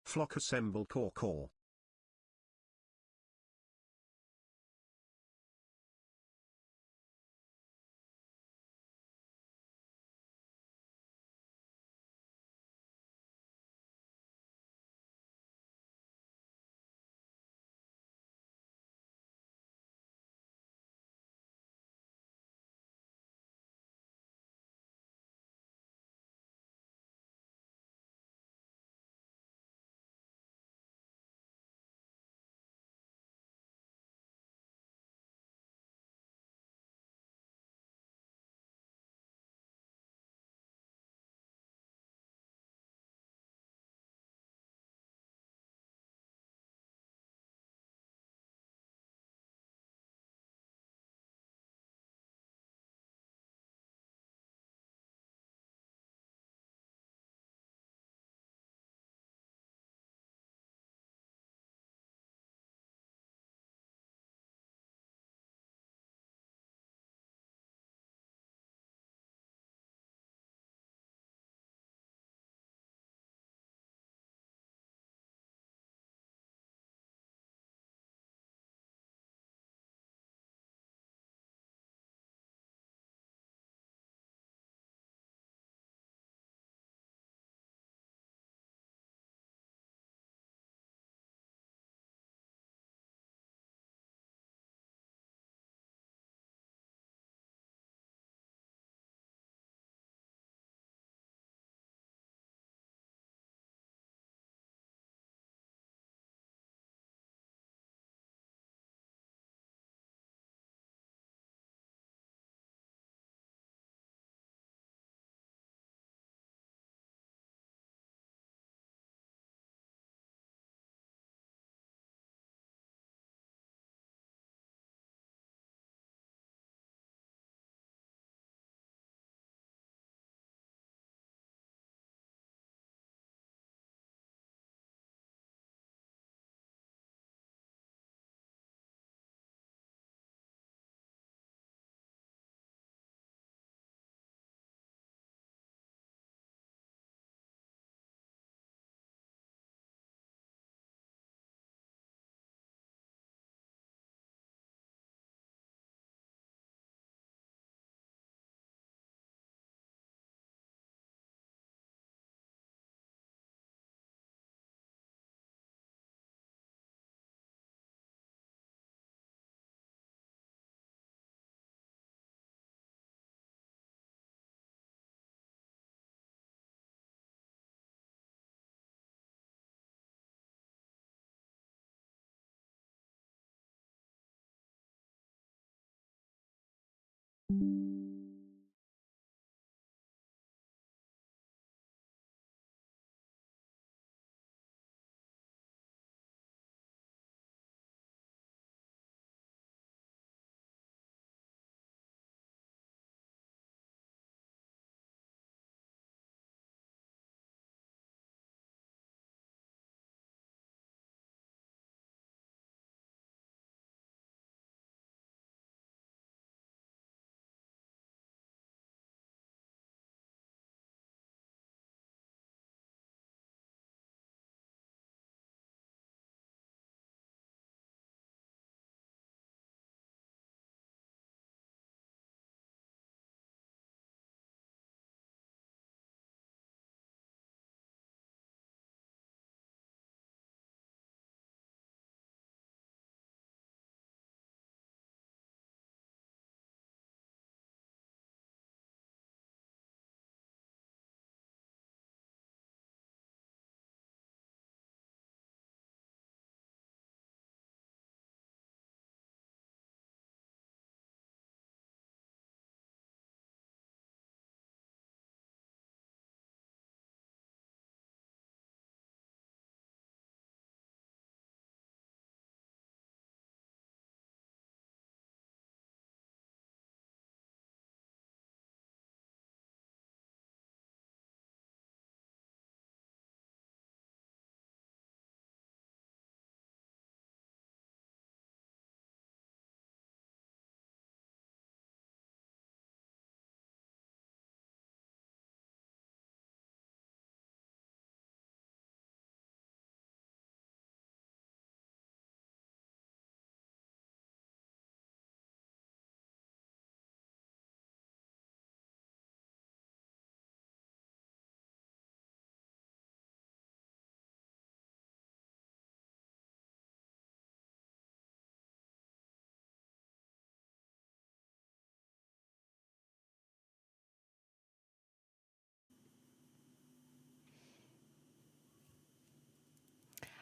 Flock assemble core.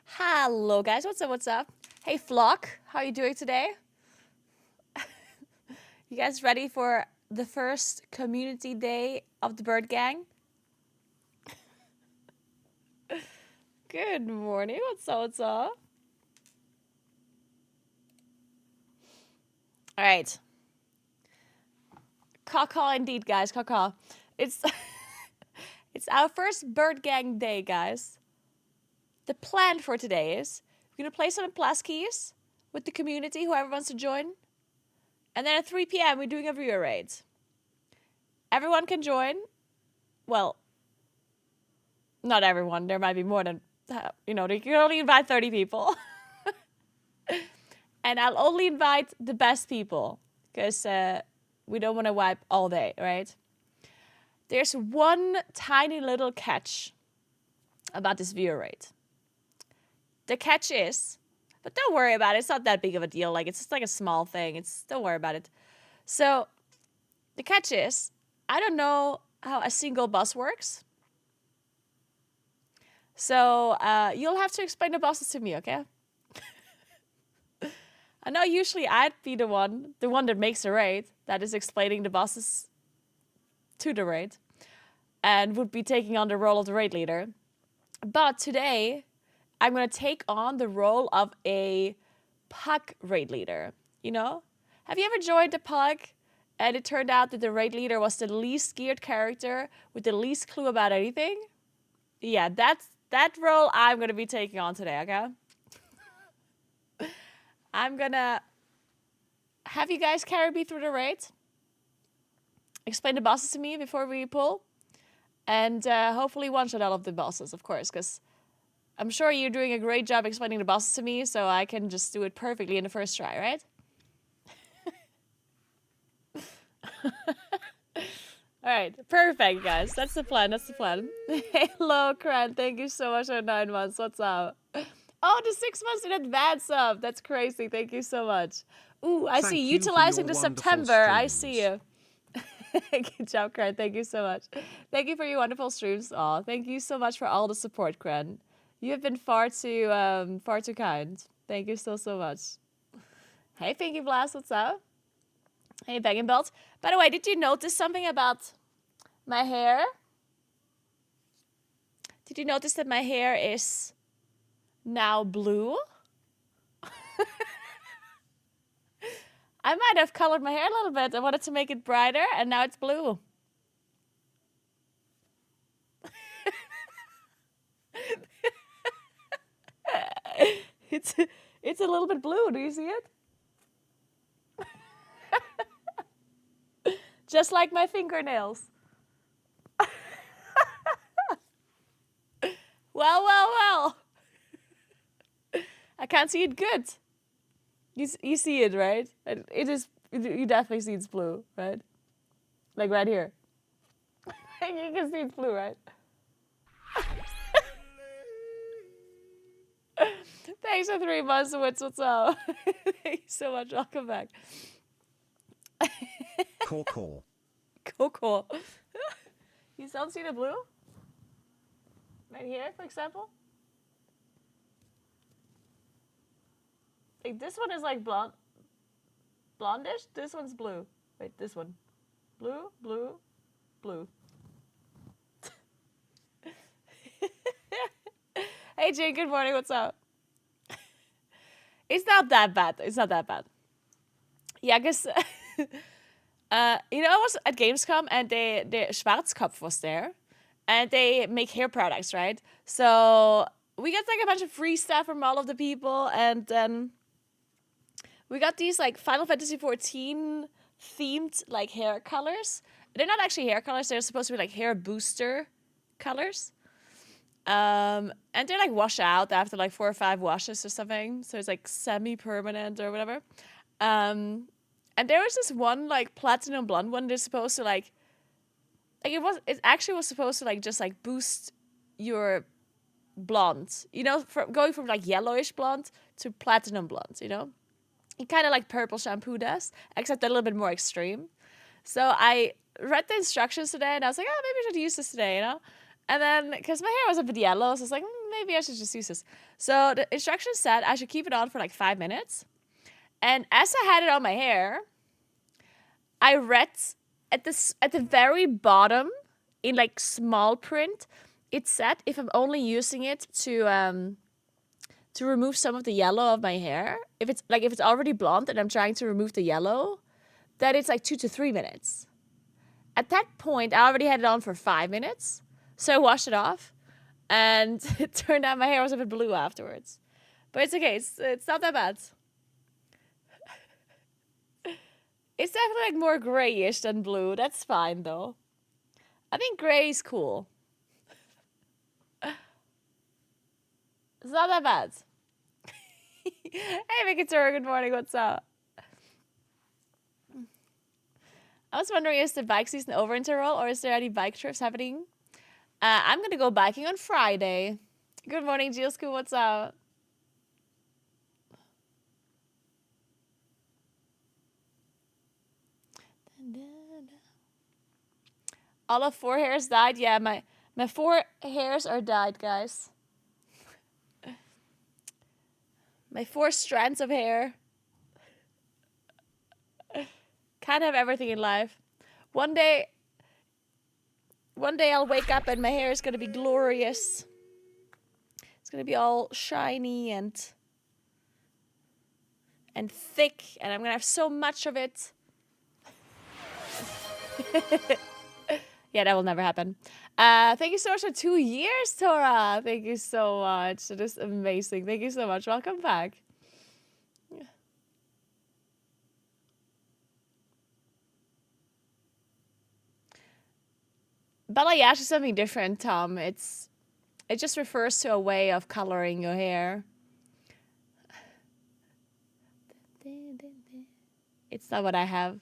Hello, guys. What's up? What's up? Hey, Flock. How are you doing today? You guys ready for the first community day of the Bird Gang? Good morning. What's up? What's up? All right. Caw indeed, guys. Caw. It's it's our first Bird Gang day, guys. The plan for today is we're gonna play some plus keys with the community, whoever wants to join. And then at 3 p.m. we're doing a viewer raid. Everyone can join. Well, not everyone. There might be more than, you can only invite 30 people. And I'll only invite the best people because we don't want to wipe all day, right? There's one tiny little catch about this viewer raid. The catch is, but don't worry about it. It's not that big of a deal. Like, it's just like a small thing. Don't worry about it. So the catch is, I don't know how a single boss works. So you'll have to explain the bosses to me, okay? I know usually I'd be the one that makes the raid, that is explaining the bosses to the raid, and would be taking on the role of the raid leader. But today, I'm going to take on the role of a pug raid leader, Have you ever joined a pug and it turned out that the raid leader was the least geared character with the least clue about anything? Yeah, that's that role I'm going to be taking on today, okay? I'm going to have you guys carry me through the raid. Explain the bosses to me before we pull. And hopefully one-shot all of the bosses, of course, because I'm sure you're doing a great job explaining the bosses to me, so I can just do it perfectly in the first try, right? All right, perfect, guys. That's the plan. Hello, Kran. Thank you so much for 9 months. What's up? Oh, the 6 months in advance up. That's crazy. Thank you so much. Ooh, I see. Utilizing the September. I see you. Good job, Kran. Thank you so much. Thank you for your wonderful streams. Aw, thank you so much for all the support, Kran. You have been far too kind. Thank you so much. Hey, Pinky Blast. What's up? Hey, Bangin' Belt. By the way, did you notice something about my hair? Did you notice that my hair is now blue? I might have colored my hair a little bit. I wanted to make it brighter, and now it's blue. It's a little bit blue. Do you see it? Just like my fingernails. Well. I can't see it good. You see it, right? It is. You definitely see it's blue, right? Like right here. You can see it's blue, right? Thanks for 3 months, what's up? Thank you so much. Welcome back. Cool. You still see the blue? Right here, for example? Like this one is like blondish. This one's blue. Wait, this one. Blue. Hey, Jane, good morning. What's up? It's not that bad. Yeah, because, I was at Gamescom and the Schwarzkopf was there. And they make hair products, right? So we got like a bunch of free stuff from all of the people. And then we got these like Final Fantasy XIV themed like hair colors. They're not actually hair colors. They're supposed to be like hair booster colors. And they're like wash out after like 4 or 5 washes or something. So it's like semi-permanent or whatever. And there was this one like platinum blonde one. They're supposed to like it actually was supposed to like just like boost your blonde, going from like yellowish blonde to platinum blonde, It kind of like purple shampoo does, except a little bit more extreme. So I read the instructions today and I was like, oh, maybe I should use this today, And then, because my hair was a bit yellow, so I was like, maybe I should just use this. So the instructions said I should keep it on for like 5 minutes. And as I had it on my hair, I read at the very bottom in like small print, it said if I'm only using it to remove some of the yellow of my hair, if it's already blonde and I'm trying to remove the yellow, that it's like 2 to 3 minutes. At that point, I already had it on for 5 minutes, so I washed it off, and it turned out my hair was a bit blue afterwards. But it's okay, it's not that bad. It's definitely like more grayish than blue. That's fine though. I think gray is cool. It's not that bad. Hey, Vicator, good morning. What's up? I was wondering, is the bike season over in Tyrol, or is there any bike trips happening? I'm going to go biking on Friday. Good morning, Jielsko. What's up? All of 4 hairs died? Yeah, my 4 hairs are dyed, guys. My 4 strands of hair. Can't have everything in life. One day I'll wake up and my hair is gonna be glorious. It's gonna be all shiny and thick, and I'm gonna have so much of it. Yeah, that will never happen. Thank you so much for 2 years, Tora. Thank you so much. It is amazing. Thank you so much. Welcome back. Balayage is something different, Tom. It just refers to a way of coloring your hair. It's not what I have.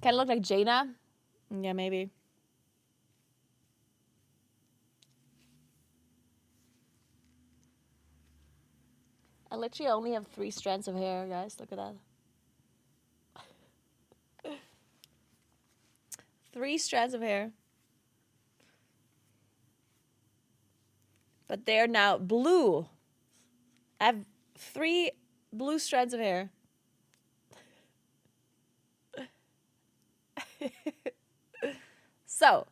Can I look like Jaina? Yeah, maybe. I literally only have 3 strands of hair, guys. Look at that. 3 strands of hair. But they're now blue. I have 3 blue strands of hair. So,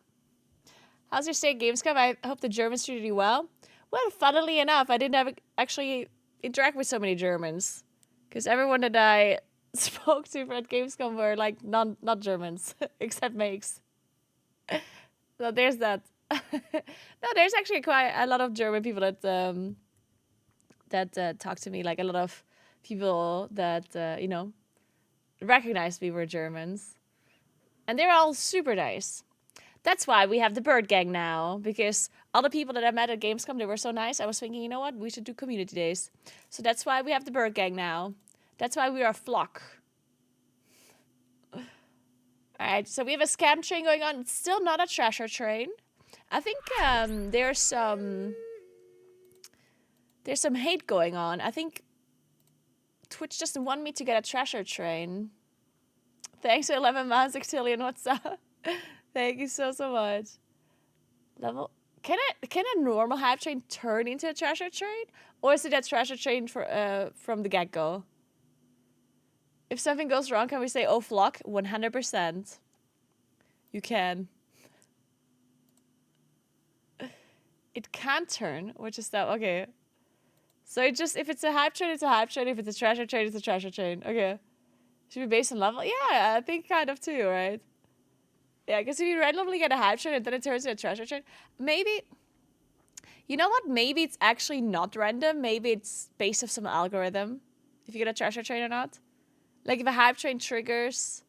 how's your stay at Gamescom? I hope the Germans treated you well. Well, funnily enough, I didn't actually interact with so many Germans. Because everyone that I spoke to at Gamescom were like not Germans, except Makes. So there's that. No, there's actually quite a lot of German people that talk to me. Like a lot of people that recognized we were Germans, and they're all super nice. That's why we have the Bird Gang now, because all the people that I met at Gamescom, they were so nice. I was thinking, you know what, we should do community days. So that's why we have the Bird Gang now. That's why we are a flock. All right, so we have a scam train going on. It's still not a treasure train. I think there's some hate going on. I think Twitch doesn't want me to get a treasure train. Thanks for 11 months, Exilian. What's up? Thank you so much. Level. Can a normal hype train turn into a treasure train, or is it a treasure train from the get go? If something goes wrong, can we say "Oh flock"? 100%. You can. It can turn, which is that okay? So if it's a hype train, it's a hype train. If it's a treasure train, it's a treasure train. Okay. Should be based on level? Yeah, I think kind of too, right? Yeah, because if you randomly get a hype train and then it turns into a treasure train, maybe... You know what? Maybe it's actually not random. Maybe it's based off some algorithm. If you get a treasure train or not. Like if a hype train triggers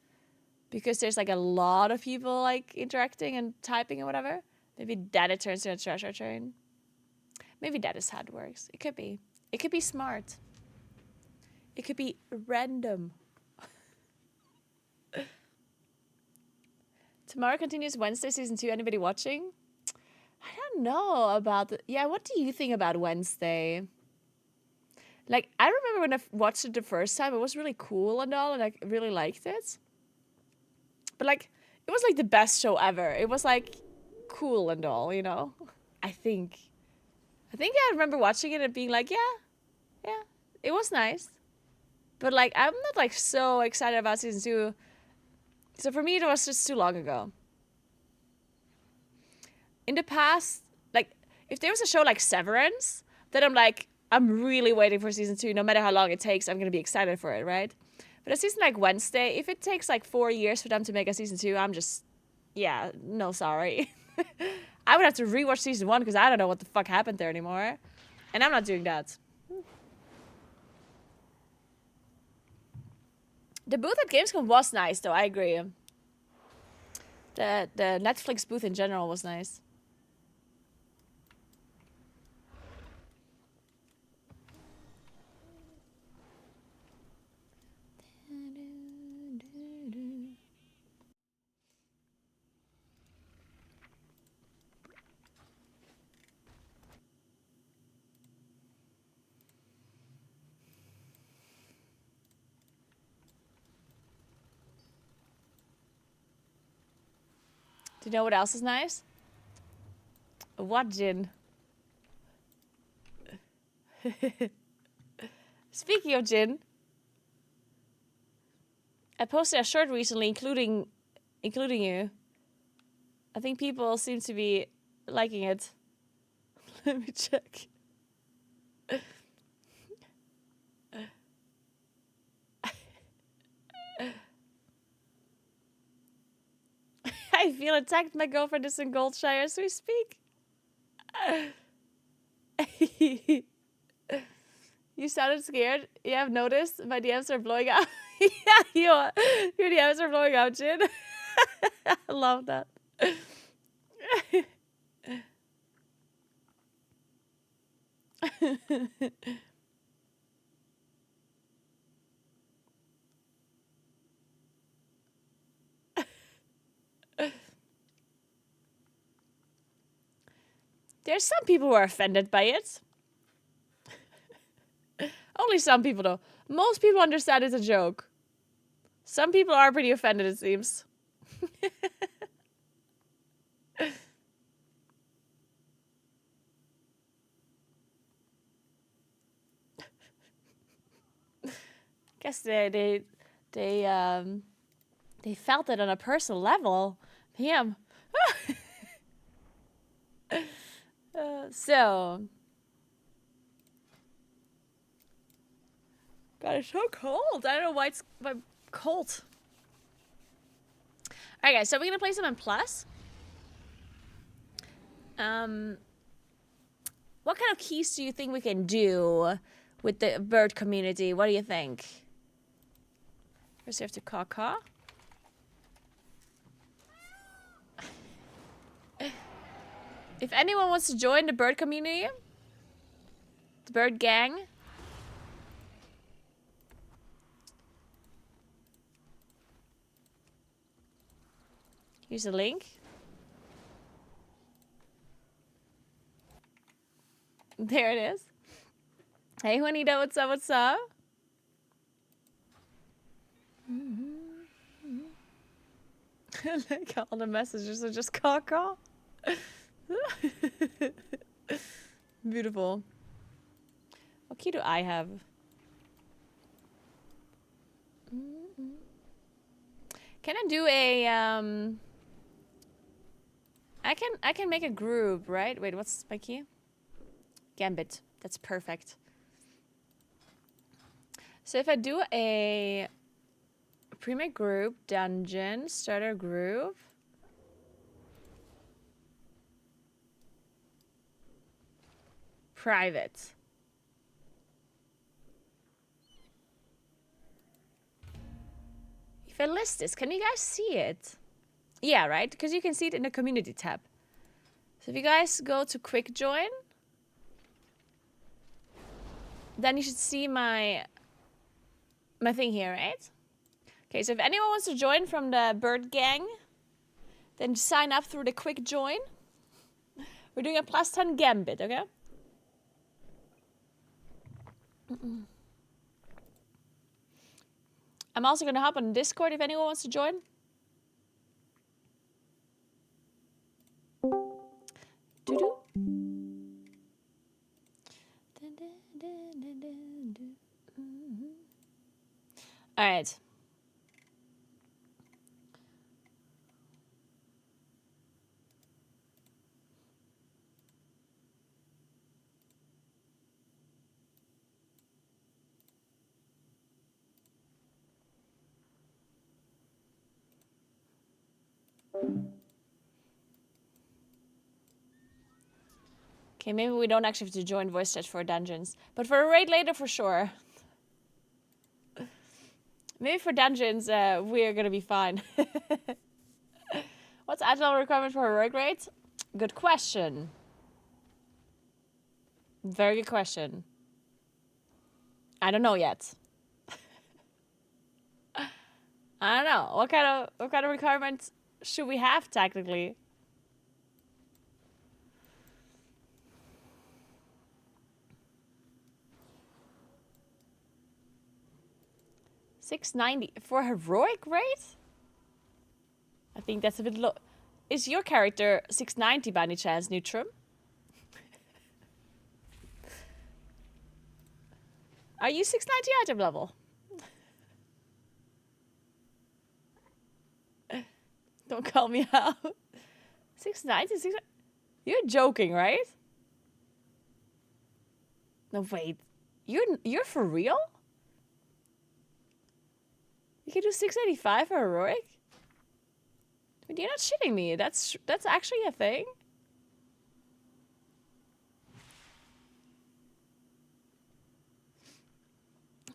because there's like a lot of people like interacting and typing and whatever, maybe that it turns into a treasure train. Maybe that is how it works. It could be. It could be smart. It could be random. Tomorrow continues Wednesday season 2. Anybody watching? I don't know about yeah, what do you think about Wednesday? Like, I remember when I watched it the first time, it was really cool and all, and I really liked it. But like, it was like the best show ever. It was like cool and all, you know. I think I remember watching it and being like, yeah, it was nice. But like, I'm not like so excited about season 2. So for me, it was just too long ago. In the past, like, if there was a show like Severance, then I'm really waiting for season 2. No matter how long it takes, I'm gonna be excited for it, right? But a season like Wednesday, if it takes like 4 years for them to make a season 2, I'm just, yeah, no, sorry. I would have to rewatch season 1 because I don't know what the fuck happened there anymore. And I'm not doing that. The booth at Gamescom was nice, though. I agree. The Netflix booth in general was nice. Do you know what else is nice? What, Jin? Speaking of Jin, I posted a shirt recently, including you. I think people seem to be liking it. Let me check. I feel attacked. My girlfriend is in Goldshire as we speak. You sounded scared. Yeah, I've noticed. My DMs are blowing up. Yeah, your DMs are blowing up, Jin. I love that. There's some people who are offended by it. Only some people, though. Most people understand it's a joke. Some people are pretty offended, it seems. Guess they felt it on a personal level. Damn. So, God, it's so cold. I don't know why it's cold. Alright, guys, so we're gonna play some in Plus. What kind of keys do you think we can do with the bird community? What do you think? First, we have to caw-caw. If anyone wants to join the bird community, the bird gang, here's a link. There it is. Hey, Juanita, what's up? What's up? Like all the messages are just caw-caw. Beautiful. What key do I have? Can I do a I can make a group, right? Wait, what's my key? Gambit. That's perfect. So if I do a pre-made group, dungeon, starter group, private. If I list this, can you guys see it? Yeah, right? Because you can see it in the community tab. So if you guys go to quick join, then you should see my thing here, right? Okay, so if anyone wants to join from the bird gang, then sign up through the quick join. We're doing a +10 gambit, okay? I'm also gonna hop on Discord if anyone wants to join. Okay, maybe we don't actually have to join voice chat for dungeons. But for a raid later, for sure. Maybe for dungeons, we're gonna be fine. What's agile requirement for heroic raid? Good question. Very good question. I don't know yet. I don't know. What kind of requirements should we have technically? $690 for heroic raid? I think that's a bit low. Is your character 690 by any chance, Neutrum? Are you 690 item level? Don't call me out. 690? 690? You're joking, right? No, wait. You're for real? You can do 685 for heroic? Dude, you're not shitting me. That's actually a thing?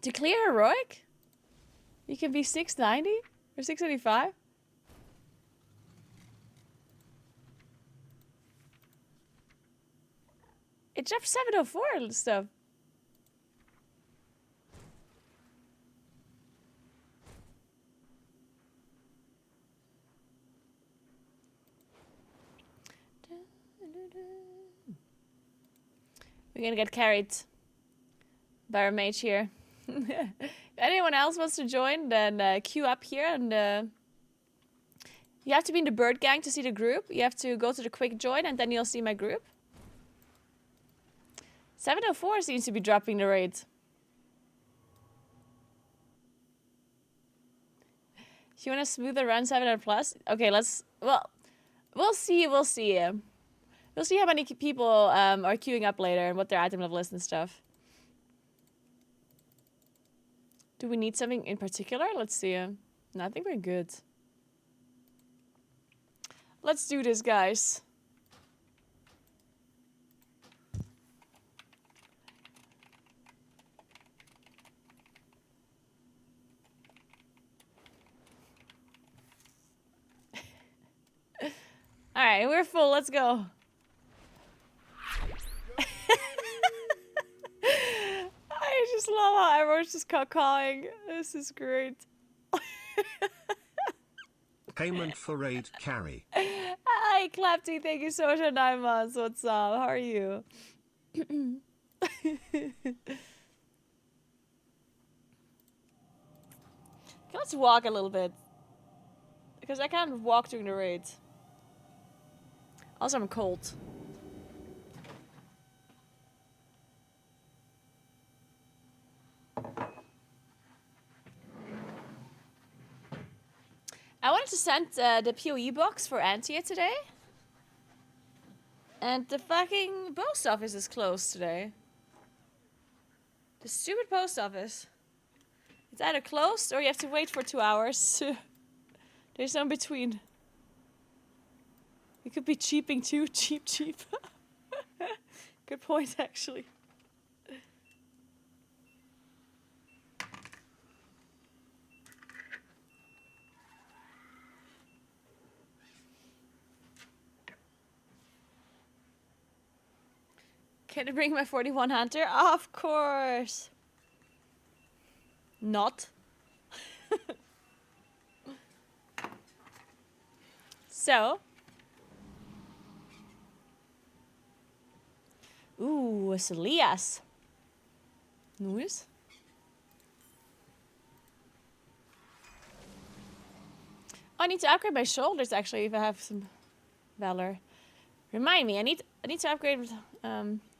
To clear heroic? You can be 690 or 685? It's just 704 and stuff. We're gonna get carried by our mage here. If anyone else wants to join, then queue up here and you have to be in the bird gang to see the group. You have to go to the quick join and then you'll see my group. 704 seems to be dropping the rate. If you want a smoother run 700 plus, okay, we'll see. We'll see how many people are queuing up later and what their item level is and stuff. Do we need something in particular? Let's see. No, I think we're good. Let's do this, guys. Alright, we're full. Let's go. I just love how everyone's just cawing. This is great. Payment for raid carry. Hi, Clapty. Thank you so much for 9 months. What's up? How are you? Let's walk a little bit. Because I can't walk during the raid. Also, I'm cold. I wanted to send the PoE box for Antia today. And the fucking post office is closed today. The stupid post office. It's either closed or you have to wait for 2 hours. There's no in between. It could be cheaping too. Cheap. Good point, actually. Can I bring my 41 hunter? Of course. Not. So. Ooh, it's Elias. Nice. Oh, I need to upgrade my shoulders actually if I have some valor. Remind me, I need to upgrade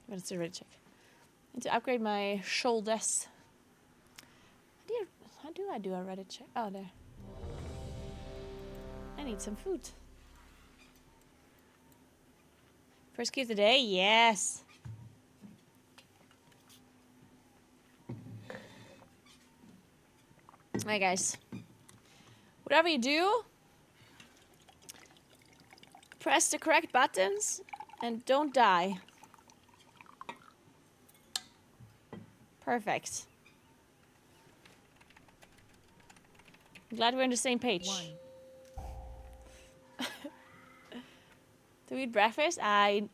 let's do a ready check. I need to upgrade my shoulders. How do I do a Reddit check? Oh, there. I need some food. First key of the day? Yes. Alright, guys. Whatever you do, Press the correct buttons and don't die. Perfect. I'm glad we're on the same page. Do we eat breakfast? I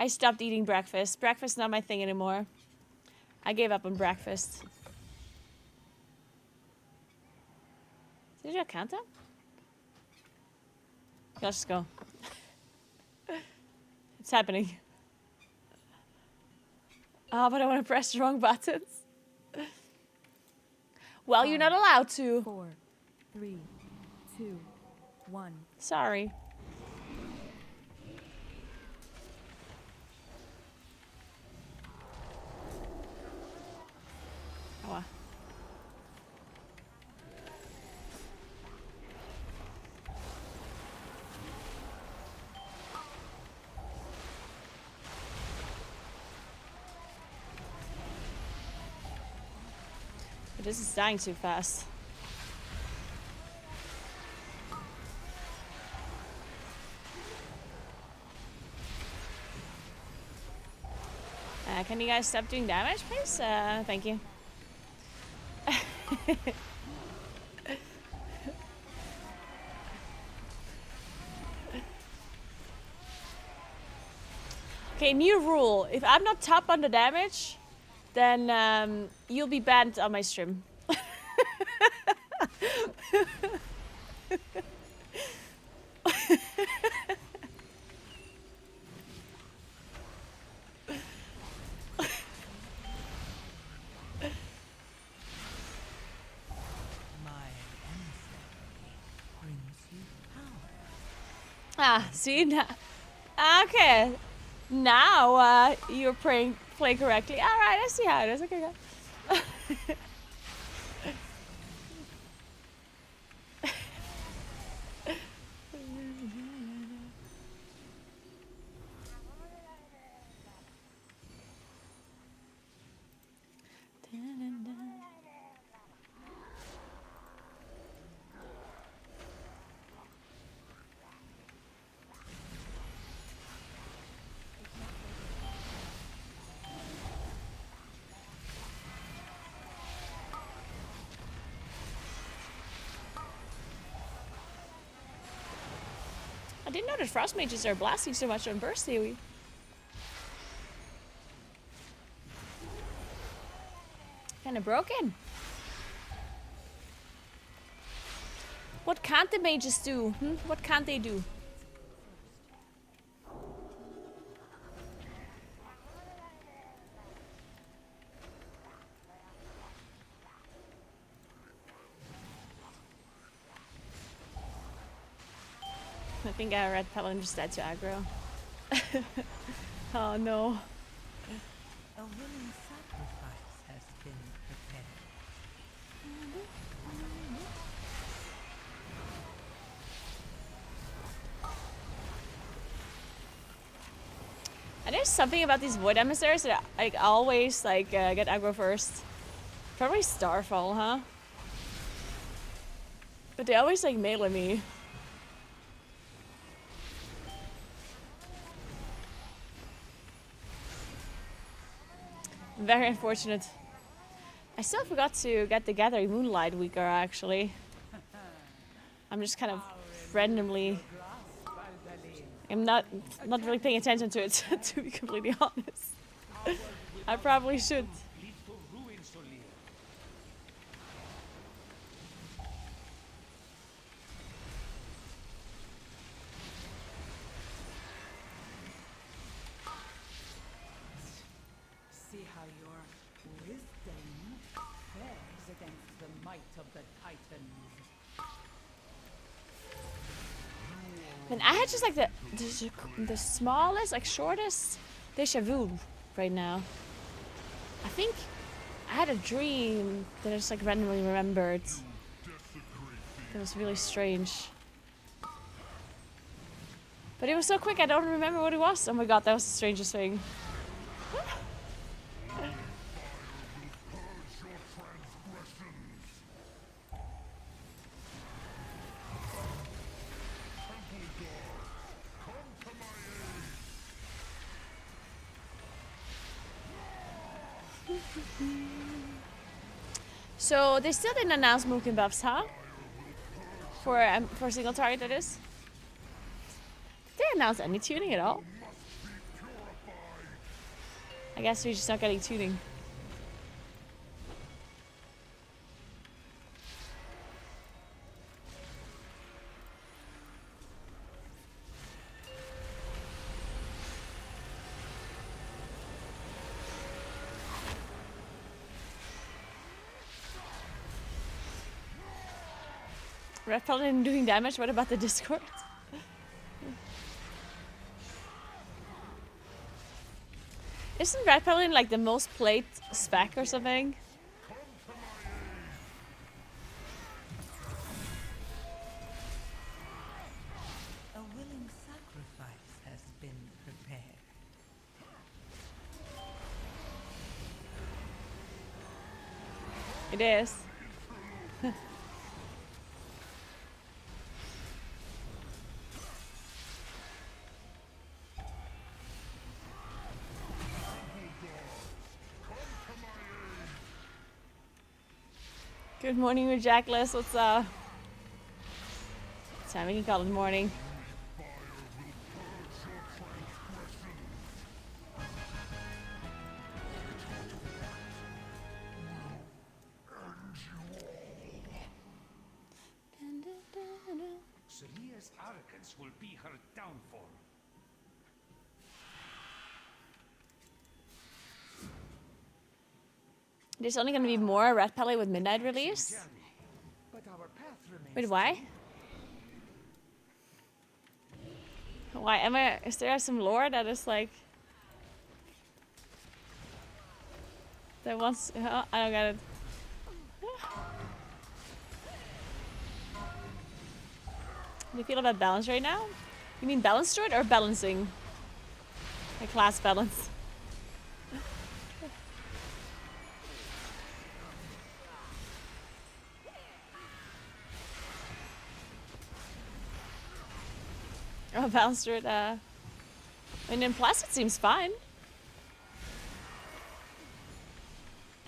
stopped eating breakfast. Breakfast's not my thing anymore. I gave up on breakfast. Did you count that? Okay, let's just go. It's happening. Oh, but I want to press the wrong buttons. Well, you're not allowed to. 4, 3, 2, 1. Sorry. Oh, well. But this is dying too fast. Can you guys stop doing damage, please? Thank you. Okay, new rule. If I'm not top on the damage, then you'll be banned on my stream. Ah, see now. Okay, now you're playing correctly. All right, I see how it is. Okay, go. I didn't know that frost mages are blasting so much on burst AoE. Kinda broken. What can't the mages do? What can't they do? I think I read Paladin just dead to aggro. Oh no. A willing sacrifice has been prepared. And there's something about these void emissaries that I always get aggro first. Probably Starfall, huh? But they always melee me. Very unfortunate. I still forgot to get the Gathering Moonlight weaker, actually. I'm just kind of randomly... I'm not really paying attention to it, to be completely honest. I probably should. See how your wisdom fares against the might of the Titans. And I had just the smallest, shortest deja vu right now. I think I had a dream that I just randomly remembered. It was really strange. But it was so quick I don't remember what it was. Oh my god, that was the strangest thing. So they still didn't announce movement buffs, huh? For single target, that is. Did they announce any tuning at all? I guess we're just not getting tuning. Red Paladin doing damage? What about the Discord? Isn't Red Paladin like the most played spec or something? A willing sacrifice has been prepared. It is. Good morning, Rejectless. What's up? It's time we can call it morning. Selia's arrogance will be her downfall. There's only gonna be more Red Paladin with Midnight release. But our path remains. Wait, why? Why am I? Is there some lore that is like that wants? I don't get it. How do you feel about balance right now? You mean balance to it or balancing? Like class balance. Oh, balance to it. I mean, in plus it seems fine.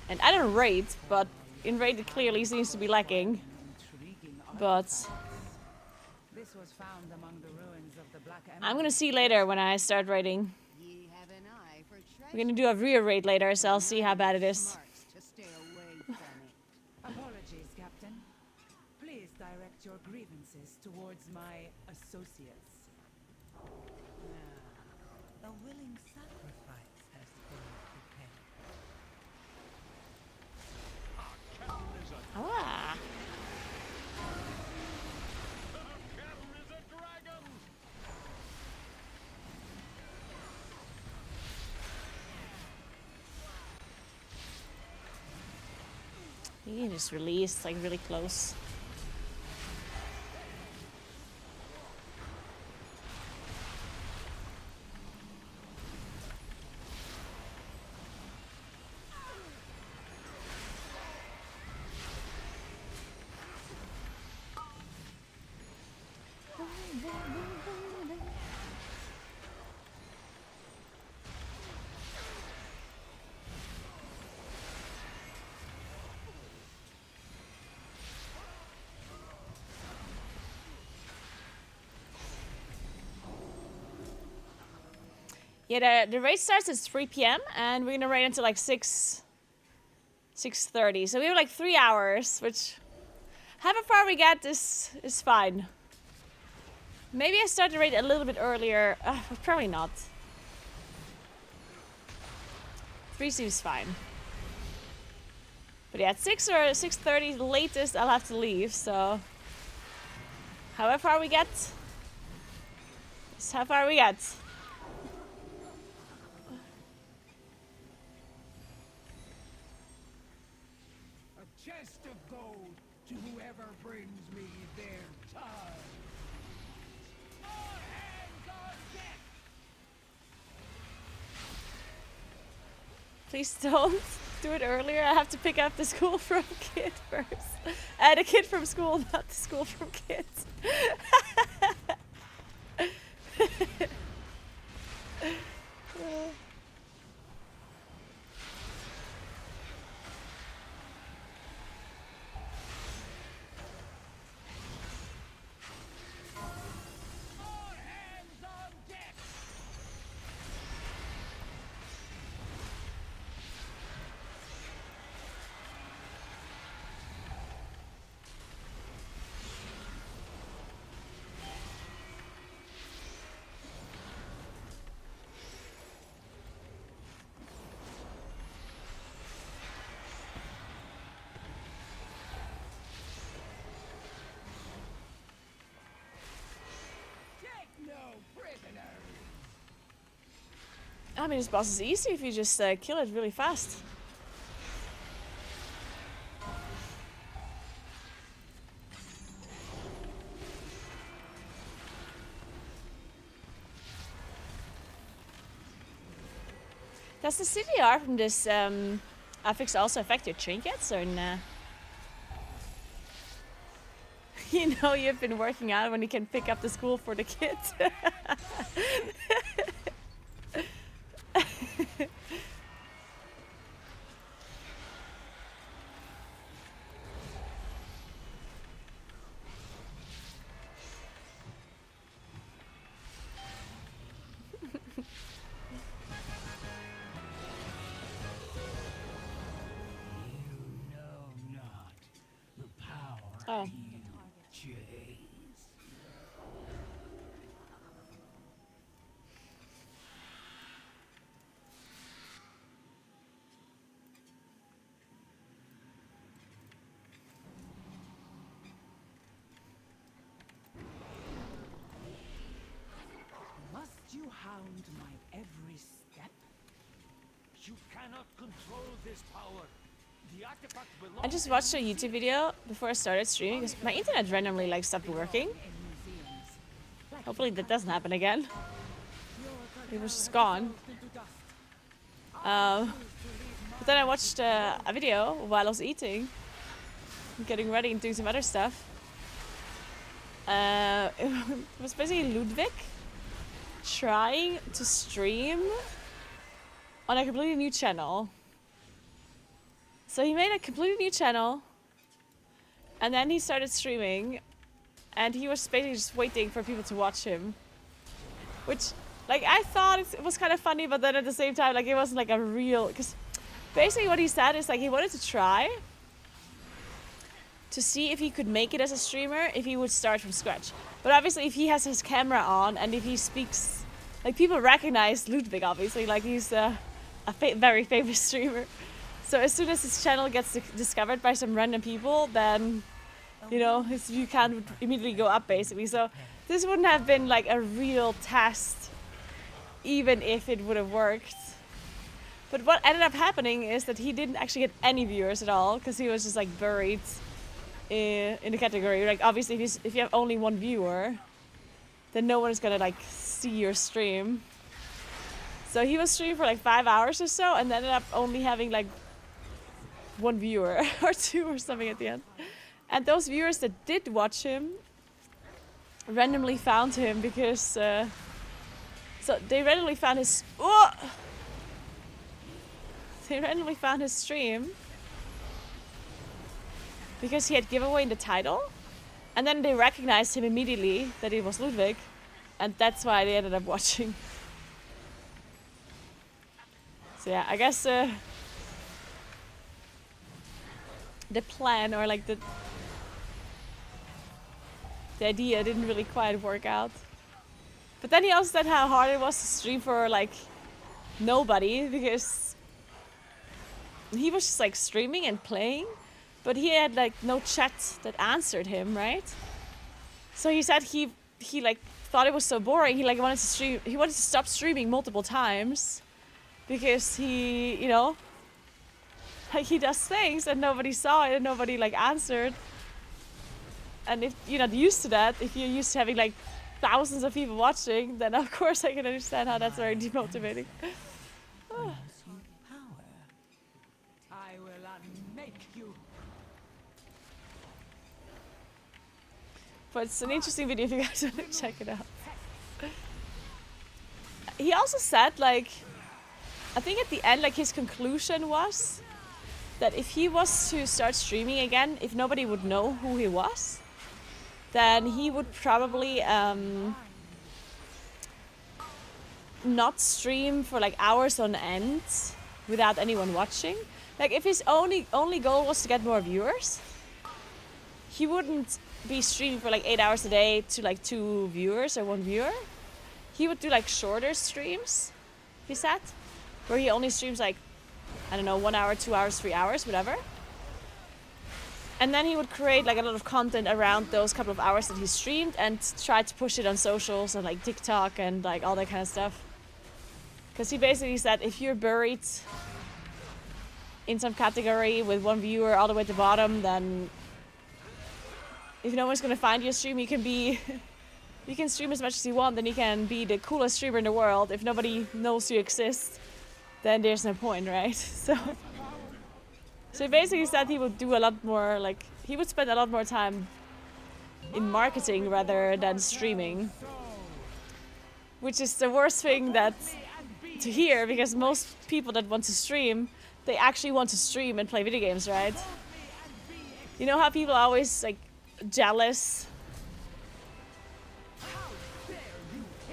And I don't raid, but in raid it clearly seems to be lacking. But This was found among the ruins of the Black I'm gonna see later when I start raiding. Ye have an eye for treasure. We're gonna do a rear raid later, so I'll see how bad it is. Marks to stay away from it. Apologies, Captain. Please direct your grievances towards my associates. Now, a willing sacrifice has been prepared. Ah. You can just release like really close. Yeah, the raid starts at 3 p.m. and we're gonna raid until like 6:30. So we have like 3 hours, which however far we get is fine. Maybe I start the raid a little bit earlier. But probably not. 3 seems fine. But yeah, at 6 or 6:30 the latest I'll have to leave, so however far we get is how far we get. A chest of gold to whoever brings me their time. All hands on deck. Please don't do it earlier. I have to pick up the school from kid first. The kid from school, not the school from kids. I mean, this boss is easy if you just kill it really fast. Does the CDR from this affix also affect your trinkets or nah? You know you've been working out when you can pick up the school for the kids. Oh. Must you hound my every step? You cannot control this power. The artifact belongs I just watched a YouTube video before I started streaming because my internet randomly like stopped working. Hopefully that doesn't happen again. It was just gone. But then I watched a video while I was eating, getting ready and doing some other stuff. It was basically Ludwig trying to stream on a completely new channel. So he made a completely new channel, and then he started streaming, and he was basically just waiting for people to watch him. Which, like, I thought it was kind of funny, but then at the same time, like, it wasn't like a real... Because basically what he said is, like, he wanted to try to see if he could make it as a streamer if he would start from scratch. But obviously if he has his camera on and if he speaks... Like, people recognize Ludwig, obviously. Like, he's a very famous streamer. So as soon as his channel gets discovered by some random people, then, you know, his view count would immediately go up, basically. So this wouldn't have been, like, a real test, even if it would have worked. But what ended up happening is that he didn't actually get any viewers at all, because he was just, like, buried in the category. Like, obviously, if you have only one viewer, then no one is gonna, like, see your stream. So he was streaming for, like, 5 hours or so, and ended up only having, like, one viewer or two or something at the end. And those viewers that did watch him randomly found him because so they randomly found his stream because he had giveaway in the title, and then they recognized him immediately that it was Ludwig, and that's why they ended up watching. So yeah, I guess the plan, or like the idea didn't really quite work out. But then he also said how hard it was to stream for like nobody, because he was just like streaming and playing, but he had like no chat that answered him, right? So he said he like thought it was so boring, he like wanted to stop streaming multiple times, because he, you know, like he does things and nobody saw it and nobody like answered. And if you're not used to that, if you're used to having like thousands of people watching, then of course I can understand how that's very demotivating. I will unmake you. But it's an interesting video if you guys want to check it out. He also said, like, I think at the end, like, his conclusion was that if he was to start streaming again, if nobody would know who he was, then he would probably not stream for like hours on end without anyone watching. Like, if his only goal was to get more viewers, he wouldn't be streaming for like 8 hours a day to like 2 viewers or 1 viewer. He would do like shorter streams, he said, where he only streams like, I don't know, 1 hour, 2 hours, 3 hours, whatever. And then he would create like a lot of content around those couple of hours that he streamed and try to push it on socials and like TikTok and like all that kind of stuff. Because he basically said if you're buried in some category with one viewer all the way at the bottom, then if no one's gonna find your stream, you can be you can stream as much as you want, then you can be the coolest streamer in the world. If nobody knows you exist, then there's no point, right? So he basically said he would do a lot more, like he would spend a lot more time in marketing rather than streaming, which is the worst thing that to hear, because most people that want to stream, they actually want to stream and play video games, right? You know how people are always like jealous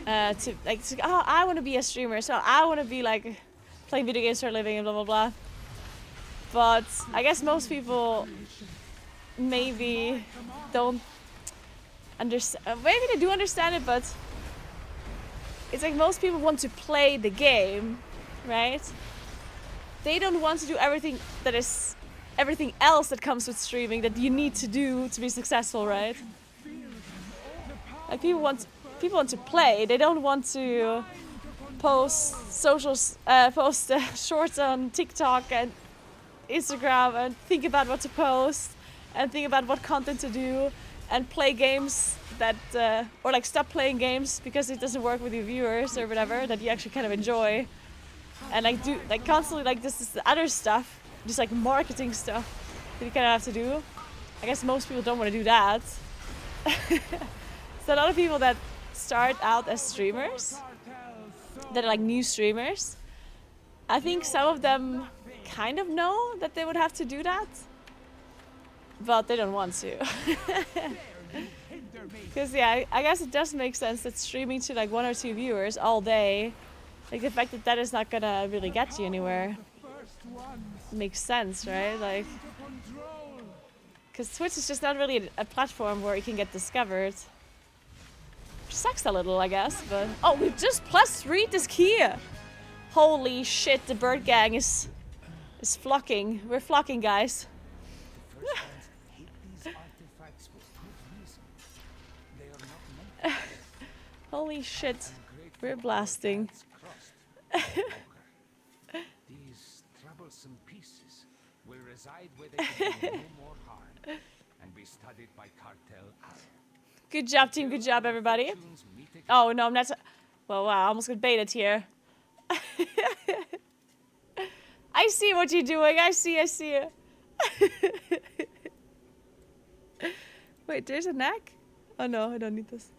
oh, I want to be a streamer, so I want to be like playing video games for a living and blah blah blah. But I guess most people maybe don't understand. Maybe they do understand it, but it's like most people want to play the game, right? They don't want to do everything else that comes with streaming that you need to do to be successful, right? Like people want to play. They don't want to post shorts on TikTok and Instagram and think about what to post and think about what content to do and play games that or like stop playing games because it doesn't work with your viewers or whatever that you actually kind of enjoy, and like do like constantly like this is the other stuff, just like marketing stuff that you kind of have to do. I guess most people don't want to do that. So a lot of people that start out as streamers, that are like new streamers, I think some of them kind of know that they would have to do that, but they don't want to. Because yeah, I guess it does make sense that streaming to like 1 or 2 viewers all day, like the fact that that is not gonna really get you anywhere, makes sense, right? Like, because Twitch is just not really a platform where you can get discovered. Which sucks a little, I guess, but... Oh, we just +3 this Kia! Holy shit, the bird gang is flocking. We're flocking, guys. Holy shit, we're blasting. These troublesome pieces will reside where they can do no more harm and be studied by cartel. Good job, team. Good job, everybody. Oh, no, I'm not... Well, wow, I almost got baited here. I see what you're doing. I see it. Wait, there's a neck? Oh, no, I don't need this.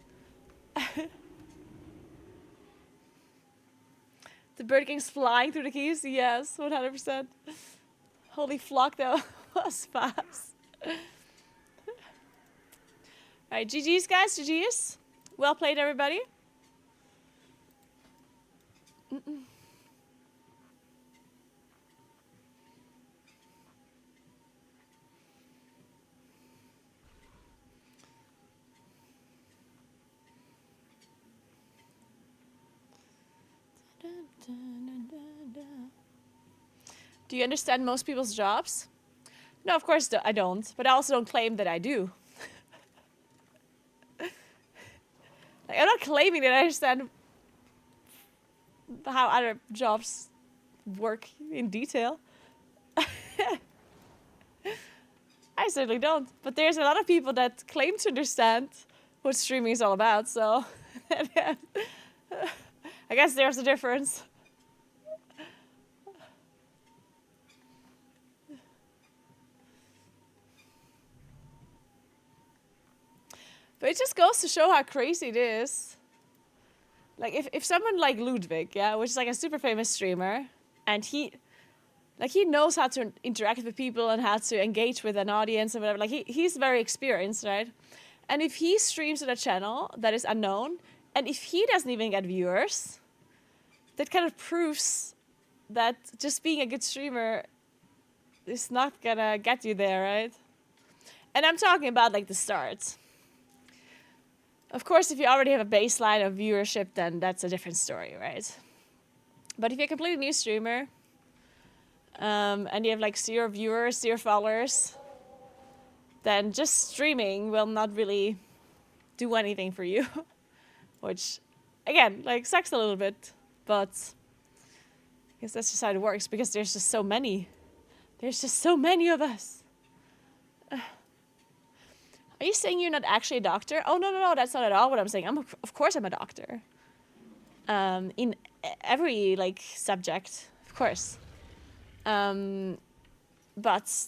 The bird gang's flying through the keys? Yes, 100%. Holy flock, that was fast. Alright, GG's, guys, GG's. Well played, everybody. Do you understand most people's jobs? No, of course I don't, but I also don't claim that I do. Like, I'm not claiming that I understand how other jobs work in detail. I certainly don't, but there's a lot of people that claim to understand what streaming is all about, so I guess there's a difference. But it just goes to show how crazy it is. Like, if someone like Ludwig, yeah, which is like a super famous streamer, and he knows how to interact with people and how to engage with an audience and whatever. Like, he's very experienced, right? And if he streams on a channel that is unknown, and if he doesn't even get viewers, that kind of proves that just being a good streamer is not gonna get you there, right? And I'm talking about, like, the start. Of course, if you already have a baseline of viewership, then that's a different story, right? But if you're a completely new streamer, and you have like 0 viewers, 0 followers, then just streaming will not really do anything for you. Which, again, like sucks a little bit, but Because that's just how it works, because there's just so many. There's just so many of us. Are you saying you're not actually a doctor? Oh, no, that's not at all what I'm saying. Of course I'm a doctor. In every, like, subject, of course. But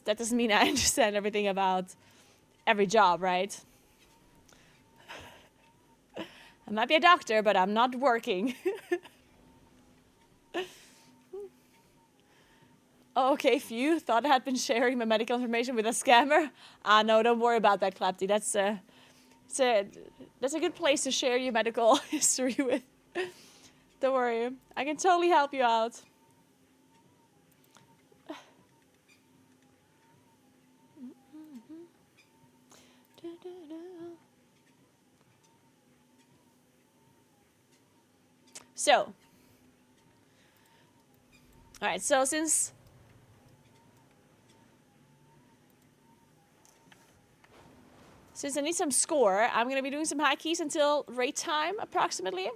that doesn't mean I understand everything about every job, right? I might be a doctor, but I'm not working. Oh, okay, Few thought I had been sharing my medical information with a scammer. No, don't worry about that, Clapty. That's a good place to share your medical history with. Don't worry, I can totally help you out. So, all right, so since I need some score, I'm going to be doing some high keys until raid time, approximately.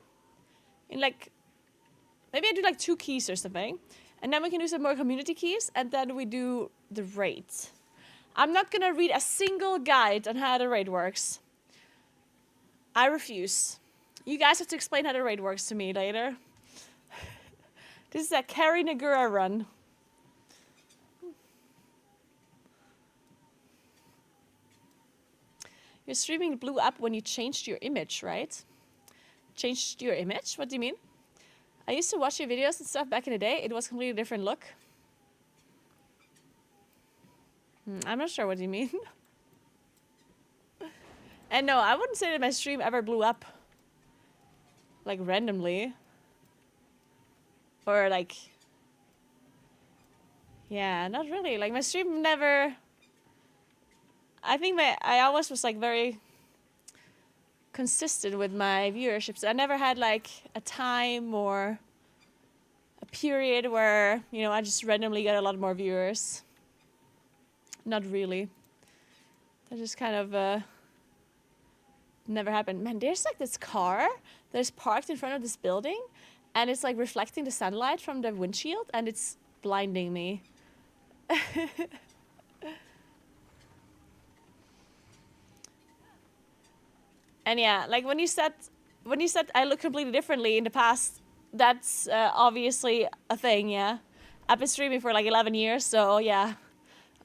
In like, maybe I do like 2 keys or something. And then we can do some more community keys, and then we do the raid. I'm not going to read a single guide on how the raid works. I refuse. You guys have to explain how the raid works to me later. This is a carry Naguura run. Your streaming blew up when you changed your image, right? Changed your image? What do you mean? I used to watch your videos and stuff back in the day. It was a completely different look. I'm not sure what you mean. And no, I wouldn't say that my stream ever blew up. Like, randomly. Or, like... Yeah, not really. Like, my stream never... I think I always was, like, very consistent with my viewership. So I never had, like, a time or a period where, you know, I just randomly got a lot more viewers. Not really. That just kind of never happened. Man, there's, like, this car that's parked in front of this building, and it's, like, reflecting the sunlight from the windshield, and it's blinding me. And yeah, like when you said I look completely differently in the past, that's obviously a thing, yeah. I've been streaming for like 11 years, so yeah.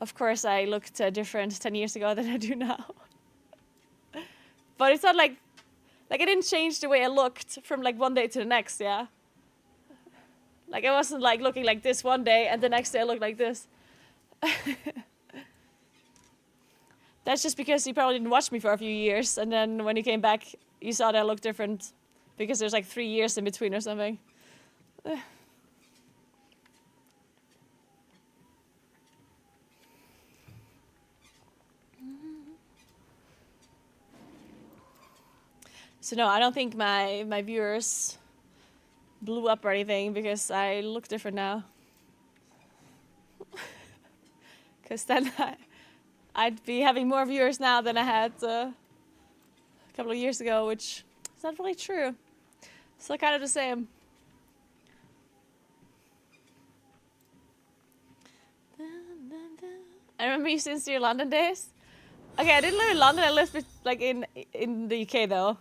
Of course I looked different 10 years ago than I do now. But it's not like I didn't change the way I looked from like one day to the next, yeah. Like I wasn't like looking like this one day and the next day I looked like this. That's just because you probably didn't watch me for a few years, and then when you came back, you saw that I looked different because there's like 3 years in between or something. So no, I don't think my viewers blew up or anything because I look different now. Because then I'd be having more viewers now than I had a couple of years ago, which is not really true. Still kind of the same. I remember you since your London days. Okay, I didn't live in London. I lived like in the UK though,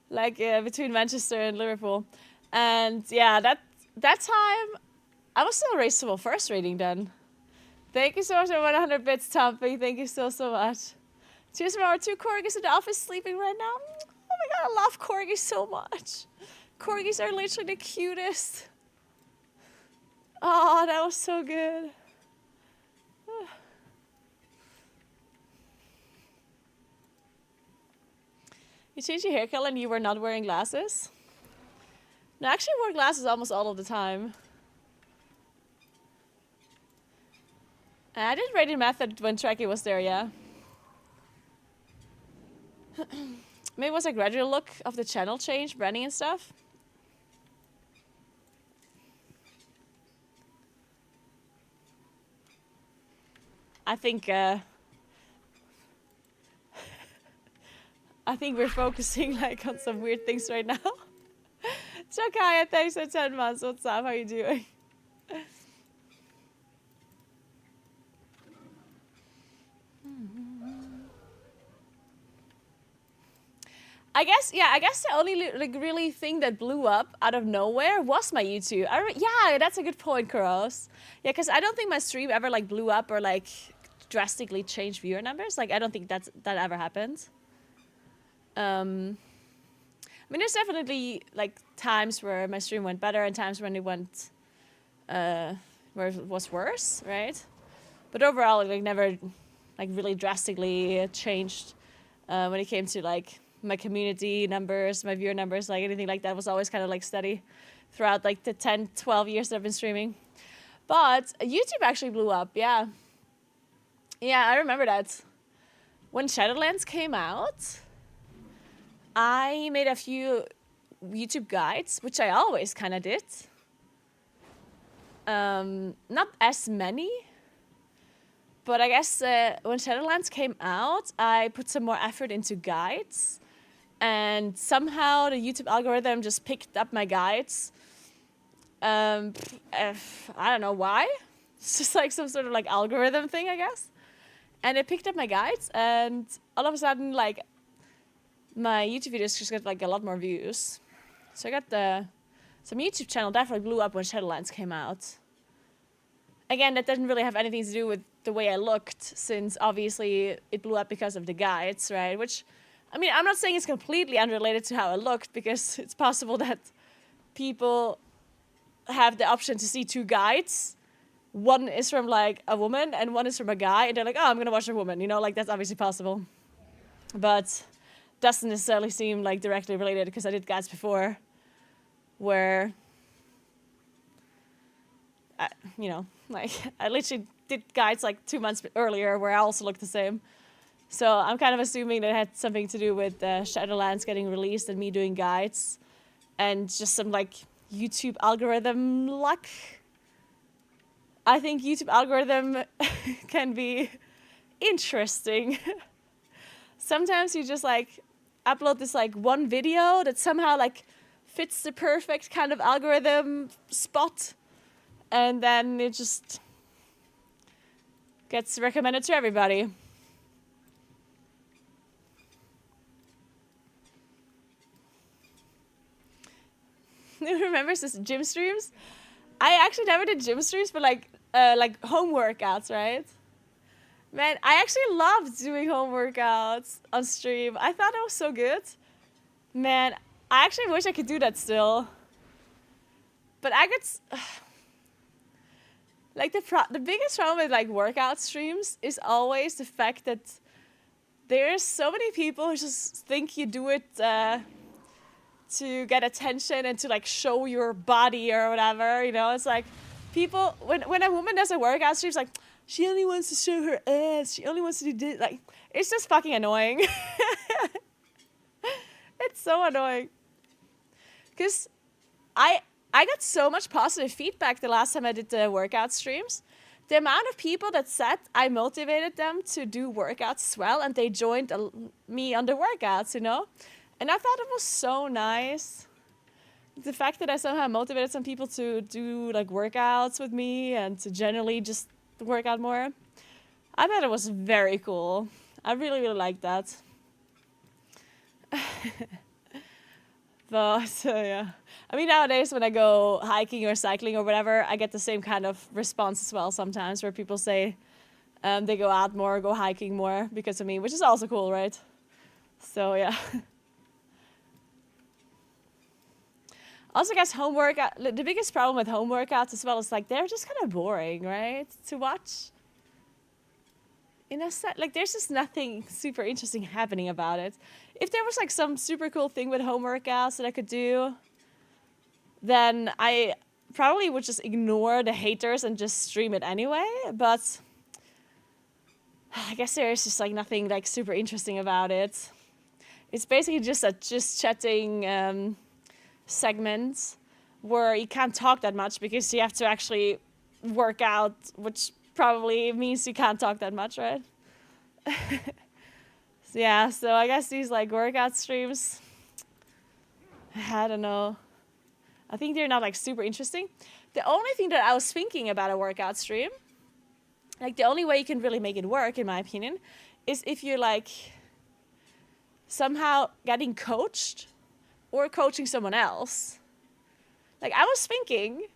like between Manchester and Liverpool. And yeah, that time I was still raceable first rating then. Thank you so much for 100 bits, Tumpy. Thank you so much. Cheers from our 2 corgis in the office sleeping right now. Oh my god, I love corgis so much. Corgis are literally the cutest. Oh, that was so good. You changed your hair color and you were not wearing glasses? No, I actually wore glasses almost all of the time. I did Rated Method when Trekkie was there, yeah. Maybe it was a gradual look of the channel change, branding and stuff. I think we're focusing like on some weird things right now. Chakaya, thanks for 10 months. What's up? How are you doing? I guess the only like really thing that blew up out of nowhere was my YouTube. Yeah, that's a good point, Kuros. Yeah, because I don't think my stream ever like blew up or like drastically changed viewer numbers. Like I don't think that ever happened. I mean, there's definitely like times where my stream went better and times when it went where it was worse, right? But overall, it like never like really drastically changed when it came to like my community numbers, my viewer numbers, like anything like that was always kind of like steady throughout like the 10, 12 years that I've been streaming. But YouTube actually blew up, yeah. Yeah, I remember that. When Shadowlands came out, I made a few YouTube guides, which I always kind of did. Not as many, but I guess when Shadowlands came out, I put some more effort into guides. And somehow the YouTube algorithm just picked up my guides. I don't know why. It's just like some sort of like algorithm thing, I guess. And it picked up my guides, and all of a sudden, like, my YouTube videos just got like a lot more views. So I got some YouTube channel definitely blew up when Shadowlands came out. Again, that doesn't really have anything to do with the way I looked, since obviously it blew up because of the guides, right? Which, I mean, I'm not saying it's completely unrelated to how I looked, because it's possible that people have the option to see two guides. One is from like a woman and one is from a guy, and they're like, oh, I'm gonna watch a woman, you know, like that's obviously possible. But doesn't necessarily seem like directly related, because I did guides before where, I literally did guides like 2 months earlier where I also looked the same. So I'm kind of assuming that it had something to do with Shadowlands getting released and me doing guides and just some like YouTube algorithm luck. I think YouTube algorithm can be interesting. Sometimes you just like upload this like one video that somehow like fits the perfect kind of algorithm spot, and then it just gets recommended to everybody. Who remembers this gym streams? I actually never did gym streams, but like home workouts, right? Man, I actually loved doing home workouts on stream. I thought it was so good. Man, I actually wish I could do that still. But I could... Like the biggest problem with like workout streams is always the fact that there's so many people who just think you do it to get attention and to like show your body or whatever, you know. It's like people, when a woman does a workout stream, it's like, she only wants to show her ass, she only wants to do this. Like, it's just fucking annoying. It's so annoying. Because I got so much positive feedback the last time I did the workout streams. The amount of people that said I motivated them to do workouts as well, and they joined me on the workouts, you know? And I thought it was so nice. The fact that I somehow motivated some people to do like workouts with me and to generally just work out more. I thought it was very cool. I really, really liked that. But yeah. I mean, nowadays when I go hiking or cycling or whatever, I get the same kind of response as well sometimes, where people say they go out more, go hiking more because of me, which is also cool, right? So yeah. Also, I guess home workout, the biggest problem with home workouts as well is like they're just kind of boring, right? To watch. In a set, like there's just nothing super interesting happening about it. If there was like some super cool thing with home workouts that I could do, then I probably would just ignore the haters and just stream it anyway. But I guess there's just like nothing like super interesting about it. It's basically just a just chatting segment where you can't talk that much because you have to actually work out, which probably means you can't talk that much, right? Yeah, so I guess these like workout streams, I don't know. I think they're not like super interesting. The only thing that I was thinking about a workout stream, like the only way you can really make it work, in my opinion, is if you're like somehow getting coached or coaching someone else. Like I was thinking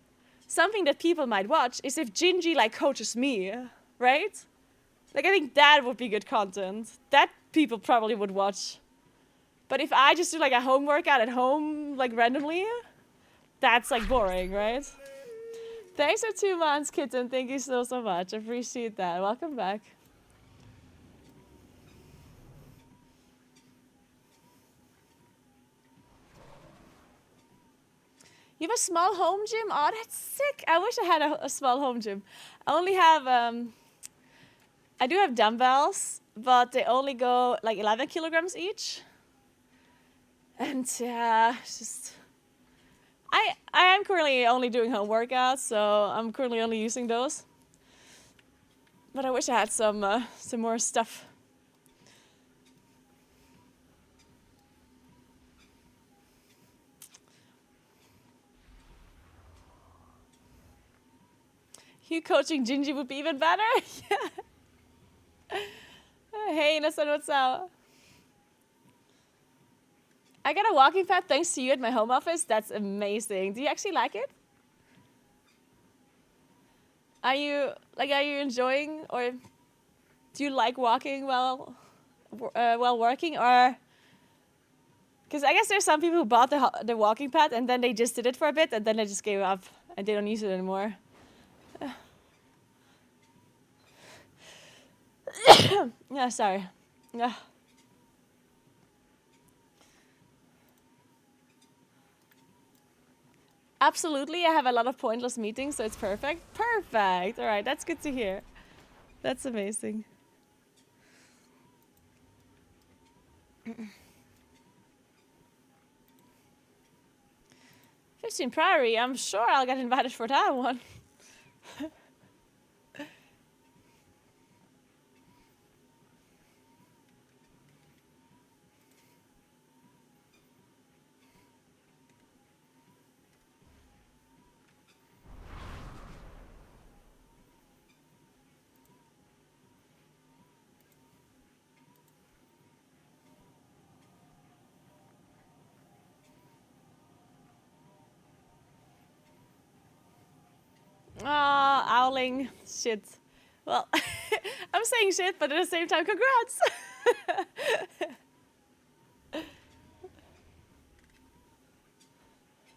something that people might watch is if Gingy like coaches me, right? Like I think that would be good content. That people probably would watch. But if I just do like a home workout at home, like randomly, that's like boring, right? Thanks for 2 months, Kitten. Thank you so much. I appreciate that. Welcome back. You have a small home gym? Oh, that's sick. I wish I had a small home gym. I only have, I do have dumbbells, but they only go like 11 kilograms each. And yeah, it's just, I am currently only doing home workouts, so I'm currently only using those. But I wish I had some more stuff. You coaching Gingy would be even better? Yeah. Hey, Nasan, what's up? I got a walking pad thanks to you at my home office. That's amazing. Do you actually like it? Are you enjoying, or do you like walking while working, or? Because I guess there's some people who bought the walking pad and then they just did it for a bit and then they just gave up and they don't use it anymore. Yeah, sorry. Yeah. Absolutely, I have a lot of pointless meetings, so it's perfect. Perfect. All right, that's good to hear. That's amazing. 15 Priory, I'm sure I'll get invited for that one. Aw, owling. Shit. Well, I'm saying shit, but at the same time, congrats!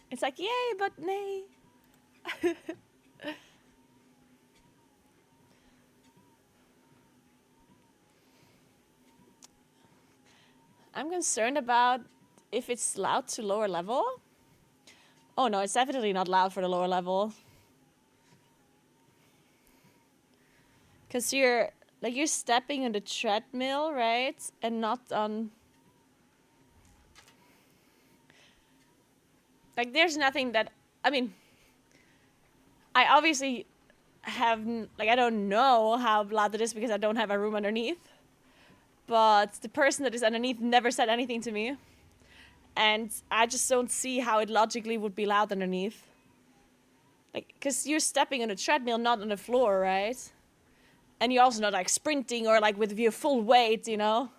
It's like, yay, but nay. I'm concerned about if it's loud to lower level. Oh no, it's definitely not loud for the lower level. Cause you're stepping on the treadmill, right? And not on. Like there's nothing that, I mean, I obviously have, like I don't know how loud it is because I don't have a room underneath. But the person that is underneath never said anything to me. And I just don't see how it logically would be loud underneath. Like, cause you're stepping on a treadmill, not on the floor, right? And you're also not like sprinting or like with your full weight, you know?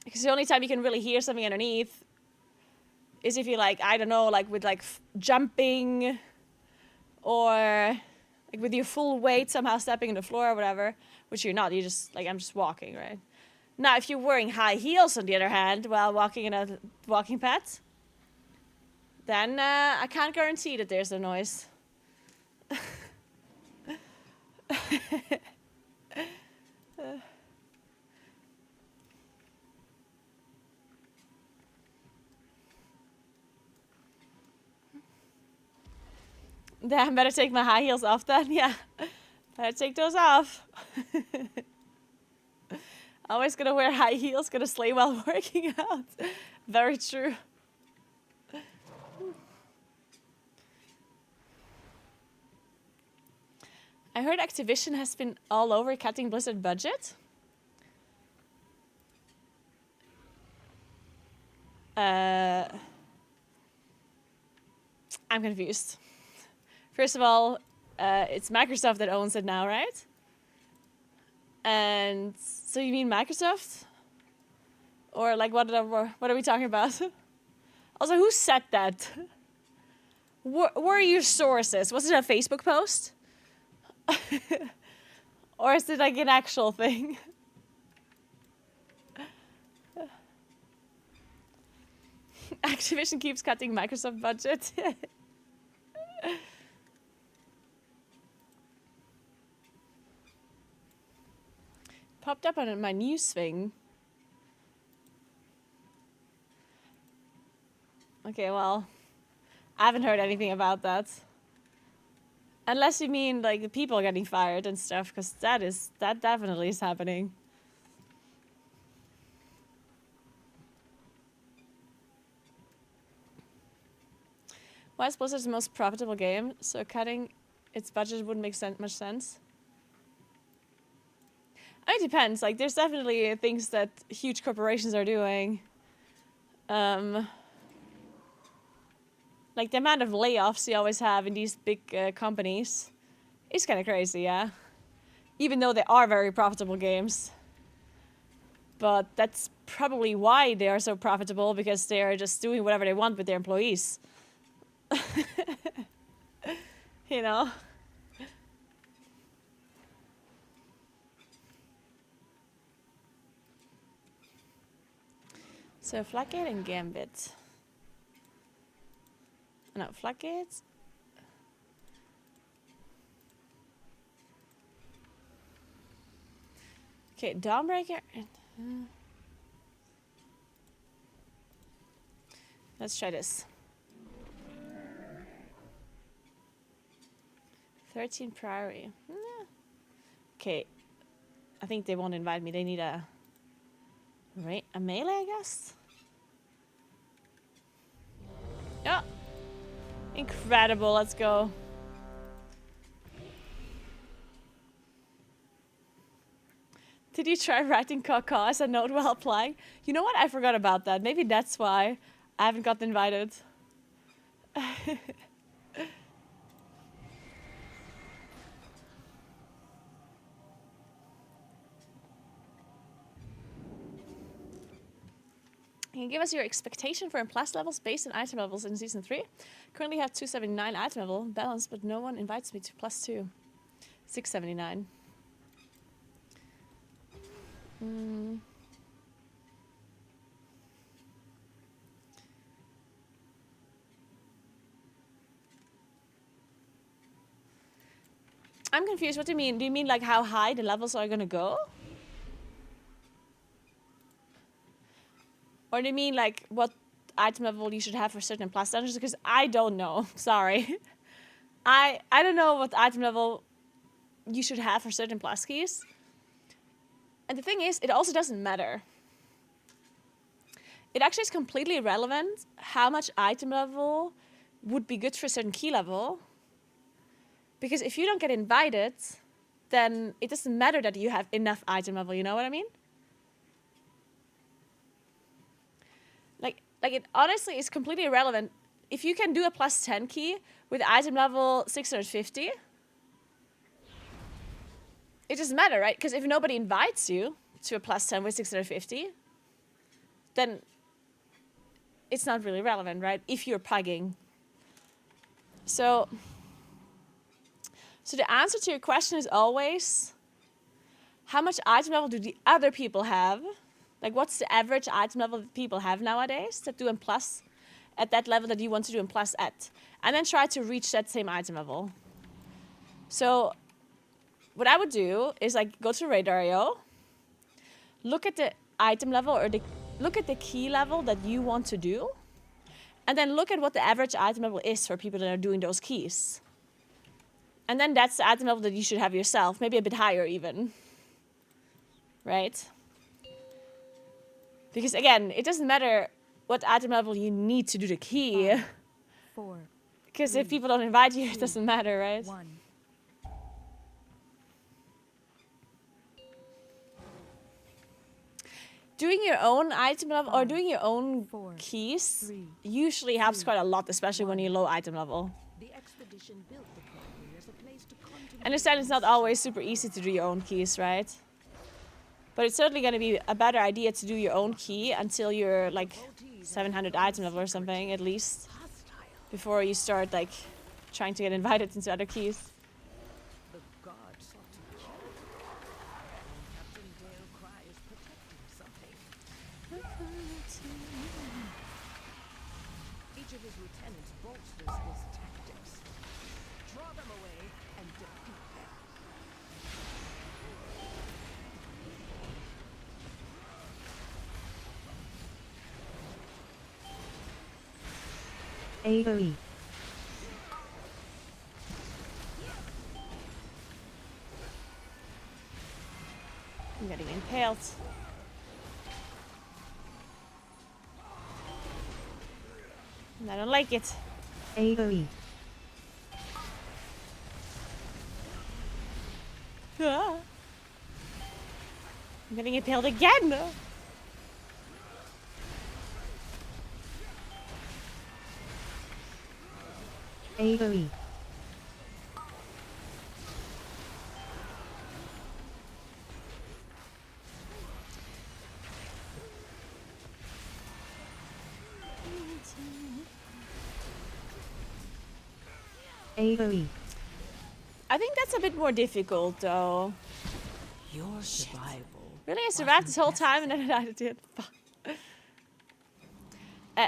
Because the only time you can really hear something underneath is if you're like, I don't know, like with like jumping or like with your full weight somehow stepping on the floor or whatever, which you're not. You're just like, I'm just walking, right? Now, if you're wearing high heels, on the other hand, while walking in a walking pad, then I can't guarantee that there's no noise. Damn, better take my high heels off then. Yeah, better take those off. Always gonna wear high heels, gonna slay while working out. Very true. I heard Activision has been all over cutting Blizzard budget. I'm confused. First of all, it's Microsoft that owns it now, right? And so you mean Microsoft? Or like what are we talking about? Also, who said that? Where are your sources? Was it a Facebook post? Or is it like an actual thing? Activision keeps cutting Microsoft budget. Popped up on my news thing. Okay, well, I haven't heard anything about that. Unless you mean like the people getting fired and stuff, because that definitely is happening. Why is Blizzard's the most profitable game? So cutting its budget wouldn't make much sense. I mean, it depends. Like, there's definitely things that huge corporations are doing. Like, the amount of layoffs you always have in these big companies is kind of crazy, yeah? Even though they are very profitable games. But that's probably why they are so profitable, because they are just doing whatever they want with their employees. You know? So Floodgate and Gambit. No, Floodgate. Okay, Dawnbreaker. Let's try this. 13 Priory. Okay. I think they won't invite me. They need a melee, I guess? Yeah. Incredible. Let's go. Did you try writing caca as a note while applying? You know what? I forgot about that. Maybe that's why I haven't gotten invited. Can you give us your expectation for plus levels based on item levels in Season 3? Currently have 279 item level balance, but no one invites me to plus 2. 679. I'm confused. What do you mean? Do you mean like how high the levels are gonna go? Or do you mean like what item level you should have for certain plus dungeons? Because I don't know. Sorry. I don't know what item level you should have for certain plus keys. And the thing is, it also doesn't matter. It actually is completely irrelevant how much item level would be good for a certain key level. Because if you don't get invited, then it doesn't matter that you have enough item level, you know what I mean? Like it honestly is completely irrelevant. If you can do a plus 10 key with item level 650, it doesn't matter, right? Because if nobody invites you to a plus 10 with 650, then it's not really relevant, right? If you're pugging. So the answer to your question is always, how much item level do the other people have? Like, what's the average item level that people have nowadays that do in plus at that level that you want to do in plus at? And then try to reach that same item level. So what I would do is like go to Radar.io, look at the item level or look at the key level that you want to do, and then look at what the average item level is for people that are doing those keys. And then that's the item level that you should have yourself, maybe a bit higher even. Right? Because again, it doesn't matter what item level you need to do the key. 5, 4. Because if people don't invite you, it doesn't matter, right? 1. doing your own item level or 5, doing your own 4, keys 3, usually helps 2, quite a lot, especially when you're low item level. The expedition built the Clockwork as a place to contemplate. I understand it's not always super easy to do your own keys, right? But it's certainly going to be a better idea to do your own key until you're like 700 item level or something, at least. Before you start like trying to get invited into other keys. The god sought to kill. Captain Dale Cry is protecting something. Each of his lieutenants bolsters his tactics. Draw them away and defeat them. AoE. I'm getting impaled. And I don't like it. AoE. Ah. I'm getting impaled again. AoE. AoE. I think that's a bit more difficult though. Your survival. Really, I survived this whole time and then I did. Fuck.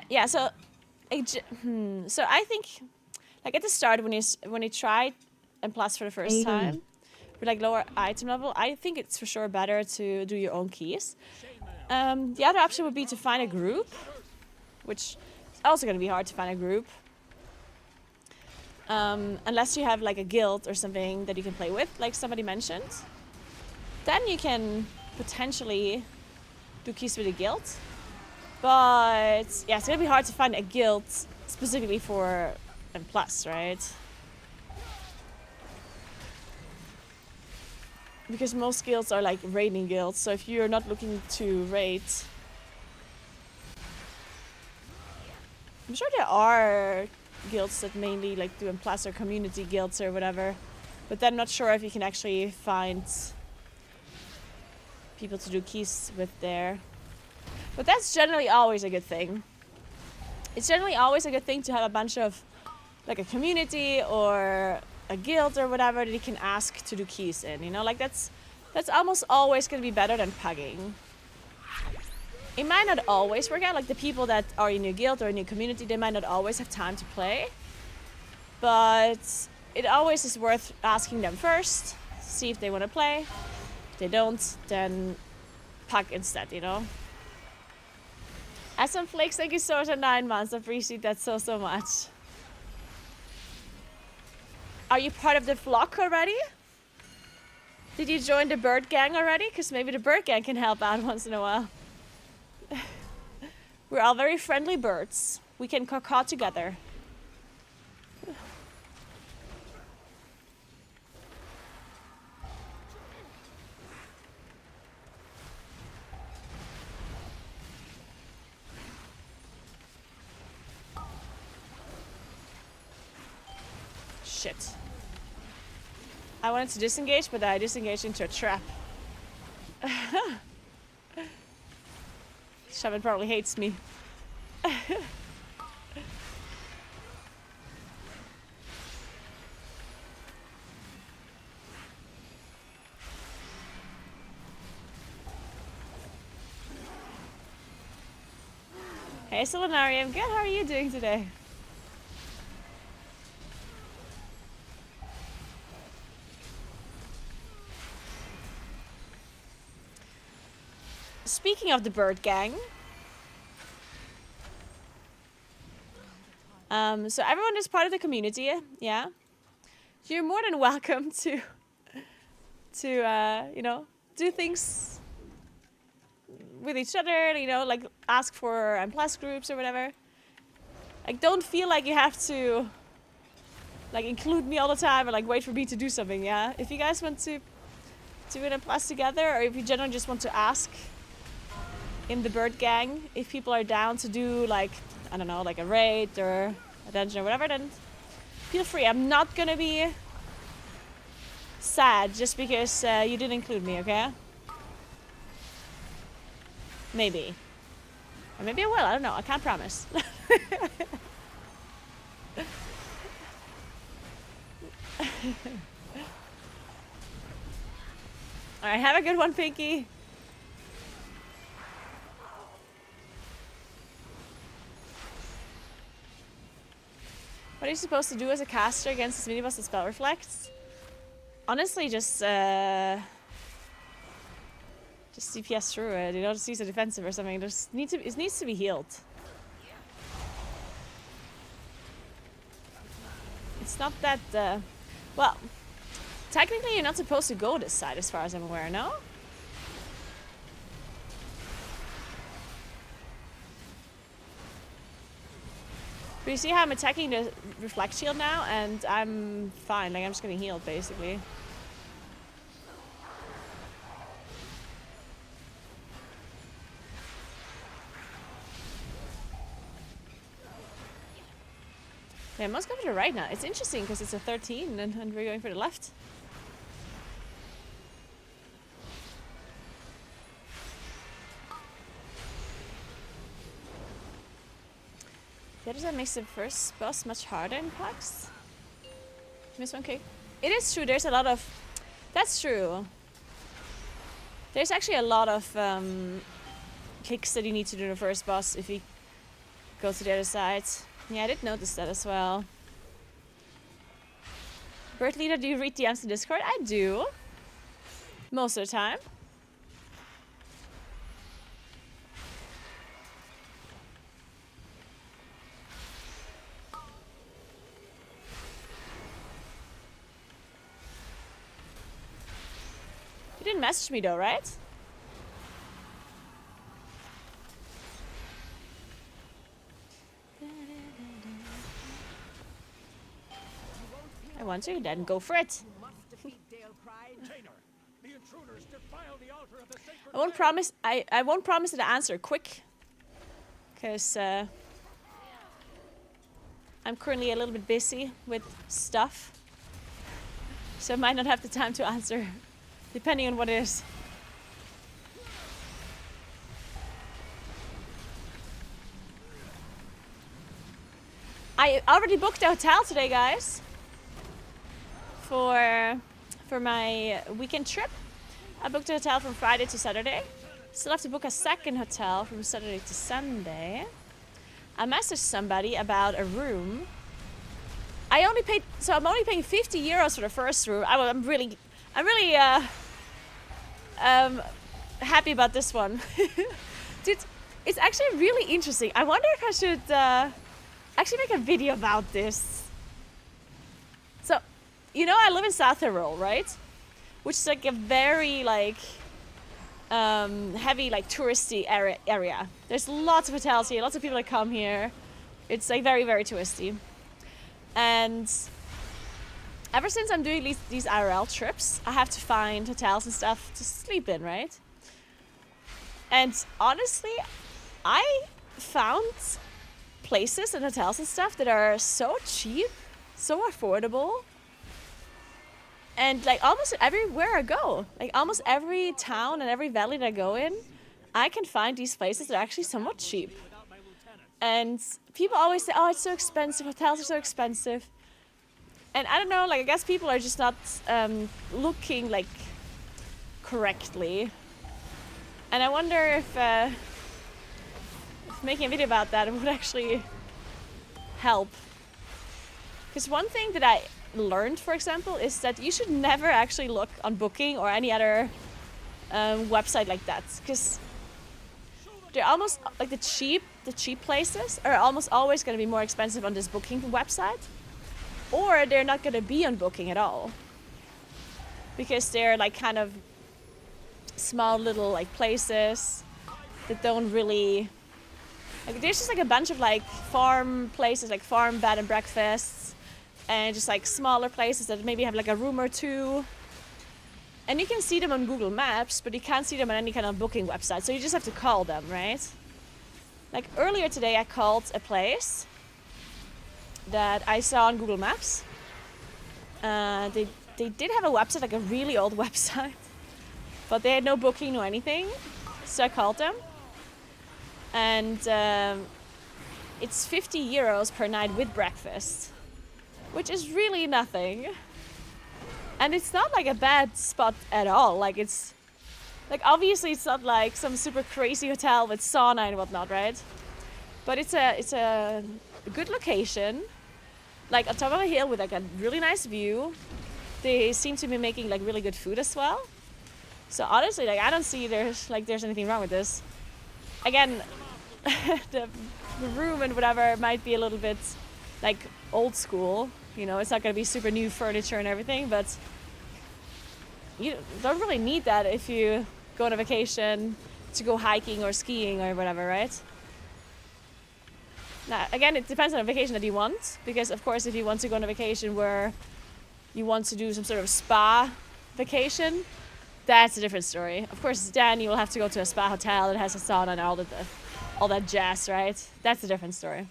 Yeah, so so I think like at the start when you try and plus for the first AoE. time with like lower item level, I think it's for sure better to do your own keys. The other option would be to find a group, which is also going to be hard to find a group. Unless you have like a guild or something that you can play with, like somebody mentioned. Then you can potentially do keys with a guild. But yeah, it's gonna be hard to find a guild specifically for M+, right? Because most guilds are like raiding guilds, so if you're not looking to raid, I'm sure there are guilds that mainly like do M+ or community guilds or whatever, but then I'm not sure if you can actually find people to do keys with there. But that's generally always a good thing. It's generally always a good thing to have a bunch of like a community or a guild or whatever that you can ask to do keys in, you know, like that's almost always going to be better than pugging. It might not always work out, like the people that are in your guild or in your community, they might not always have time to play, but it always is worth asking them first, see if they want to play. If they don't, then pug instead, you know. As some flakes, thank you so much for 9 months. I appreciate that so much. Are you part of the flock already? Did you join the bird gang already? Because maybe the bird gang can help out once in a while. We're all very friendly birds. We can caw together. Shit. I wanted to disengage, but I disengaged into a trap. Shaman probably hates me. Hey Solinari, I'm good. How are you doing today? Speaking of the bird gang, so everyone is part of the community, yeah. You're more than welcome to you know, do things with each other, you know, like ask for M+ groups or whatever. Like, don't feel like you have to like include me all the time or like wait for me to do something, yeah. If you guys want to do an M+ together, or if you generally just want to ask in the bird gang. If people are down to do like, I don't know, like a raid or a dungeon or whatever, then feel free. I'm not gonna be sad just because you didn't include me, okay? Maybe. Or maybe I will, I don't know, I can't promise. Alright, have a good one, Pinky. What are you supposed to do as a caster against this mini-boss that spell reflects? Honestly, just CPS through it. You know, just use a defensive or something. It needs to be healed. It's not that well, technically you're not supposed to go this side as far as I'm aware, no? But you see how I'm attacking the reflect shield now, and I'm fine. Like, I'm just getting healed, basically. Yeah, I must go to the right now. It's interesting because it's a 13 and we're going for the left. The other side makes the first boss much harder in packs. Miss one kick. It is true, there's a lot of... That's true. There's actually a lot of kicks that you need to do in the first boss if you go to the other side. Yeah, I did notice that as well. Bird Leader, do you read DMs in Discord? I do. Most of the time. You didn't message me though, right? I want to, then go for it. I won't promise. I won't promise the answer quick, because I'm currently a little bit busy with stuff, so I might not have the time to answer, depending on what it is. I already booked a hotel today, guys, for my weekend trip. I booked a hotel from Friday to Saturday. Still have to book a second hotel from Saturday to Sunday. I messaged somebody about a room. I'm only paying 50 euros for the first room. I'm really happy about this one. Dude, it's actually really interesting. I wonder if I should actually make a video about this. So, you know, I live in South Tyrol, right? Which is like a very like heavy like touristy area. There's lots of hotels here, lots of people that come here. It's like very, very touristy. And ever since I'm doing these IRL trips, I have to find hotels and stuff to sleep in, right? And honestly, I found places and hotels and stuff that are so cheap, so affordable. And like almost everywhere I go, like almost every town and every valley that I go in, I can find these places that are actually somewhat cheap. And people always say, oh, it's so expensive, hotels are so expensive. And I don't know, like I guess people are just not looking like correctly. And I wonder if making a video about that would actually help. Because one thing that I learned, for example, is that you should never actually look on Booking or any other website like that, because they're almost like the cheap places are almost always going to be more expensive on this Booking website, or they're not going to be on Booking at all, because they're like kind of small little like places that don't really like, there's just like a bunch of like farm places, like farm bed and breakfasts, and just like smaller places that maybe have like a room or two. And you can see them on Google Maps, but you can't see them on any kind of booking website. So you just have to call them, right? Like earlier today, I called a place that I saw on Google Maps. They did have a website, like a really old website, but they had no booking or anything. So I called them, and it's 50 euros per night with breakfast, which is really nothing. And it's not like a bad spot at all. Like it's, like obviously it's not like some super crazy hotel with sauna and whatnot, right? But it's a good location, like on top of a hill with like a really nice view. They seem to be making like really good food as well. So honestly, like I don't see there's anything wrong with this. Again, the room and whatever might be a little bit like old school. You know, it's not going to be super new furniture and everything, but you don't really need that if you go on a vacation to go hiking or skiing or whatever, right? Now, again, it depends on the vacation that you want, because of course if you want to go on a vacation where you want to do some sort of spa vacation, that's a different story. Of course, then you will have to go to a spa hotel that has a sauna and all that jazz, right? That's a different story.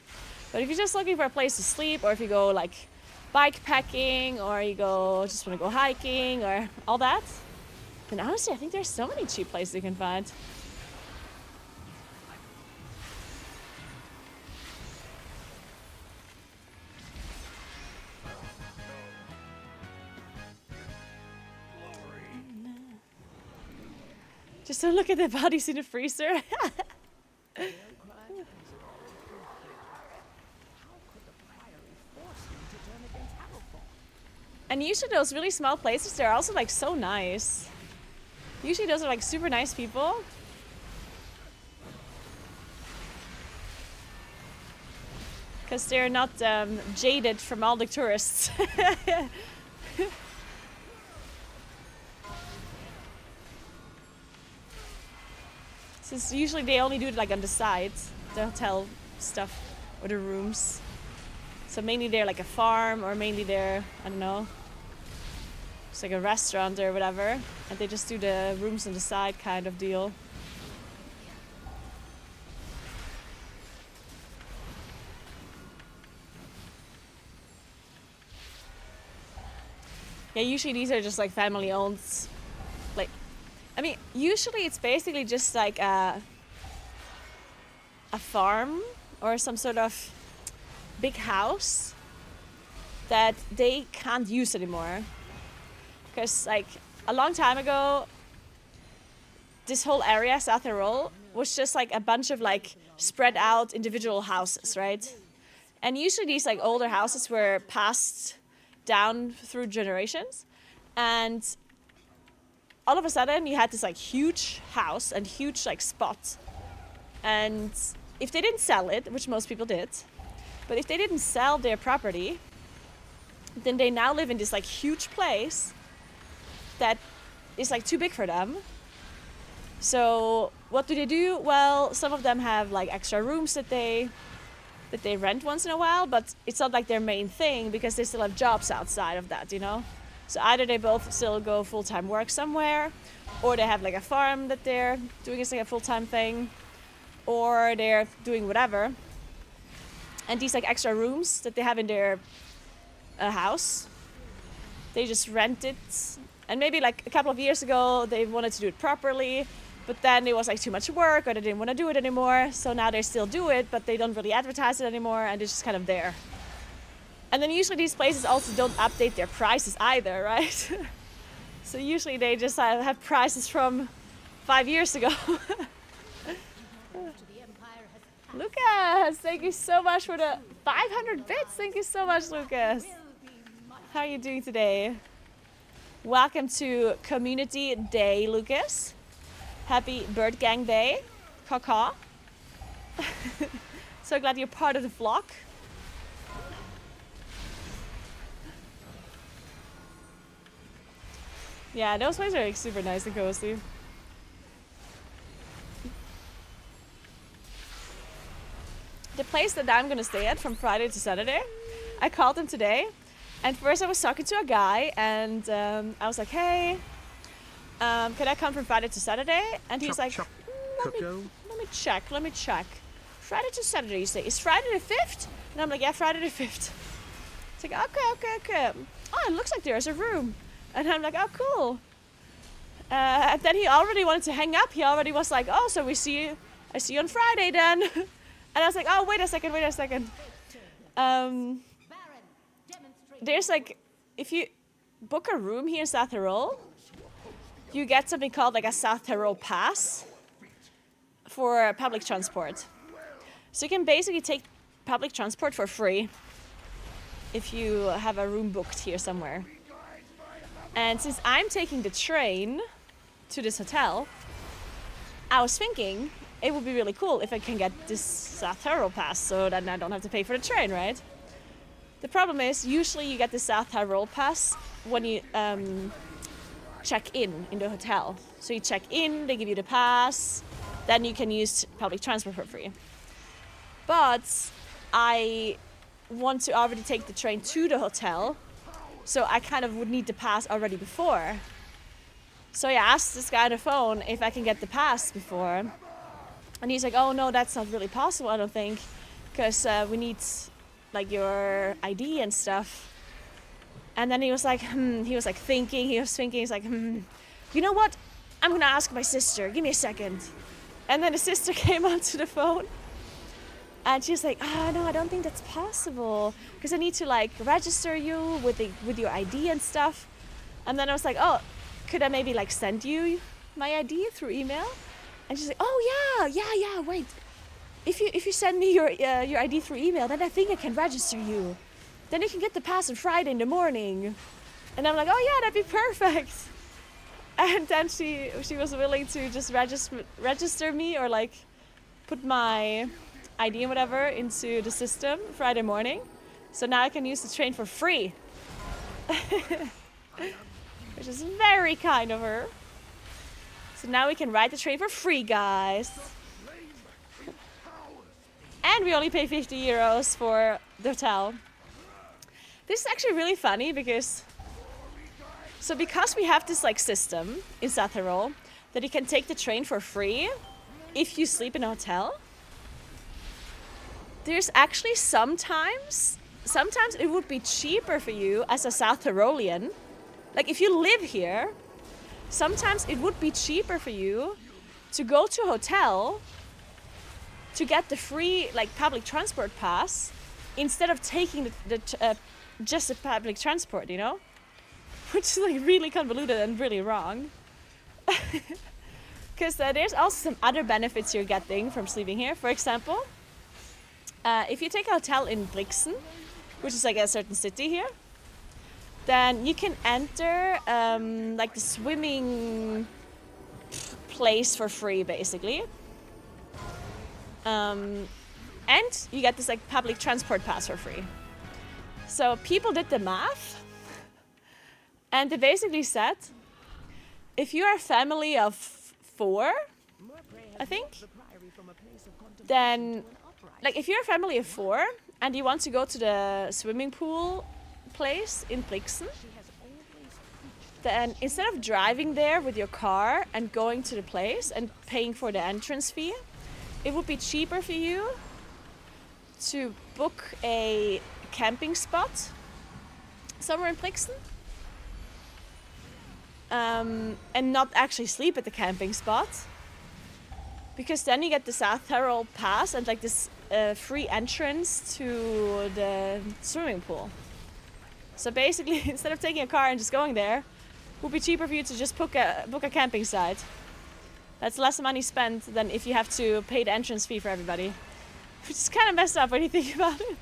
But if you're just looking for a place to sleep, or if you go like bike packing, or you just want to go hiking or all that, then honestly I think there's so many cheap places you can find. Just don't look at their bodies in the freezer. And usually those really small places, they're also like so nice. Usually those are like super nice people. Because they're not jaded from all the tourists. Since usually they only do it like on the sides, the hotel stuff or the rooms. So mainly they're like a farm, or mainly they're, I don't know, it's like a restaurant or whatever, and they just do the rooms on the side kind of deal. Yeah, usually these are just like family owned. Like, I mean, usually it's basically just like a farm or some sort of big house that they can't use anymore. Because like a long time ago, this whole area, South Tyrol, was just like a bunch of like spread out individual houses, right? And usually these like older houses were passed down through generations, and all of a sudden you had this like huge house and huge like spot, and if they didn't sell it, which most people did, but if they didn't sell their property, then they now live in this like huge place that is like too big for them. So what do? Well, some of them have like extra rooms that they rent once in a while, but it's not like their main thing because they still have jobs outside of that, you know? So either they both still go full-time work somewhere, or they have like a farm that they're doing as like a full-time thing, or they're doing whatever. And these like extra rooms that they have in their house, they just rent it. And maybe like a couple of years ago, they wanted to do it properly, but then it was like too much work, or they didn't want to do it anymore. So now they still do it, but they don't really advertise it anymore, and it's just kind of there. And then usually these places also don't update their prices either, right? So usually they just have prices from 5 years ago. Lucas, thank you so much for the 500 bits. Thank you so much, Lucas. How are you doing today? Welcome to Community Day, Lucas. Happy Bird Gang Day. Caw. So glad you're part of the vlog. Yeah, those places are like super nice and cozy. The place that I'm gonna stay at from Friday to Saturday, I called them today, and first I was talking to a guy, and I was like, hey, Can I come from Friday to Saturday? And he's Chop, like, chop. let Coco. me check. Friday to Saturday, you say. Is Friday the 5th? And I'm like, yeah, Friday the 5th. It's like, okay. Oh, it looks like there's a room. And I'm like, oh, cool. And then he already wanted to hang up. He already was like, oh, so I see you on Friday then. And I was like, oh, wait a second. There's like, if you book a room here in South Tyrol, you get something called like a South Tyrol pass for public transport. So you can basically take public transport for free if you have a room booked here somewhere. And since I'm taking the train to this hotel, I was thinking it would be really cool if I can get this South Tyrol pass so that I don't have to pay for the train, right? The problem is, usually you get the South Tyrol pass when you check in the hotel. So you check in, they give you the pass, then you can use public transport for free. But I want to already take the train to the hotel, so I kind of would need the pass already before. So I asked this guy on the phone if I can get the pass before. And he's like, oh no, that's not really possible, I don't think, because we need like your ID and stuff. And then he was thinking, he's like, you know what? I'm gonna ask my sister, give me a second. And then the sister came onto the phone and she's like, oh no, I don't think that's possible, because I need to like register you with your ID and stuff. And then I was like, oh, could I maybe like send you my ID through email? And she's like, oh yeah, wait. If you send me your ID through email, then I think I can register you. Then you can get the pass on Friday in the morning. And I'm like, oh yeah, that'd be perfect. And then she was willing to just register me, or like put my ID and whatever into the system Friday morning. So now I can use the train for free. Which is very kind of her. So now we can ride the train for free, guys. And we only pay 50 euros for the hotel. This is actually really funny because we have this like system in South Tyrol that you can take the train for free if you sleep in a hotel. There's actually sometimes it would be cheaper for you as a South Tyrolian. Like if you live here, sometimes it would be cheaper for you to go to a hotel to get the free like public transport pass instead of taking just the public transport, you know? Which is like really convoluted and really wrong. Because there's also some other benefits you're getting from sleeping here. For example, if you take a hotel in Brixen, which is like a certain city here, then you can enter like the swimming place for free, basically. And you get this like public transport pass for free. So people did the math, and they basically said, if you are a family of 4, I think, then like if you're a family of 4 and you want to go to the swimming pool place in Brixen, then instead of driving there with your car and going to the place and paying for the entrance fee, it would be cheaper for you to book a camping spot somewhere in Brixen, and not actually sleep at the camping spot, because then you get the South Tyrol pass and like this free entrance to the swimming pool. So basically, instead of taking a car and just going there, it would be cheaper for you to just book a camping site. That's less money spent than if you have to pay the entrance fee for everybody, which is kind of messed up when you think about it.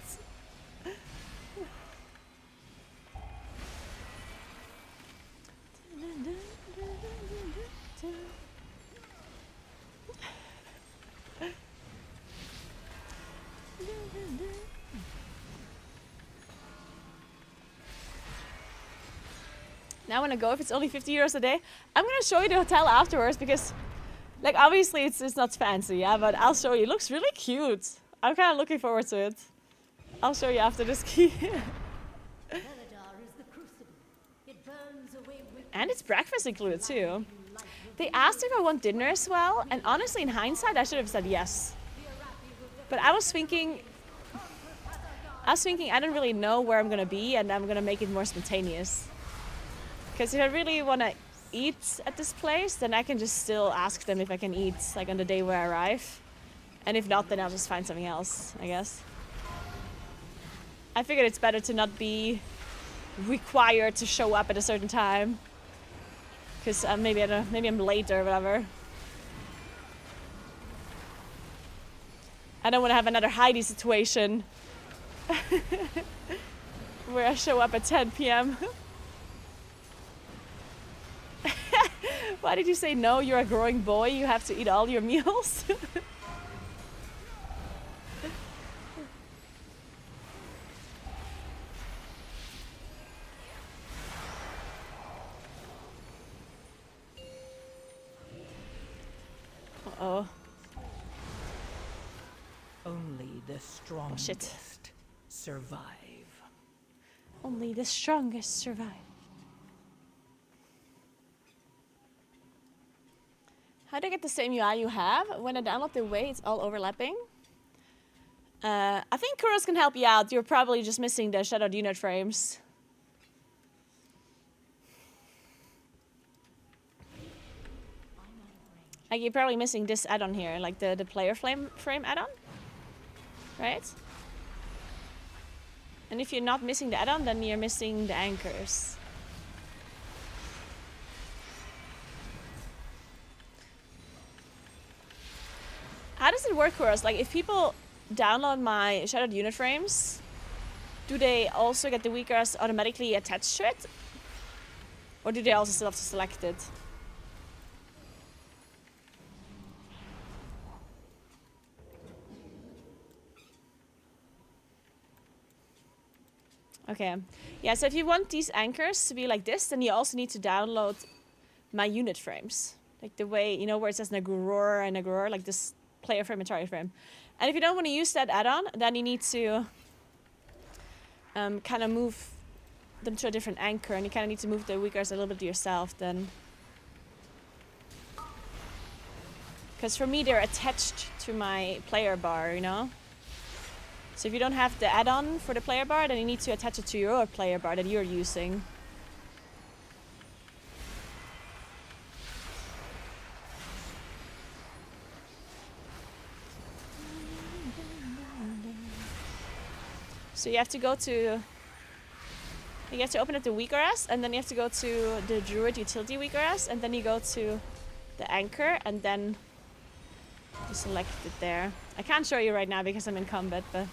Now I want to go if it's only 50 euros a day. I'm going to show you the hotel afterwards because, like, obviously it's not fancy, yeah, but I'll show you. It looks really cute. I'm kind of looking forward to it. I'll show you after this key. And it's breakfast included too. They asked if I want dinner as well, and honestly, in hindsight, I should have said yes. But I was thinking I don't really know where I'm gonna be, and I'm gonna make it more spontaneous. Because if I really want to eat at this place, then I can just still ask them if I can eat, like on the day where I arrive. And if not, then I'll just find something else, I guess. I figured it's better to not be required to show up at a certain time. Because maybe I'm late or whatever. I don't want to have another Heidi situation where I show up at 10 p.m. Why did you say no? You're a growing boy. You have to eat all your meals. Uh-oh. Only the strongest survive. Only the strongest survive. How do I get the same UI you have? When I download the way, it's all overlapping. I think Kuros can help you out. You're probably just missing the shadowed unit frames. Like you're probably missing this add-on here, like the player frame add-on, right? And if you're not missing the add-on, then you're missing the anchors. How does it work for us? Like if people download my shadowed unit frames, do they also get the weakers automatically attached to it? Or do they also still have to select it? Okay, yeah, so if you want these anchors to be like this, then you also need to download my unit frames. Like the way, you know, where it says Naguura and Naguura, like this player frame and target frame. And if you don't want to use that add-on, then you need to kind of move them to a different anchor, and you kind of need to move the weakers a little bit yourself then. Because for me, they're attached to my player bar, you know? So if you don't have the add-on for the player bar, then you need to attach it to your player bar that you're using. So you have to go to... You have to open up the weakers, and then you have to go to the Druid utility weakers, and then you go to the anchor, and then you select it there. I can't show you right now because I'm in combat, but...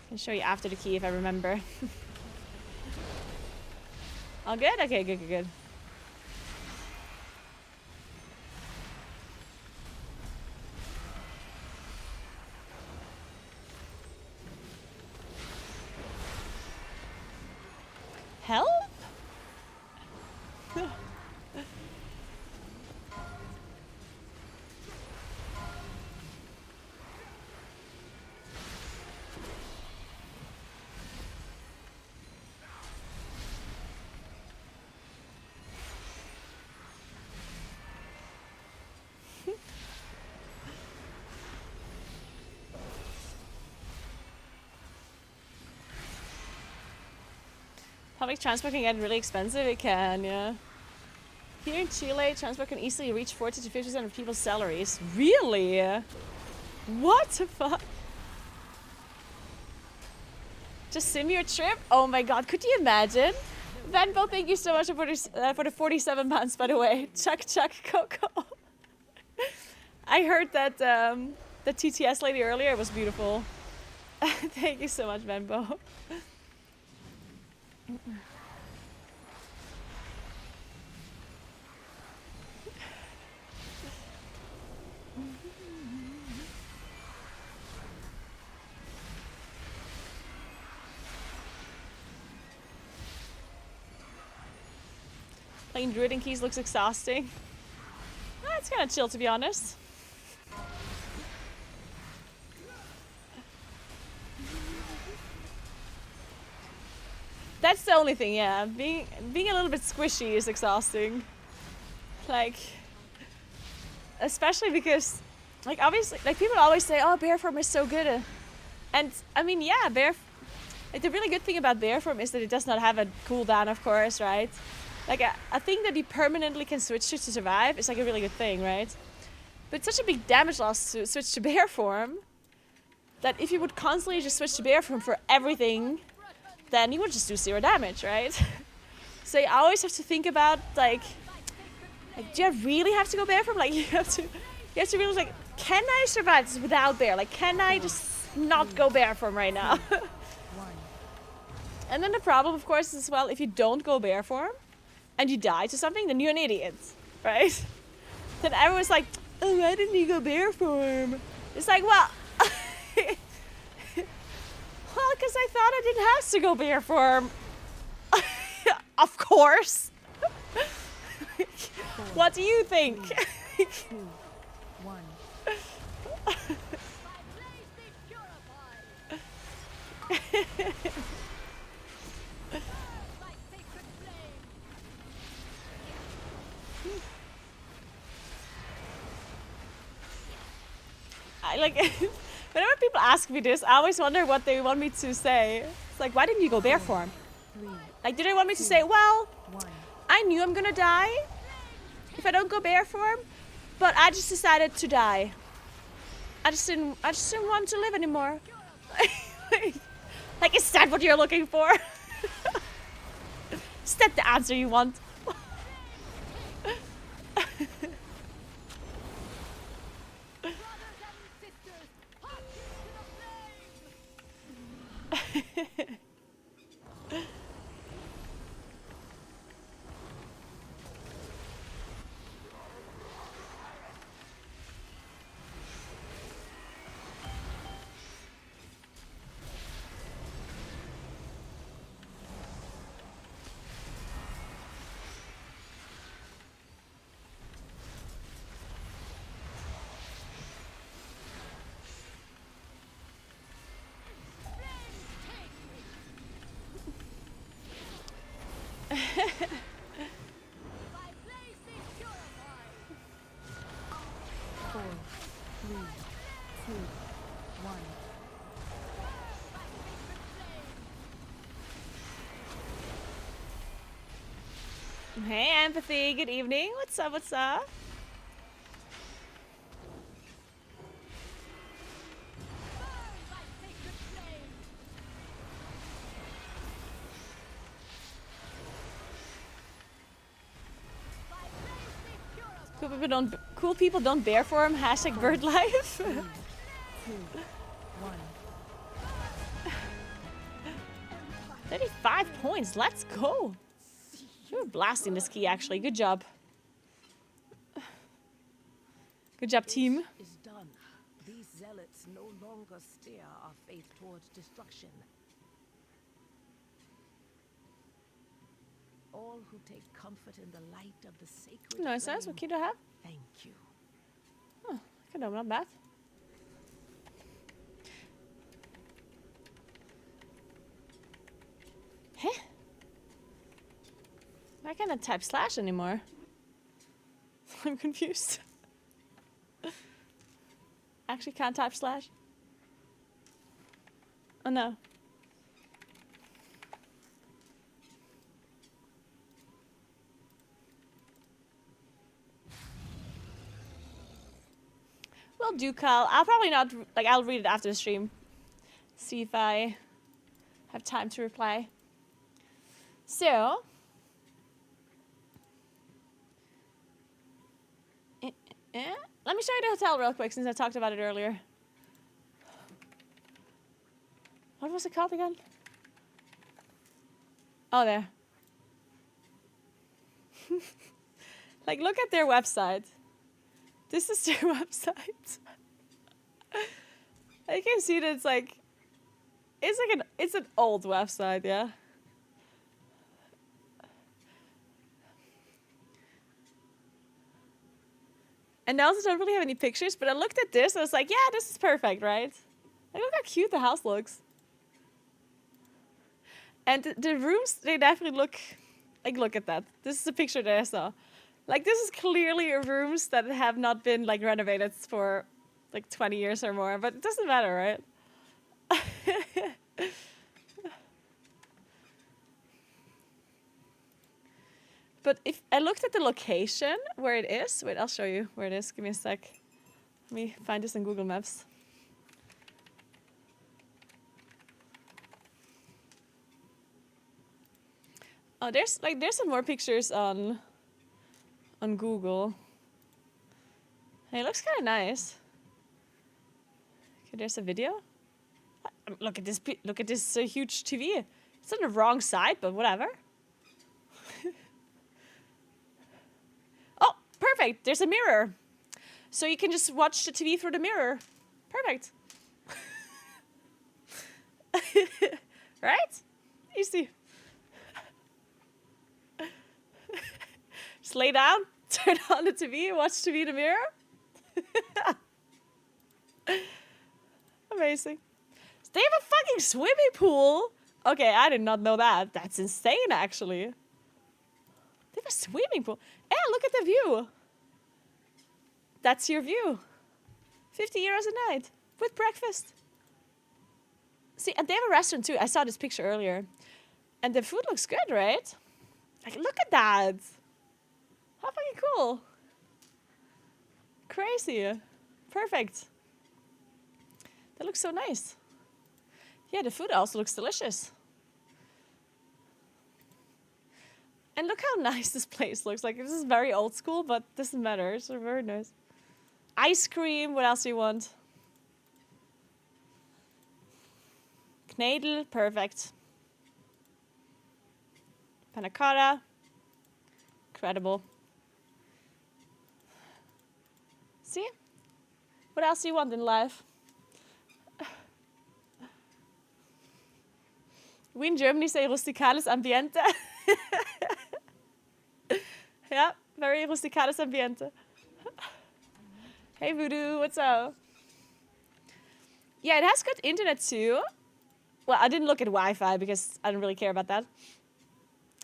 I can show you after the key if I remember. All good? Okay, good, good, good. Help? Public transport can get really expensive. It can, yeah. Here in Chile, transport can easily reach 40 to 50% of people's salaries. Really? What the fuck? Just sim your trip? Oh my god, could you imagine? Venbo, thank you so much for the 47 months, by the way. Chuck Coco. I heard that the TTS lady earlier. It was beautiful. Thank you so much, Venbo. Playing Druid and Keys looks exhausting. It's kind of chill, to be honest. That's the only thing, yeah. Being a little bit squishy is exhausting. Like, especially because, like, obviously, like, people always say, oh, bear form is so good. And, I mean, yeah, like, the really good thing about bear form is that it does not have a cooldown, of course, right? Like, a thing that you permanently can switch to survive is, like, a really good thing, right? But it's such a big damage loss to switch to bear form that if you would constantly just switch to bear form for everything, then you would just do 0 damage, right? So you always have to think about, like, do I really have to go bear form? Like, you have to realize, like, can I survive this without bear? Like, can I just not go bear form right now? And then the problem, of course, is, well, if you don't go bear form and you die to something, then you're an idiot, right? Then everyone's like, oh, why didn't you go bear form? It's like, well, well, because I thought I didn't have to go bear form. Of course. What do you think? 2, 1. I like whenever people ask me this, I always wonder what they want me to say. It's like, why didn't you go bear form? 3, Like, do they want me to say, well, 1. I knew I'm gonna die if I don't go bear form, but I just decided to die. I just didn't want to live anymore. Like, is that what you're looking for? Is that the answer you want? Four, three, two, one. Hey, Empathy. Good evening. What's up? What's up? Cool people don't bear form. Hashtag bird life. 2, 1. 35 points. Let's go. You're blasting this key, actually. Good job. Good job, team. Is done. These zealots no longer steer our faith towards destruction. All who take comfort in the light of the sacred Nice, flame, nice. What key do I have? thank you. Oh, okay, no, not bad. Huh? I cannot type slash anymore. I'm confused. Actually can't type slash. Oh no. Will do, Kyle. I'll probably not, like, I'll read it after the stream. See if I have time to reply. So. Let me show you the hotel real quick since I talked about it earlier. What was it called again? Oh, there. Like, look at their website. This is their website. I can see that it's like it's an old website, yeah. And they also don't really have any pictures, but I looked at this and I was like, yeah, this is perfect, right? Like, look how cute the house looks. And the rooms, they definitely look, like, look at that. This is a picture that I saw. Like, this is clearly rooms that have not been, like, renovated for, like, 20 years or more. But it doesn't matter, right? But if I looked at the location where it is, wait, I'll show you where it is. Give me a sec. Let me find this in Google Maps. Oh, there's some more pictures on Google. Hey, it looks kind of nice. Okay, there's a video. Look at this! Look at this huge TV. It's on the wrong side, but whatever. Oh, perfect! There's a mirror, so you can just watch the TV through the mirror. Perfect. Right? Easy. Just lay down, turn on the TV, watch TV in the mirror. Amazing. They have a fucking swimming pool. Okay, I did not know that. That's insane, actually. They have a swimming pool. Hey, look at the view. That's your view. 50 euros a night with breakfast. See, and they have a restaurant too. I saw this picture earlier. And the food looks good, right? Like, look at that. How fucking cool. Crazy. Perfect. That looks so nice. Yeah, the food also looks delicious. And look how nice this place looks. Like, this is very old school, but doesn't matter. It's very nice. Ice cream. What else do you want? Knedel. Perfect. Panna cotta. Incredible. See? What else do you want in life? We in Germany say rusticales ambiente. Yeah, very rusticales ambiente. Hey Voodoo, what's up? Yeah, it has good internet too. Well, I didn't look at Wi-Fi because I don't really care about that.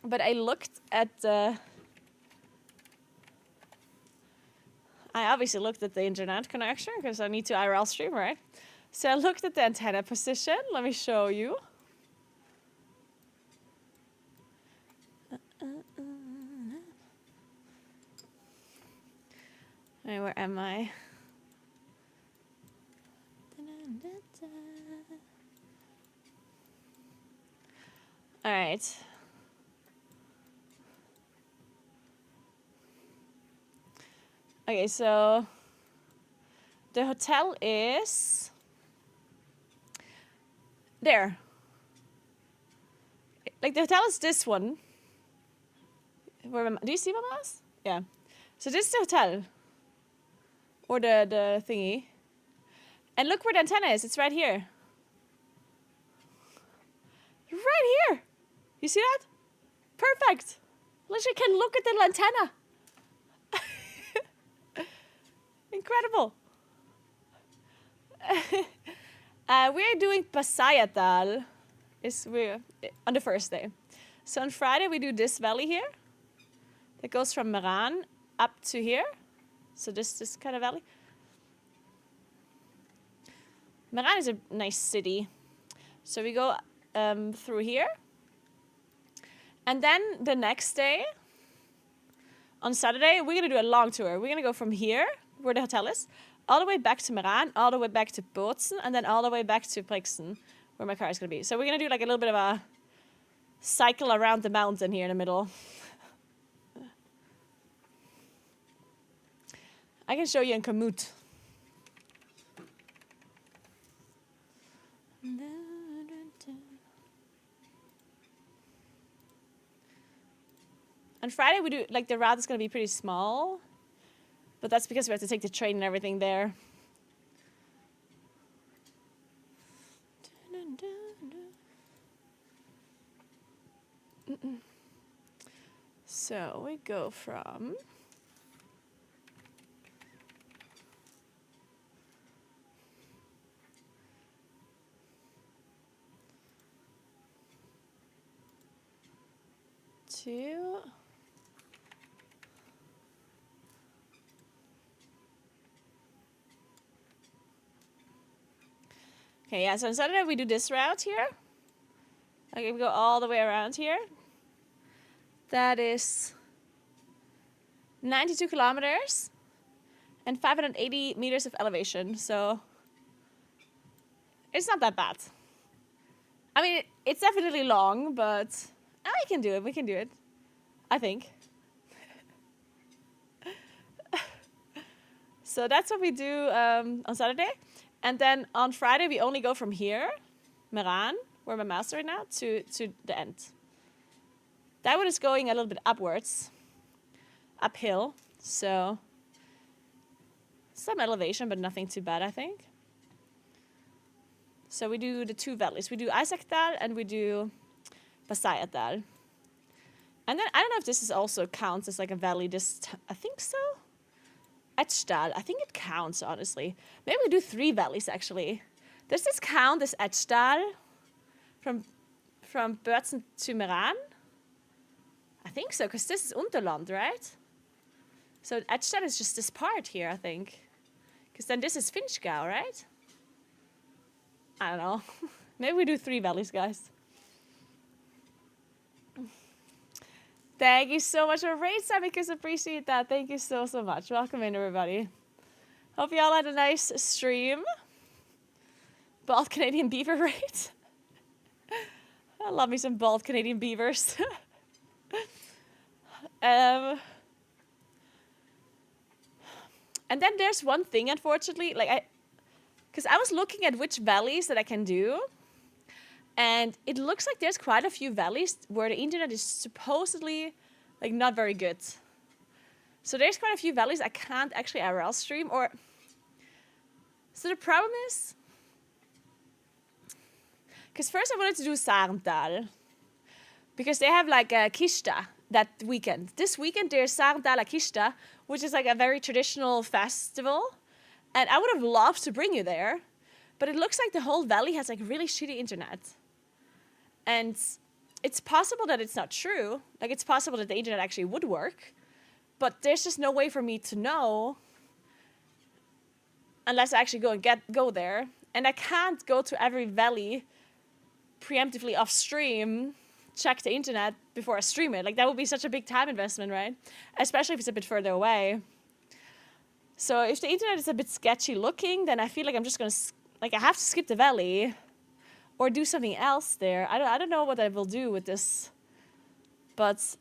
But I looked at I obviously looked at the internet connection because I need to IRL stream, right? So I looked at the antenna position. Let me show you. Hey, where am I? All right. Okay, so the hotel is there. Like, the hotel is this one. Do you see my mouse? Yeah. So this is the hotel. Or the thingy. And look where the antenna is. It's right here. Right here. You see that? Perfect. Literally can look at the antenna. Incredible. We're doing Pasayatal we're on the first day. So on Friday we do this valley here. That goes from Meran up to here. So this kind of valley. Meran is a nice city. So we go through here. And then the next day, on Saturday, we're going to do a long tour. We're going to go from here, where the hotel is, all the way back to Meran, all the way back to Bootsen, and then all the way back to Brixen, where my car is going to be. So we're going to do like a little bit of a cycle around the mountain here in the middle. I can show you in Komoot. On Friday, we do, like, the route is going to be pretty small. But that's because we have to take the train and everything there. So we go from... 2. Okay, yeah, so on Saturday we do this route here. Okay, we go all the way around here. That is 92 kilometers and 580 meters of elevation, so it's not that bad. I mean, it's definitely long, but we can do it, I think. So that's what we do on Saturday. And then on Friday, we only go from here, Meran, where my mouse is right now, to the end. That one is going a little bit upwards, uphill. So some elevation, but nothing too bad, I think. So we do the 2 valleys. We do Isaacdal and we do Basayadal. And then I don't know if this is also counts as like a valley. I think so. Etchdal. I think it counts, honestly. Maybe we do 3 valleys, actually. Does this count as Etchdal from Börzen to Meran? I think so, because this is Unterland, right? So Etchdal is just this part here, I think. Because then this is Finchgau, right? I don't know. Maybe we do 3 valleys, guys. Thank you so much for raid, Samicus. Appreciate that. Thank you so much. Welcome in, everybody. Hope you all had a nice stream. Bald Canadian beaver raid. I love me some bald Canadian beavers. And then there's one thing, unfortunately, because I was looking at which valleys that I can do. And it looks like there's quite a few valleys where the internet is supposedly like not very good. So there's quite a few valleys I can't actually IRL stream So the problem is, because first I wanted to do Sarendal, because they have like a Kista that weekend. This weekend there's Sarendal Kista, which is like a very traditional festival. And I would have loved to bring you there, but it looks like the whole valley has like really shitty internet. And it's possible that it's not true. Like, it's possible that the internet actually would work. But there's just no way for me to know unless I actually go there. And I can't go to every valley preemptively off stream, check the internet before I stream it. Like, that would be such a big time investment, right? Especially if it's a bit further away. So if the internet is a bit sketchy looking, then I feel like I'm just going to... Like, I have to skip the valley or do something else there. I don't know what I will do with this. But...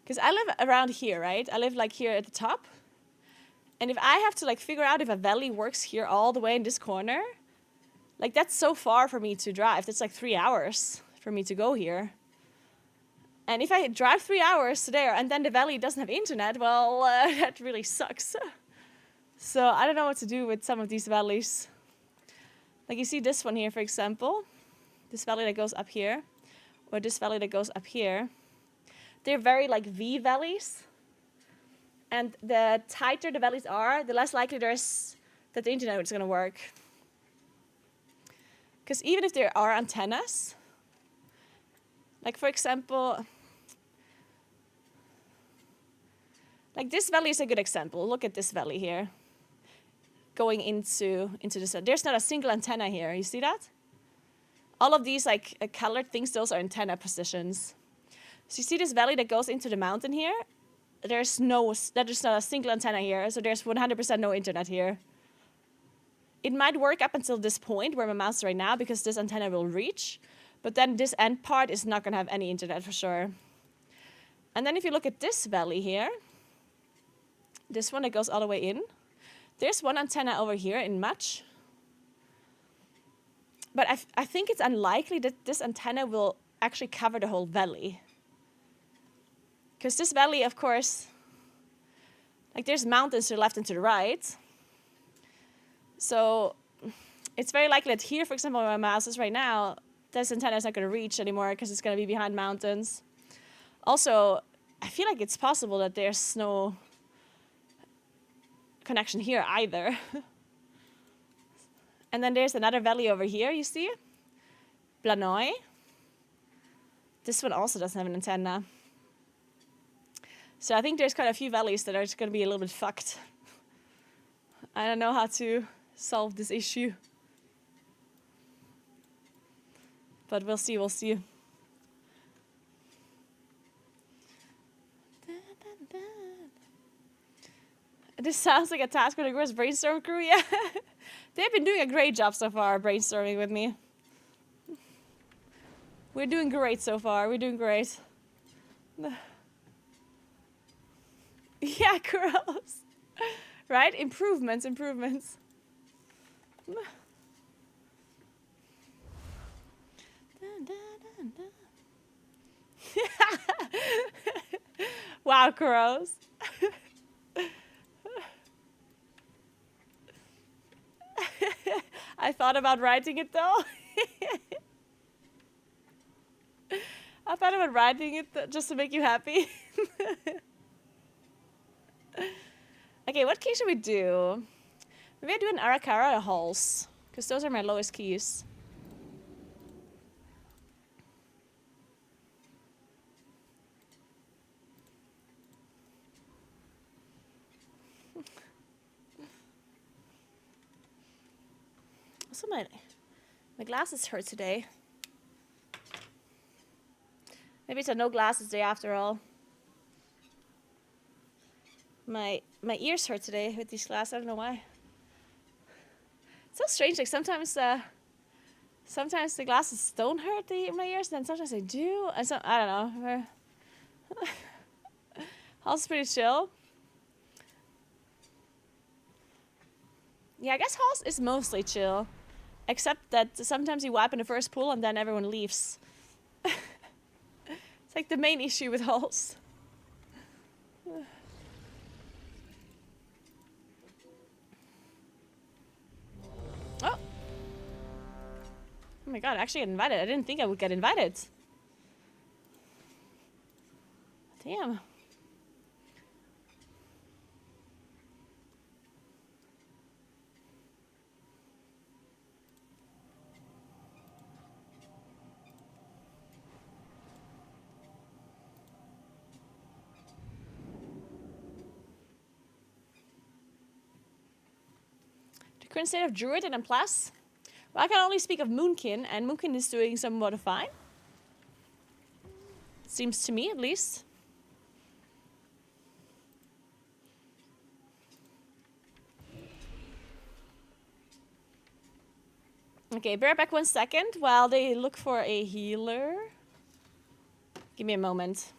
Because I live around here, right? I live, like, here at the top. And if I have to, like, figure out if a valley works here all the way in this corner... Like, that's so far for me to drive. That's, like, 3 hours for me to go here. And if I drive 3 hours to there and then the valley doesn't have internet, well, that really sucks. So I don't know what to do with some of these valleys. Like you see this one here, for example. This valley that goes up here. Or this valley that goes up here. They're very like V valleys. And the tighter the valleys are, the less likely there is that the internet is going to work. Because even if there are antennas, like for example, like this valley is a good example. Look at this valley here. Going into this. There's not a single antenna here. You see that? All of these like colored things, those are antenna positions. So you see this valley that goes into the mountain here? There's not a single antenna here. So there's 100% no internet here. It might work up until this point where my mouse is right now because this antenna will reach. But then this end part is not going to have any internet for sure. And then if you look at this valley here, this one that goes all the way in, there's one antenna over here in Match. But I think it's unlikely that this antenna will actually cover the whole valley. Because this valley, of course, like there's mountains to the left and to the right. So it's very likely that here, for example, where my mouse is right now, this antenna is not going to reach anymore because it's going to be behind mountains. Also, I feel like it's possible that there's no connection here either. And then there's another valley over here, you see? Blanoy. This one also doesn't have an antenna. So I think there's quite a few valleys that are just going to be a little bit fucked. I don't know how to solve this issue. But we'll see, we'll see. This sounds like a task for the Naguura's brainstorm crew, yeah. They've been doing a great job so far brainstorming with me. We're doing great so far, we're doing great. Yeah, gross. Right? Improvements, improvements. Wow, gross. I thought about writing it though. I thought about writing it just to make you happy. Okay, what key should we do? Maybe I do an Arakara or Halls, because those are my lowest keys. Also, my glasses hurt today. Maybe it's a no glasses day after all. My ears hurt today with these glasses. I don't know why. It's so strange. Like sometimes the glasses don't hurt my ears, then sometimes they do. And so I don't know. Hall's pretty chill. Yeah, I guess Halls is mostly chill. Except that sometimes you wipe in the first pool and then everyone leaves. It's like the main issue with Halls. Oh! Oh my god, I actually got invited. I didn't think I would get invited. Damn. Current state of Druid and Plus. Well, I can only speak of Moonkin, and Moonkin is doing somewhat fine. Seems to me, at least. Okay, bear back 1 second while they look for a healer. Give me a moment.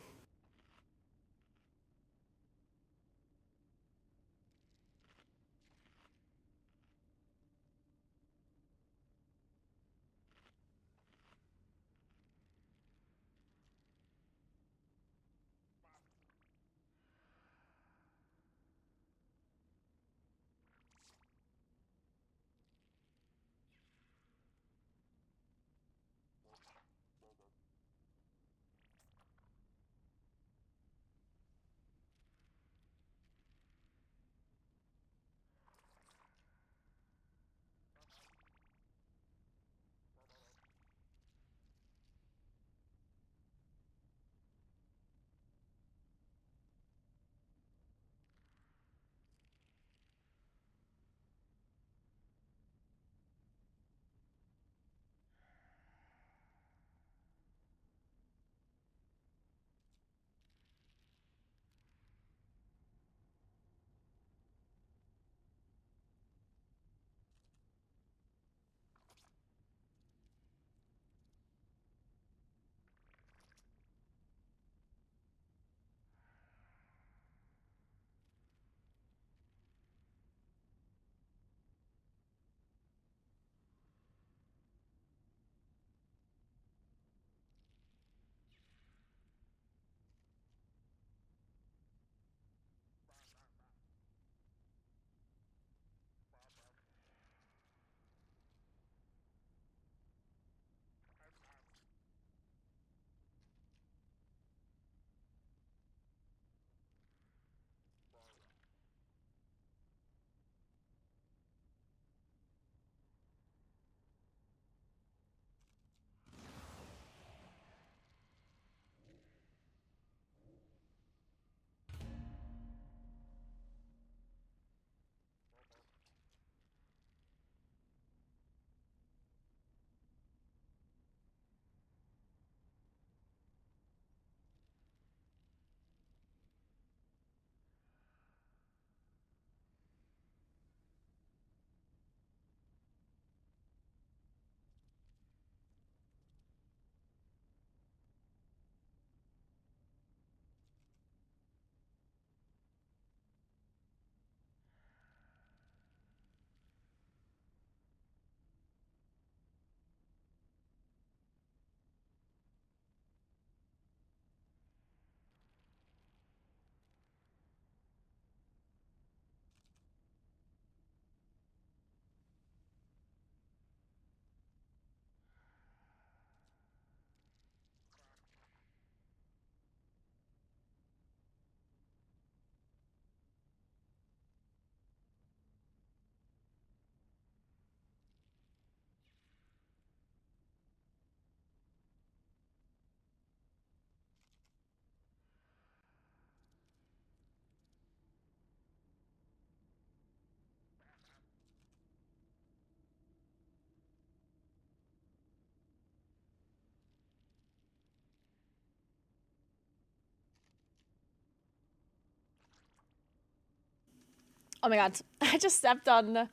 Oh my god. I just stepped on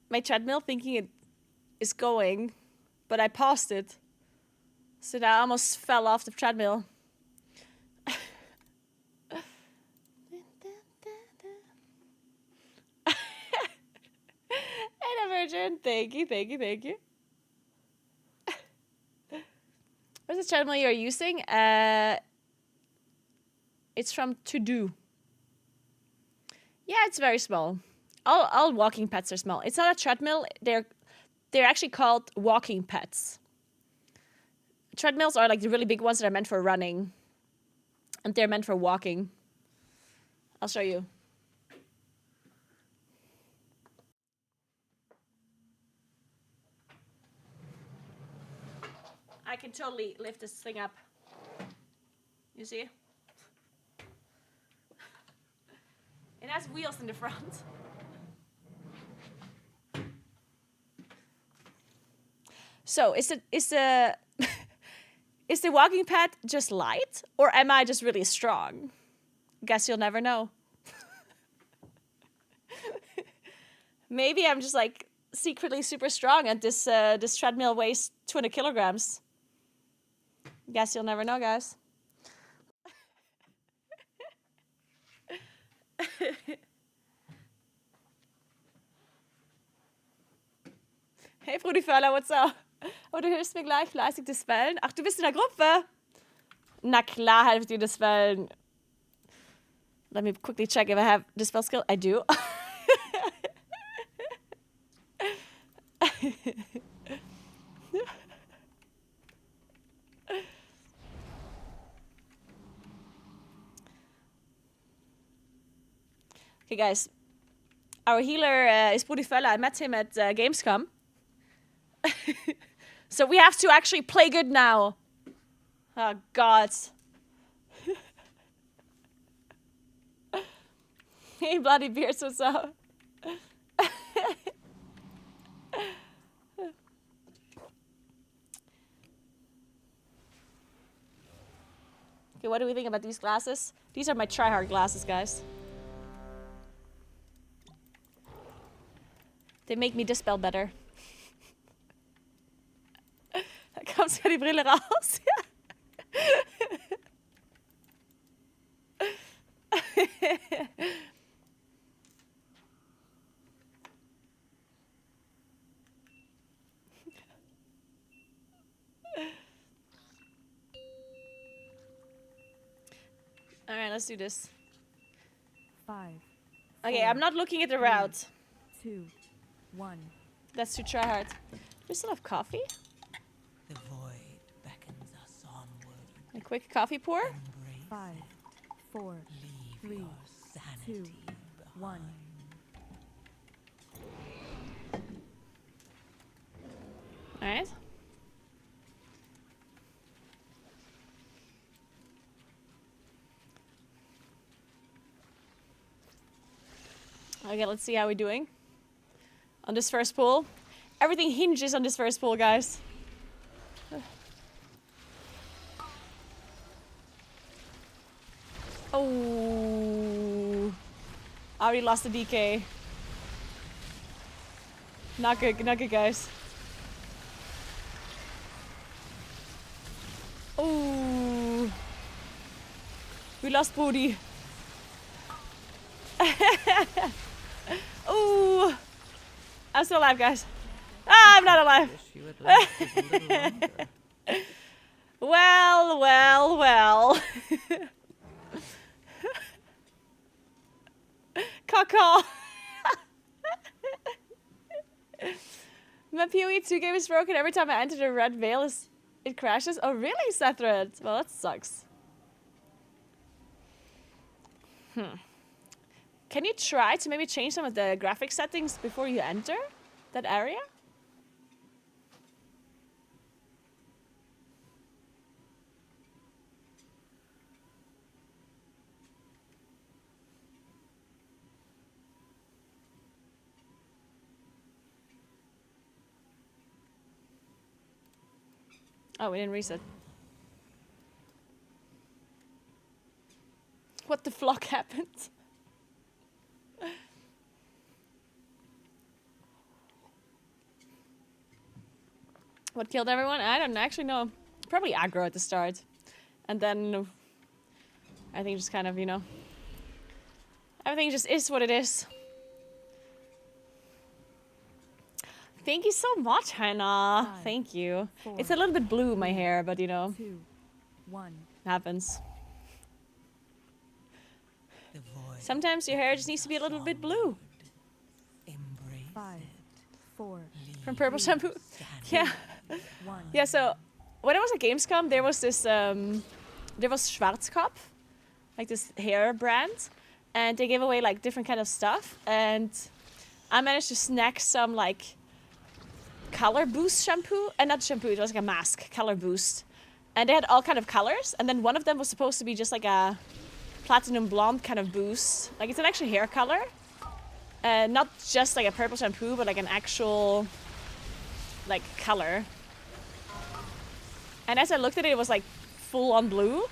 my treadmill thinking it is going, but I paused it. So that I almost fell off the treadmill. Hey, Virgin. Thank you, thank you, thank you. What's the treadmill you're using? It's from To Do. Yeah, it's very small. All walking pets are small. It's not a treadmill. They're actually called walking pets. Treadmills are like the really big ones that are meant for running. And they're meant for walking. I'll show you. I can totally lift this thing up. You see? It has wheels in the front. So is the is the walking pad just light, or am I just really strong? Guess you'll never know. Maybe I'm just like secretly super strong, and this treadmill weighs 200 kilograms. Guess you'll never know, guys. Hey Brudiföller, what's up? Oh, du hilfst mir gleich fleißig das Spellen. Ach, du bist in der Gruppe? Na klar, helfe ich dir das Spellen. Let me quickly check if I have the spell skill. I do. Okay, guys. Our healer is Brudiföller. I met him at Gamescom. So we have to actually play good now. Oh, God. Hey, Bloody Beards, what's up? Okay, what do we think about these glasses? These are my tryhard glasses, guys. They make me dispel better. Da kommt ja die Brille raus. All right, let's do this. 5. Okay, I'm not looking at the route. 2, 1. That's too try hard. Do we still have coffee? The void beckons us onward. A quick coffee pour? Embrace 5, 4, Leave 3, your sanity 2, 1. All right. Okay, let's see how we're doing on this first pull. Everything hinges on this first pull, guys. Oh, I already lost the DK. Not good, guys. Oh, we lost booty. Oh, I'm still alive, guys. Ah, I'm not alive. Well. Caca. My PoE 2 game is broken. Every time I enter the red veil, it crashes. Oh, really, Sethred? Well, that sucks. Can you try to maybe change some of the graphic settings before you enter that area? Oh, we didn't reset. What the flock happened? What killed everyone? I don't actually know. Probably aggro at the start. And then I think just kind of, you know, everything just is what it is. Thank you so much, Hannah. 5, Thank you. 4, It's a little bit blue, my hair, but you know, 2, 1. happens. The void Sometimes your hair just needs to be a little bit blue. embrace 5, it. 4, From purple shampoo. Stand Yeah. 1. Yeah, so when I was at Gamescom, there was this, there was Schwarzkopf, like this hair brand, and they gave away like different kind of stuff, and I managed to snag some like color boost shampoo, and not shampoo, it was like a mask, color boost, and they had all kind of colors, and then one of them was supposed to be just like a platinum blonde kind of boost, like it's an actual hair color, not just like a purple shampoo, but like an actual like color. And as I looked at it, it was like full on blue.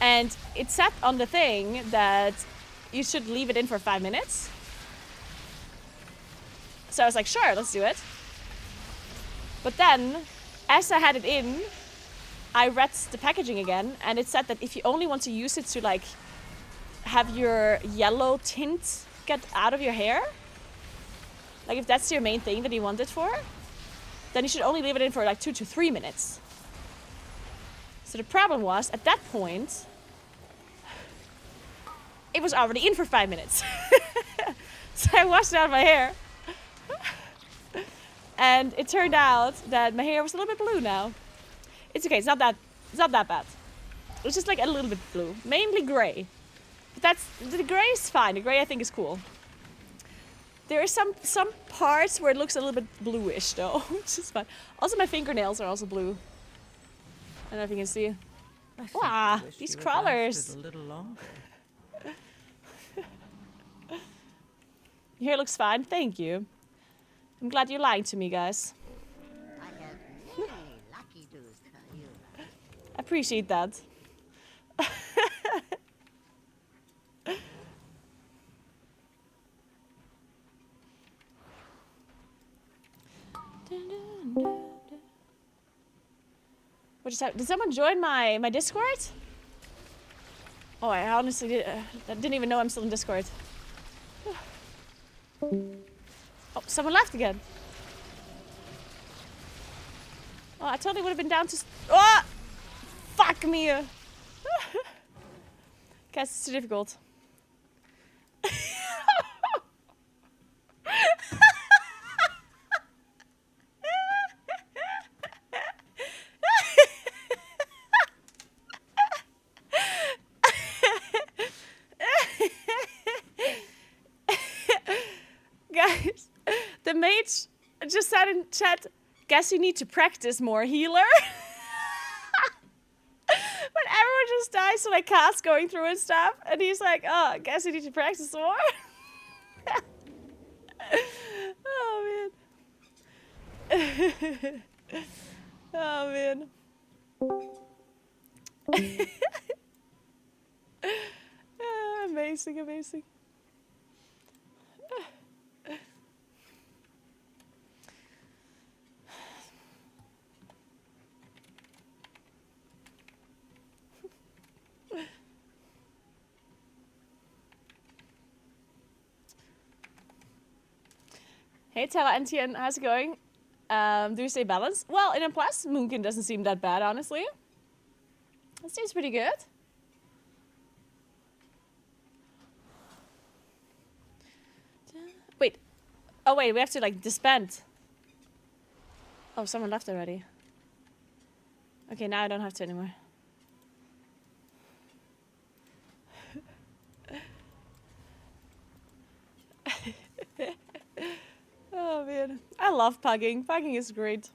And it said on the thing that you should leave it in for 5 minutes. So I was like, sure, let's do it. But then, as I had it in, I read the packaging again, and it said that if you only want to use it to like have your yellow tint get out of your hair, like if that's your main thing that you want it for, then you should only leave it in for like 2 to 3 minutes. So the problem was, at that point, it was already in for 5 minutes. So I washed it out of my hair. And it turned out that my hair was a little bit blue now. It's okay, it's not that bad. It's just like a little bit blue, mainly gray. But the gray is fine. The gray I think is cool. There are some parts where it looks a little bit bluish though, which is fine. Also my fingernails are also blue. I don't know if you can see. Wow, these crawlers. a little longer. Your hair looks fine, thank you. I'm glad you're lying to me, guys. I have many lucky news for you. I appreciate that. What just happened? Did someone join my Discord? Oh, I honestly didn't even know I'm still in Discord. Oh, someone left again. Oh, I totally would have been down to... Oh! Fuck me! Guys, it's too difficult. Guys, the mage just said in chat, guess you need to practice more, healer. When everyone just dies, so like cast going through and stuff, and he's like, oh, guess you need to practice more. Oh man. Oh man. Amazing, amazing. Hey Tara and Tien, how's it going? Do you stay balanced? Well, in a plus, Moonkin doesn't seem that bad, honestly. That seems pretty good. Wait. Oh wait, we have to like disband. Oh, someone left already. Okay, now I don't have to anymore. Oh man, I love pugging. Pugging is great.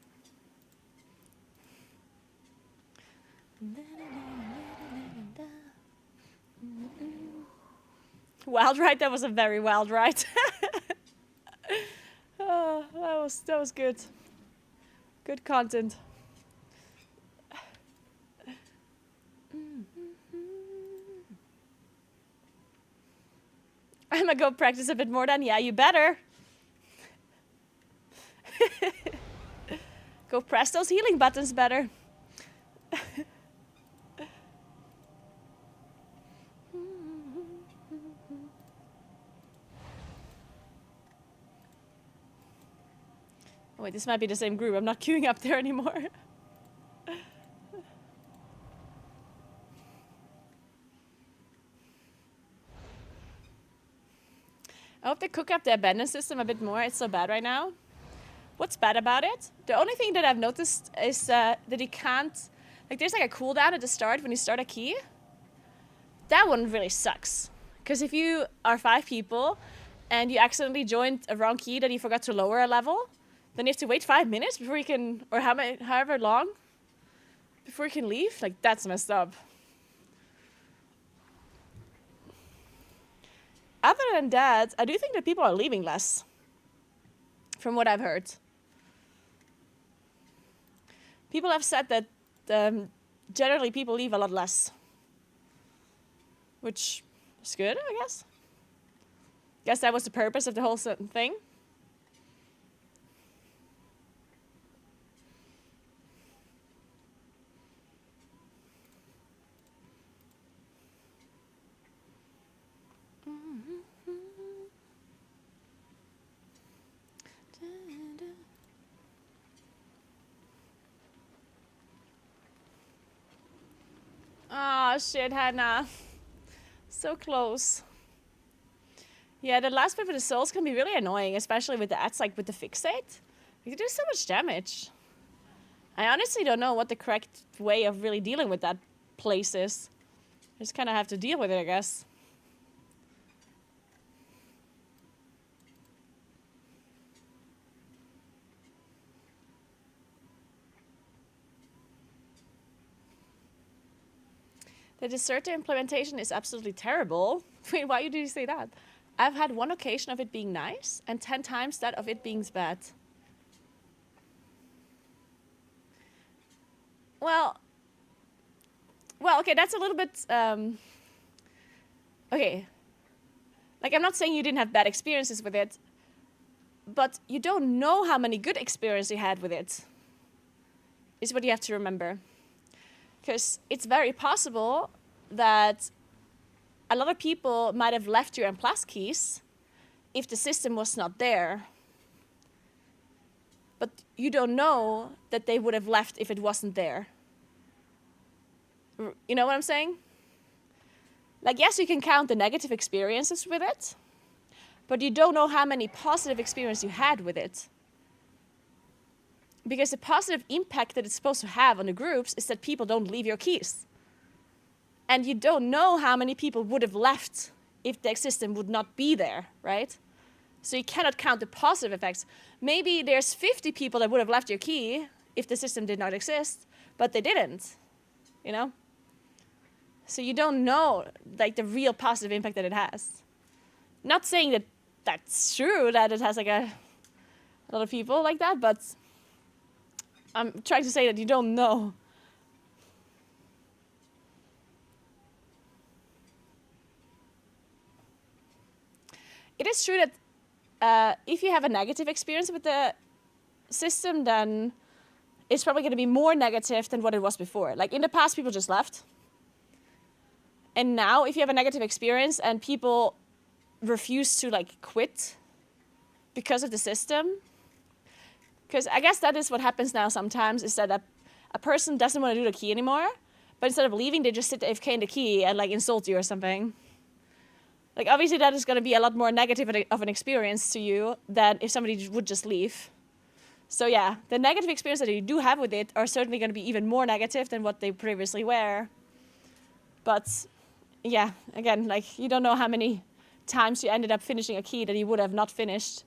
Wild ride? That was a very wild ride. Oh, that was good. Good content. I'm gonna go practice a bit more then. Yeah, you better. Go press those healing buttons better. Oh, wait, this might be the same group. I'm not queuing up there anymore. I hope they cook up the abandoned system a bit more. It's so bad right now. What's bad about it? The only thing that I've noticed is that you can't... Like, there's like a cooldown at the start when you start a key. That one really sucks. Because if you are 5 people and you accidentally joined a wrong key that you forgot to lower a level, then you have to wait 5 minutes before you can... Or however long before you can leave. Like, that's messed up. Other than that, I do think that people are leaving less. From what I've heard. People have said that generally people leave a lot less. Which is good, I guess. Guess that was the purpose of the whole thing. Oh shit, Hannah. So close. Yeah, the last bit with the souls can be really annoying, especially with the ads, like with the fixate. You do so much damage. I honestly don't know what the correct way of really dealing with that place is. I just kind of have to deal with it, I guess. The deserter implementation is absolutely terrible. Wait, why did you say that? I've had 1 occasion of it being nice, and 10 times that of it being bad. Well, okay, that's a little bit, okay. Like, I'm not saying you didn't have bad experiences with it, but you don't know how many good experiences you had with it, is what you have to remember. Because it's very possible that a lot of people might have left your M+ keys if the system was not there. But you don't know that they would have left if it wasn't there. You know what I'm saying? Like, yes, you can count the negative experiences with it, but you don't know how many positive experiences you had with it. Because the positive impact that it's supposed to have on the groups is that people don't leave your keys. And you don't know how many people would have left if the system would not be there, right? So you cannot count the positive effects. Maybe there's 50 people that would have left your key if the system did not exist, but they didn't, you know? So you don't know, like, the real positive impact that it has. Not saying that that's true, that it has, like, a lot of people like that, but I'm trying to say that you don't know. It is true that if you have a negative experience with the system, then it's probably going to be more negative than what it was before. Like, in the past, people just left. And now, if you have a negative experience and people refuse to, like, quit because of the system, because I guess that is what happens now sometimes, is that a person doesn't want to do the key anymore, but instead of leaving, they just sit AFK in the key and, like, insult you or something. Like, obviously, that is going to be a lot more negative of an experience to you than if somebody would just leave. So, yeah, the negative experience that you do have with it are certainly going to be even more negative than what they previously were. But, yeah, again, like, you don't know how many times you ended up finishing a key that you would have not finished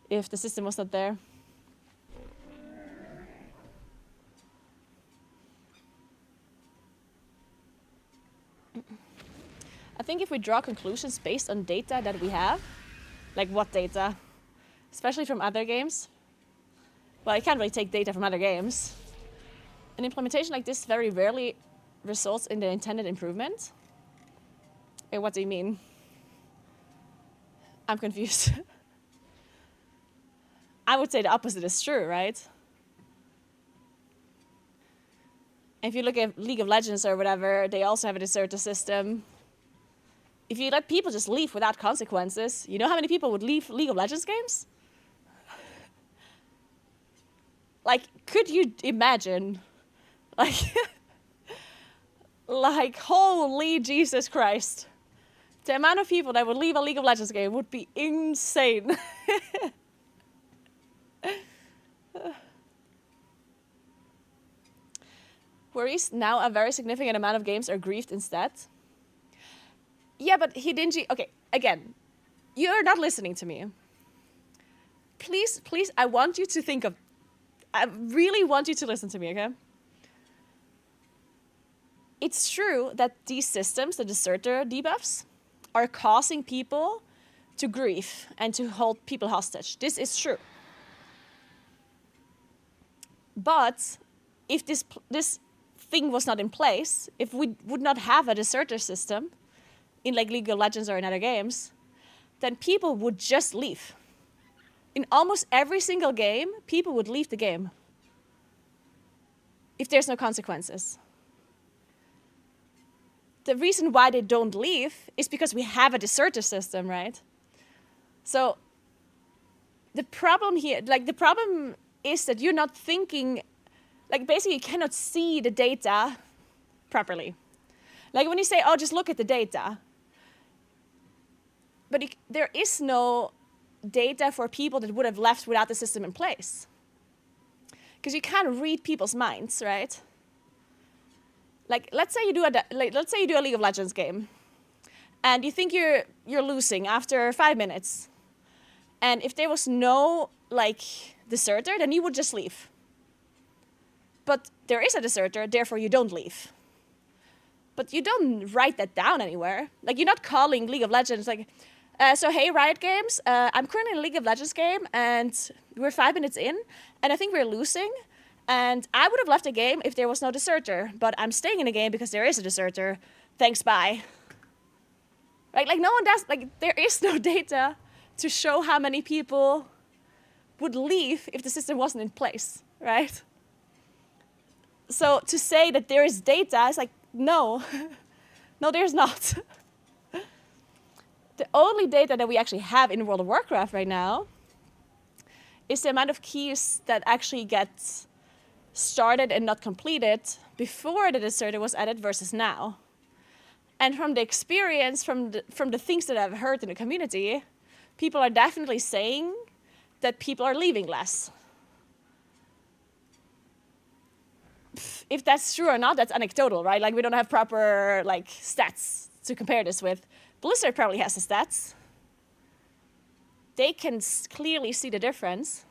if the system was not there. I think if we draw conclusions based on data that we have, like what data? Especially from other games. Well, you can't really take data from other games. An implementation like this very rarely results in the intended improvement. Wait, what do you mean? I'm confused. I would say the opposite is true, right? If you look at League of Legends or whatever, they also have a deserter system. If you let people just leave without consequences, you know how many people would leave League of Legends games? Like, could you imagine? Like, like, holy Jesus Christ. The amount of people that would leave a League of Legends game would be insane. Whereas now a very significant amount of games are griefed instead. Yeah, but Hidinji, okay, again, you're not listening to me. Please, I want you to think of, I really want you to listen to me, okay? It's true that these systems, the deserter debuffs, are causing people to grief and to hold people hostage. This is true. But if this thing was not in place, if we would not have a deserter system in like League of Legends or in other games, then people would just leave. In almost every single game, people would leave the game if there's no consequences. The reason why they don't leave is because we have a deserter system, right? So the problem here, like the problem is that you're not thinking, like basically you cannot see the data properly. Like when you say, oh, just look at the data. But there is no data for people that would have left without the system in place. Because you can't read people's minds, right? Like let's say you do a League of Legends game, and you think you're losing after 5 minutes, and if there was no like deserter, then you would just leave. But there is a deserter, therefore you don't leave. But you don't write that down anywhere. Like you're not calling League of Legends like, so hey Riot Games, I'm currently in a League of Legends game, and we're 5 minutes in, and I think we're losing. And I would have left the game if there was no deserter, but I'm staying in the game because there is a deserter. Thanks, bye. Right? Like no one does, like there is no data to show how many people would leave if the system wasn't in place, right? So to say that there is data is like, no, no, there's not. The only data that we actually have in World of Warcraft right now is the amount of keys that actually get started and not completed before the deserter was added versus now. And from the experience, from the things that I've heard in the community, people are definitely saying that people are leaving less. If that's true or not, that's anecdotal, right? Like we don't have proper like stats to compare this with. Blizzard probably has the stats. They can clearly see the difference.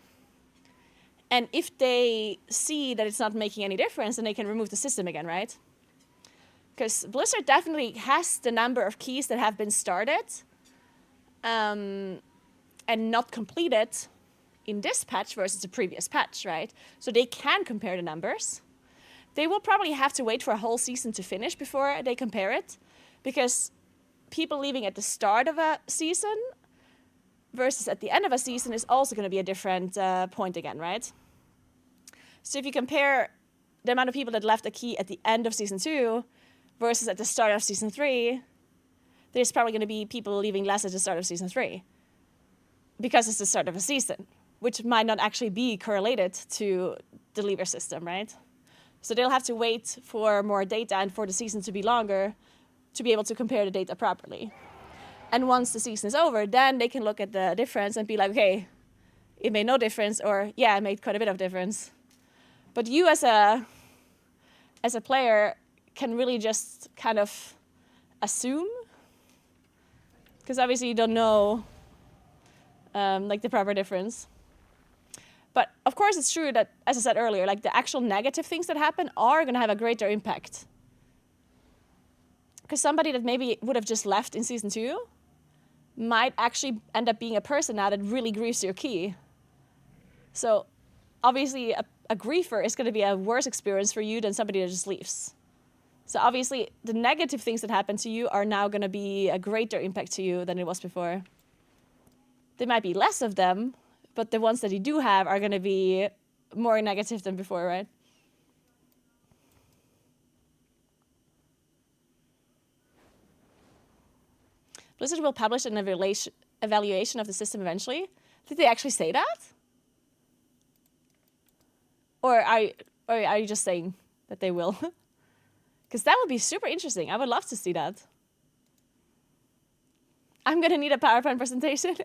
And if they see that it's not making any difference, then they can remove the system again, right? Because Blizzard definitely has the number of keys that have been started and not completed in this patch versus the previous patch, right? So they can compare the numbers. They will probably have to wait for a whole season to finish before they compare it, because people leaving at the start of a season versus at the end of a season is also going to be a different point again, right? So if you compare the amount of people that left a key at the end of season 2 versus at the start of season 3, there's probably going to be people leaving less at the start of season 3 because it's the start of a season, which might not actually be correlated to the lever system, right? So they'll have to wait for more data and for the season to be longer to be able to compare the data properly. And once the season is over, then they can look at the difference and be like, okay, it made no difference, or yeah, it made quite a bit of difference. But you as a player can really just kind of assume, because obviously you don't know like the proper difference. But of course it's true that, as I said earlier, like the actual negative things that happen are going to have a greater impact. Because somebody that maybe would have just left in season 2 might actually end up being a person now that really grieves your key. So obviously a griefer is going to be a worse experience for you than somebody that just leaves. So obviously the negative things that happen to you are now going to be a greater impact to you than it was before. There might be less of them, but the ones that you do have are going to be more negative than before, right? Blizzard will publish an evaluation of the system eventually. Did they actually say that? Or are you just saying that they will? Because that would be super interesting. I would love to see that. I'm going to need a PowerPoint presentation.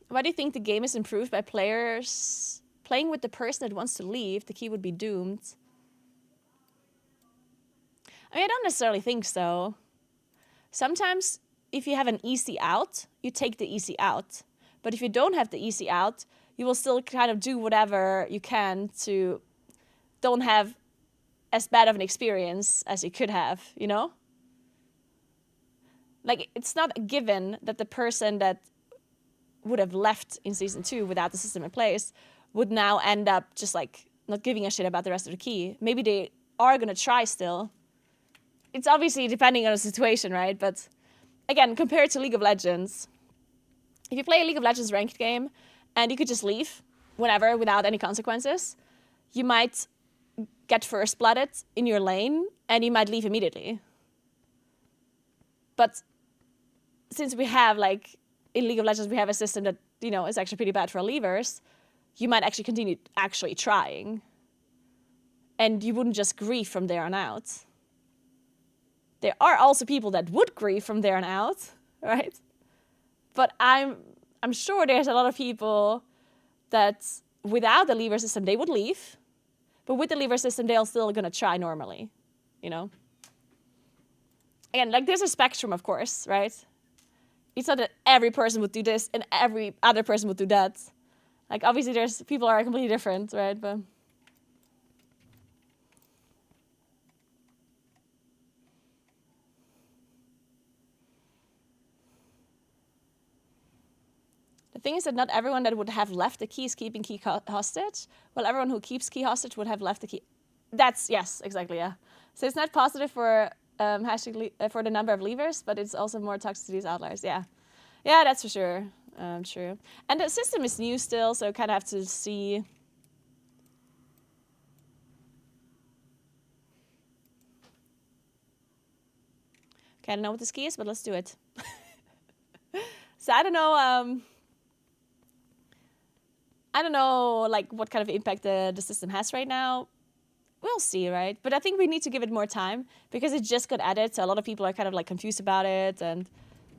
Why do you think the game is improved by players playing with the person that wants to leave? The key would be doomed. I mean, I don't necessarily think so. Sometimes if you have an easy out, you take the easy out. But if you don't have the easy out, you will still kind of do whatever you can to don't have as bad of an experience as you could have, you know? Like, it's not a given that the person that would have left in season 2 without the system in place would now end up just like not giving a shit about the rest of the key. Maybe they are gonna try still. It's obviously depending on the situation, right? But again, compared to League of Legends, if you play a League of Legends ranked game and you could just leave whenever without any consequences, you might get first blooded in your lane and you might leave immediately. But since we have like in League of Legends, we have a system that, you know, is actually pretty bad for leavers, you might actually continue actually trying. And you wouldn't just grieve from there on out. There are also people that would grieve from there on out, right? But I'm sure there's a lot of people that without the lever system, they would leave. But with the lever system, they're still gonna try normally, you know? Again, like there's a spectrum, of course, right? It's not that every person would do this and every other person would do that. Like, obviously, there's people are completely different, right? But the thing is that not everyone that would have left the key is keeping key hostage. Well, everyone who keeps key hostage would have left the key. That's, yes, exactly, yeah. So it's not positive for for the number of leavers, but it's also more toxicity as outliers. Yeah, yeah, that's for sure. True. And the system is new still, so kind of have to see. Okay, I don't know what this key is, but let's do it. So I don't know, like what kind of impact the system has right now. We'll see, right? But I think we need to give it more time because it just got added, so a lot of people are kind of like confused about it and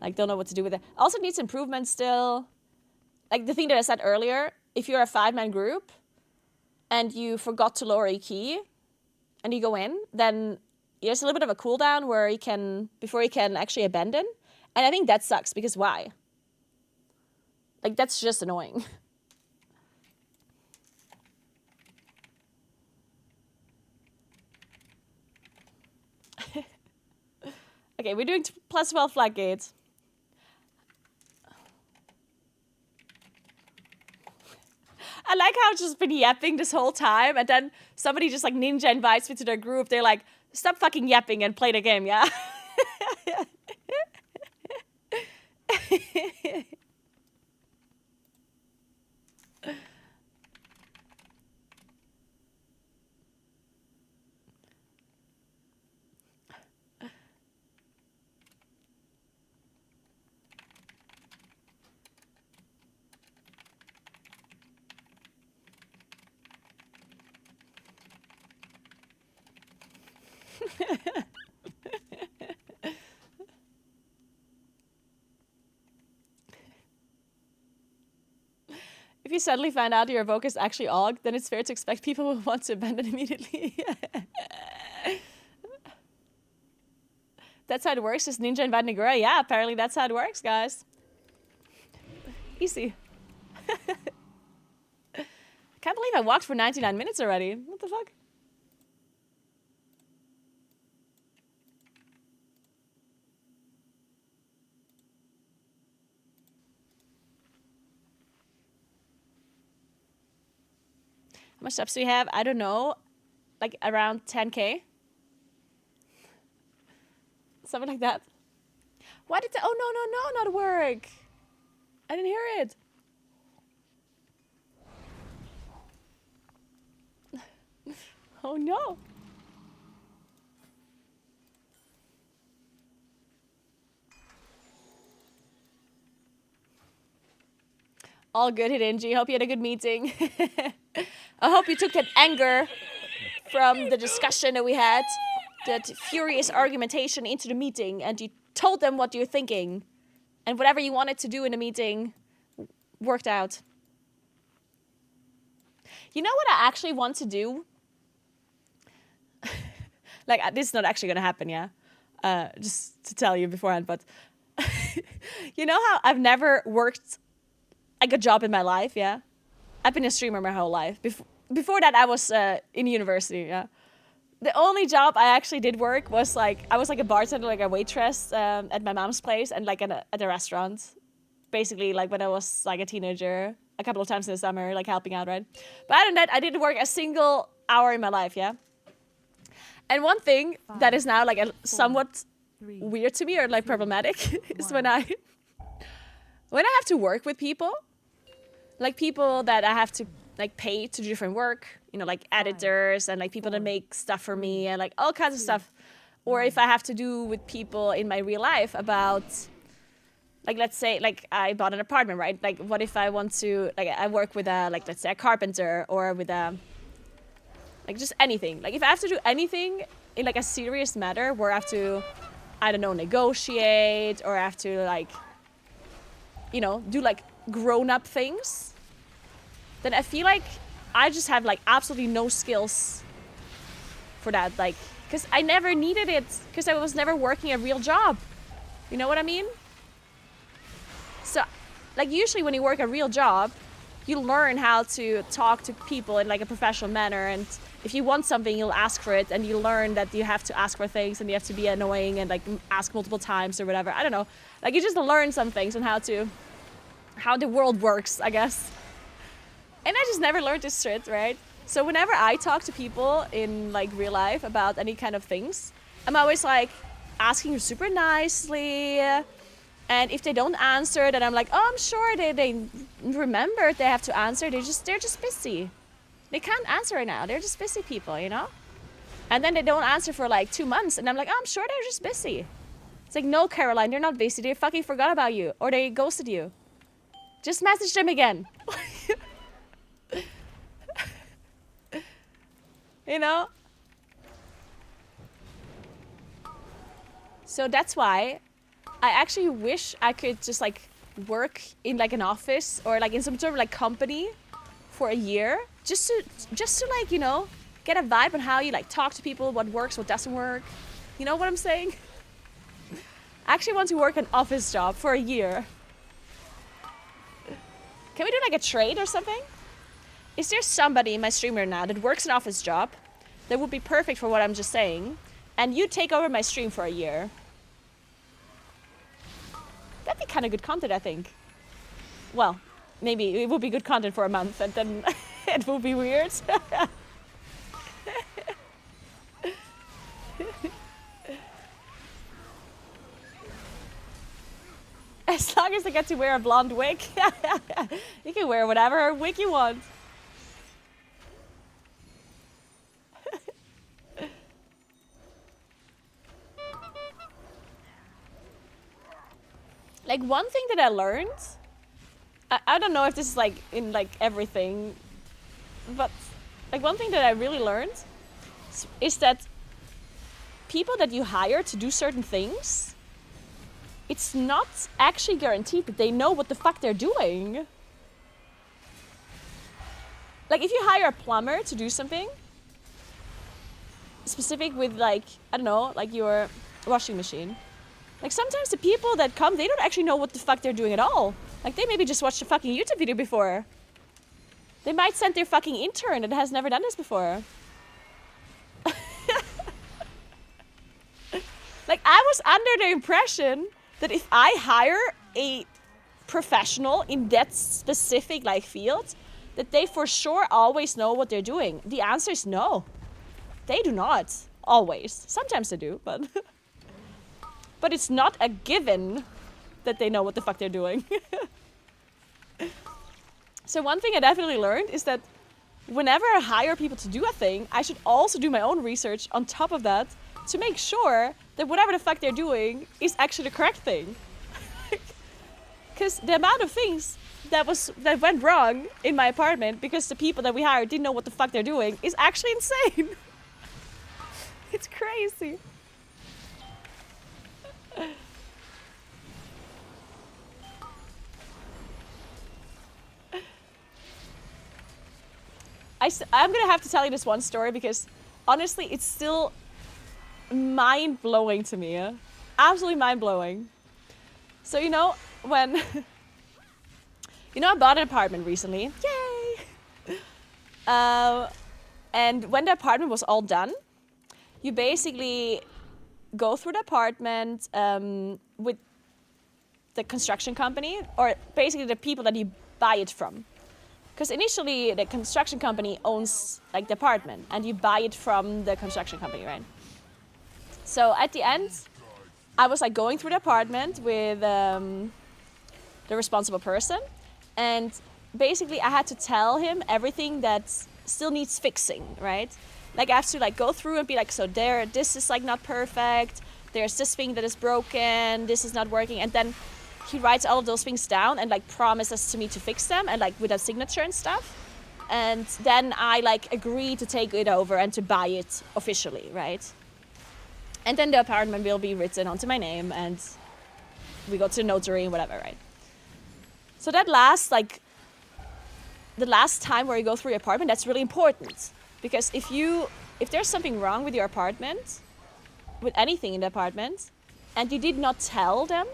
like don't know what to do with it. Also needs improvement still. Like the thing that I said earlier, if you're a 5-man group and you forgot to lower a key and you go in, then there's a little bit of a cooldown where you can, before you can actually abandon. And I think that sucks because why? Like that's just annoying. Okay, we're doing plus 12 flag gates. I like how I've just been yapping this whole time, and then somebody just like ninja invites me to their group. They're like, stop fucking yapping and play the game, yeah? If you suddenly find out your evoker is actually AUG, then it's fair to expect people will want to abandon immediately. That's how it works, just ninja invite Naguura. Yeah, apparently that's how it works, guys. Easy. I can't believe I walked for 99 minutes already. What the fuck? How much subs do we have? I don't know. Like around 10K? Something like that. Why did oh no, not work. I didn't hear it. Oh no. All good, Hidenji. Hope you had a good meeting. I hope you took that anger from the discussion that we had, that furious argumentation into the meeting, and you told them what you're thinking. And whatever you wanted to do in the meeting worked out. You know what I actually want to do? Like, this is not actually going to happen, yeah? Just to tell you beforehand, but... You know how I've never worked a good job in my life, yeah? I've been a streamer my whole life. Before that, I was in university, yeah? The only job I actually did work was, like... I was, like, a bartender, like a waitress at my mom's place and, like, at a restaurant. Basically, like, when I was, like, a teenager. A couple of times in the summer, like, helping out, right? But other than that, I didn't work a single hour in my life, yeah? And one thing that is now, like, somewhat weird to me or, like, problematic is when I have to work with people. Like, people that I have to, like, pay to do different work. You know, like, editors and, like, people that make stuff for me and, like, all kinds of stuff. Or if I have to do with people in my real life about... Like, let's say, like, I bought an apartment, right? Like, what if I want to, like, I work with a, like, let's say a carpenter or with a, like, just anything. Like, if I have to do anything in, like, a serious matter where I have to, I don't know, negotiate or I have to, like, you know, do, like, grown-up things, then I feel like I just have, like, absolutely no skills for that. Like, because I never needed it because I was never working a real job. You know what I mean? So, like, usually when you work a real job, you learn how to talk to people in, like, a professional manner. And if you want something, you'll ask for it. And you learn that you have to ask for things and you have to be annoying and, like, ask multiple times or whatever. I don't know. Like, you just learn some things on how the world works, I guess. And I just never learned this shit, right? So whenever I talk to people in, like, real life about any kind of things, I'm always, like, asking super nicely. And if they don't answer, then I'm like, oh, I'm sure they remembered they have to answer. They're just busy. They can't answer right now. They're just busy people, you know? And then they don't answer for like 2 months. And I'm like, oh, I'm sure they're just busy. It's like, no, Caroline, they're not busy. They fucking forgot about you. Or they ghosted you. Just message them again. You know? So that's why I actually wish I could just, like, work in, like, an office or, like, in some sort of, like, company for a year. Just to, like, you know, get a vibe on how you, like, talk to people, what works, what doesn't work. You know what I'm saying? I actually want to work an office job for a year. Can we do, like, a trade or something? Is there somebody in my streamer now that works an office job that would be perfect for what I'm just saying? And you take over my stream for a year. That'd be kind of good content, I think. Well, maybe it would be good content for a month and then it would be weird. As long as I get to wear a blonde wig, you can wear whatever wig you want. Like, one thing that I learned, I don't know if this is, like, in, like, everything, but, like, one thing that I really learned is that people that you hire to do certain things, it's not actually guaranteed that they know what the fuck they're doing. Like, if you hire a plumber to do something specific with, like, I don't know, like your washing machine, like, sometimes the people that come, they don't actually know what the fuck they're doing at all. Like, they maybe just watched a fucking YouTube video before. They might send their fucking intern that has never done this before. Like, I was under the impression that if I hire a professional in that specific, like, field, that they for sure always know what they're doing. The answer is no. They do not. Always. Sometimes they do, but... But it's not a given that they know what the fuck they're doing. So one thing I definitely learned is that whenever I hire people to do a thing, I should also do my own research on top of that to make sure that whatever the fuck they're doing is actually the correct thing. Because the amount of things that went wrong in my apartment because the people that we hired didn't know what the fuck they're doing is actually insane. It's crazy. I'm gonna have to tell you this one story because honestly, it's still mind-blowing to me. Absolutely mind-blowing. So, you know, when... I bought an apartment recently. Yay! And when the apartment was all done, you basically go through the apartment with the construction company, or basically the people that you buy it from. Because initially, the construction company owns like the apartment, and you buy it from the construction company, right? So at the end, I was like going through the apartment with the responsible person, and basically I had to tell him everything that still needs fixing, right? Like I have to like go through and be like, so this is like not perfect. There's this thing that is broken. This is not working, and then he writes all of those things down and like promises to me to fix them and like with a signature and stuff. And then I like agree to take it over and to buy it officially, right? And then the apartment will be written onto my name and we go to the notary and whatever, right? So that the last time where you go through your apartment, that's really important. Because if there's something wrong with your apartment, with anything in the apartment, and you did not tell them,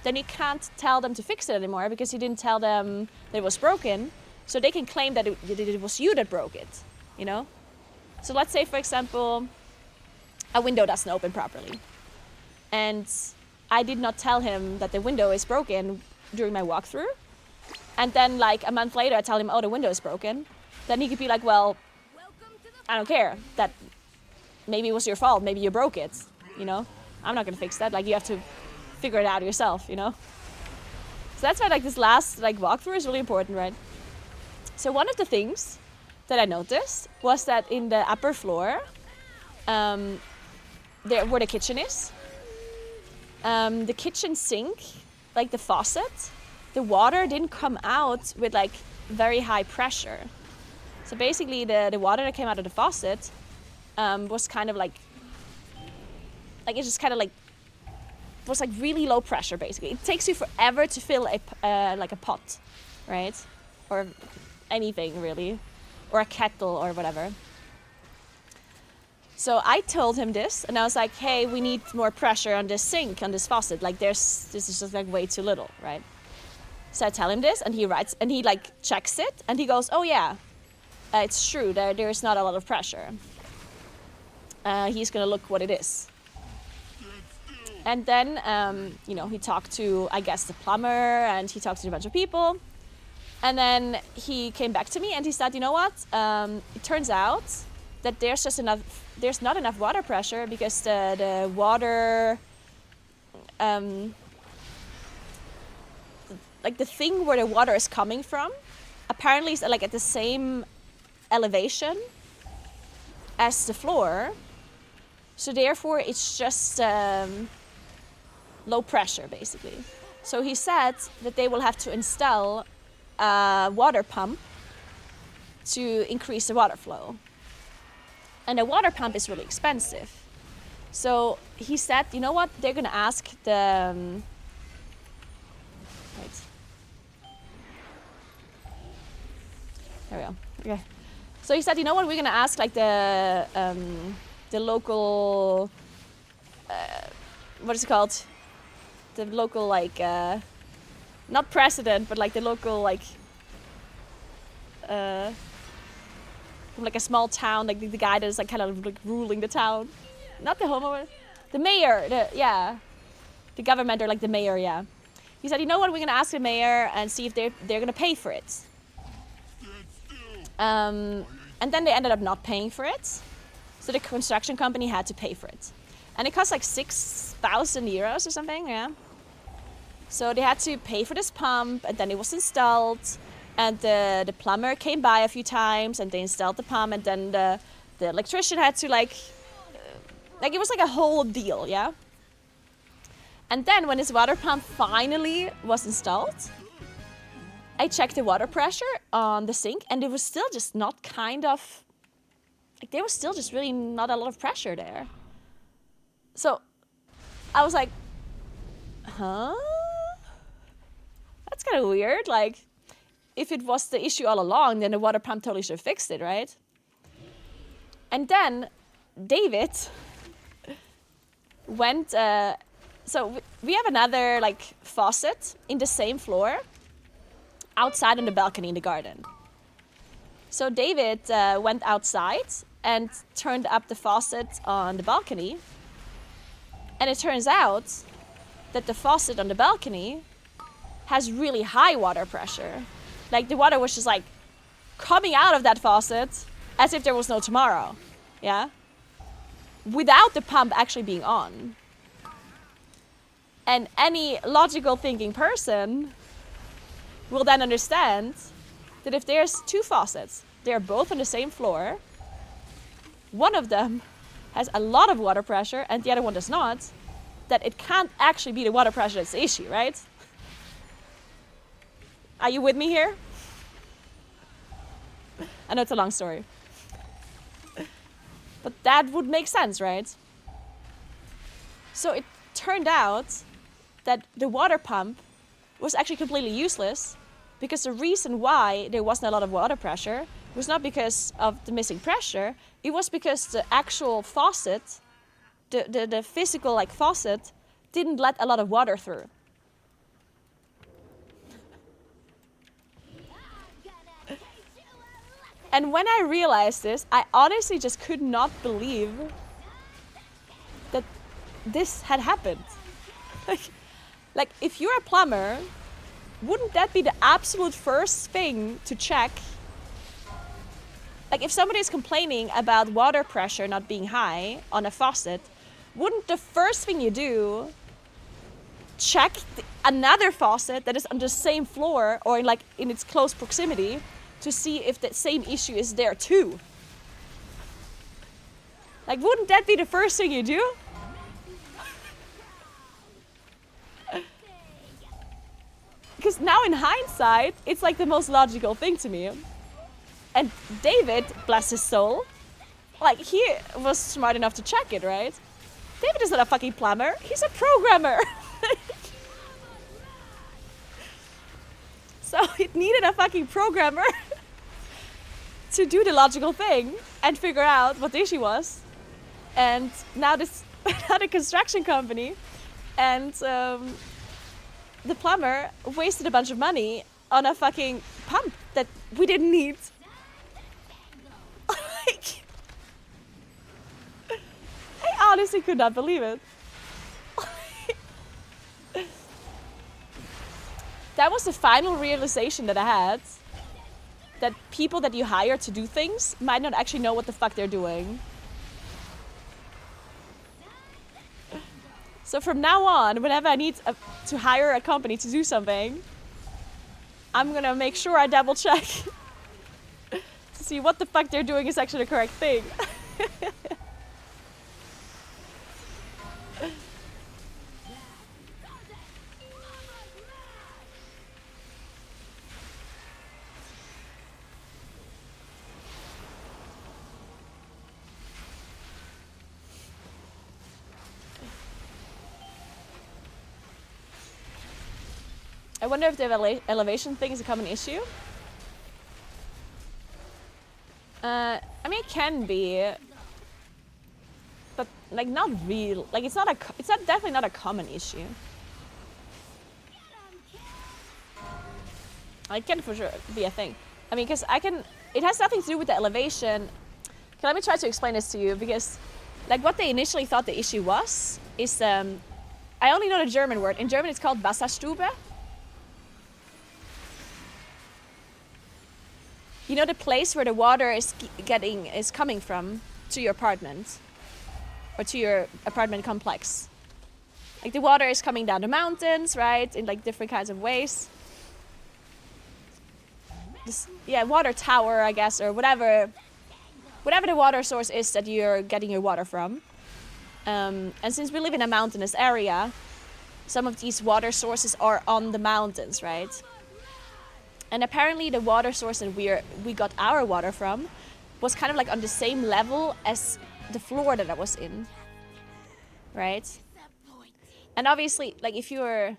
then you can't tell them to fix it anymore because you didn't tell them that it was broken. So they can claim that it was you that broke it, you know? So let's say, for example, a window doesn't open properly. And I did not tell him that the window is broken during my walkthrough. And then like a month later, I tell him, oh, the window is broken. Then he could be like, well, I don't care. That maybe it was your fault. Maybe you broke it, you know? I'm not gonna fix that. Like you have to figure it out yourself, you know? So that's why like this last like walkthrough is really important, right? So one of the things that I noticed was that in the upper floor, there where the kitchen is, the kitchen sink, like the faucet, the water didn't come out with like very high pressure. So basically the water that came out of the faucet was kind of like it just kind of like was like really low pressure basically. It takes you forever to fill like a pot, right? Or anything really, or a kettle or whatever. So I told him this, and I was like, hey, we need more pressure on this sink, on this faucet. Like this is just like way too little, right? So I tell him this, and he writes, and he like checks it, and he goes, oh yeah, it's true, there is not a lot of pressure. He's gonna look what it is. And then, he talked to, I guess, the plumber, and he talked to a bunch of people. And then he came back to me, and he said, you know what? It turns out that there's not enough water pressure because the water, like the thing where the water is coming from, apparently is like at the same elevation as the floor. So therefore, it's just low pressure, basically. So he said that they will have to install a water pump to increase the water flow. And a water pump is really expensive. So he said, you know what? They're going to ask the... wait. There we go. Okay. So he said, you know what? We're going to ask like the local... what is it called? The local, like... not president, but like the local, like... from like a small town, like the guy that is like kind of like ruling the town. Not the homeowner. The mayor, the government, or like the mayor, yeah. He said, you know what, we're gonna ask the mayor and see if they're gonna pay for it. And then they ended up not paying for it. So the construction company had to pay for it. And it cost like 6,000 euros or something, yeah. So they had to pay for this pump, and then it was installed. And the plumber came by a few times and they installed the pump, and then the electrician had to like it was like a whole deal, yeah? And then when this water pump finally was installed, I checked the water pressure on the sink and it was still just not kind of, like there was still just really not a lot of pressure there. So I was like, huh? That's kind of weird. Like, if it was the issue all along, then the water pump totally should have fixed it, right? And then David went, so we have another like faucet in the same floor outside on the balcony in the garden. So David went outside and turned up the faucet on the balcony. And it turns out that the faucet on the balcony has really high water pressure. Like the water was just like coming out of that faucet as if there was no tomorrow, yeah? Without the pump actually being on. And any logical thinking person will then understand that if there's two faucets, they're both on the same floor, one of them has a lot of water pressure and the other one does not, that it can't actually be the water pressure that's the issue, right? Are you with me here? I know it's a long story. But that would make sense, right? So it turned out that the water pump was actually completely useless because the reason why there wasn't a lot of water pressure was not because of the missing pressure, it was because the actual faucet, the physical like faucet, didn't let a lot of water through. And when I realized this, I honestly just could not believe that this had happened. Like if you're a plumber, wouldn't that be the absolute first thing to check? Like if somebody is complaining about water pressure not being high on a faucet, wouldn't the first thing you do check another faucet that is on the same floor or in its close proximity to see if that same issue is there too? Like wouldn't that be the first thing you do? Because now in hindsight, it's like the most logical thing to me. And David, bless his soul, like he was smart enough to check it, right? David is not a fucking plumber, he's a programmer. So it needed a fucking programmer to do the logical thing and figure out what the issue was. And now this another construction company and the plumber wasted a bunch of money on a fucking pump that we didn't need. Like, I honestly could not believe it. That was the final realization that I had. That people that you hire to do things might not actually know what the fuck they're doing. So from now on, whenever I need to hire a company to do something, I'm gonna make sure I double check to see what the fuck they're doing is actually the correct thing. I wonder if the elevation thing is a common issue. I mean, it can be, but like not real. Like it's not definitely not a common issue. It can for sure be a thing. I mean, because it has nothing to do with the elevation. Okay, let me try to explain this to you because, like, what they initially thought the issue was is I only know the German word. In German, it's called Wasserstube. You know the place where the water is coming from to your apartment or to your apartment complex. Like the water is coming down the mountains, right? In like different kinds of ways. this water tower, I guess, or whatever the water source is that you're getting your water from. And since we live in a mountainous area, some of these water sources are on the mountains, right? And apparently the water source that we got our water from was kind of like on the same level as the floor that I was in, right? And obviously, like if you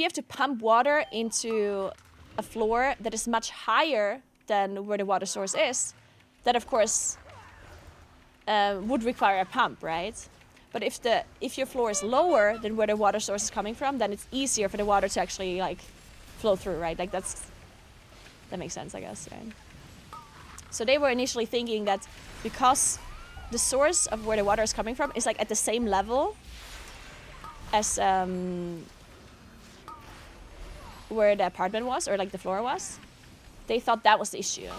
have to pump water into a floor that is much higher than where the water source is, that of course would require a pump, right? But if your floor is lower than where the water source is coming from, then it's easier for the water to actually like flow through, right? Like that makes sense, I guess, right? So they were initially thinking that because the source of where the water is coming from is like at the same level as where the apartment was, or like the floor was, they thought that was the issue.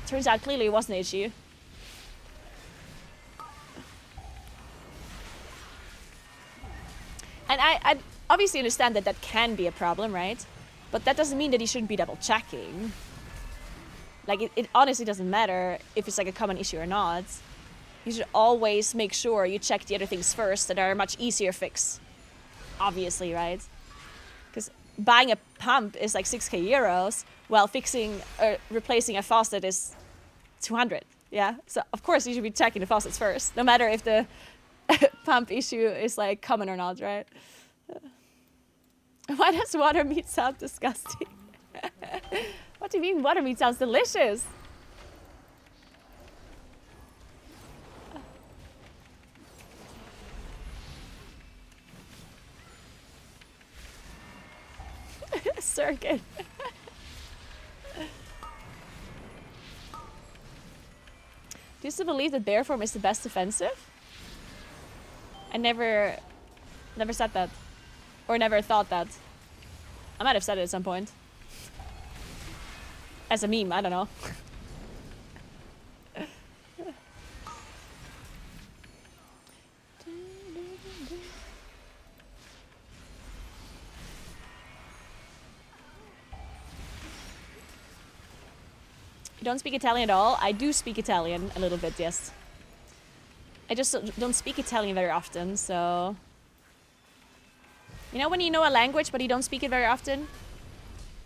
Turns out clearly it wasn't the issue. And I obviously understand that that can be a problem, right? But that doesn't mean that you shouldn't be double checking. Like, it honestly doesn't matter if it's like a common issue or not. You should always make sure you check the other things first that are a much easier fix. Obviously, right? Because buying a pump is like 6k euros, while fixing or replacing a faucet is 200. Yeah? So, of course, you should be checking the faucets first, no matter if the pump issue is like common or not, right? Why does water meat sound disgusting? What do you mean water meat sounds delicious? Circuit. Do you still believe that bear form is the best defensive? I never said that. Or never thought that. I might have said it at some point. As a meme, I don't know. You don't speak Italian at all? I do speak Italian a little bit, yes. I just don't speak Italian very often, so... You know when you know a language but you don't speak it very often?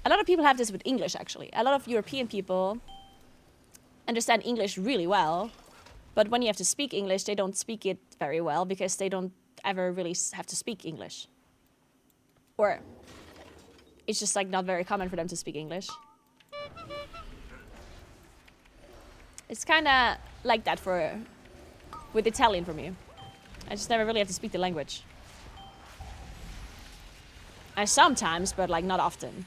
A lot of people have this with English, actually. A lot of European people understand English really well, but when you have to speak English, they don't speak it very well because they don't ever really have to speak English. Or it's just like not very common for them to speak English. It's kind of like that with Italian for me. I just never really have to speak the language. I sometimes, but like not often.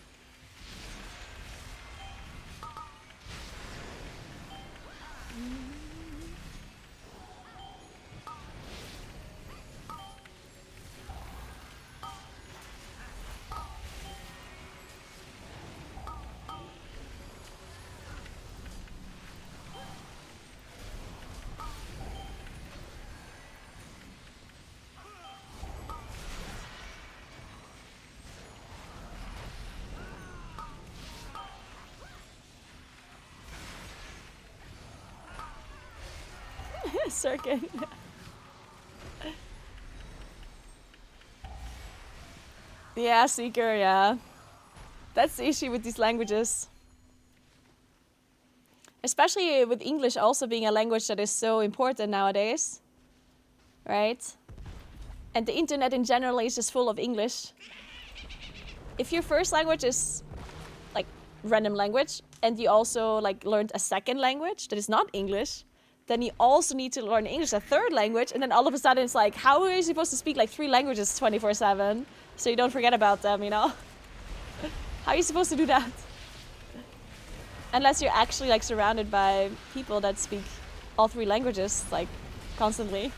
Circuit. Yeah, Seeker, yeah. That's the issue with these languages. Especially with English also being a language that is so important nowadays. Right? And the internet in general is just full of English. If your first language is like random language and you also like learned a second language that is not English, then you also need to learn English, a third language, and then all of a sudden it's like, how are you supposed to speak like 3 languages 24/7 so you don't forget about them, you know? How are you supposed to do that? Unless you're actually like surrounded by people that speak all 3 languages like constantly.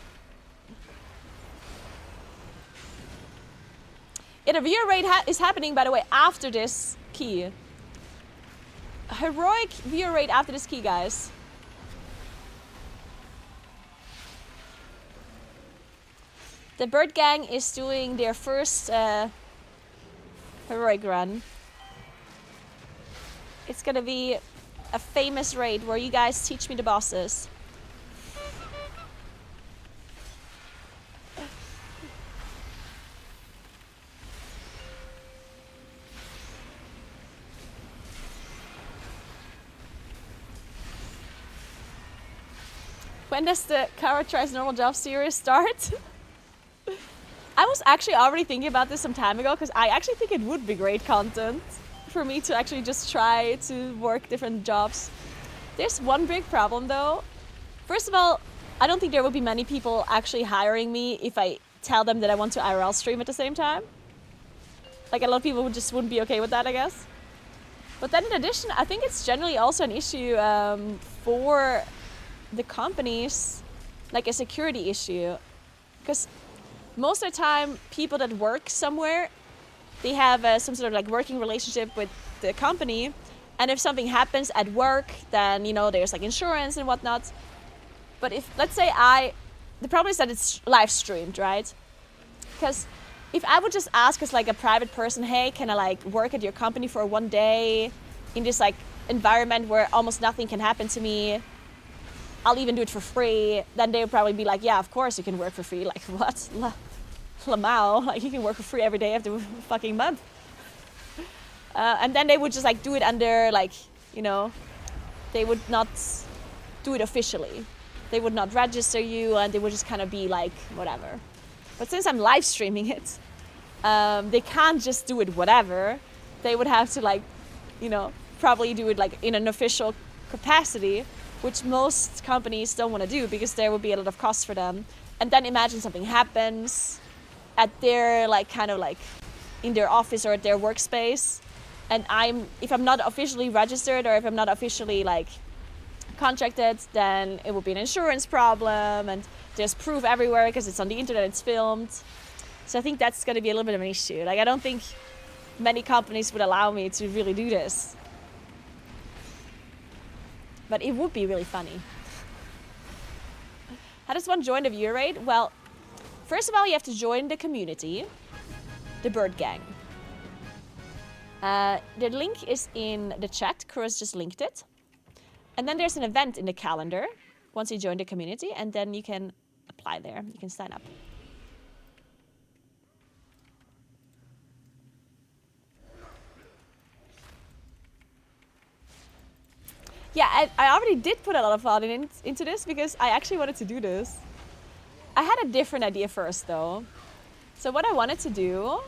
Yeah, the viewer rate is happening, by the way, after this key. Heroic viewer rate after this key, guys. The Bird Gang is doing their first Heroic run. It's gonna be a famous raid where you guys teach me the bosses. When does the Kara Tries Normal Job series start? I was actually already thinking about this some time ago because I actually think it would be great content for me to actually just try to work different jobs. There's one big problem though. First of all, I don't think there will be many people actually hiring me if I tell them that I want to IRL stream at the same time. Like a lot of people wouldn't be okay with that, I guess. But then in addition, I think it's generally also an issue for the companies, like a security issue. Because most of the time, people that work somewhere, they have some sort of like working relationship with the company. And if something happens at work, then, you know, there's like insurance and whatnot. But if, let's say the problem is that it's live streamed, right? Because if I would just ask as like a private person, hey, can I like work at your company for one day in this like environment where almost nothing can happen to me, I'll even do it for free, then they would probably be like, yeah, of course you can work for free. Like, what? Lamau, like you can work for free every day of the fucking month. And then they would just like do it under like, you know, they would not do it officially. They would not register you and they would just kind of be like, whatever. But since I'm live streaming it, they can't just do it whatever. They would have to like, you know, probably do it like in an official capacity, which most companies don't want to do because there will be a lot of costs for them. And then imagine something happens at their like kind of like in their office or at their workspace. And if I'm not officially registered or if I'm not officially like contracted, then it will be an insurance problem and there's proof everywhere because it's on the internet, it's filmed. So I think that's going to be a little bit of an issue. Like I don't think many companies would allow me to really do this. But it would be really funny. How does one join the viewer raid? Well, first of all, you have to join the community, the Bird Gang. The link is in the chat. Chris just linked it. And then there's an event in the calendar once you join the community, and then you can apply there. You can sign up. Yeah, I already did put a lot of thought into this because I actually wanted to do this. I had a different idea first though. So what I wanted to do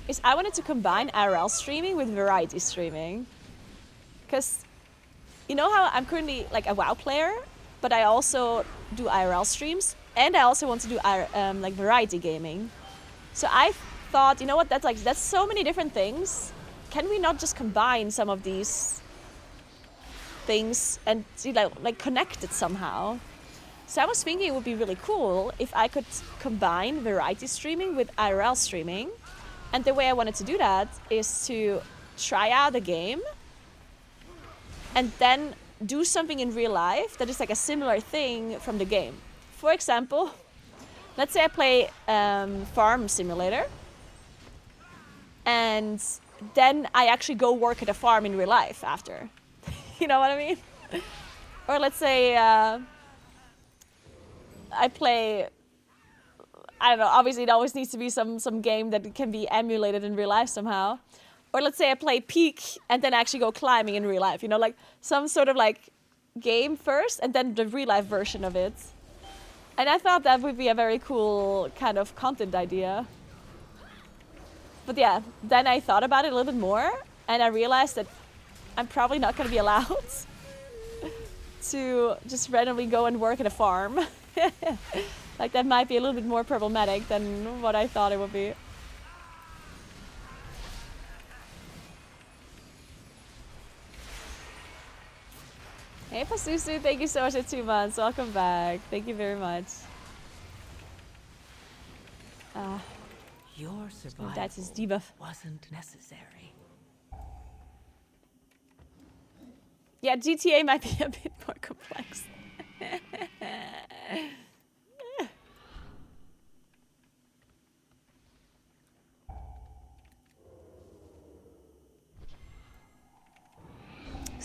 is I wanted to combine IRL streaming with variety streaming. Because you know how I'm currently like a WoW player, but I also do IRL streams and I also want to do like variety gaming. So I thought, you know what, that's so many different things. Can we not just combine some of these things and like connect it somehow? So I was thinking it would be really cool if I could combine variety streaming with IRL streaming. And the way I wanted to do that is to try out a game and then do something in real life that is like a similar thing from the game. For example, let's say I play Farm Simulator and then I actually go work at a farm in real life after. You know what I mean? Or let's say I play, I don't know, obviously it always needs to be some game that can be emulated in real life somehow. Or let's say I play Peak and then actually go climbing in real life, you know, like some sort of like game first and then the real life version of it. And I thought that would be a very cool kind of content idea. But yeah, then I thought about it a little bit more and I realized that I'm probably not going to be allowed to just randomly go and work at a farm. Like that might be a little bit more problematic than what I thought it would be. Hey Pasusu, thank you so much for 2 months. Welcome back. Thank you very much. Your survival that is debuff. wasn't necessary. Yeah, GTA might be a bit more complex.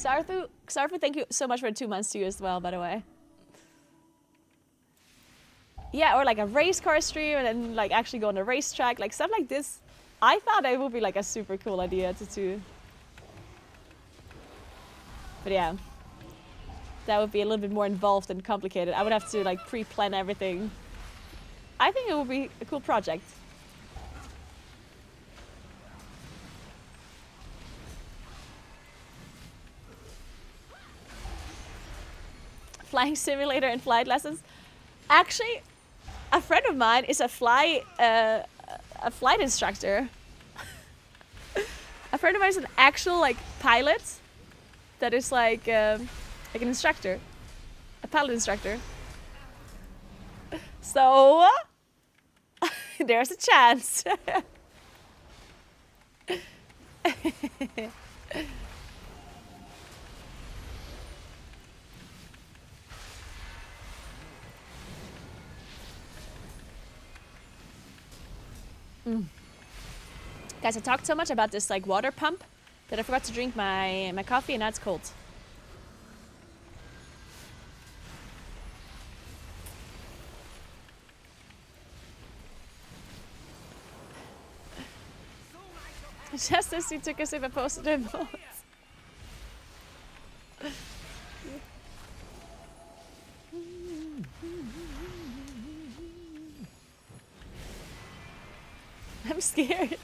Xarfu, thank you so much for the 2 months to you as well, by the way. Yeah, or like a race car stream and then like actually go on a racetrack, like stuff like this. I thought it would be like a super cool idea to do. But yeah, that would be a little bit more involved and complicated. I would have to like pre-plan everything. I think it would be a cool project. Flying simulator and flight lessons. Actually, a friend of mine is a flight instructor. A friend of mine is an actual like pilot that is like an instructor, a pilot instructor. So there's a chance. Guys, I talked so much about this like water pump that I forgot to drink my coffee and now it's cold. Just as you took a sip and posted it. I'm scared.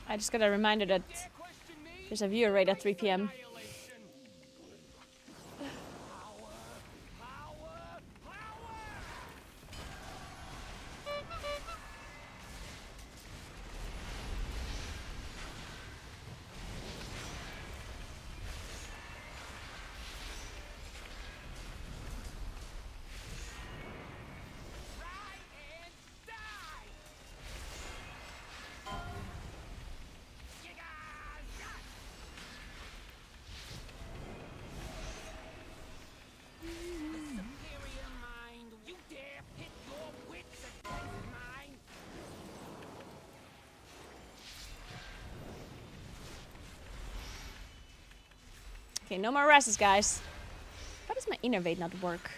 I just got a reminder that there's a viewer raid at 3 p.m. Okay, no more rests, guys. Why does my innervate not work?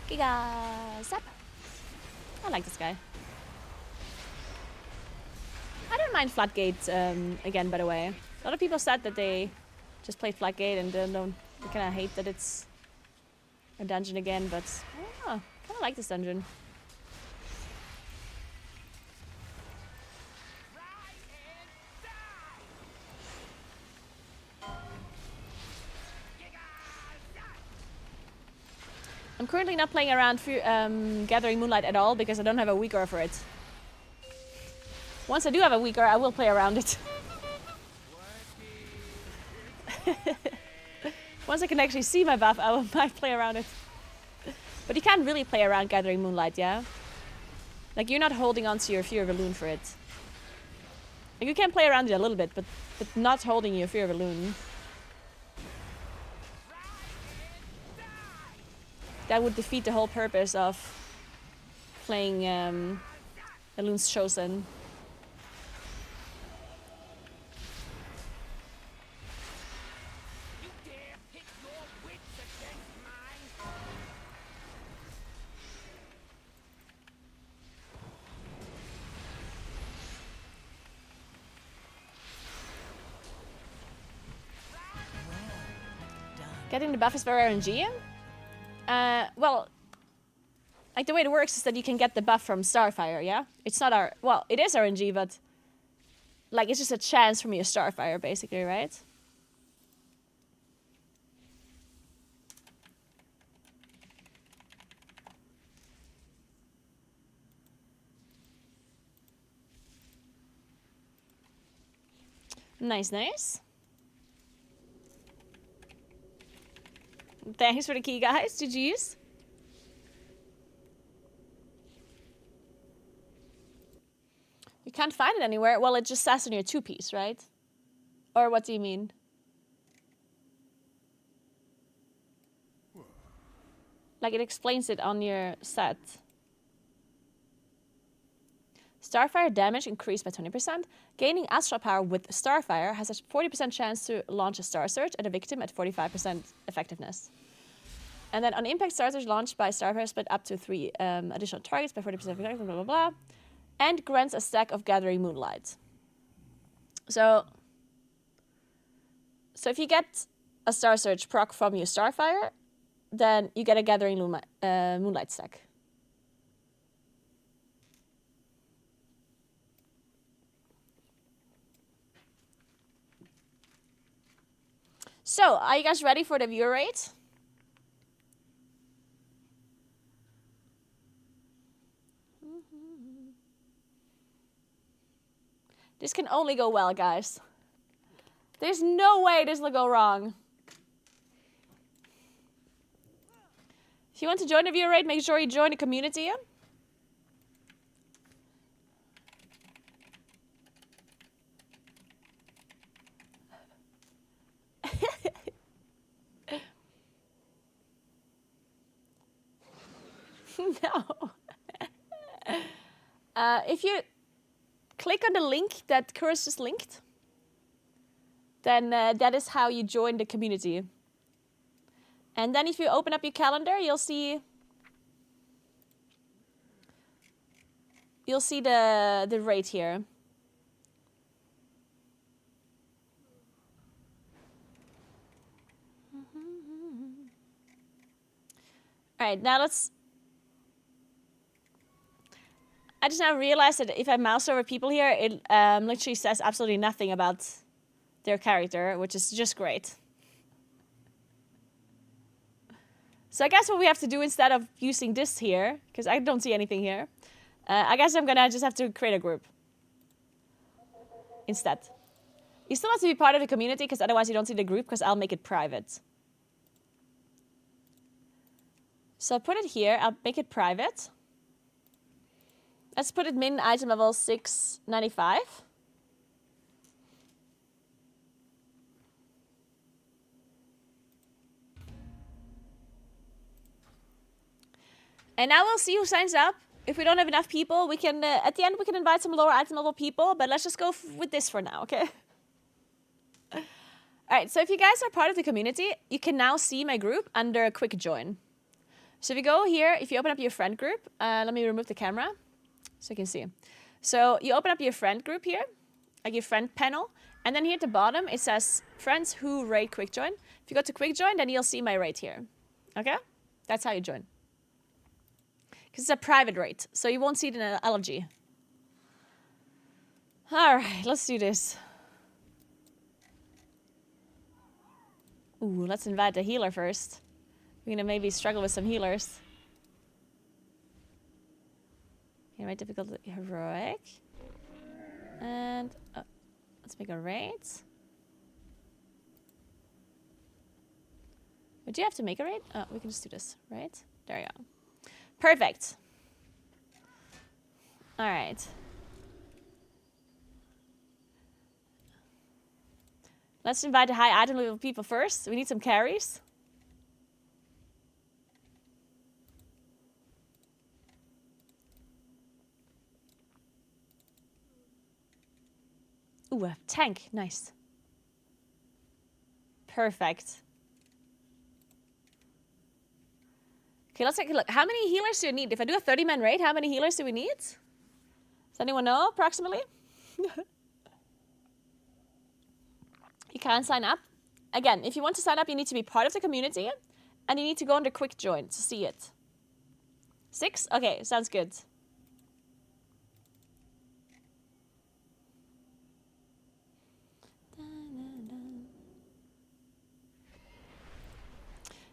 Giga Zap. I like this guy. I don't mind Floodgate again, by the way. A lot of people said that they just played Floodgate and they kind of hate that it's a dungeon again, but I don't know. I kind of like this dungeon. I'm currently not playing around Gathering Moonlight at all because I don't have a weaker for it. Once I do have a weaker, I will play around it. Once I can actually see my buff, might play around it. But you can't really play around Gathering Moonlight, yeah? Like, you're not holding onto your Fear of Elune for it. Like, you can play around it a little bit, but not holding your Fear of Elune. That would defeat the whole purpose of playing Elune's Chosen. Getting the buff is very RNG. Well, like the way it works is that you can get the buff from Starfire, yeah? It's not our, well, it is RNG, but like it's just a chance from your Starfire, basically, right? Nice, nice. Thanks for the key, guys. GG's. You can't find it anywhere. Well, it just says on your 2-piece, right? Or what do you mean? Like it explains it on your set. Starfire damage increased by 20%. Gaining astral power with Starfire has a 40% chance to launch a Star Surge at a victim at 45% effectiveness. And then on impact, Star Surge launched by Starfire split up to 3 additional targets by 40% effectiveness, blah, blah, blah. And grants a stack of Gathering Moonlight. So if you get a Star Surge proc from your Starfire, then you get a Gathering Moonlight stack. So, are you guys ready for the viewer rate? This can only go well, guys. There's no way this will go wrong. If you want to join the viewer rate, make sure you join the community. No. If you click on the link that Chris just linked, then that is how you join the community. And then if you open up your calendar, you'll see the rate here. All right, now let's... I just now realized that if I mouse over people here, it literally says absolutely nothing about their character, which is just great. So I guess what we have to do instead of using this here, because I don't see anything here, I guess I'm gonna just have to create a group instead. You still have to be part of the community, because otherwise you don't see the group, because I'll make it private. So I'll put it here, I'll make it private. Let's put it min item level 695. And now we'll see who signs up. If we don't have enough people, we can, at the end, we can invite some lower item level people, but let's just go with this for now, okay? All right, so if you guys are part of the community, you can now see my group under quick join. So if you go here, if you open up your friend group, let me remove the camera so you can see. So you open up your friend group here, like your friend panel, and then here at the bottom, it says friends who rate quick join. If you go to quick join, then you'll see my rate here, okay? That's how you join. Because it's a private rate, so you won't see it in an LFG. All right, let's do this. Ooh, let's invite a healer first. We're gonna maybe struggle with some healers. Okay, my difficulty heroic. And let's make a raid. But do you have to make a raid? Oh, we can just do this, right? There you go. Perfect. All right. Let's invite the high item level people first. We need some carries. Ooh, a tank. Nice. Perfect. Okay, let's take a look. How many healers do you need? If I do a 30-man raid, how many healers do we need? Does anyone know, approximately? You can sign up. Again, if you want to sign up, you need to be part of the community, and you need to go under quick join to see it. 6? Okay, sounds good.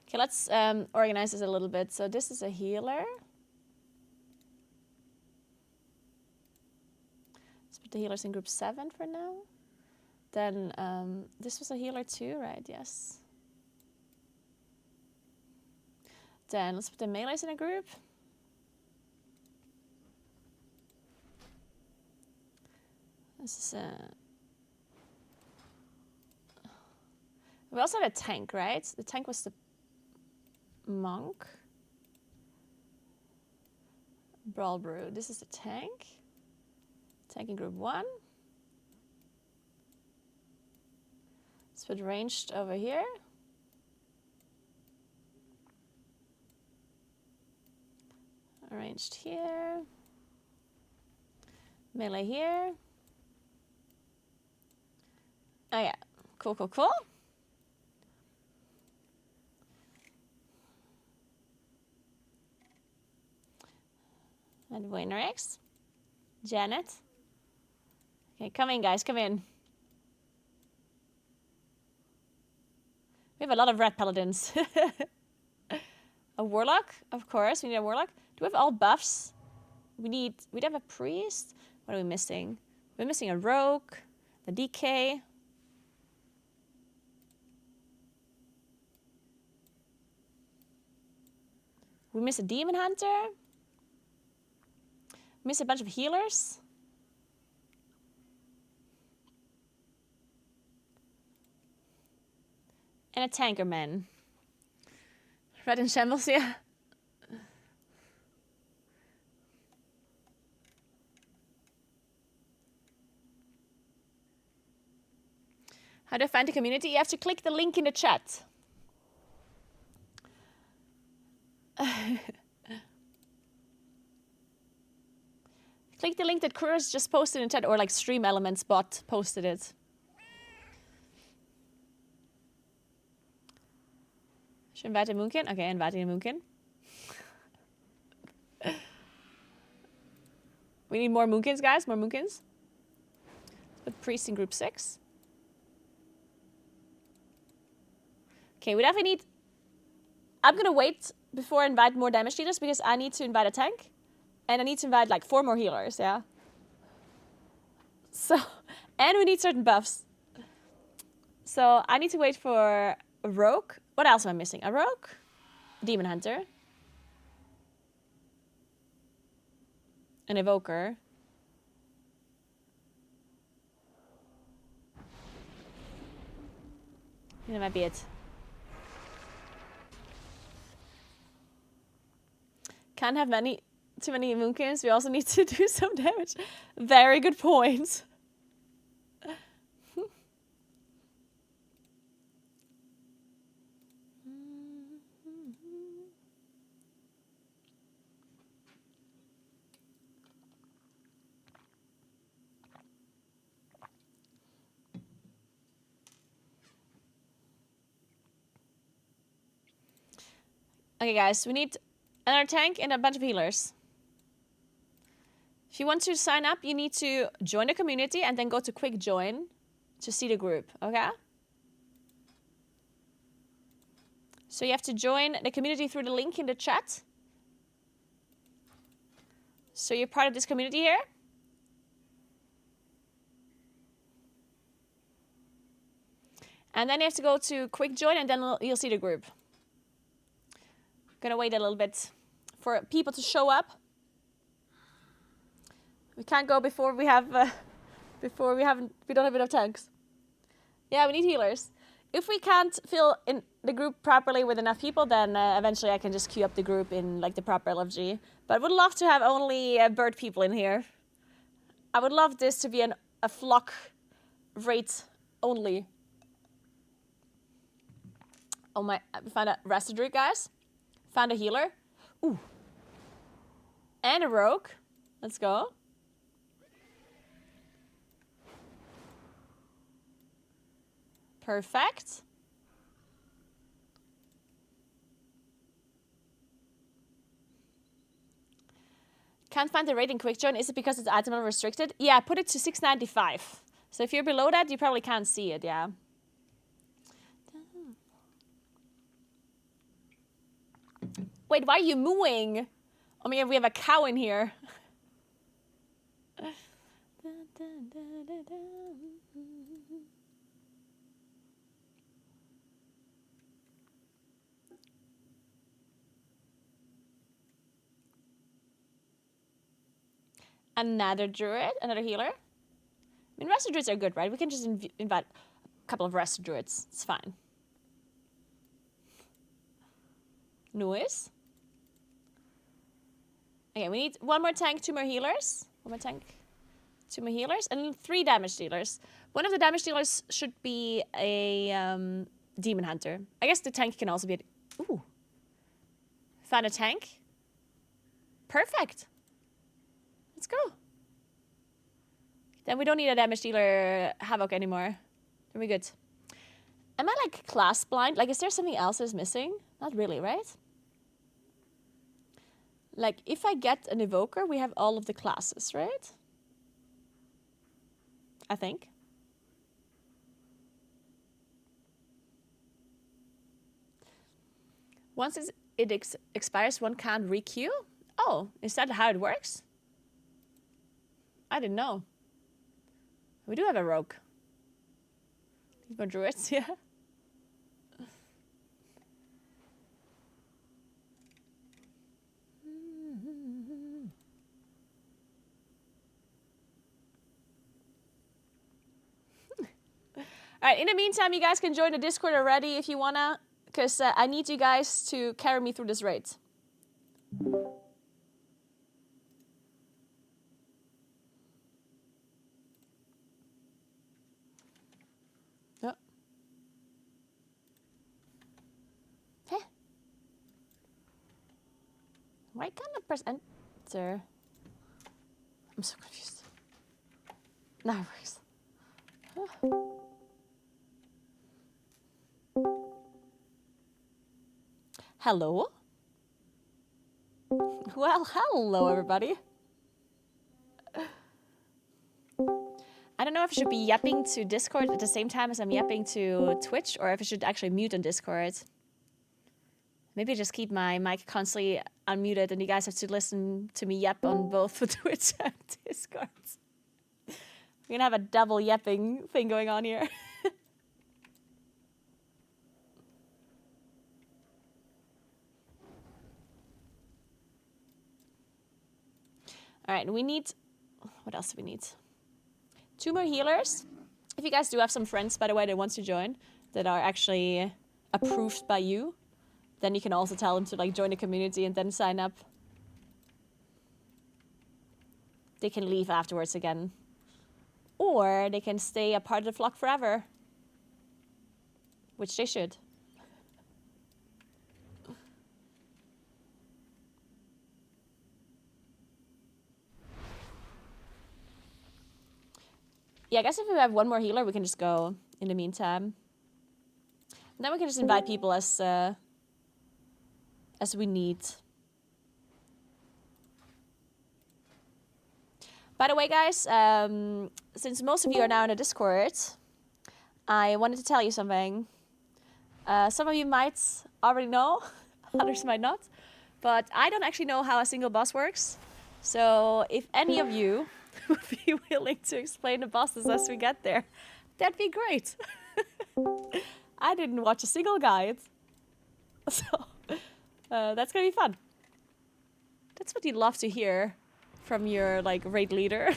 Okay, let's organize this a little bit. So this is a healer. Let's put the healers in group 7 for now. Then this was a healer too, right? Yes. Then let's put the melees in a group. This is a... We also had a tank, right? The tank was the monk. Brawl Brew. This is the tank. Tank in group 1. Let's put ranged over here. Arranged here. Melee here. Oh yeah, cool, cool, cool. And Winner X. Janet. Okay, come in guys, come in. We have a lot of red paladins. A warlock, of course, we need a warlock. Do we have all buffs? We'd have a priest. What are we missing? We're missing a rogue, the DK. We miss a demon hunter. We miss a bunch of healers. And a tanker man. Red in shambles, yeah. How do I find the community? You have to click the link in the chat. Click the link that Kurs just posted in chat, or like Stream Elements bot posted it. Should invite a Moonkin? Okay, inviting a Moonkin. We need more Moonkins, guys, more Moonkins. Let's put priest in group 6. Okay, we definitely need... I'm gonna wait before I invite more damage dealers because I need to invite a tank. And I need to invite like 4 more healers, yeah? So, and we need certain buffs. So I need to wait for a rogue. What else am I missing? A rogue? A demon hunter. An evoker. That might be it. Can't have too many Moonkins. We also need to do some damage. Very good point. Okay, guys, we need another tank and a bunch of healers. If you want to sign up, you need to join the community and then go to quick join to see the group, okay? So you have to join the community through the link in the chat. So you're part of this community here. And then you have to go to quick join and then you'll see the group. Gonna wait a little bit for people to show up. We can't go before we have we don't have enough tanks. Yeah, we need healers. If we can't fill in the group properly with enough people, then eventually I can just queue up the group in like the proper LFG. But would love to have only bird people in here. I would love this to be a flock rate only. Oh my! We found a Rastadric, guys. Found a healer. Ooh. And a rogue. Let's go. Perfect. Can't find the rating quick join. Is it because it's item unrestricted? Yeah, put it to 695. So if you're below that, you probably can't see it, yeah. Wait, why are you mooing? Oh my god, we have a cow in here. Another druid, another healer. I mean, rest druids are good, right? We can just invite a couple of rest druids. It's fine. Noise. Okay, we need one more tank, 2 more healers. One more tank, 2 more healers, and 3 damage dealers. One of the damage dealers should be a demon hunter. I guess the tank can also be ooh. Found a tank. Perfect. Let's go. Then we don't need a damage dealer Havoc anymore. Then we're good. Am I like class blind? Like, is there something else that's missing? Not really, right? Like, if I get an evoker, we have all of the classes, right? I think. Once it expires, one can't requeue? Oh, is that how it works? I didn't know. We do have a rogue. Need more druids, yeah. Alright, in the meantime, you guys can join the Discord already if you wanna, because I need you guys to carry me through this raid. Oh. Heh. Why can't I press enter? I'm so confused. Now it works. Oh. Hello? Well, hello everybody. I don't know if I should be yapping to Discord at the same time as I'm yapping to Twitch, or if I should actually mute on Discord. Maybe just keep my mic constantly unmuted and you guys have to listen to me yap on both Twitch and Discord. We're gonna have a double yapping thing going on here. Alright, we need... What else do we need? 2 more healers. If you guys do have some friends, by the way, that want to join, that are actually approved by you, then you can also tell them to like join the community and then sign up. They can leave afterwards again. Or they can stay a part of the flock forever. Which they should. Yeah, I guess if we have 1 more healer, we can just go in the meantime. And then we can just invite people as we need. By the way, guys, since most of you are now in the Discord, I wanted to tell you something. Some of you might already know, others might not, but I don't actually know how a single boss works. So if any of you would be willing to explain the bosses as we get there, that'd be great. I didn't watch a single guide, so that's gonna be fun. That's what you'd love to hear from your like raid leader.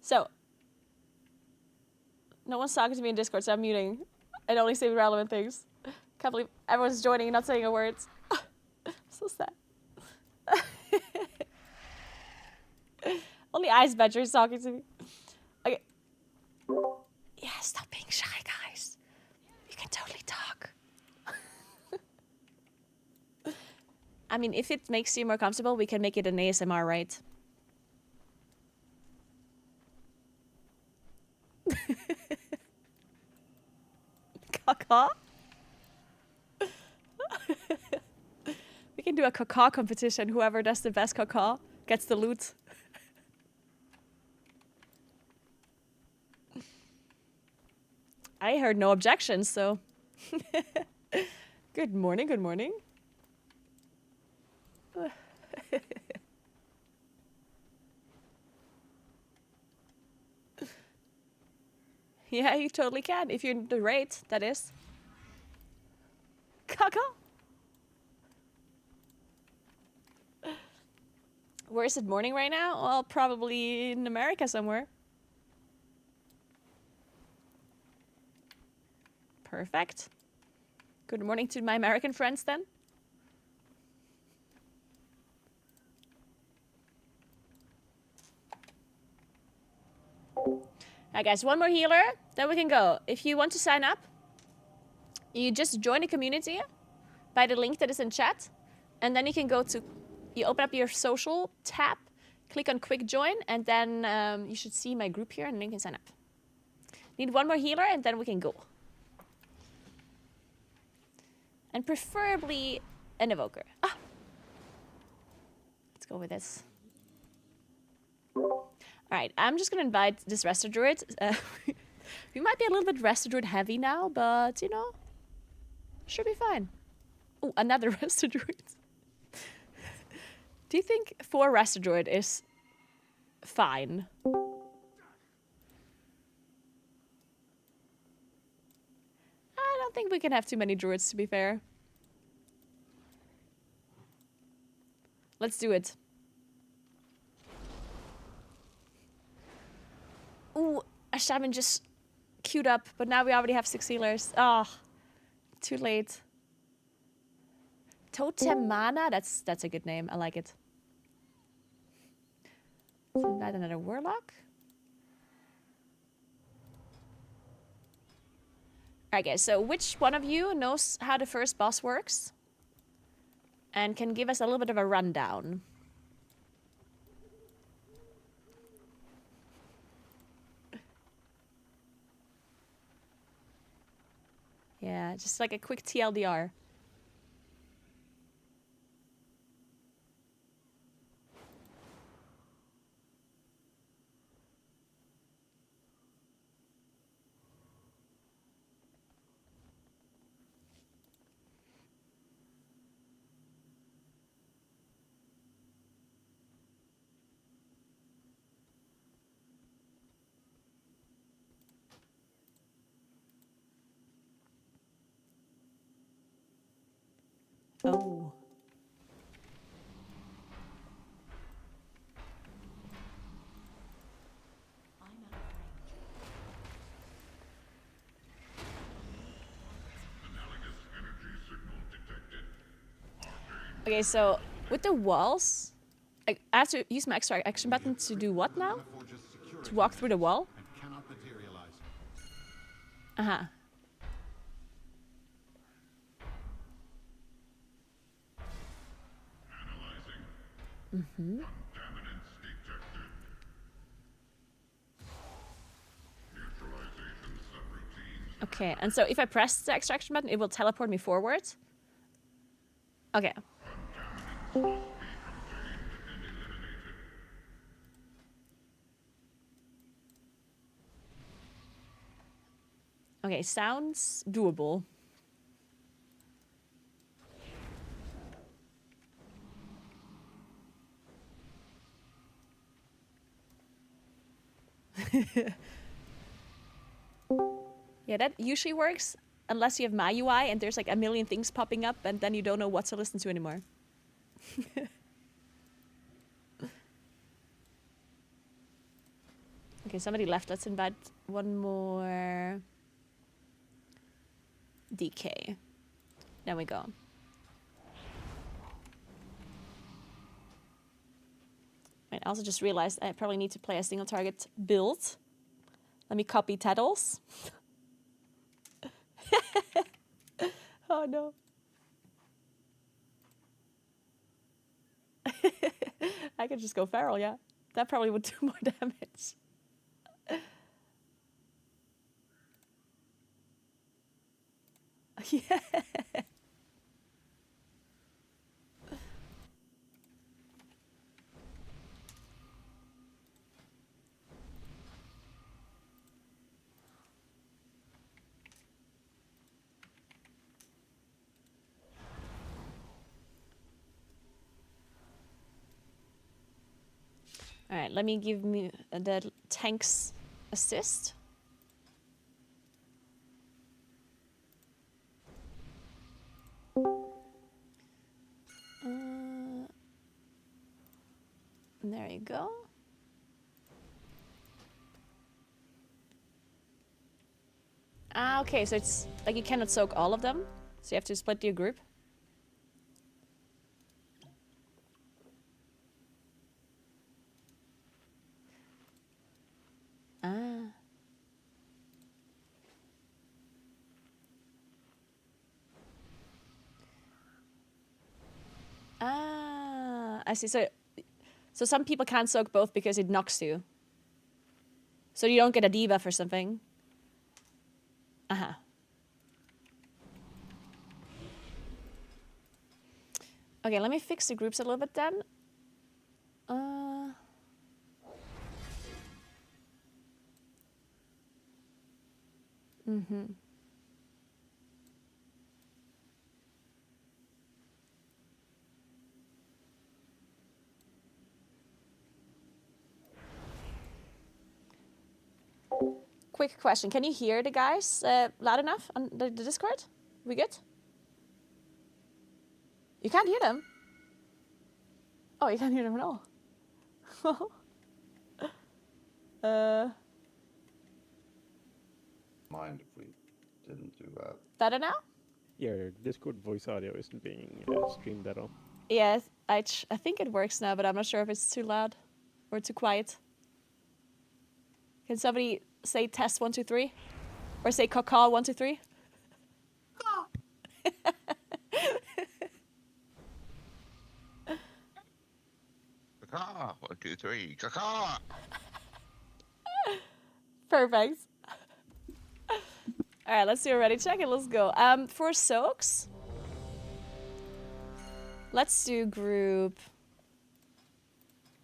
So, no one's talking to me in Discord, so I'm muting. And only saying relevant things. Can't believe everyone's joining and not saying a word. So sad. Only Ice Badger is talking to me. Okay. Yeah, stop being shy, guys. You can totally talk. I mean, if it makes you more comfortable, we can make it an ASMR, right? Caca? We can do a caca competition. Whoever does the best caca gets the loot. I heard no objections, so. Good morning, good morning. Yeah, you totally can. If you're in the raid, that is. Caca. Where is it morning right now? Well, probably in America somewhere. Perfect. Good morning to my American friends then. Alright guys, one more healer, then we can go. If you want to sign up, you just join the community by the link that is in chat. And then you can go to, you open up your social tab, click on quick join, and then you should see my group here and then you can sign up. Need one more healer and then we can go. And preferably an evoker. Ah! Let's go with this. Alright, I'm just gonna invite this Resto Druid. We might be a little bit Resto Druid heavy now, but you know, should be fine. Oh, another Resto Druid. Do you think 4 Resto Druid is fine? I don't think we can have too many druids, to be fair. Let's do it. Ooh, a shaman just queued up, but now we already have 6 healers. Ah, oh, too late. Totem Mana, that's a good name. I like it. Let's invite another warlock. Alright guys, so which one of you knows how the first boss works? And can give us a little bit of a rundown? Yeah, just like a quick TLDR. Oh. Okay, so with the walls, I have to use my extra action button to do what now? To walk through the wall? Uh-huh. Mm-hmm. Okay, and so if I press the extraction button, it will teleport me forward? Okay. Okay, sounds doable. Yeah, that usually works unless you have my UI and there's like a million things popping up and then you don't know what to listen to anymore. Okay, somebody left. Let's invite one more DK. There we go. I also just realized I probably need to play a single target build. Let me copy Teddles. Oh no. I could just go feral, yeah. That probably would do more damage. yeah. All right, let me give me the tanks assist. There you go. Ah, okay, so it's like you cannot soak all of them, so you have to split your group. Ah. Ah, I see. So some people can't soak both because it knocks you. So you don't get a debuff or something. Uh-huh. Okay, let me fix the groups a little bit then. Quick question. Can you hear the guys loud enough on the Discord? We good? You can't hear them? Oh, you can't hear them at all. Mind if we didn't do that. Better now? Yeah, your Discord voice audio isn't being streamed at all. Yeah, I think it works now, but I'm not sure if it's too loud or too quiet. Can somebody say test 1, 2, 3? Or say caw 1, 2, 3? Caca! 1, 2, 3. Caca! Perfect. All right, let's do a ready check and let's go. For soaks, let's do group.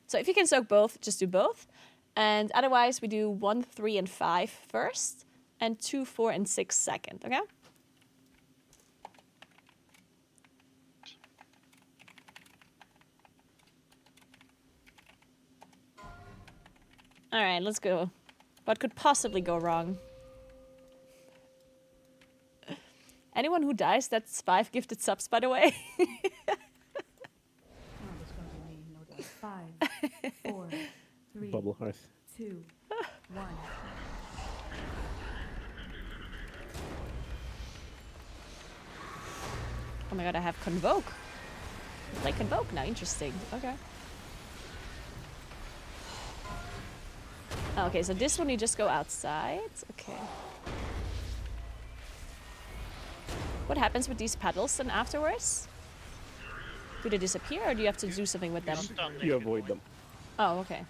So if you can soak both, just do both. And otherwise, we do 1, 3, and 5 first, and 2, 4, and 6 second, okay? All right, let's go. What could possibly go wrong? Anyone who dies, that's 5 gifted subs, by the way. Oh, it's going to be me, no doubt. 5, 4, 3, Bubble hearth. 2, 1. Oh my god, I have Convoke. I play Convoke now, interesting. Okay. Okay, so this one you just go outside. Okay. What happens with these petals then afterwards? Do they disappear or do you have to do something with them? You avoid them. Oh, okay.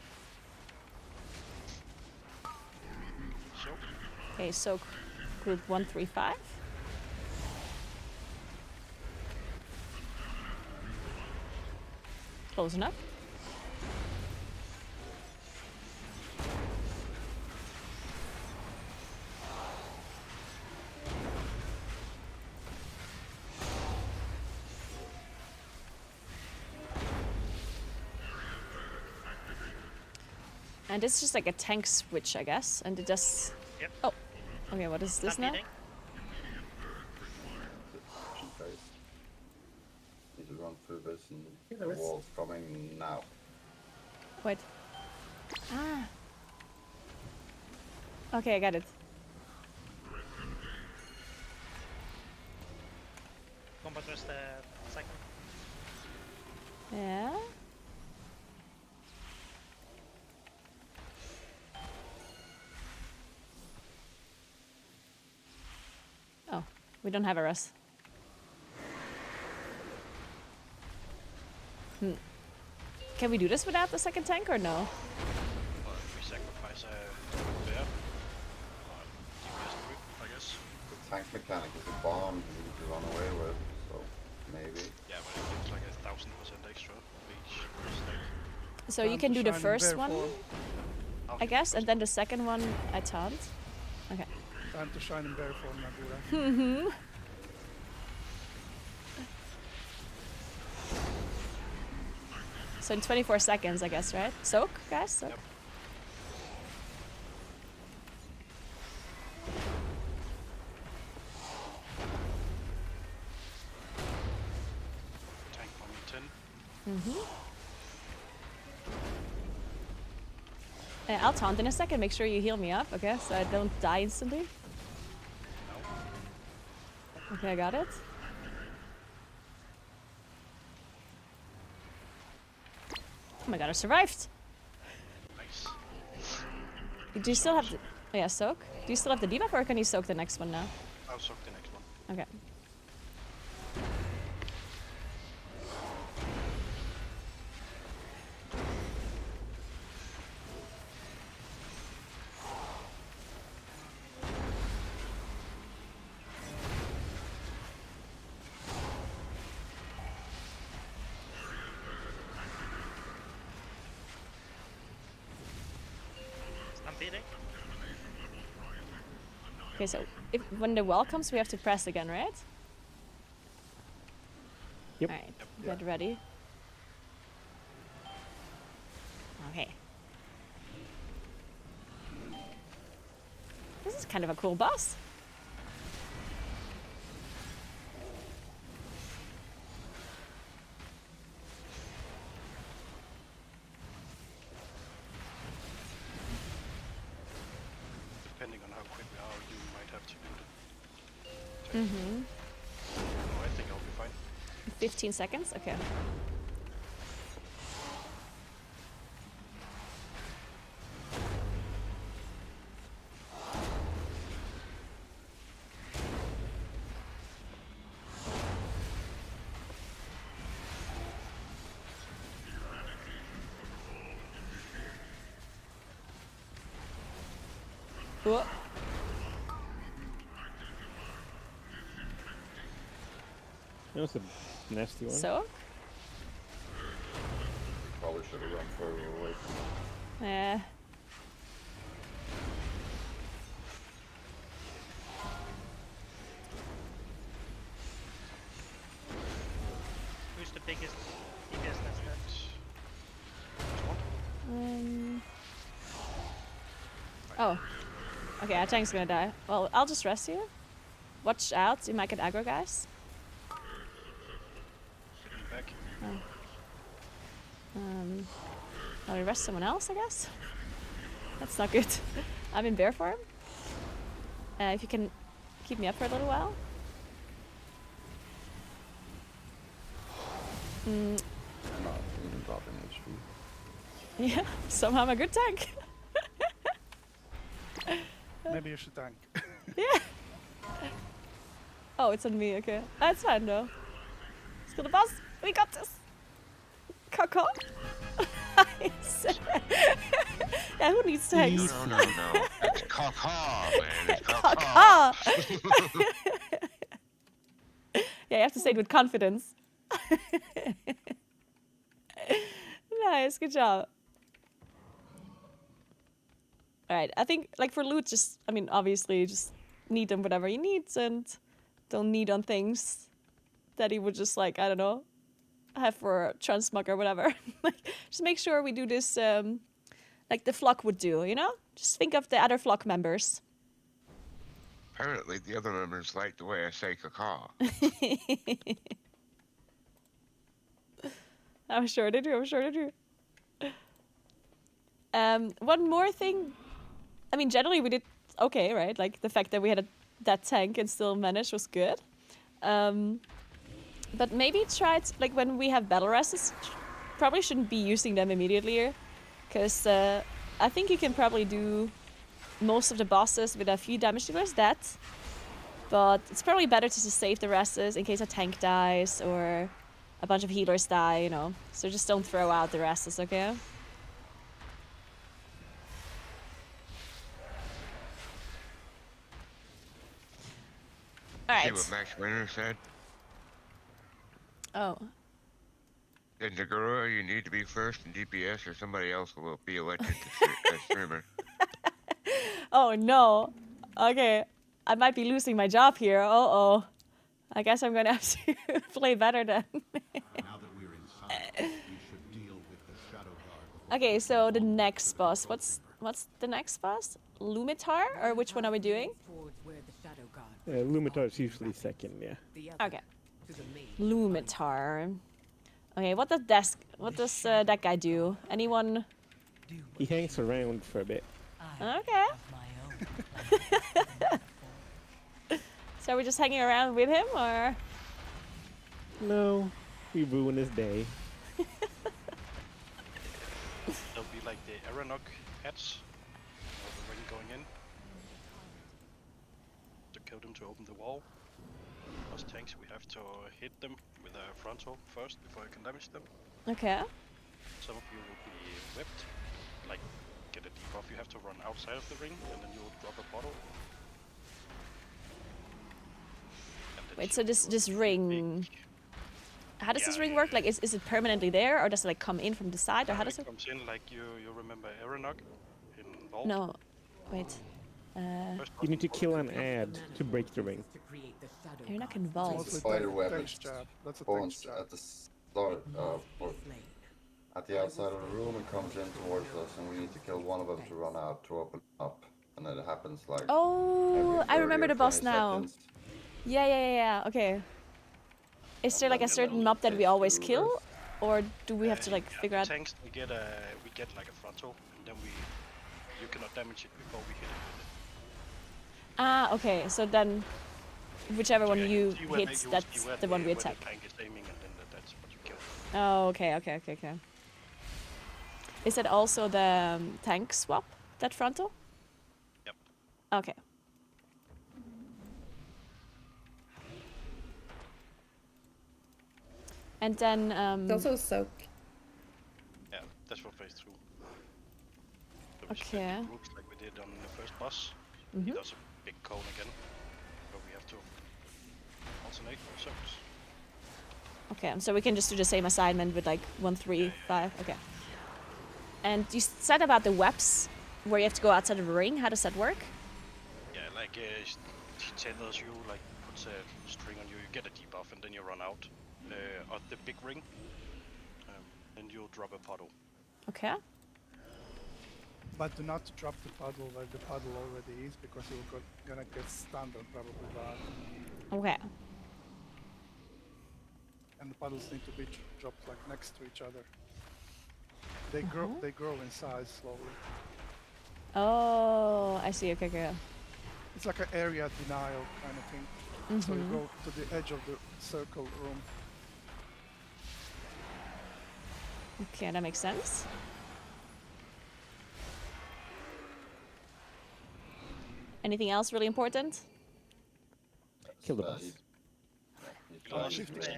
Okay, so group 1, 3, 5. Close enough. And it's just like a tank switch, I guess. And it just... Yep. Oh. Okay, what is this now? Need to run through this and the wall's coming now. Wait. Ah. Okay, I got it. Combat was the second. Yeah. Oh, we don't have a Russ. Can we do this without the second tank or no? Or if we sacrifice a bear. Or DPS group, I guess. The tank mechanic is a bomb. run away with, so maybe. Yeah, but it gives like 1000% extra of each stack. So you can do the first one, I'll I do the guess, first and then the second one I taunt. Okay. Time to shine in bear form, Naguura. So in 24 seconds, I guess, right? Soak, guys? Soak. Yep. Tank 110. I'll taunt in a second. Make sure you heal me up, okay? So I don't die instantly. Okay, I got it. Oh my god, I survived! Nice. Do you still have the... Oh yeah, soak? Do you still have the debuff, or can you soak the next one now? I'll soak the next one. Okay. Stampeding. Okay, so when the wall comes, we have to press again, right? Yep. Alright, get ready. Okay. This is kind of a cool boss. Depending on how quick we are, you might have to do the... Mm-hmm. No, I think I'll be fine. 15 seconds? Okay. Whoa. That was a nasty one. So? Probably should have run further away from it. Yeah. Who's the biggest DPS that's that? Oh. Okay, our tank's gonna die. Well, I'll just rest you. Watch out, you might get aggro, guys. Sitting back. I'll rest someone else, I guess. That's not good. I'm in bear form. If you can keep me up for a little while. I'm not even dropping HP. Yeah, somehow I'm a good tank. Maybe you should tank. Yeah. Oh, it's on me, okay. That's fine though. Let's kill the boss. We got this. Caca. Yeah, who needs tanks? No. It's caca, man. It's caca. Yeah, you have to say it with confidence. Nice, good job. Alright, I think, like, for loot, just, I mean, obviously, just need them whatever he needs and don't need on things that he would just, like, I don't know, have for transmog or whatever. Like, just make sure we do this, like the flock would do, you know? Just think of the other flock members. Apparently, the other members like the way I say caca. I'm sure they do, I'm sure they do. One more thing. I mean, generally we did okay, right? Like, the fact that we had that tank and still managed was good. But maybe try it, like, when we have battle rests, probably shouldn't be using them immediately here. Because I think you can probably do most of the bosses with a few damage dealers, but it's probably better to just save the rests in case a tank dies or a bunch of healers die, you know. So just don't throw out the rests, okay? All See right. what Max Winter said? Oh. In Naguura, you need to be first in DPS or somebody else will be elected as streamer. Oh no. Okay. I might be losing my job here. Oh. I guess I'm gonna have to play better then. Now that we're inside, we should deal with the Shadow Guard. Okay, so the next boss. What's the next boss? Lumitar? Or which one are we doing? Towards where the Shadow Guard Lumitar is usually second, yeah. the other Okay. to the main. Lumitar. Okay, what does that guy do? Anyone? He hangs around for a bit. Okay. So we're just hanging around with him, or? No, we ruin his day. There'll be like the Aeronok hats, or the ring going in. To kill them to open the wall. Us tanks, we have to hit them with a frontal first before you can damage them. Okay. Some of you will be whipped, like get a debuff. You have to run outside of the ring, and then you'll drop a bottle. And then Wait, so this you'll ring. How does this ring work? Like, is it permanently there, or does it like come in from the side, or how does it? comes in like you remember Aeronok in Vault? No. Wait. You need to kill an ad to break the ring. To create the Shadow You're not Guard. involved. Spider weapons That's a tank spawns jab. at the start or at the outside of the room and comes in towards us, and we need to kill one of them to run out to open up, and then it happens like. Oh, every I 30 remember or the boss 20 now. seconds. Yeah. Okay. Is there like a certain mob that we always kill, or do we have to like figure out? Tanks, we get like a frontal, and then you cannot damage it before we hit it with it. Ah, okay. So then, whichever one Yeah, you see where hit, you see that's where the one we where attack. The tank is aiming, and then that's what you kill. Oh, okay. Is that also the tank swap, that frontal? Yep. Okay. And then It's also soak. Yeah, that's for phase 2. So we Okay. split the groups like we did on the first boss. He does a big cone again, but we have to alternate ourselves. Okay, so we can just do the same assignment with like 1, 3, 5. Okay. And you said about the webs, where you have to go outside of the ring. How does that work? Yeah, like he tethers you, like puts a string on you. You get a debuff, and then you run out of the big ring. Then you'll drop a puddle. Okay. But do not drop the puddle where the puddle already is, because you're gonna get stunned and probably die. Okay. And the puddles need to be dropped like next to each other. They grow in size slowly. Oh, I see. Okay. It's like an area denial kind of thing. So you go to the edge of the circle room. Okay, that makes sense. Anything else really important? Kill the boss. If you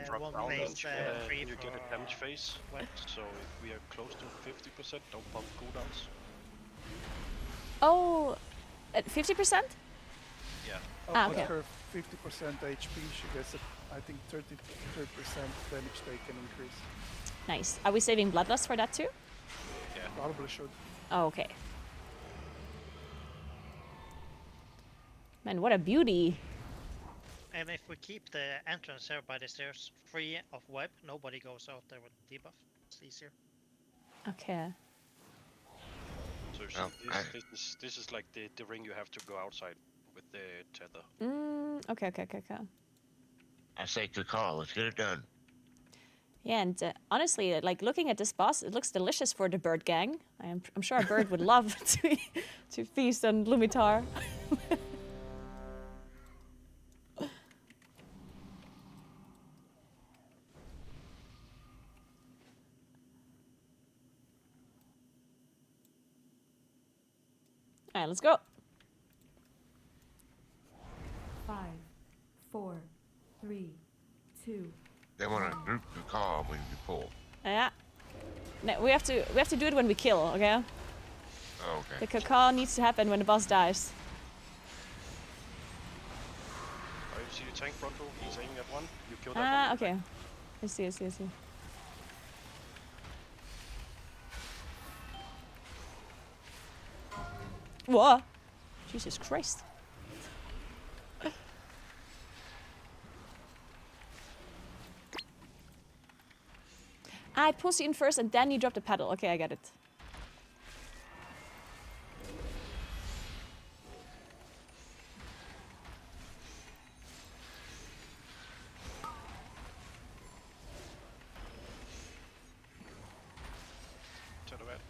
drop down, then you get a damage phase. So if we are close to 50%, don't pump cooldowns. Oh, at 50%? Yeah. Ah, okay. Her 50% HP, she gets, I think, 30% damage taken increase. Nice. Are we saving Bloodlust for that too? Yeah. Probably should. Oh, okay. Man, what a beauty. And if we keep the entrance here by the stairs free of web, nobody goes out there with debuff. It's easier. Okay. So you see, this is like the ring you have to go outside with the tether. Okay. I say good call. Let's get it done. Yeah, and honestly, like looking at this boss, it looks delicious for the bird gang. I'm sure a bird would love to feast on Lumitar. Alright, let's go. 5, 4, 3, 2. They want to group the call when you pull. Yeah. No, we have to do it when we kill, okay? Oh, okay. The cacao needs to happen when the boss dies. Are you see the tank frontal? He's aiming at one. You kill that one. Ah, okay. I see. Whoa! Jesus Christ. I pushed you in first and then you dropped the pedal. Okay, I get it. To the red.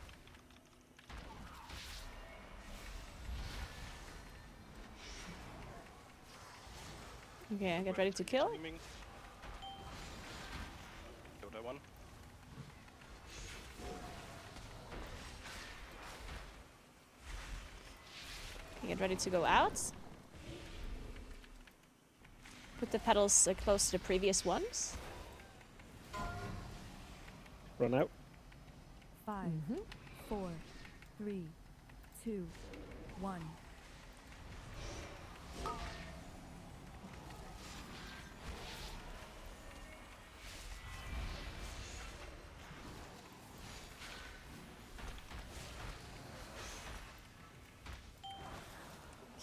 Okay, get ready to kill. Aiming. Kill that one. Okay, get ready to go out. Put the pedals close to the previous ones. Run out. 5, 4, 3, 2, 1.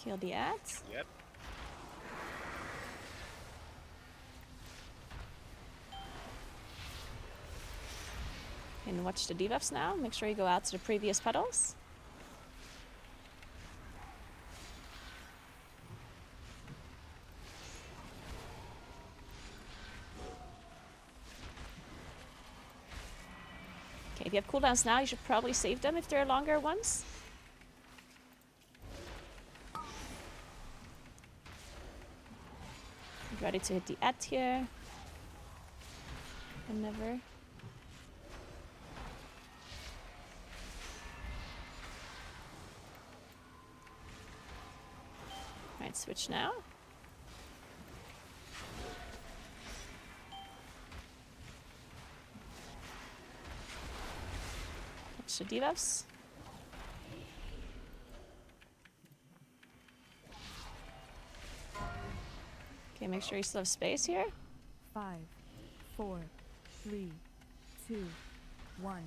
Kill the ads. Yep. And watch the debuffs now. Make sure you go out to the previous pedals. Okay, if you have cooldowns now, you should probably save them if they're longer ones. Get ready to hit the ad here. Whenever. Right, switch now. Watch the debuffs. Okay, make sure you still have space here. 5, 4, 3, 2, 1.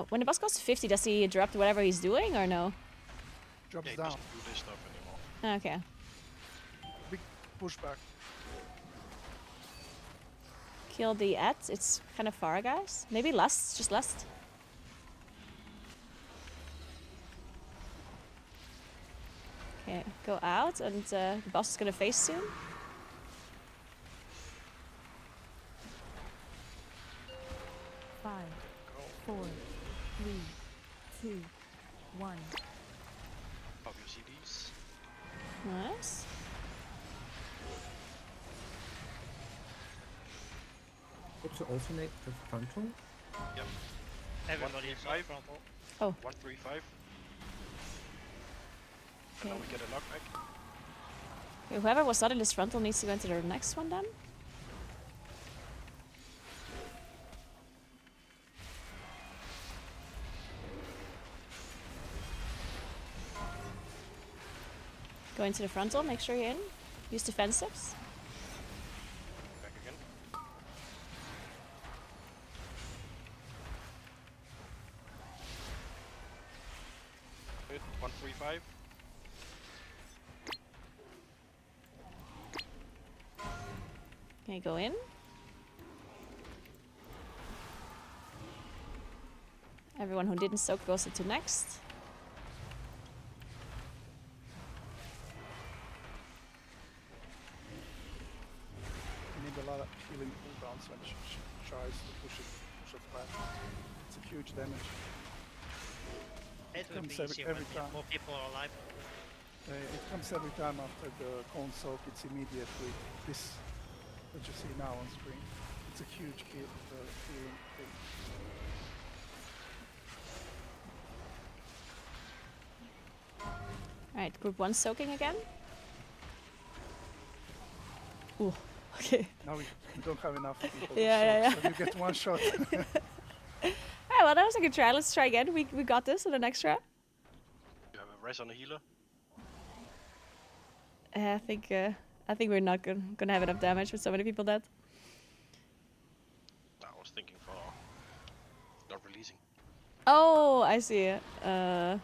When the boss goes to 50, does he drop whatever he's doing or no? Drops Yeah, he down. doesn't do this stuff anymore. Okay. Big pushback. Kill the ads. It's kind of far, guys. Maybe lust. Just lust. Okay, go out, and the boss is gonna face soon. Five, 4, 3, 2, 1. Pop your CDs. Nice. To alternate the frontal? Yep. Everybody is 135. frontal. Oh. 135. And now we get a knockback. Okay, whoever was not in this frontal needs to go into the next one then. Go into the frontal, make sure you're in. Use defensives. Back again. Good. 135. Okay, go in. Everyone who didn't soak goes into next. You need a lot of healing cooldowns when she tries to push it back. It's a huge damage. It would comes be easier every when time. more people are alive. It comes every time after the cone soak. It's immediately this that you see now on screen. It's a huge healing thing. Alright, group 1 soaking again. Ooh, okay. Now we don't have enough people. Yeah. So you get one shot. Oh well, that was a good try. Let's try again. We got this on the next try. You have a res on a healer? I think we're not gonna have enough damage with so many people dead. I was thinking for not releasing. Oh, I see it. Yeah,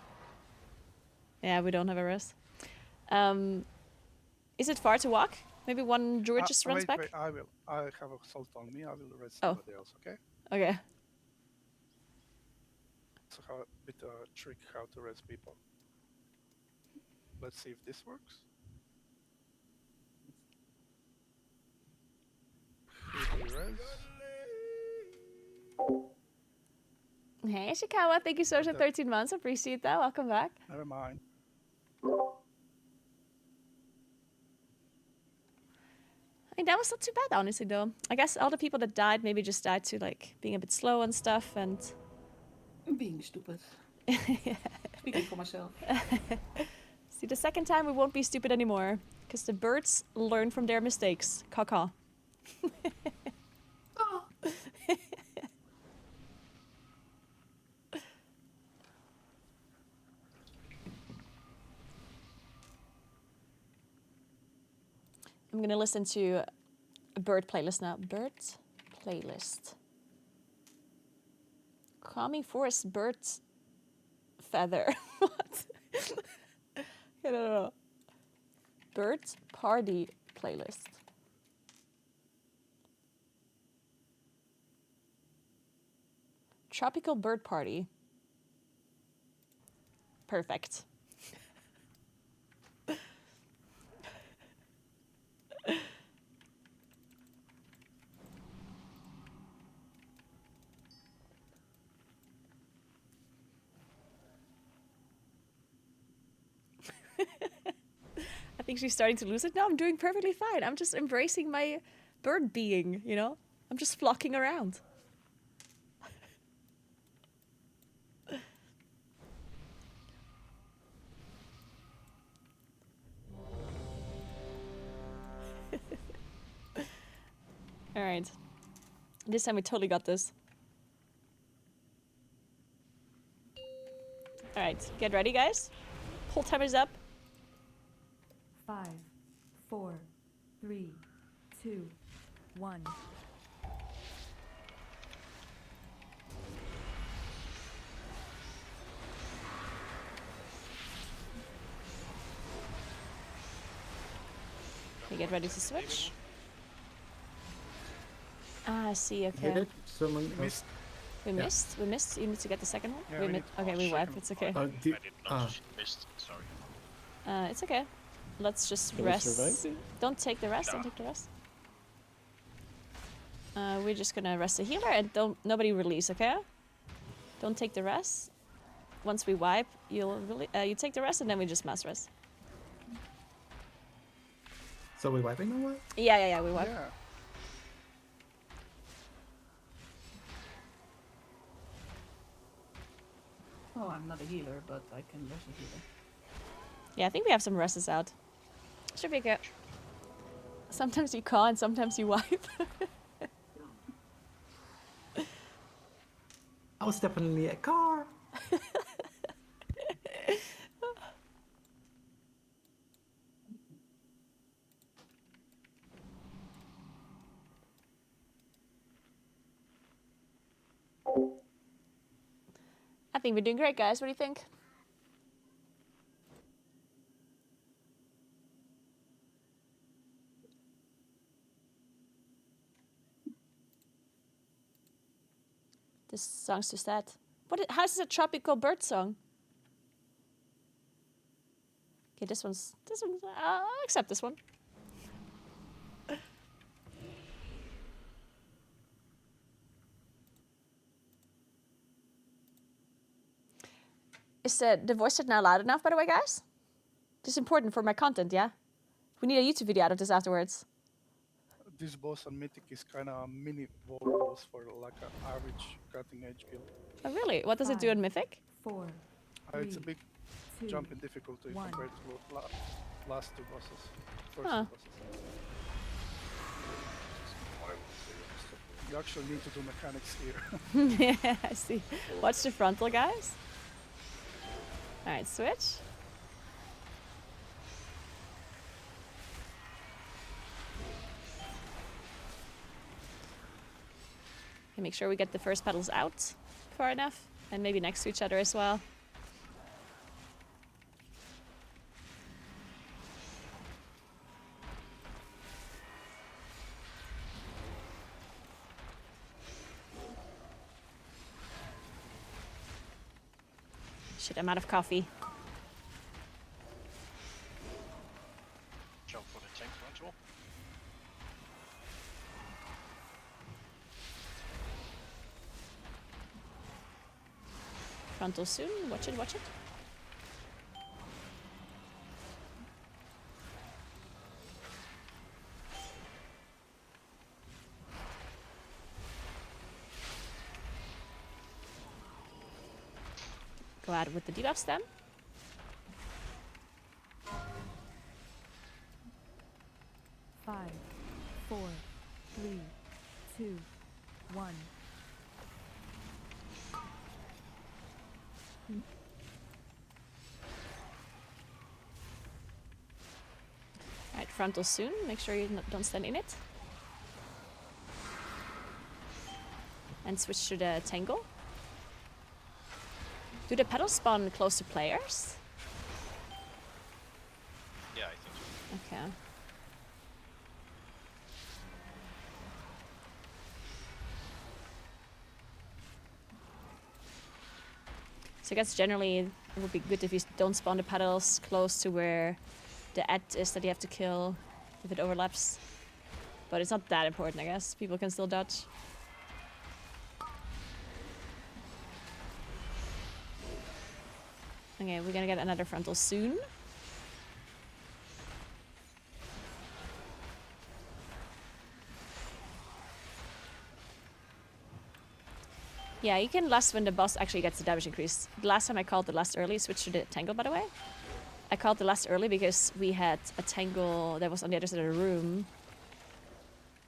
we don't have a rest. Is it far to walk? Maybe one druid just runs back? Wait, I will. I have a salt on me. I will rest Oh. somebody else, okay? Okay. So how a bit trick how to rest people. Let's see if this works. Res. Hey, Shikawa, thank you so much for 13 months. Appreciate that. Welcome back. Never mind. I mean, that was not too bad, honestly, though. I guess all the people that died maybe just died to, like, being a bit slow and stuff, and... Being stupid. Yeah. Speaking for myself. See, the second time we won't be stupid anymore, because the birds learn from their mistakes. Caw-caw. Oh. I'm gonna listen to a bird playlist now. Bird playlist. Calming forest bird feather. What? I don't know. Bird party playlist. Tropical bird party. Perfect. I think she's starting to lose it. No, I'm doing perfectly fine. I'm just embracing my bird being, you know? I'm just flocking around. Alright. This time we totally got this. Alright, get ready, guys. Pull timers up. 5, 4, 3, 2, 1. Okay, get ready to switch. Ah, I see, Hit okay. it. Someone else. We missed? We missed? You need to get the second one? Yeah, we we missed. need- Okay, we wiped. It's okay. I did not missed, sorry. It's okay. Let's just Can we rest. survive? Don't take the rest. Don't take the rest. We're just gonna rest the healer and nobody release, okay? Don't take the rest. Once we wipe, you take the rest and then we just mass rest. So we wiping or what? Yeah, we wipe. Yeah. Oh, I'm not a healer, but I can rest a healer. Yeah, I think we have some rests out. Should be good. Sometimes you call and sometimes you wipe. I was stepping in the car. I think we're doing great, guys. What do you think? This song's too sad. How is this a tropical bird song? Okay, this one's. I'll accept this one. Is the voice chat now loud enough, by the way, guys? This is important for my content, yeah? We need a YouTube video out of this afterwards. This boss on Mythic is kind of a mini wall boss for like an average cutting edge build. Oh, really? What does it do in Mythic? 4. It's a big 2, jump in difficulty 1. compared to last two bosses. First Huh. two bosses. You actually need to do mechanics here. Yeah, I see. Watch the frontal, guys. Alright, switch. Okay, make sure we get the first pedals out far enough. And maybe next to each other as well. Shit, I'm out of coffee. Jump for the tank frontal. Frontal soon. Watch it, watch it. Go out with the debuffs then. Five, 4, 3, 2, 1. Alright, frontal soon. Make sure you don't stand in it. And switch to the tangle. Do the pedals spawn close to players? Yeah, I think so. Okay. So I guess generally it would be good if you don't spawn the pedals close to where the ad is that you have to kill if it overlaps. But it's not that important, I guess. People can still dodge. Okay, we're gonna get another frontal soon. Yeah, you can last when the boss actually gets the damage increase. The last time I called the last early, switched to the tangle, by the way. I called the last early because we had a tangle that was on the other side of the room.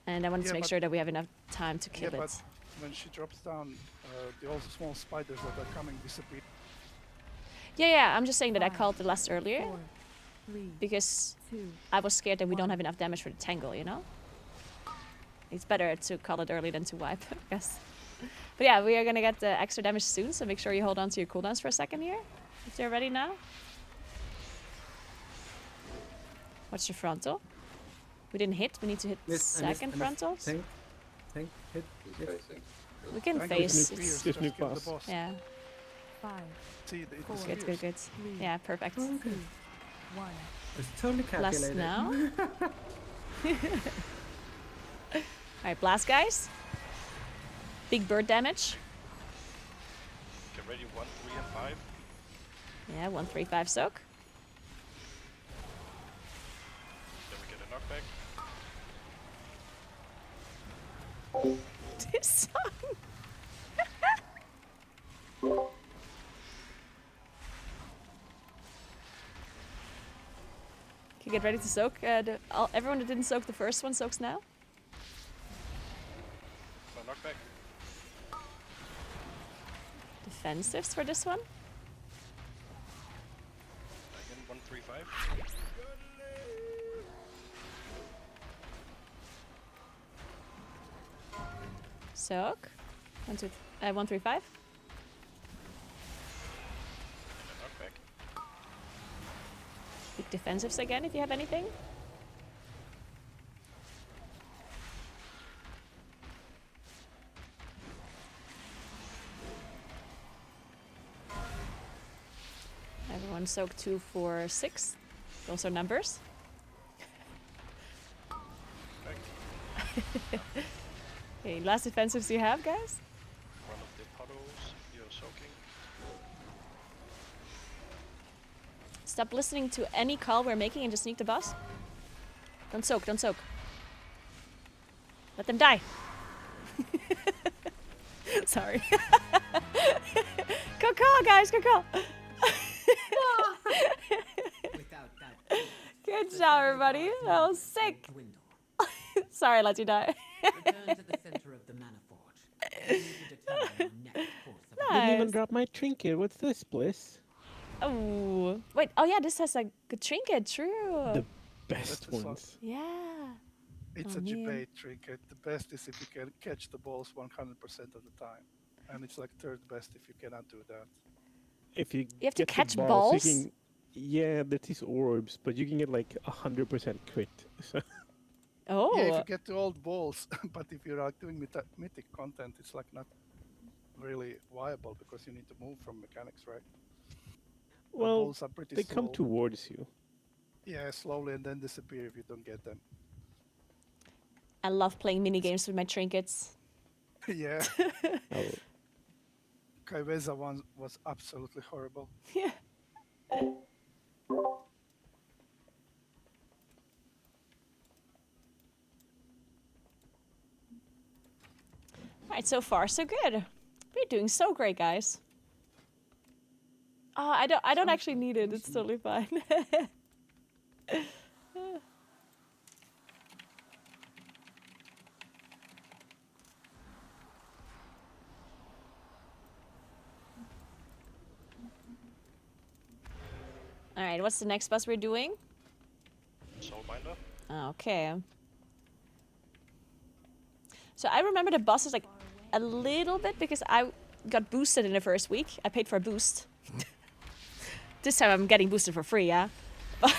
And I wanted to make sure that we have enough time to kill yeah, it. But when she drops down, the all small spiders that are coming disappear. Yeah, I'm just saying that I called the last earlier. 4, 3, Because 2, I was scared that we don't have enough damage for the tangle, you know? It's better to call it early than to wipe, I guess. But yeah, we are gonna get the extra damage soon, so make sure you hold on to your cooldowns for a second here. If they're ready now. Watch the frontal. We didn't hit, we need to hit second frontal. Tank, hit. We can Tank face. disappears, Just new kill the boss. boss. Yeah. 5, See, it Good, disappears. Good. 3, Yeah, perfect. 2, 1. It's totally Blast calculated. now. Alright, blast, guys. Big bird damage. Get ready, 1, 3, and 5. Yeah, 1, 3, 5 soak. Then we get a knockback. This song. Okay, get ready to soak. Everyone that didn't soak the first one soaks now. For a knockback. Defensives for this one. Again, 1, 3, 5. Soak. 1, 3, 5. And a knockback. Big defensives again if you have anything. Everyone soak 2, 4, 6. Those are numbers. Okay, last defensives you have, guys? One of the puddles, you're soaking. Stop listening to any call we're making and just sneak the boss. Don't soak, don't soak. Let them die. Sorry. Good call, guys, good call. Good job, everybody. That was sick. Sorry, I let you die. Return to the center of the manifold. didn't even Nice. drop my trinket. What's this, Bliss? Oh, wait. Oh yeah, this has a good trinket. True. The best That's a slot. ones. Yeah. It's Oh, a man. debate trinket. The best is if you can catch the balls 100% of the time. And it's like third best if you cannot do that. If you You have to get catch the balls, balls? you can. Yeah, there's these orbs, but you can get like 100% crit. So Oh. Yeah, if you get to all the balls, but if you're like doing mythic content, it's like not really viable because you need to move from mechanics, right? The well, balls are pretty they come slow. towards you. Yeah, slowly and then disappear if you don't get them. I love playing mini games with my trinkets. Yeah. Oh, Kaiveza one was absolutely horrible. Yeah. Alright, so far so good. We're doing so great, guys. I don't actually need it. It's totally fine. Alright, what's the next boss we're doing? Soulbinder. Okay. So I remember the bosses like a little bit because I got boosted in the first week. I paid for a boost. This time I'm getting boosted for free, yeah? But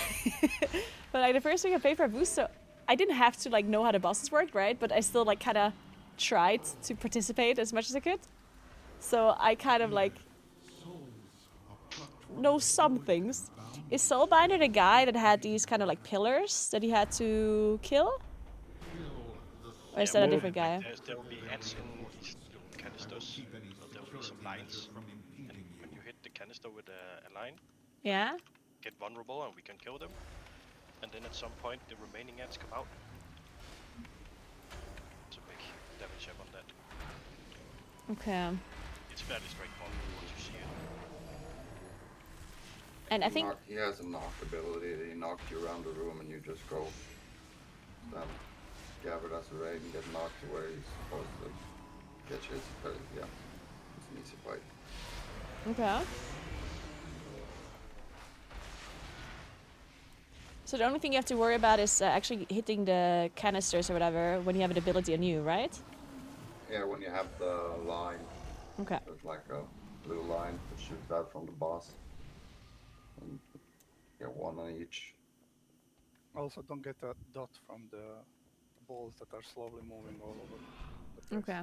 like the first week I paid for a boost, so I didn't have to like know how the bosses worked, right? But I still like kind of tried to participate as much as I could. So I kind of like know some things. Is Soulbinder the guy that had these kind of like pillars that he had to kill? Or is that a different guy? There will be ants in these little canisters. There will be some lines. And when you hit the canister with a line, Yeah? get vulnerable and we can kill them. And then at some point the remaining ants come out. It's a big damage check on that. Okay. It's fairly straightforward once you see it. And I think He has a knock ability. He knocks you around the room and you just go gathered as a raid and get knocked to where he's supposed to get his. But yeah, it's an easy fight. Okay. So the only thing you have to worry about is actually hitting the canisters or whatever when you have an ability on you, right? Yeah, when you have the line. Okay. There's like a blue line that shoots out from the boss. And get one on each. Also, don't get a dot from the balls that are slowly moving all over the place. Okay.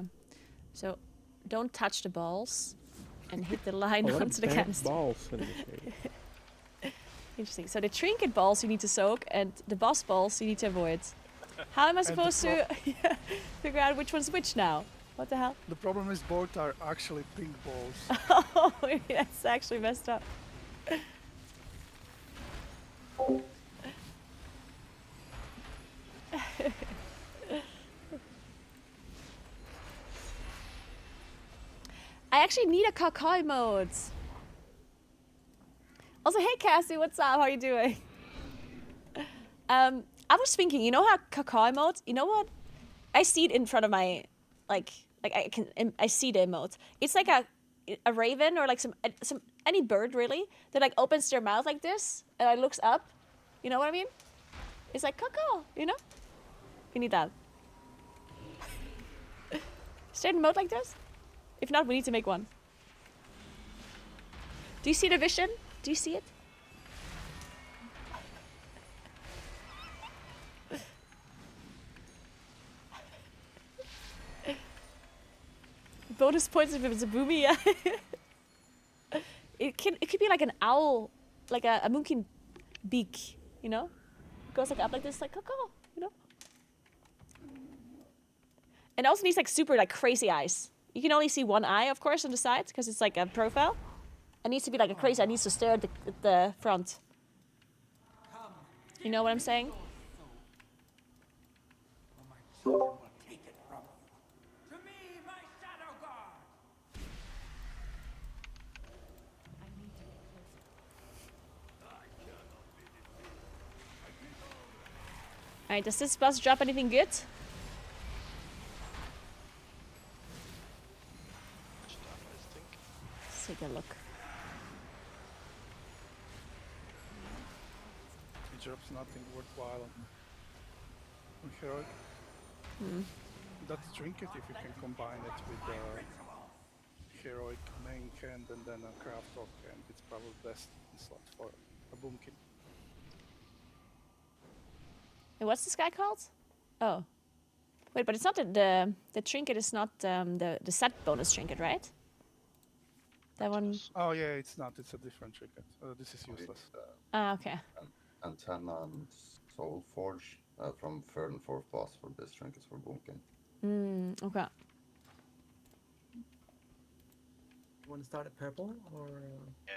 So don't touch the balls and hit the line a lot onto of the bad canister. balls in this game. Interesting. So the trinket balls you need to soak and the boss balls you need to avoid. How am I supposed to figure out which one's which now? What the hell? The problem is both are actually pink balls. Oh, that's actually messed up. I actually need a Kakoi mode. Also, hey Cassie, what's up? How are you doing? I was thinking, you know how Kakoi mode? You know what? I see it in front of my, I see the emote. It's like a raven or like any bird really that like opens their mouth like this and like looks up. You know what I mean? It's like Kakao, you know? We need that. Is there an emote like this? If not, we need to make one. Do you see the vision? Do you see it? Bonus points if it's a boomy, yeah. It could be like an owl, like a monkey beak, you know? Goes like up like this, like Kakao, you know? And it also needs like super like crazy eyes. You can only see one eye, of course, on the side because it's like a profile. It needs to be like a crazy eye. It needs to stare at the front. You know what I'm saying? Alright, does this boss drop anything good? Let's take a look. He drops nothing worthwhile on heroic. That trinket, if you can combine it with heroic main hand and then a craft off hand, it's probably best slot for a boomkin. And what's this guy called? Oh. Wait, but it's not the trinket is not the set bonus trinket, right? That one. Oh yeah, it's not. It's a different trinket. This is useless. Okay. Antenna and Soul Forge from 3rd and 4th boss for this trinkets for boomkin. Okay. You want to start at purple or? Yeah.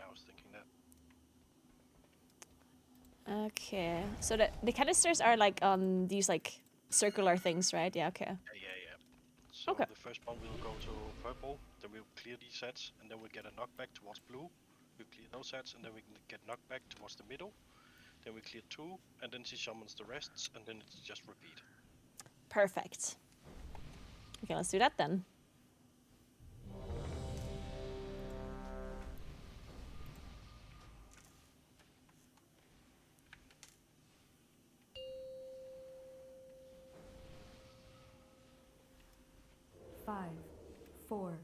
I was thinking that. Okay. So the canisters are like on these like circular things, right? Yeah. Okay. Yeah. So Okay. the first one will go to purple, then we'll clear these sets, and then we'll get a knockback towards blue. We'll clear those sets, and then we can get knockback towards the middle. Then we clear 2, and then she summons the rests, and then it's just repeat. Perfect. Okay, let's do that then. Five, 4.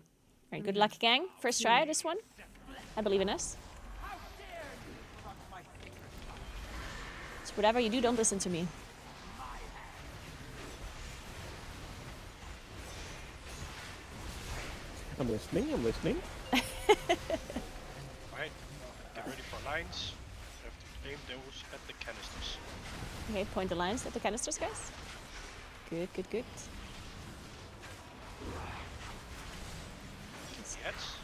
Alright, good luck, gang. First try, this one. I believe in us. So whatever you do, don't listen to me. I'm listening. Alright, get ready for lines. You have to aim those at the canisters. Okay, point the lines at the canisters, guys. Good. Yes.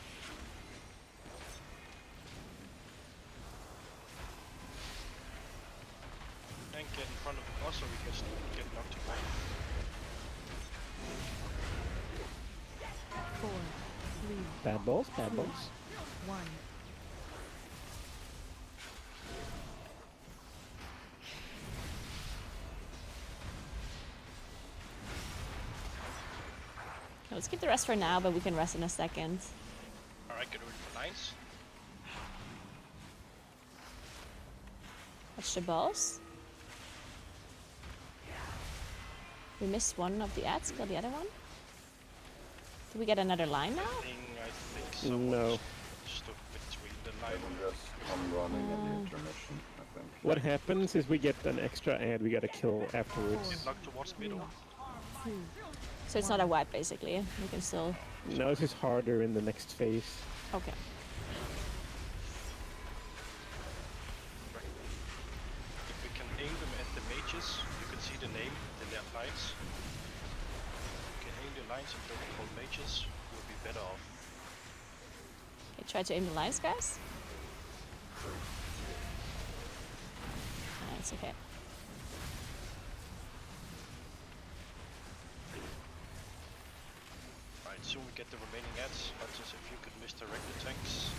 And get in front of the boss so we can get knocked away. 4, 3, Bad balls. 1. Let's keep the rest for now, but we can rest in a second. Alright, get ready for lines. Watch the balls. We missed one of the ads, kill the other one. Do we get another line now? I think so. No. Stuck between the I line. will just come running in the intermission, I think. What happens is we get an extra ad we gotta kill afterwards. Get knocked towards middle. 2. So it's not a wipe, basically. We can still... No, it's just harder in the next phase. Okay. If we can aim them at the mages, you can see the name, the left lines. If you can aim the lines and don't call mages, you'll be better off. Okay, try to aim the lines, guys. It's okay. Right, soon we get the remaining ads, but just if you could misdirect the tanks.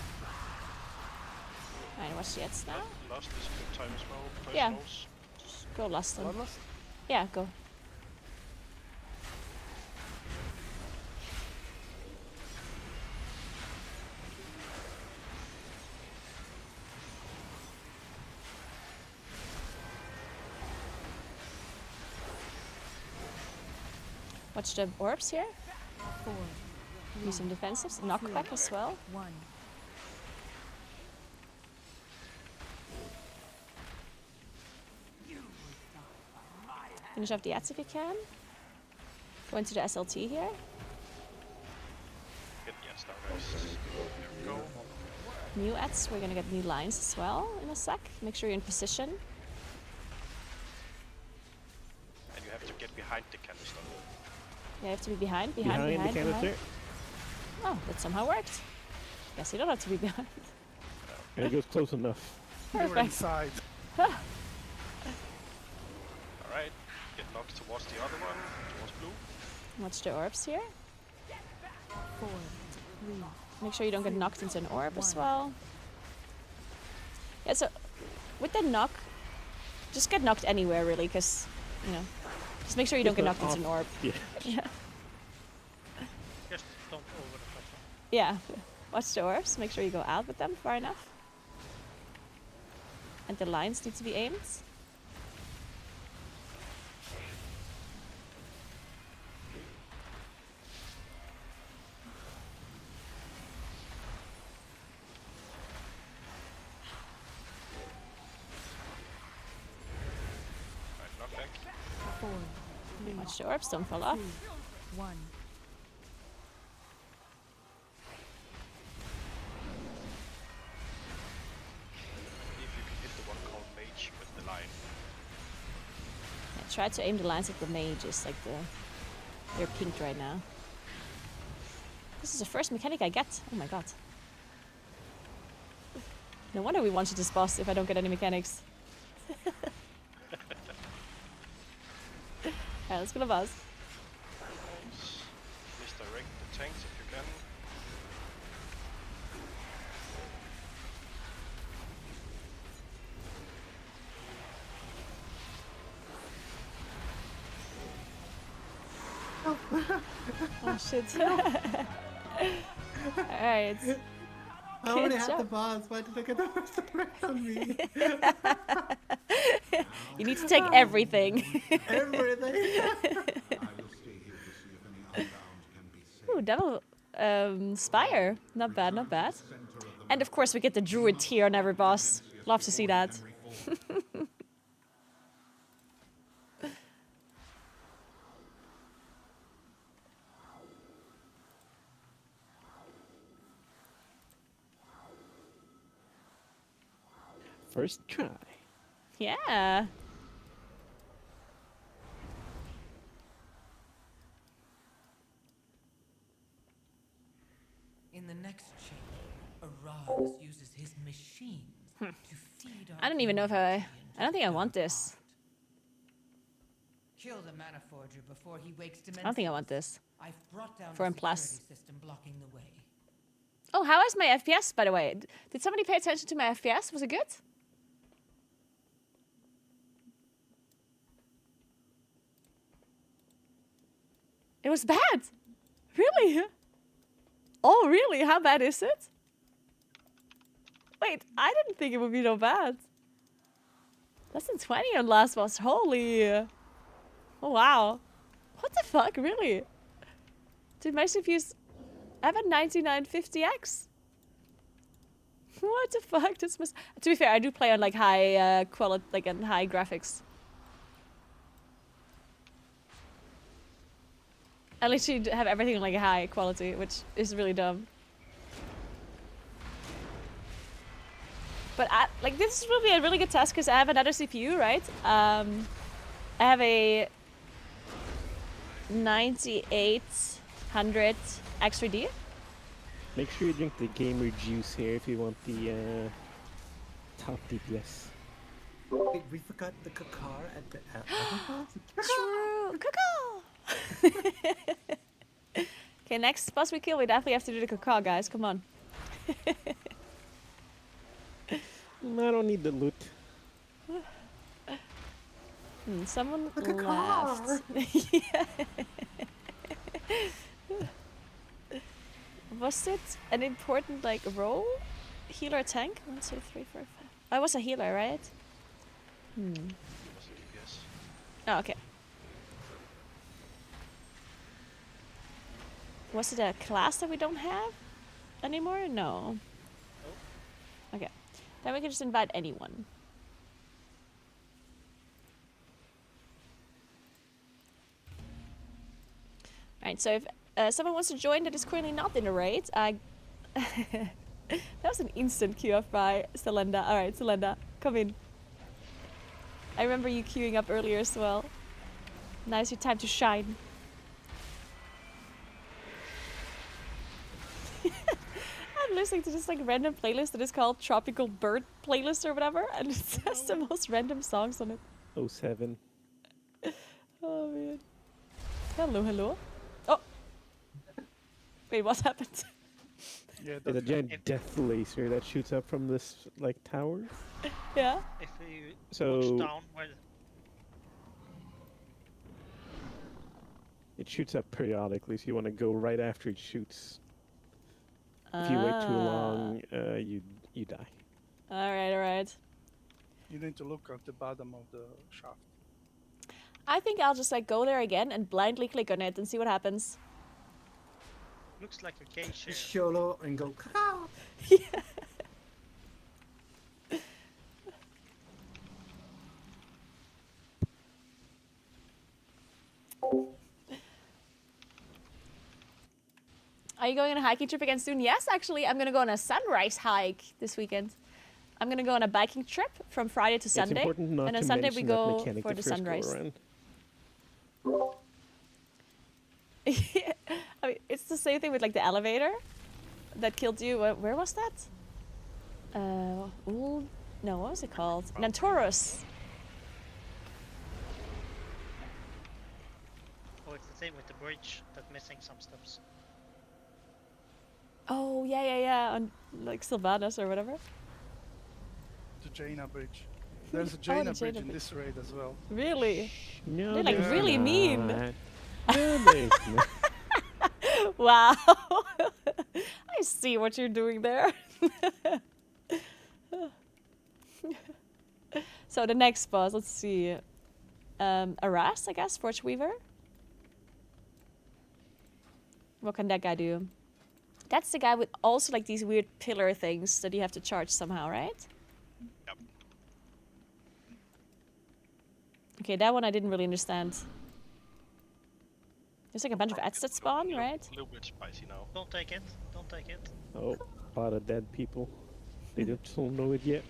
Alright, watch the ads now. Lost is a good time as well. Yeah. Personals. Just go last them. Bloodlust? Yeah, go. Watch the orbs here. 4, Use some defensives. Knockback as well. 1. Finish off the ads if you can. Go into the SLT here. Get the ads down, guys. There we go. New ads. We're gonna get new lines as well in a sec. Make sure you're in position. And you have to get behind the canister. Yeah, you have to be behind. The canister. Oh, that somehow worked. Guess you don't have to be behind. And it goes close enough. You're Perfect. inside. Alright, get knocked towards the other one, towards blue. Watch the orbs here. 4, 3. Make sure you don't get knocked into an orb as well. Yeah, so with the knock, just get knocked anywhere really, because, you know, just make sure you don't get knocked into an orb. Yeah. Yeah. Just don't over the top. Yeah. Watch the orbs. Make sure you go out with them far enough. And the lines need to be aimed. Right, knock back. 4, 3, Watch the orbs, don't fall off. 2, 1. If you can hit the one called Mage with the line. Yeah, try to aim the lines at the mages, like they're pinked right now. This is the first mechanic I get. Oh my god. No wonder we wanted this boss if I don't get any mechanics. Alright, let's go to boss. Nice. Misdirect the tanks if you can. Oh shit. Alright. I already Good had the job. boss. Why did I get the first direct on me? You need to take everything. Everything. I will stay here to see if any unbound can be saved. Ooh, Devil Spire. Not bad, not bad. And of course we get the Druid tier on every boss. Love to see that. First try. Yeah. In the next chamber, Araz uses his machines to feed I don't even know if I don't think I want this. Kill the mana forger before he wakes I don't think I want Dimensions. this. I've brought down For a M+. security system blocking the way. Oh, how is my FPS, by the way? Did somebody pay attention to my FPS? Was it good? It was bad. Really? Oh, really? How bad is it? Wait, I didn't think it would be so bad. Less than 20 on last boss. Holy. Oh, wow. What the fuck? Really? Dude, my CPU's... I have a 9950X. What the fuck? This must... To be fair, I do play on like high quality, like on high graphics. I literally have everything on like a high quality, which is really dumb. But like this will be a really good test because I have another CPU, right? I have a 9800 X3D. Make sure you drink the gamer juice here if you want the top DPS. Wait, we forgot the Kakar at the True. Cuckoo. Okay, next boss we kill, we definitely have to do the cacao, guys. Come on. I don't need the loot. Someone Look at left. Yeah. Was it an important like role? Healer tank? 1, 2, 3, 4, 5. I was a healer, right? Yes. Oh, okay. Was it a class that we don't have anymore? No. Okay. Then we can just invite anyone. Alright, so if someone wants to join that is currently not in the raid, that was an instant queue up by Selenda. Alright, Selenda, come in. I remember you queuing up earlier as well. Now's your time to shine. I'm listening to this like random playlist that is called Tropical Bird Playlist or whatever, and it says the most random songs on it. 07. Oh man. Hello, hello. Oh. Wait, what happened? Yeah, There's a giant death laser that shoots up from this like tower. Yeah. If you So- watch down where It shoots up periodically, so you want to go right after it shoots. If you wait too long, you die. All right. You need to look at the bottom of the shaft. I think I'll just like go there again and blindly click on it and see what happens. Looks like a K share. Solo and go. Are you going on a hiking trip again soon? Yes, actually, I'm gonna go on a sunrise hike this weekend. I'm gonna go on a biking trip from Friday to Sunday, It's important not and on to Sunday we mention that go mechanic for the the first go sunrise. around. I mean, it's the same thing with like the elevator that killed you. Where was that? No, what was it called? Nantorus. Oh, it's the same with the bridge that's missing some steps. Oh yeah, on like Sylvanas or whatever. The Jaina Bridge. There's a the Jaina Bridge Jaina in Bridge. this raid as well. Really? No, They're like there's really mean. not. No, there's not. Wow. I see what you're doing there. So the next boss, let's see. Aras, I guess, Forge Weaver. What can that guy do? That's the guy with also like these weird pillar things that you have to charge somehow, right? Yep. Okay, that one I didn't really understand. There's like a bunch of ads that spawn, right? A little bit spicy now. Don't take it. Don't take it. Oh, a lot of dead people. They don't know it yet.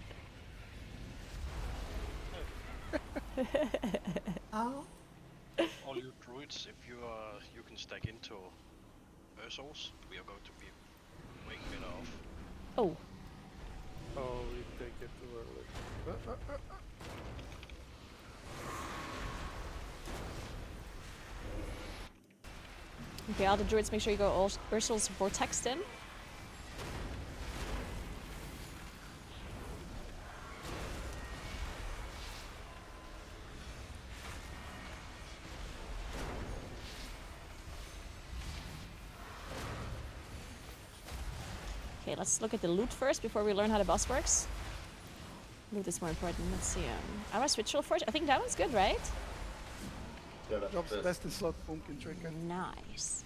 Oh. All you druids, if you can stack into Ursos, we are going to be way better off. Oh. Oh, we take it too early. Okay, all the druids, make sure you go all Ursul's Vortex in. Okay, let's look at the loot first before we learn how the boss works. Loot is more important. Let's see. Our Ritual Forge. I think that one's good, right? Yeah, that's Drops best. best in slot pumpkin chicken. Nice.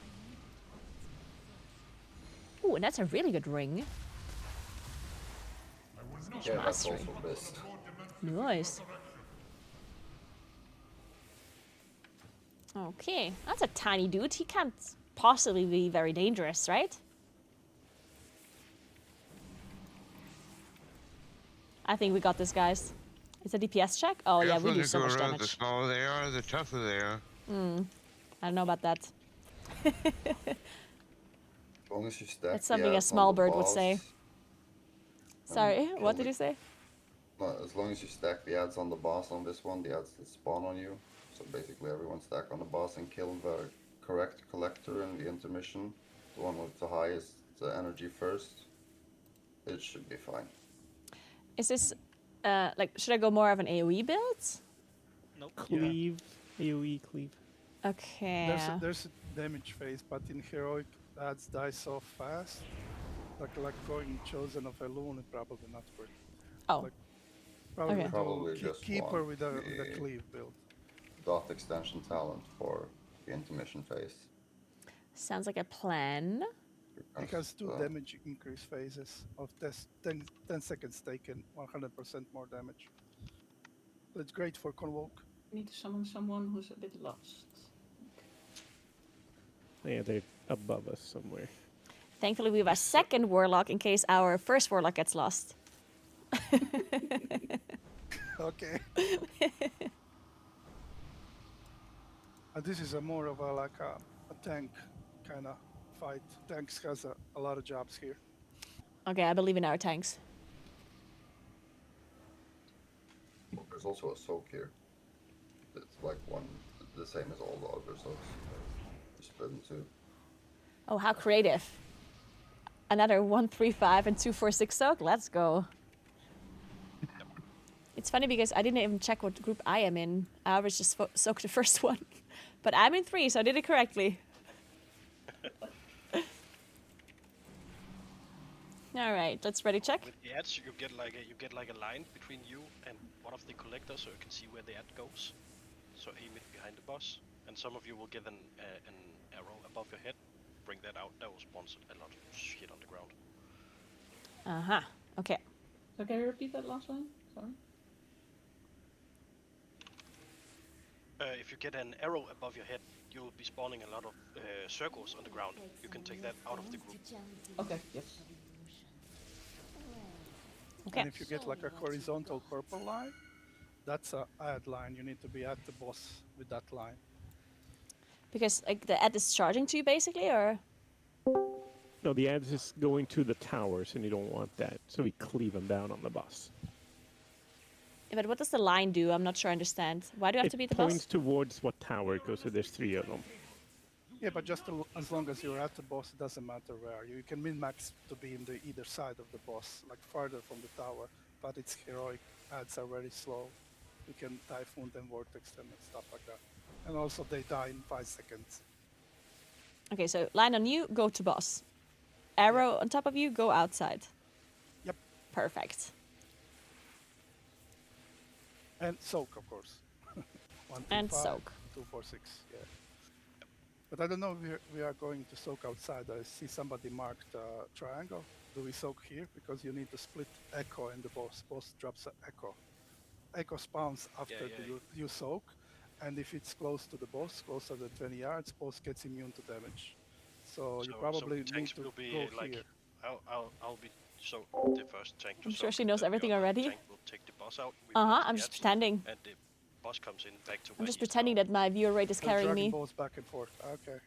Ooh, and that's a really good ring. Yeah, that's Mastery. also best. Nice. Okay, that's a tiny dude. He can't possibly be very dangerous, right? I think we got this, guys. It's a DPS check? Oh yeah, we Careful, do so much Naguura, damage. The smaller they are, the tougher they are. I don't know about that. As long as you stack That's the something a ads on small the bird would boss, say. Sorry, kill what did the- you say? No, as long as you stack the ads on the boss on this one, the ads that spawn on you. So basically everyone stack on the boss and kill the correct collector in the intermission. The one with the highest energy first. It should be fine. Is this, like, should I go more of an AoE build? Nope. Cleave, AoE cleave. Okay. There's a damage phase, but in heroic ads die so fast. Like going chosen of a loon is probably not for it. Oh. Like, probably Okay. do Probably just keeper want with a the- cleave build. Dot extension talent for the intermission phase. Sounds like a plan. It has two uh, damage increase phases of 10 seconds taken, 100% more damage. So it's great for Convoke. Need to summon someone who's a bit lost. Yeah, they're above us somewhere. Thankfully, we have a second warlock in case our first warlock gets lost. Okay. This is a more of a tank kind of fight. Tanks has a lot of jobs here. Okay, I believe in our tanks. There's also a soak here. It's like the same as all the other soaks. Just split in two. Oh, how creative. Another 135 and 246 soak. Let's go. It's funny because I didn't even check what group I am in. I was just soaked the first one. But I'm in 3, so I did it correctly. All right, let's ready check. With the ads, you get like a line between you and one of the collectors, so you can see where the ad goes. So aim it behind the boss, and some of you will get an arrow above your head. Bring that out. That will sponsor a lot of shit on the ground. Uh-huh. Okay. So can you repeat that last line? Sorry. If you get an arrow above your head, you'll be spawning a lot of circles on the ground. You can take that out of the group. Okay, yes. Okay. And if you get like a horizontal purple line, that's a ad line. You need to be at the boss with that line. Because like the ad is charging to you basically, or? No, the ad is going to the towers, and you don't want that. So we cleave them down on the boss. Yeah, but what does the line do? I'm not sure I understand. Why do I have to beat the It points boss? towards what tower it goes to. There's 3 of them. Yeah, but just as long as you're at the boss, it doesn't matter where. You can min-max to be in the either side of the boss, like farther from the tower, but its heroic ads are very slow. You can Typhoon them, Vortex them, and stuff like that. And also they die in 5 seconds. Okay, so line on you, go to boss. Arrow on top of you, go outside. Yep. Perfect. And soak, of course. 1, 2, And 5, soak. 2, 4, 6, yeah. But I don't know if we are going to soak outside. I see somebody marked triangle. Do we soak here? Because you need to split echo in the boss. Boss drops an echo. Echo spawns after you soak. And if it's close to the boss, closer than 20 yards, boss gets immune to damage. So you probably need to go like, here. I'll be the first tank to I'm sure soak, she knows then the everything other already. Tank will take the boss out. with Uh-huh, the I'm just ads, pretending. And the boss comes in back to I'm where just he's pretending that my viewer rate is So carrying dragging me. balls back and forth. Okay.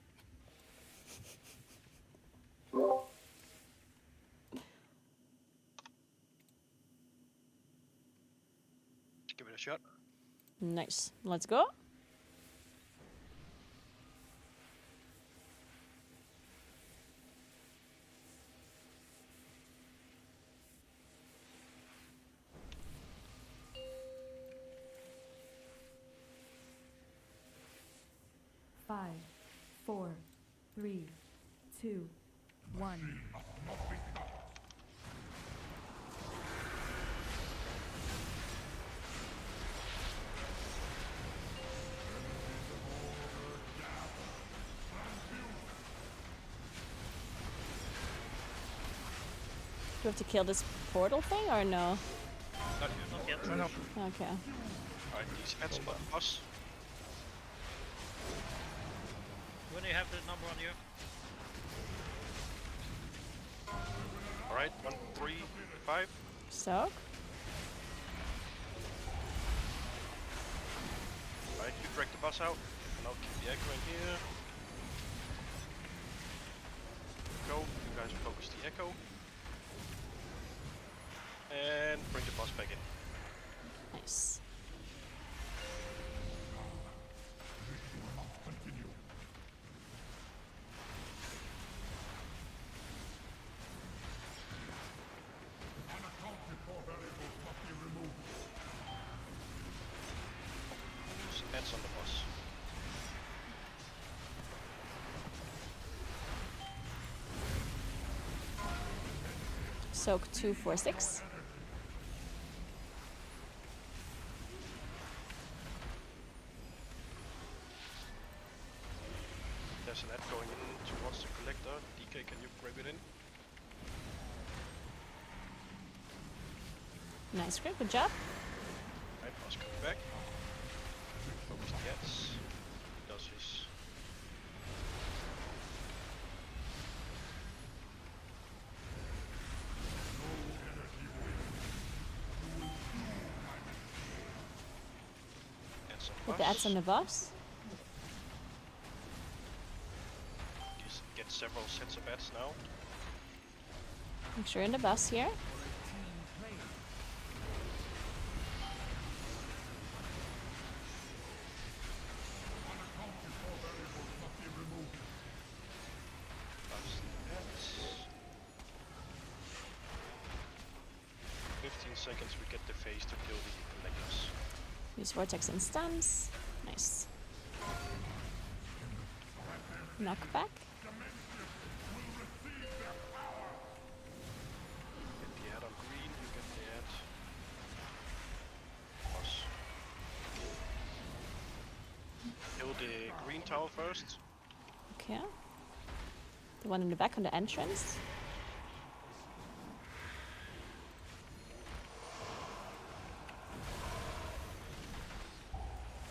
Give it a shot. Nice. Let's go. Five, 4, 3, 2, 1. Do we have to kill this portal thing or no? Not yet. No, no. Okay. Alright, these ads on the boss. When you have the number on you. Alright, 1, 3, 5. Soak. Alright, you drag the boss out, and I'll keep the echo in here. Go, you guys focus the echo. And bring the boss back in. Nice. Just ads on the boss. Soak 2, 4, 6. There's an ad going in towards the collector. DK, can you grab it in? Nice grip, good job. Right, boss coming back. Focus the ads. Does his... Ads on the Put the ads on the boss. Get several sets of ads now. Make sure you're in the boss here. Boss ads. 15 seconds we get the phase to kill the collectors. Use vortex and stuns. Nice. Knockback. tower first. Okay. The one in the back on the entrance.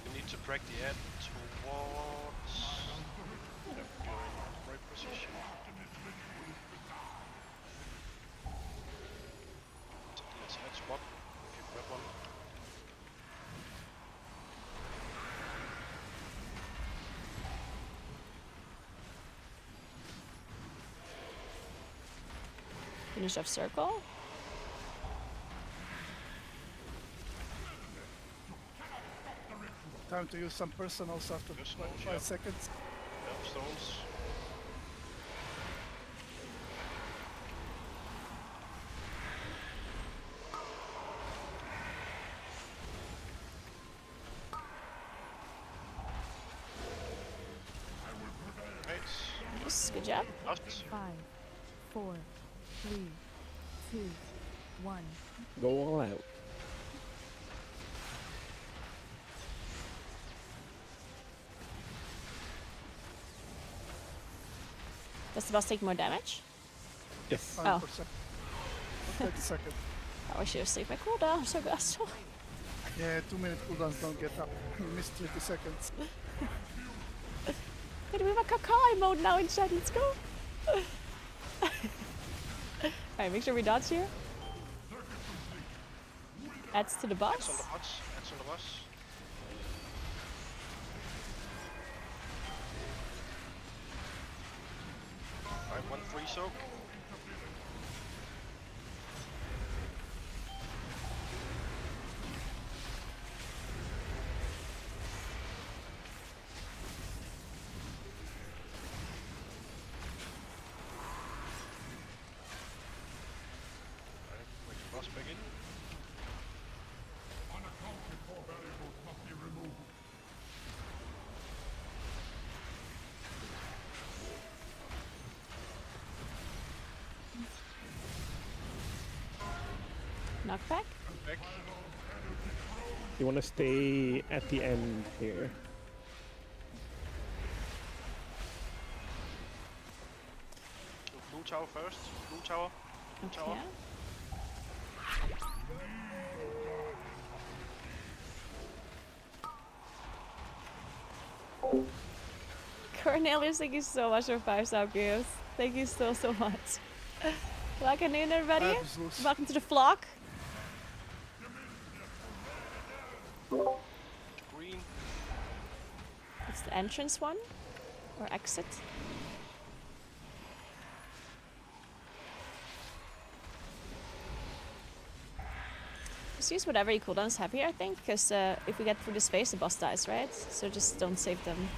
We need to drag the ad towards. Yeah, you're in the right position. Let's add swap if you grab one. Finish off circle. Time to use some personals after Personals, 5 yeah. seconds. Yep, stones. Nice, good job. Last. 5, 4, 3, 2, 1. Go all out. Does the boss take more damage? Yes. 100%. Oh. 30 seconds. Oh, I should have saved my cooldown. I'm so bad. Yeah, 2-minute cooldowns don't get up. You missed 30 seconds. Wait, we have a Kakai mode now in chat. Let's go. Alright, make sure we dodge here. Adds to the boss. Ads on the bots. Ads on the boss. Alright, 1 free soak. Alright, wait the boss back in. Knockback. Back. You want to stay at the end here. So blue tower first. Blue tower. Blue tower. Okay. Cornelius, thank you so much for 5-star gifts. Thank you so much. Welcome in, everybody. Welcome to the flock. Green. It's the entrance one or exit. Just use whatever your cooldowns have here, I think, because if we get through this phase, the boss dies, right? So just don't save them.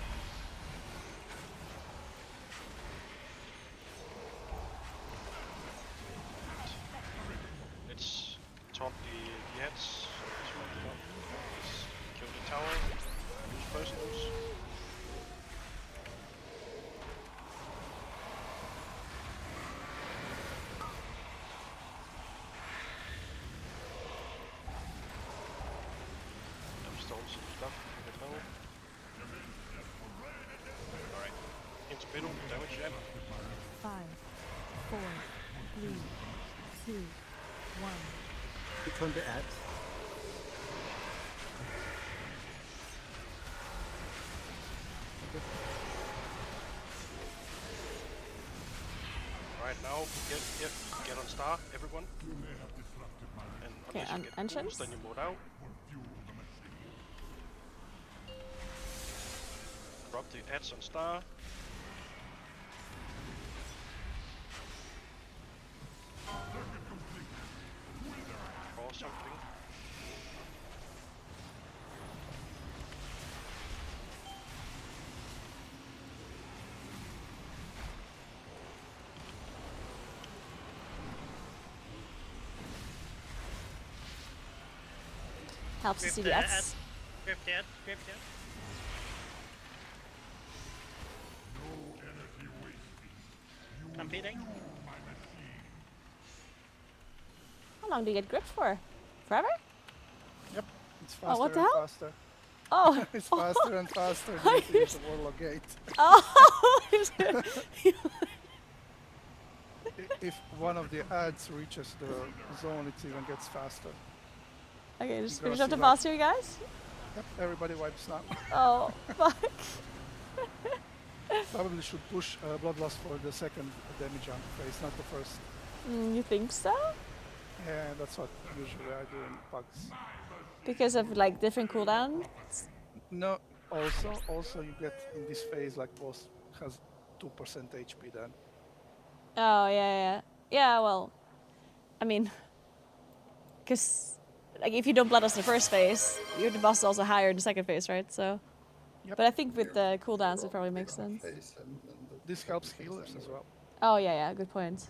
Let's taunt the heads. Let's kill the tower. Use personals. Stones and stuff. Get low. Alright. Into middle. Damage end. 5, 4, 3, 2, 1. Which one to add? Right now, get on star, everyone. And Okay, unless you get entrance. boost, then you mode out. Drop the ads on star. Or something. Helps to see the ads. Grip the ad. Grip the ad. Competing. How long do you get gripped for? Forever? Yep, it's faster Oh, what the and hell? faster. Oh. It's faster and faster. You need to use the Warlock Gate. Oh. If one of the ads reaches the zone, it even gets faster. Okay, just You're finish gonna up the see boss here, guys. Yep, everybody wipes now. Oh, fuck. Probably should push Bloodlust for the second damage on phase, not the first. You think so? Yeah, that's what usually I do in pugs. Because of like different cooldown? No, also you get in this phase like boss has 2% HP then. Oh, yeah. Yeah, well, I mean, because like if you don't blood us in the first phase, your boss is also higher in the second phase, right? So, but I think with the cooldowns it probably makes sense. This helps healers as well. Oh, yeah, good point.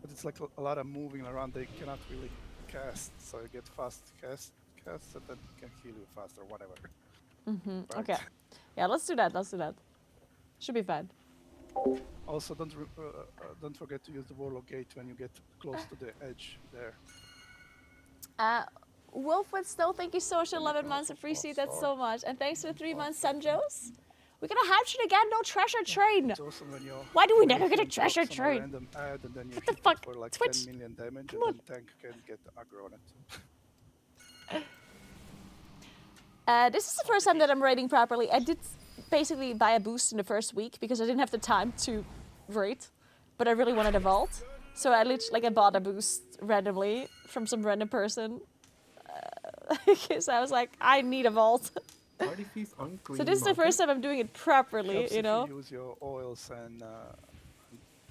But it's like a lot of moving around. They cannot really cast, so you get fast casts, and then can heal you faster, whatever. Right. Okay. Yeah, let's do that. Should be fine. Also, don't forget to use the Warlock Gate when you get close to the edge there. Wolf with Snow, thank you so much for 11 months. Appreciate that so much. And thanks for 3 months, Sanjos. We're gonna hype shit again, no treasure train. Why do we never get a treasure train? What the fuck? For like Twitch. 10 million damage, Come and then tank can get aggro on it. This is the first time that I'm raiding properly. I did basically buy a boost in the first week because I didn't have the time to raid, but I really wanted a vault. So I literally I bought a boost randomly from some random person. Because I was like, I need a vault. So this is the first time I'm doing it properly, Helps you know. If you use your oils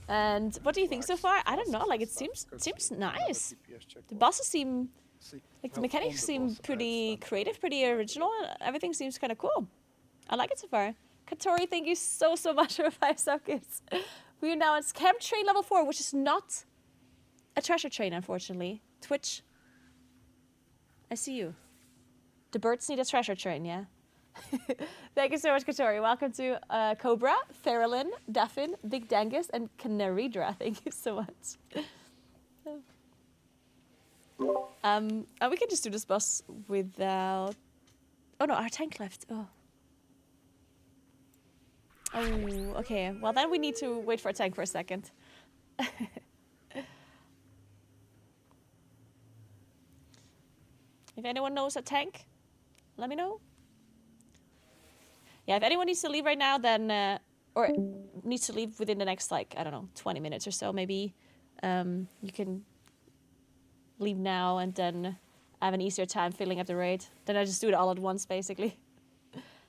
And what do you think so far? I don't know. Like it seems nice. The bosses seem like the mechanics seem pretty creative, pretty original. Everything seems kind of cool. I like it so far. Katori, thank you so much for 5 sockets. We are now at Camp Train level 4, which is not a treasure train, unfortunately. Twitch, I see you. The birds need a treasure train, yeah? Thank you so much, Katori. Welcome to Cobra, Farrellin, Daffin, Big Dangus, and Canaridra. Thank you so much. We can just do this boss without... Oh no, our tank left. Oh, okay. Well, then we need to wait for a tank for a second. If anyone knows a tank, let me know. Yeah, if anyone needs to leave right now, then... or needs to leave within the next, like, I don't know, 20 minutes or so, maybe. You can leave now and then have an easier time filling up the raid. Then I just do it all at once, basically.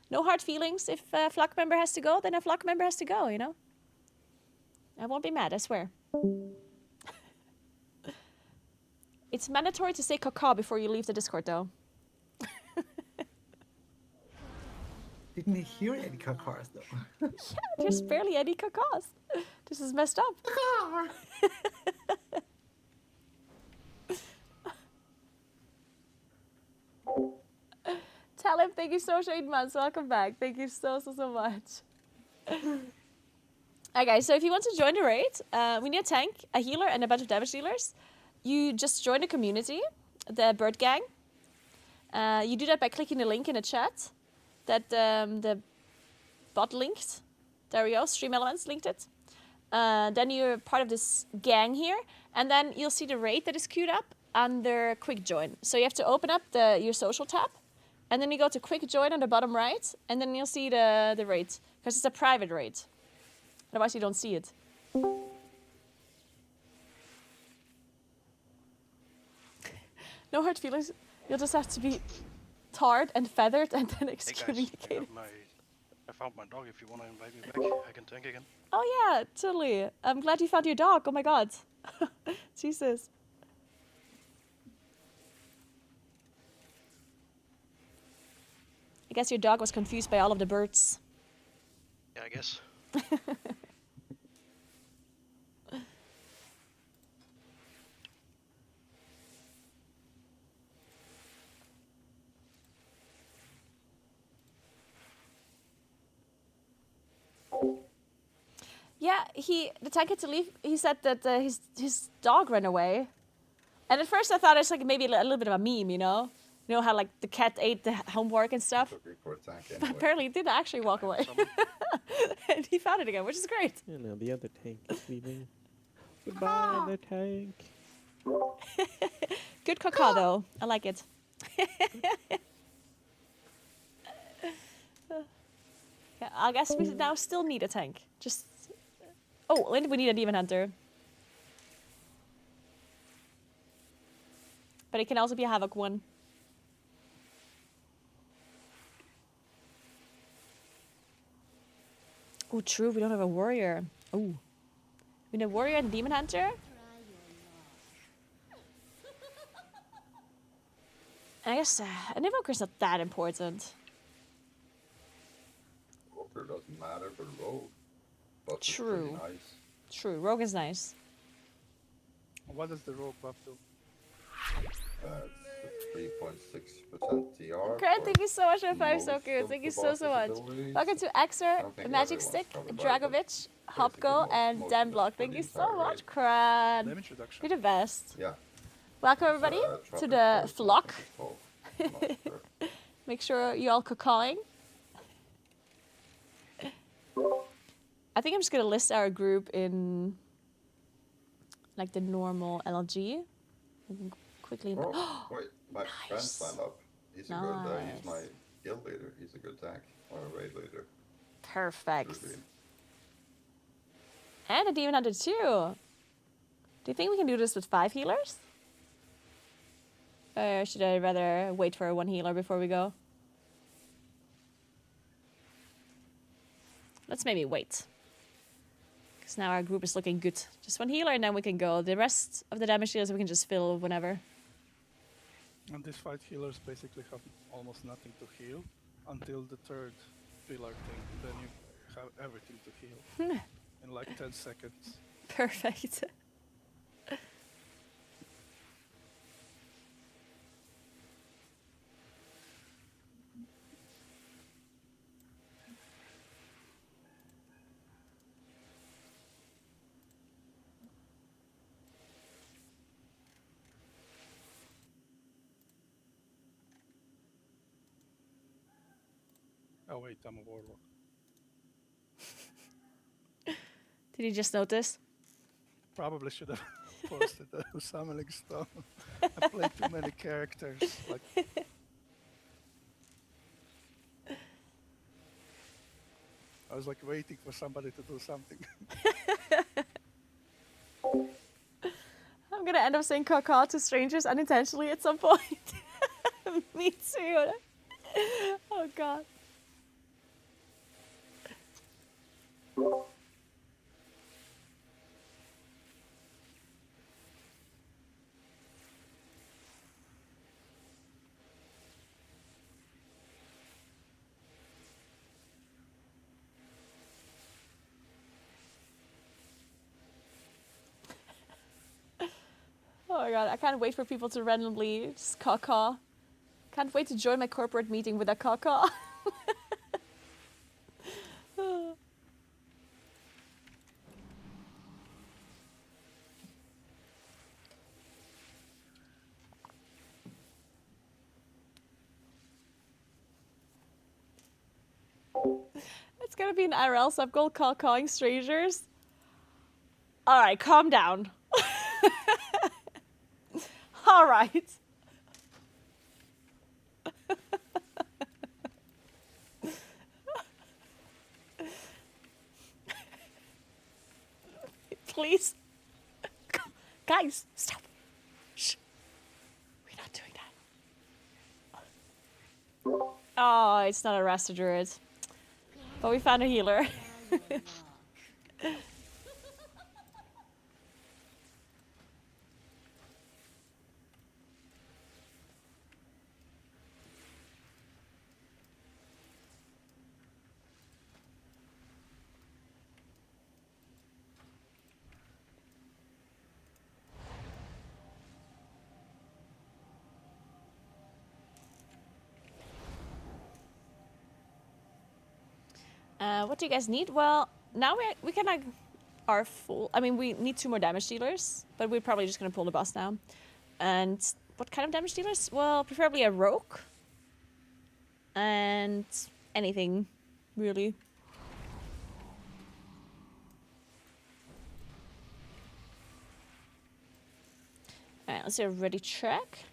No hard feelings. If a flock member has to go, then a flock member has to go, you know? I won't be mad, I swear. It's mandatory to say caca before you leave the Discord, though. Didn't hear any cacars though. Yeah, there's barely any cacas. This is messed up. Tell him thank you so much for 8 months. Welcome back. Thank you so much. Okay, so if you want to join the raid, we need a tank, a healer, and a bunch of damage dealers. You just join the community, the bird gang. You do that by clicking the link in the chat that the bot linked. There we go, Stream Elements linked it. Then you're part of this gang here, and then you'll see the raid that is queued up under quick join. So you have to open up your social tab, and then you go to quick join on the bottom right, and then you'll see the raid, because it's a private raid. Otherwise you don't see it. No hard feelings. You'll just have to be tarred and feathered and then excommunicated. I found my dog. If you want to invite me back, I can tank again. Oh yeah, totally. I'm glad you found your dog. Oh my god. Jesus. I guess your dog was confused by all of the birds. Yeah, I guess. Yeah, the tank had to leave. He said that his dog ran away. And at first I thought it's like maybe a little bit of a meme, you know? You know how like the cat ate the homework and stuff? Took me for a tank But anyway. apparently it did actually walk away. And he found it again, which is great. You know, the other tank is leaving. Goodbye, other tank. Good caca though. I like it. Yeah, I guess we now still need a tank. Just oh, and we need a demon hunter. But it can also be a havoc one. Oh, true. We don't have a warrior. Oh, we need a warrior and a demon hunter. I guess an invoker's not that important. Walker doesn't matter for the rogue. But it's True. pretty nice. True. Rogue is nice. What does the rogue buff do? It's 3.6% TR. Great, for thank you so much for 5 most Soku. of Thank the you so boss's much. abilities. Welcome to I Exer, don't think Magic everyone's Stick, covered by it, but Dragovich, Hopko, and most of it Denblock. for Thank the you so entire much, raid. Kran. Name introduction. You're the best. Yeah. Welcome everybody to Tropic the Forest, I flock. think it's called. I'm not sure. Make sure you all cacawing. I think I'm just gonna list our group in like the normal LG. Quickly. Oh, wait, my friend signed up. He's a good, he's my guild leader. He's a good tank or a raid leader. Perfect. Should be. And a demon hunter too. Do you think we can do this with 5 healers? Or should I rather wait for 1 healer before we go? Let's maybe wait. Because now our group is looking good. Just 1 healer and then we can go. The rest of the damage dealers we can just fill whenever. And these 5 healers basically have almost nothing to heal until the 3rd pillar thing. Then you have everything to heal in like 10 seconds. Perfect. Oh wait, I'm a warlock. Did you just notice? Probably should have posted a summoning stone. I played too many characters. Like I was like waiting for somebody to do something. I'm gonna end up saying caca to strangers unintentionally at some point. Me too. Oh god. Oh my god, I can't wait for people to randomly just caca. Can't wait to join my corporate meeting with a caca. It's gonna be an IRL sub-goal cacaing strangers. Alright, calm down. Alright. Please. Guys, stop. Shh. We're not doing that. Oh, it's not a Rasta Druid. But we found a healer. What do you guys need? Well, now we kind of are full. I mean, we need 2 more damage dealers, but we're probably just gonna pull the boss now. And what kind of damage dealers? Well, preferably a rogue. And anything, really. Alright, let's do a ready check.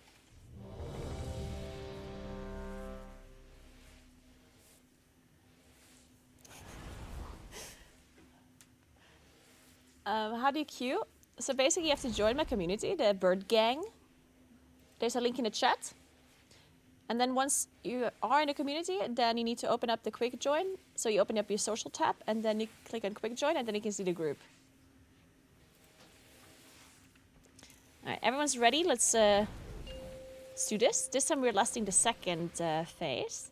How do you queue? So basically you have to join my community, the Bird Gang. There's a link in the chat. And then once you are in a community, then you need to open up the quick join. So you open up your social tab and then you click on quick join and then you can see the group. Alright, everyone's ready. Let's do this. This time we're lasting the second phase.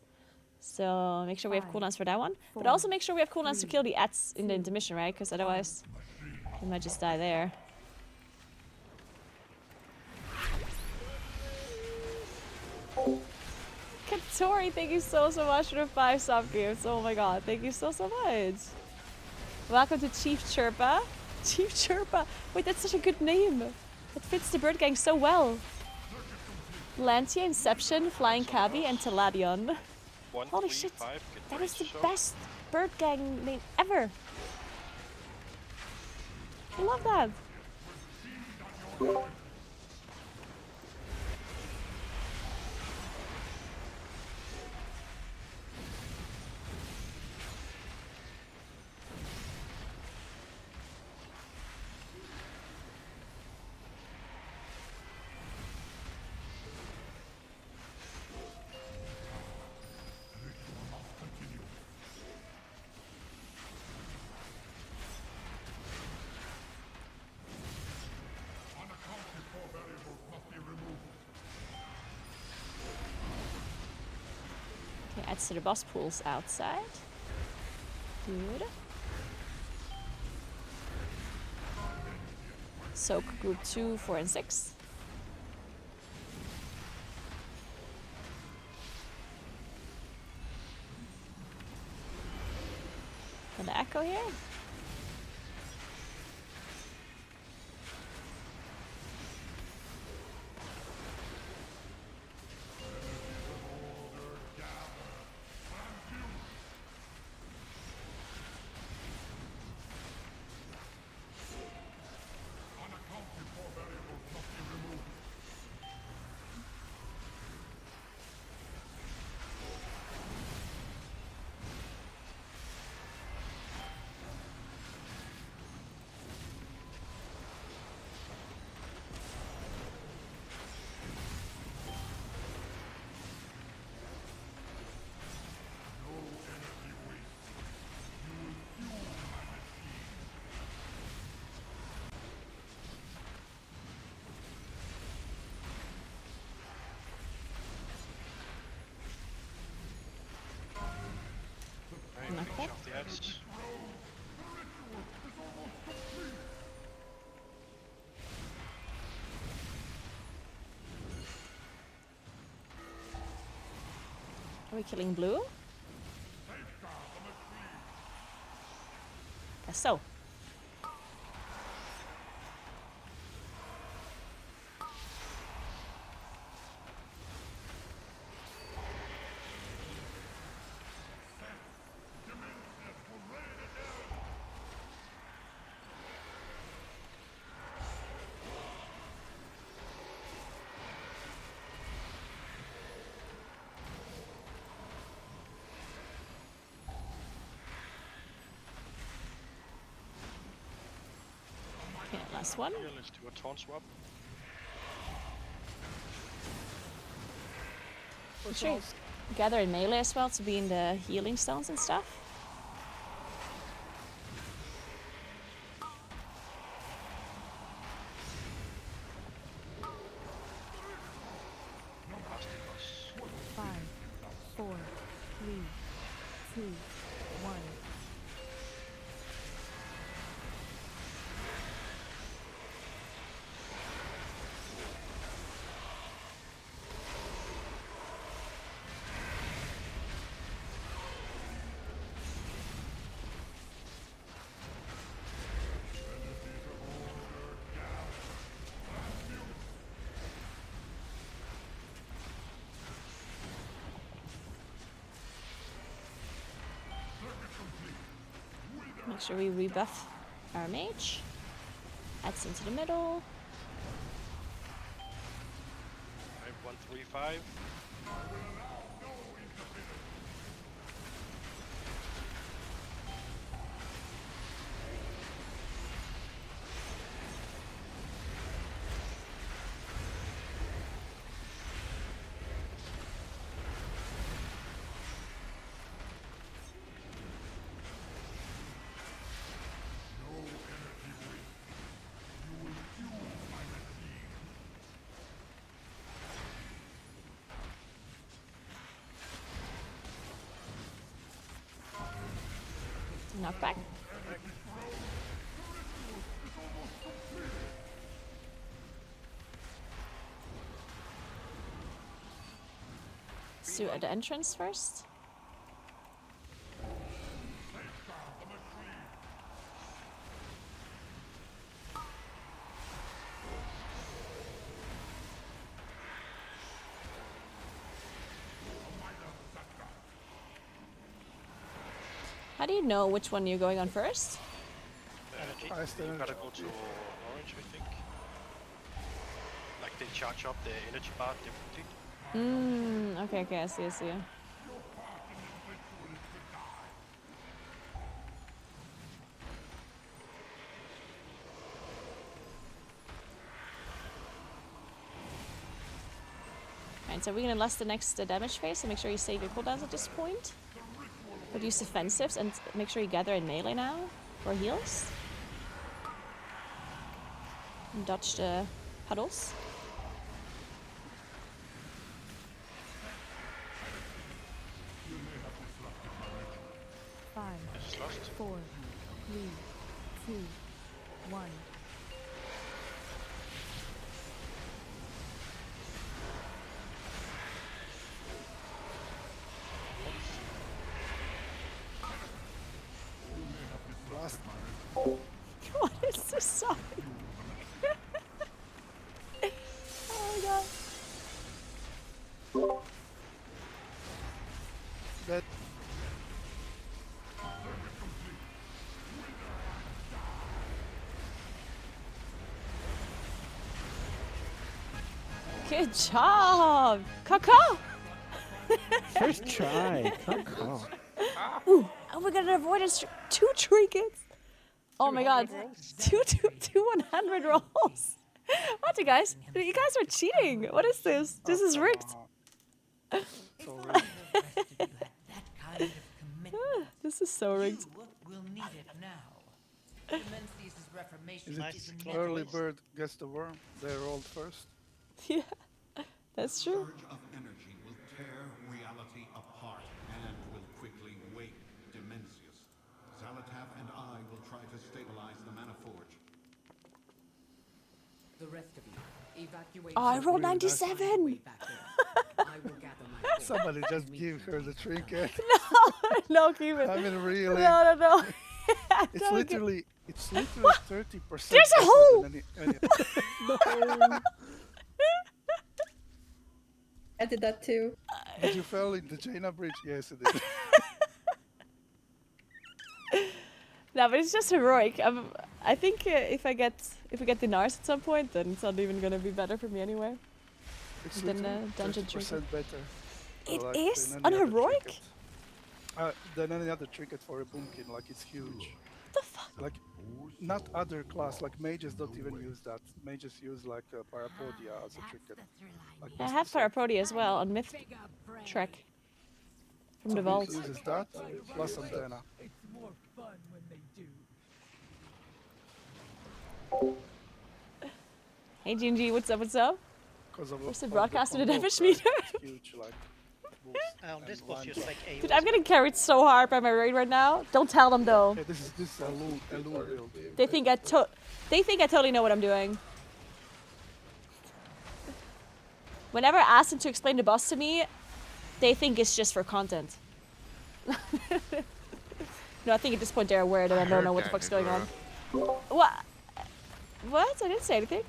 So make sure we have cooldowns for that one. But also make sure we have cooldowns to kill the ads in the intermission, right? Because otherwise we might just die there. Katori, thank you so much for the 5 sub gifts. Oh my god, thank you so much. Welcome to Chief Chirpa. Chief Chirpa. Wait, that's such a good name. It fits the Bird Gang so well. Lantia, Inception, Flying Cabby, and Teladion. Holy shit, that is the best Bird Gang name ever. I love that. Adds to the boss pools outside. Good. Soak group 2, 4, and 6. And the echo here. Okay. Are we killing blue? Guess so. Okay, last one. Yeah, let's do a taunt swap. Sure, you gather in melee as well to be in the healing stones and stuff. Make sure we rebuff our mage. That's into the middle. 135. Knockback. So at the entrance first. How do you know which one you're going on first? Energy. You gotta go to orange, I think. Like they charge up the energy bar differently. Okay, I see. Alright, so we're gonna last the next damage phase, so make sure you save your cooldowns at this point. But use defensives and make sure you gather in melee now for heals. And dodge the puddles. Five, 4, 3, 2, 1. What is this song? Oh my god. That Good job! Caca! First try. Caca. Ooh, oh, we got an avoidance. 2 trinkets. Oh my god. 2 100 rolls. What, you guys? You guys are cheating. What is this? This is rigged. This is so rigged. We'll need it now. Demenzius' reformation is is it early bird gets the worm? They rolled first. Yeah, that's true. Surge of energy will tear reality apart and will quickly wake Demenzius. Zalatav and I will try to stabilize the Mana Forge. The rest of you, evacuate. Oh, I rolled 97. I will gather my Somebody just give her the trinket. No, keep it. I mean, really. No. It's Don't literally 30%. There's a hole! No. I did that too. Did you fell in the Jaina bridge? Yes, it did. No, but it's just heroic. I think if we get dinars at some point, then it's not even gonna be better for me anyway. It's Than literally dungeon 30% trinket. better. It like, is than on any other heroic. trinket. Than any other trinket for a boomkin, like it's huge. What the fuck? Like, not other class, like mages don't even use that. Mages use like Parapodia as a trinket. Like I have Parapodia as well on Myth Trek from the vault. uses that plus antenna. It's more fun when they do. Hey GNG, what's up? Where's the broadcast of the damage meter? Huge, like, This boss used like a. Dude, I'm getting carried so hard by my raid right now. Don't tell them though. Yeah, this is a loot build. They think I totally know what I'm doing. Whenever I ask them to explain the boss to me, they think it's just for content. No, I think at this point they're aware that I don't know what the fuck's going on. What? What? I didn't say anything.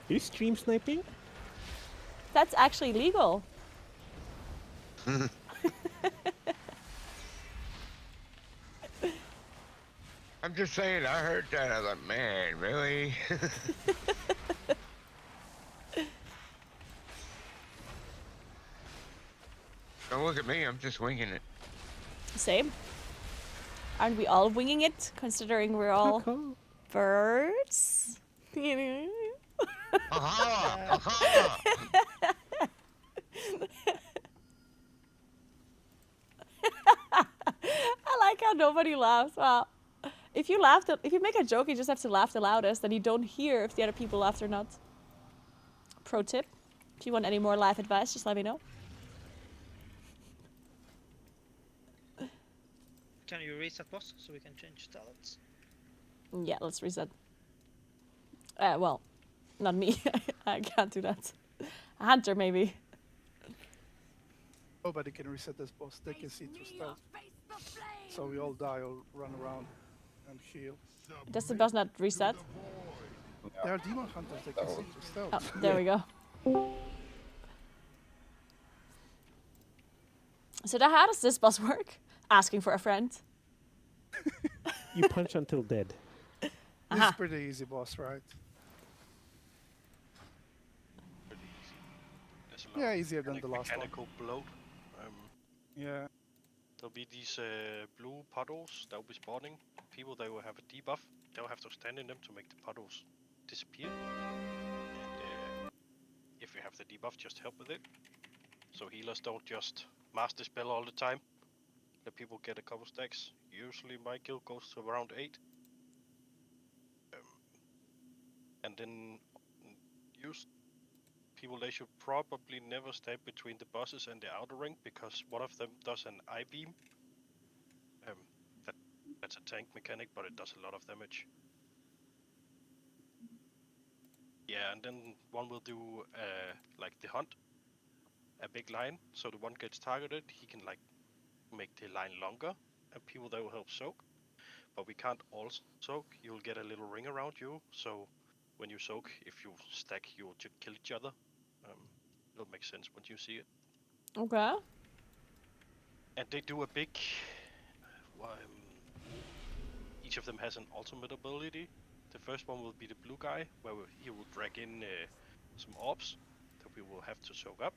Are you stream sniping? That's actually legal. I'm just saying, I heard that. I was like, man, really? Don't look at me. I'm just winging it. Same. Aren't we all winging it, considering we're all birds? Aha! Aha! I like how nobody laughs. Wow. If you make a joke, you just have to laugh the loudest, and you don't hear if the other people laughed or not. Pro tip: if you want any more life advice, just let me know. Can you reset boss so we can change talents? Yeah, let's reset. Well, not me. I can't do that. A hunter, maybe. Nobody can reset this boss. They can see through stealth. So we all die or run around and heal. Does the boss not reset? They are demon hunters. They can see through stealth. Oh, there we go. So how does this boss work? Asking for a friend. You punch until dead. This is pretty easy boss, right? Pretty easy. There's a lot Yeah, of easier than the last one. mechanical bloat. Yeah. There'll be these blue puddles that will be spawning. People that will have a debuff, they'll have to stand in them to make the puddles disappear. And if you have the debuff, just help with it. So healers don't just master the spell all the time. Let people get a couple stacks. Usually my guild goes to around 8. And then use people, they should probably never step between the bosses and the outer ring, because one of them does an I-beam. That's a tank mechanic, but it does a lot of damage. Yeah, and then one will do like the hunt, a big line, so the one gets targeted, he can like make the line longer, and people that will help soak. But we can't all soak. You'll get a little ring around you, so when you soak, if you stack, you'll kill each other. It'll make sense once you see it. Okay. And they do a big... each of them has an ultimate ability. The first one will be the blue guy, where he will drag in some orbs that we will have to soak up.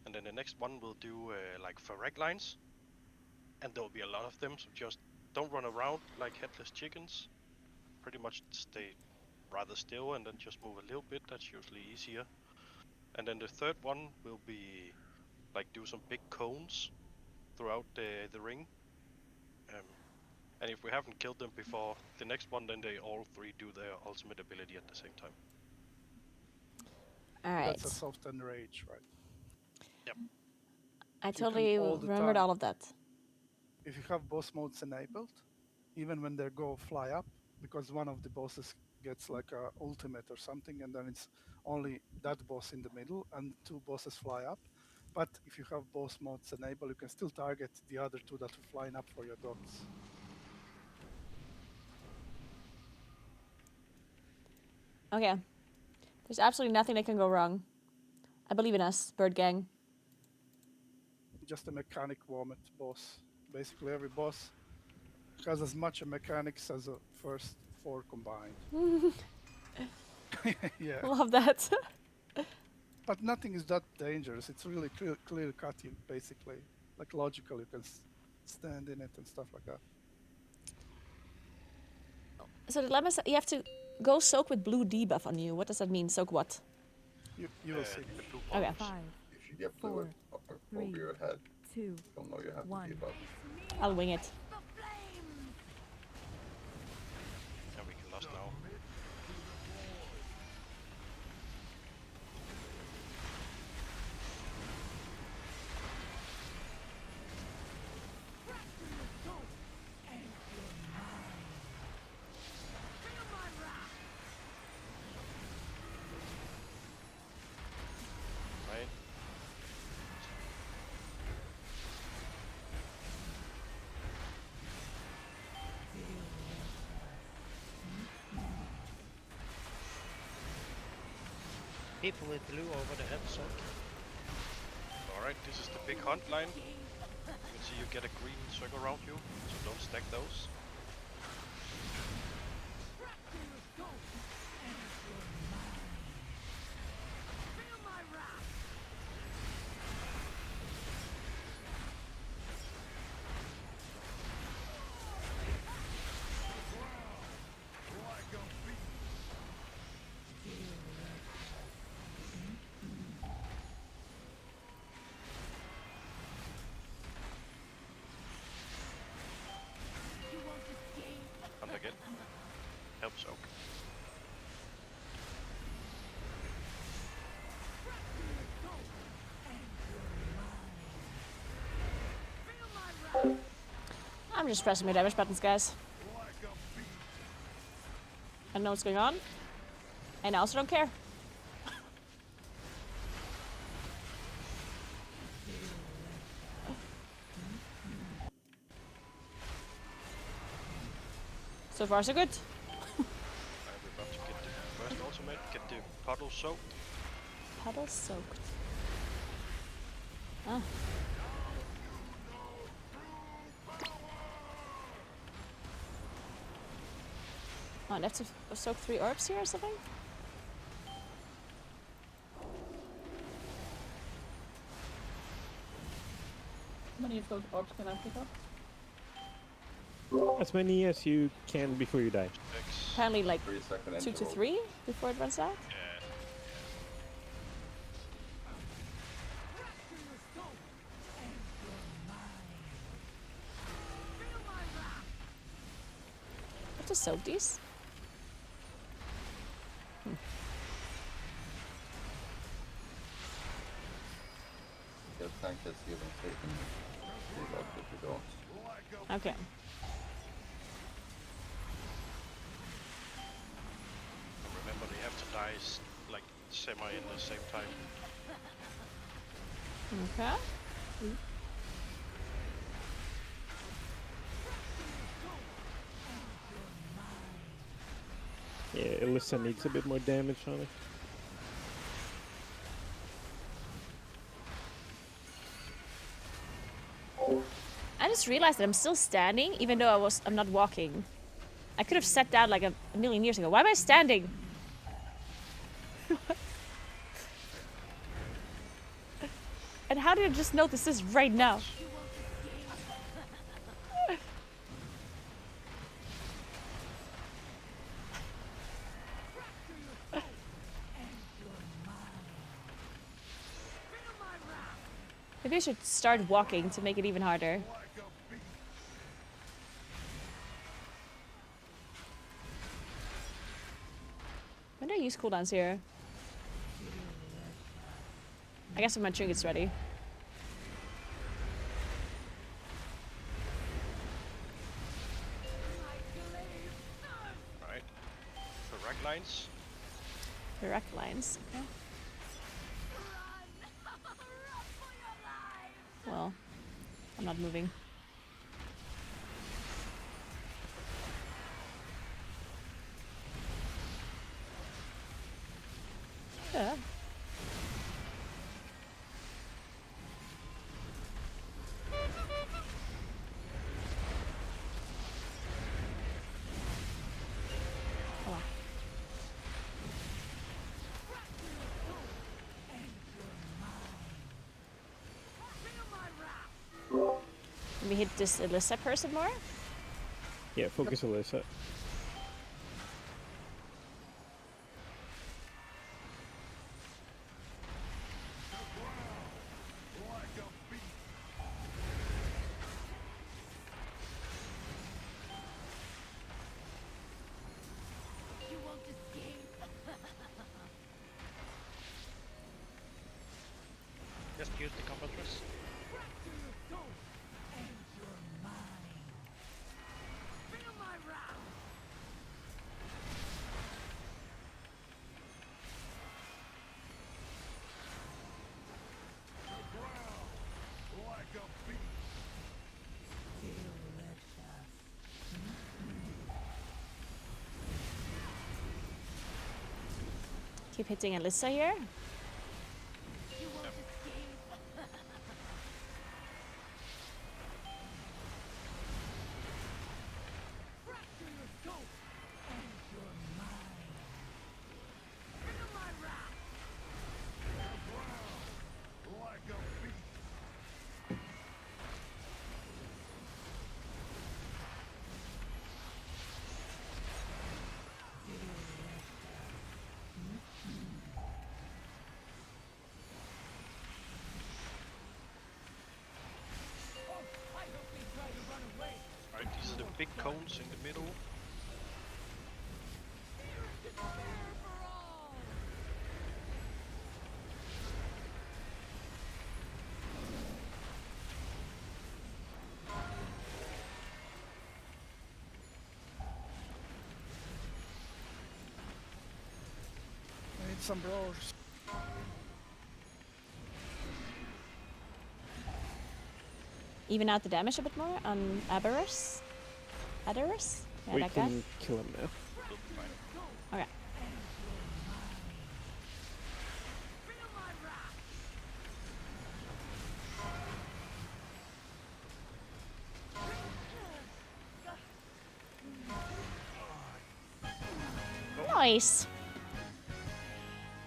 And then the next one will do like Farag lines. And there will be a lot of them, so just don't run around like headless chickens. Pretty much stay rather still and then just move a little bit. That's usually easier. And then the third one will be like do some big cones throughout the ring. And if we haven't killed them before the next one, then they all three do their ultimate ability at the same time. Alright. That's a soft and rage, right? Yep. I totally remembered all of that. If you have boss modes enabled, even when they go fly up, because one of the bosses gets like a ultimate or something, and then it's only that boss in the middle and 2 bosses fly up. But if you have boss modes enabled, you can still target the other 2 that are flying up for your dots. Okay. There's absolutely nothing that can go wrong. I believe in us, Bird Gang. Just a mechanic vomit boss. Basically every boss has as much mechanics as the first 4 combined. Yeah. Love that. But nothing is that dangerous. It's really clear cut, basically. Like logical, you can stand in it and stuff like that. So the dilemma, you have to go soak with blue debuff on you. What does that mean? Soak what? You will see. Okay. 5, If you get blue 4, over your head, 2, you'll know you have 1. to debuff. I'll wing it. And we can lost now. Right. People with blue over the head soak. Alright, this is the big hunt line. You So you get a green circle around you, so don't stack those. Hunt again. Help soak. I'm just pressing my damage buttons, guys. I don't know what's going on. And I also don't care. So far, so good. We're about to get the first ultimate, get the puddle soaked. Puddle soaked. Ah. Oh, I have to soak 3 orbs here or something? How many of those orbs can I pick up? As many as you can before you die. Apparently like 3-second 2 to interval. 3 before it runs out. I have to soak these. Your tank has even taken it up if you don't. Okay. Remember, they have to die like semi in the same time. Okay. Yeah, Alyssa needs a bit more damage on it. I just realized that I'm still standing, even though I'm not walking. I could have sat down like a million years ago. Why am I standing? And how did I just notice this right now? Maybe I should start walking to make it even harder. When do I use cooldowns here? I guess when my trinket's ready. Right. The rack lines. The rack lines. Okay. Well, I'm not moving. Yeah. Oh. Let me hit this Alyssa person more. Yeah, focus Alyssa. Just use the combat press. Keep hitting Alyssa here. cones in the middle. I need some brawls. Even out the damage a bit more on Aberus. Aberus? Yeah, We that guy. can kill him now. Okay. Nice.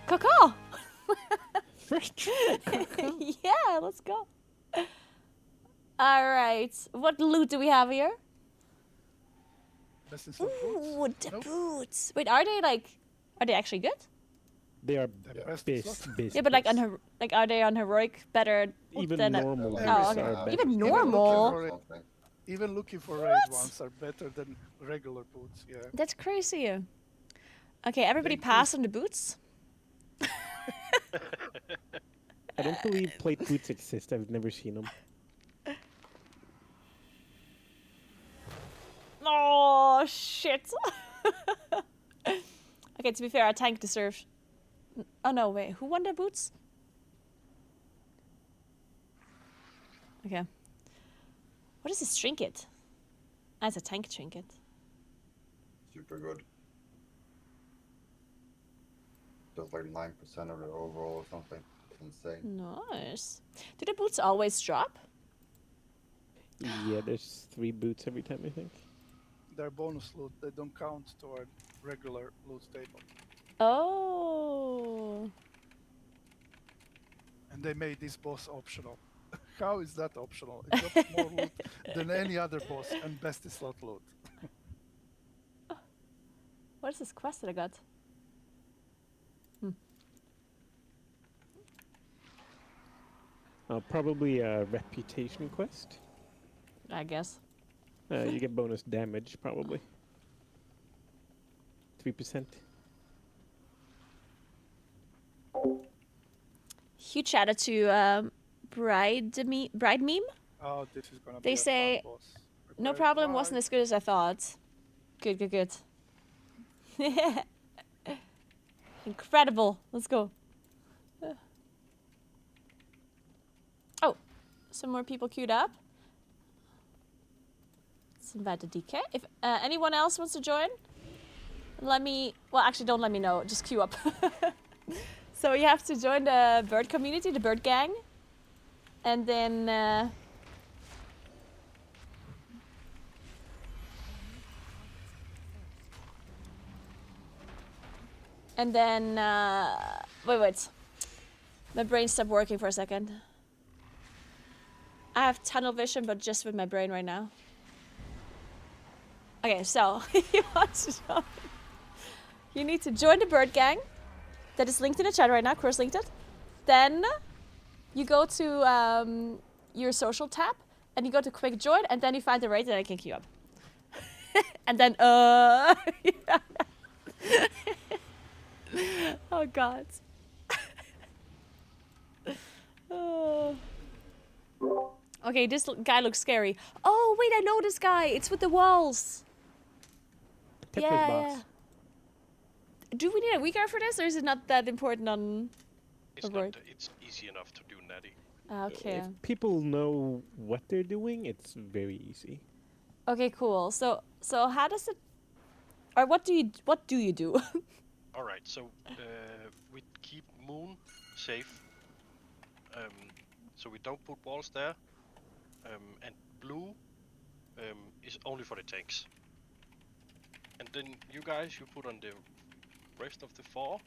Caw. First try, Yeah, let's go. All right. What loot do we have here? Best in slot Ooh, boots. the Nope. boots. Wait, are they actually good? They are They're best in slot. best. Yeah, but like are they on heroic better Even than normal Oh, boots okay. are better. Even Even normal. looking for raid What? ones are better than regular boots. Yeah. That's crazy. Okay, everybody They pass on the boots. I don't believe plate boots exist. I've never seen them. Oh shit. Okay, to be fair, our tank deserves. Oh no, wait, who won the boots? Okay. What is this trinket? That's a tank trinket. Super good. Just like 9% of the overall or something. Insane. Nice. Do the boots always drop? Yeah, there's 3 boots every time, I think. They're bonus loot. They don't count toward regular loot table. Oh. And they made this boss optional. How is that optional? It got more loot than any other boss and best in slot loot. What is this quest that I got? Probably a reputation quest. I guess. You get bonus damage, probably. 3%. Huge shout out to Bride Meme. Oh, this is gonna be They a say, fun boss. no Prepare problem, to wasn't fight. as good as I thought. Good, good, good. Incredible. Let's go. Oh, some more people queued up. Let's invite the DK. If anyone else wants to join, let me... Well, actually, don't let me know. Just queue up. So you have to join the bird community, the bird gang. And then... wait. My brain stopped working for a second. I have tunnel vision, but just with my brain right now. Okay, so you want to join? You need to join the bird gang. That is linked in the chat right now. Cross linked it. Then you go to your social tab, and you go to quick join, and then you find the raid, and I can queue up. And then oh god. Oh. Okay, this guy looks scary. Oh wait, I know this guy. It's with the walls. Tetris boss. Do we need a weaker for this, or is it not that important on It's the board? It's easy enough to do natty. Okay. If people know what they're doing, it's very easy. Okay, cool. So how does it, or what do you do? All right, so we keep Moon safe. So we don't put walls there. And blue is only for the tanks. And then you guys, you put on the rest of the 4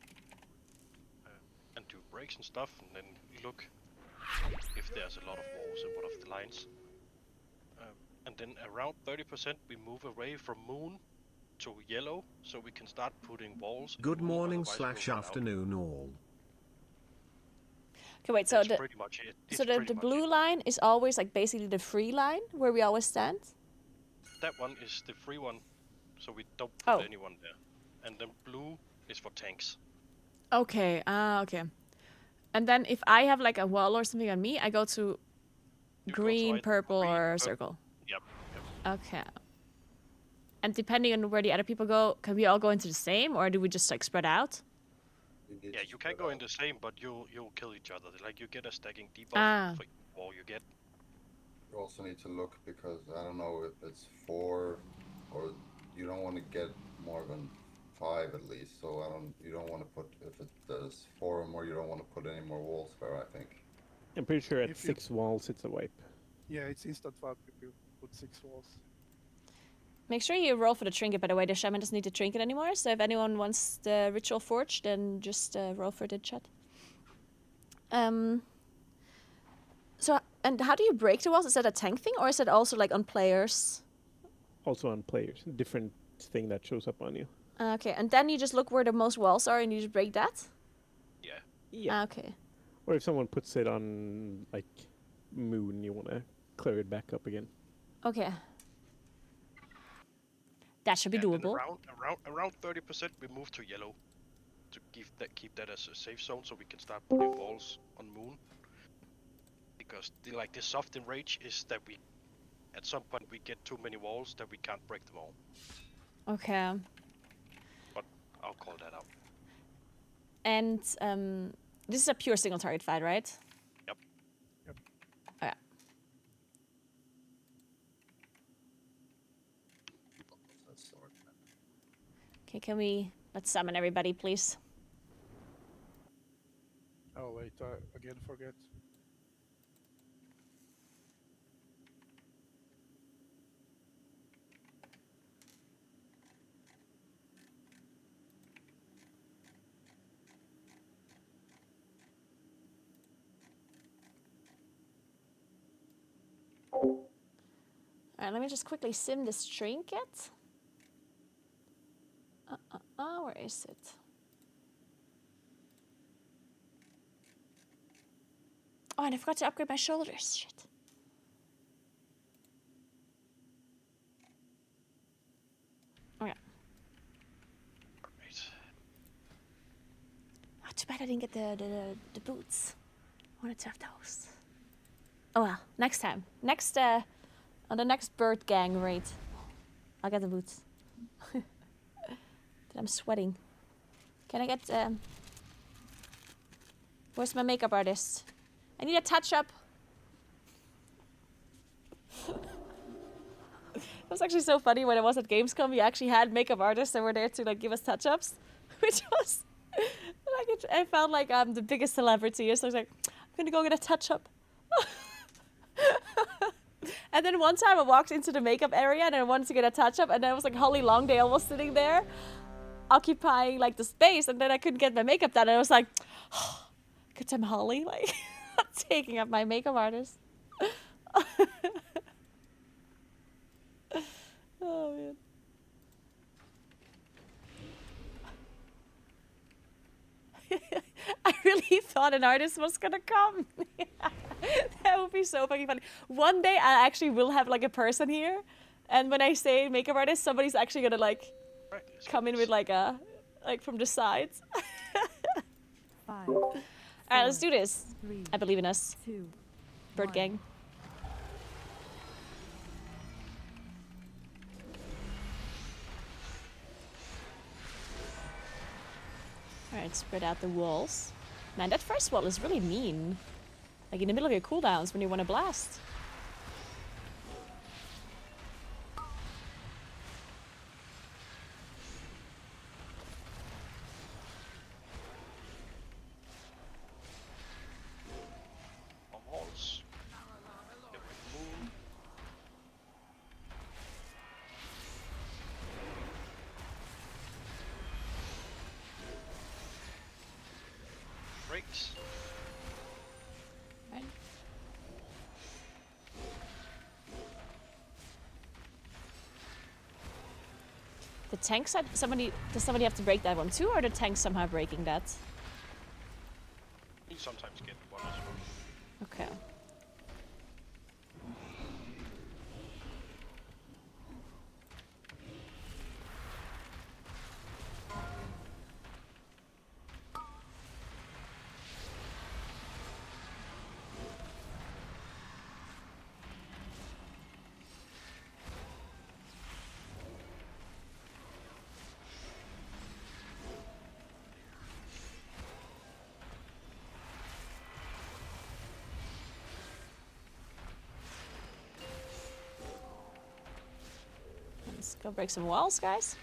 and do breaks and stuff, and then look if there's a lot of walls in one of the lines. And then around 30% we move away from Moon to yellow, so we can start putting walls. in Good Moon, morning otherwise we'll / run out. afternoon all. Okay, wait. So That's the pretty much it. so It's the pretty much blue it. line is always like basically the free line where we always stand. that one is the free one, so we don't put Oh. anyone there. And then blue is for tanks. Okay. Okay. And then if I have like a wall or something on me, I go to You go to green, either purple, green, or purple. circle. Yep. Okay. And depending on where the other people go, can we all go into the same, or do we just like spread out? Yeah, you can go in the same, but you'll kill each other. Like you get a stacking debuff Ah. for each wall you get. You also need to look because I don't know if it's 4 or you don't want to get more than 5 at least. So you don't want to put, if it does 4 or more, you don't want to put any more walls there, I think. I'm pretty sure at If you- 6 walls it's a wipe. Yeah, it's instant wipe if you put 6 walls. Make sure you roll for the trinket, by the way. The shaman doesn't need the trinket anymore, so if anyone wants the ritual forge, then just roll for it in chat. So, and how do you break the walls? Is that a tank thing, or is it also like on players? Also on players, different thing that shows up on you. Okay, and then you just look where the most walls are and you just break that? Yeah. Yeah. Okay. Or if someone puts it on like moon, you want to clear it back up again. Okay. That should be And doable. around 30% we move to yellow to keep that as a safe zone, so we can start putting walls on moon. Because the soft enrage is that we, at some point, we get too many walls that we can't break them all. Okay. But I'll call that out. And this is a pure single target fight, right? Yep. Okay. Okay, let's summon everybody, please. Oh wait, I again forget. Alright, let me just quickly sim this trinket. Where is it? Oh, and I forgot to upgrade my shoulders. Shit. Okay. Right. Oh, too bad I didn't get the boots. I wanted to have those. Oh well, next time. On the next bird gang raid, I'll get the boots. But I'm sweating. Can I get where's my makeup artist? I need a touch-up. It was actually so funny when I was at Gamescom. We actually had makeup artists that were there to like give us touch-ups, which was like I felt like I'm the biggest celebrity. So I was like, I'm gonna go get a touch-up. And then one time I walked into the makeup area and I wanted to get a touch-up, and then it was like Holly Longdale was sitting there, occupying like the space, and then I couldn't get my makeup done. And I was like, oh, good time, Holly, like taking up my makeup artist. Oh man. I really thought an artist was gonna come. That would be so fucking funny. One day I actually will have like a person here, and when I say makeup artist, somebody's actually gonna like come in with like from the sides. 5. Alright, let's do this. 3, I believe in us. 2, Bird 1. gang. Alright, spread out the walls. Man, that first wall is really mean. Like in the middle of your cooldowns when you want to blast. On walls. Get the moon. Breaks. Right. The tank side, does somebody have to break that one too, or the tank somehow breaking that? You sometimes get one as well. Okay. Go break some walls, guys.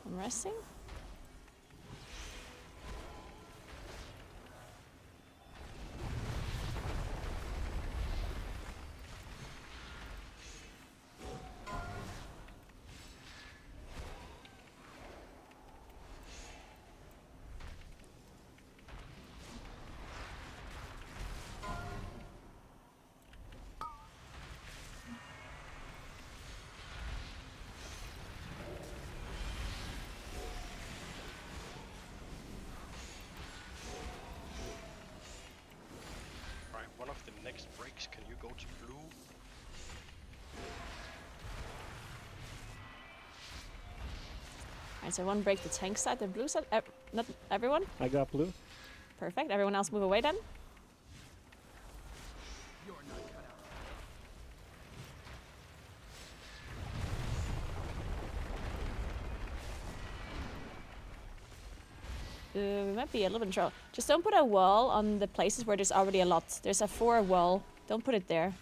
I'm resting. Right, one of the next breaks, can you go to blue? Alright, so one break the tank side, the blue side. Not everyone? I got blue. Perfect. Everyone else move away then. We might be a little bit in trouble. Just don't put a wall on the places where there's already a lot. There's a 4 wall. Don't put it there.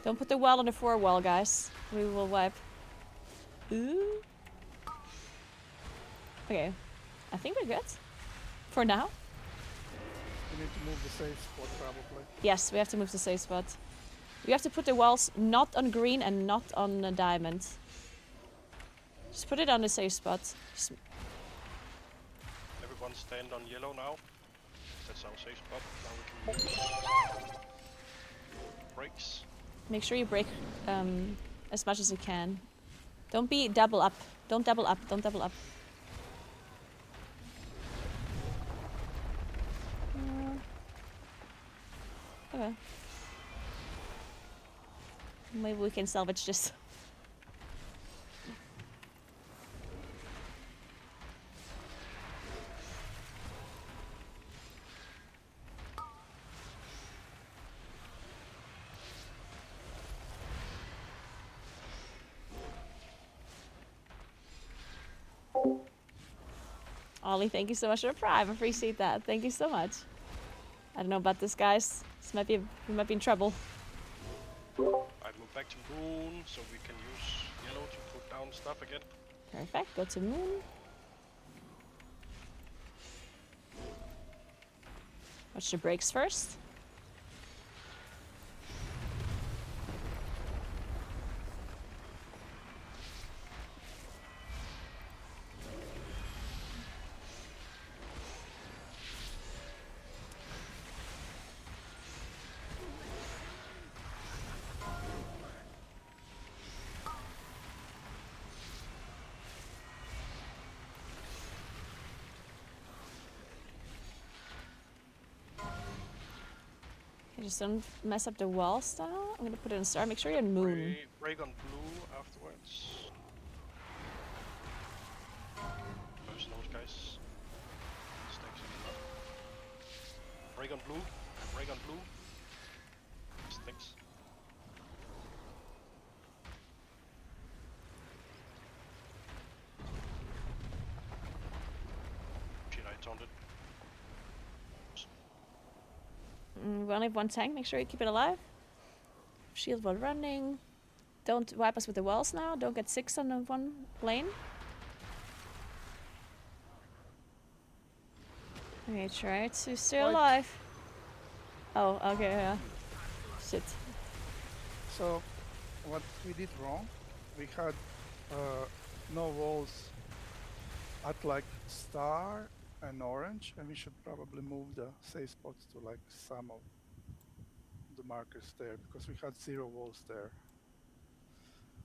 Don't put the wall on the 4 wall, guys. We will wipe. Ooh. Okay. I think we're good. For now. We need to move the safe spot probably. Yes, we have to move the safe spot. We have to put the walls not on green and not on a diamond. Just put it on the safe spot. Just Everyone stand on yellow now. That's our safe spot. Now we can use breaks. make sure you break as much as you can. Don't be double up. Don't double up. Don't double up. Okay. Maybe we can salvage this. Ollie, thank you so much for the prime. I appreciate that. Thank you so much. I don't know about this, guys. This might be we might be in trouble. I move back to moon so we can use yellow to put down stuff again. Perfect. Go to moon. Watch the breaks first. Just don't mess up the walls now. I'm gonna put it in star. Make sure you're in moon. Break on blue afterwards. First those guys. Stacks again. Break on blue. Break on blue. Sticks. Shit, I taunted. We only have one tank. Make sure you keep it alive. Shield while running. Don't wipe us with the walls now. Don't get 6 on the one lane. Okay, try to stay alive. Oh, okay, yeah. Shit. So, what we did wrong, we had no walls at like star and orange, and we should probably move the safe spots to like some of the markers there, because we had 0 walls there.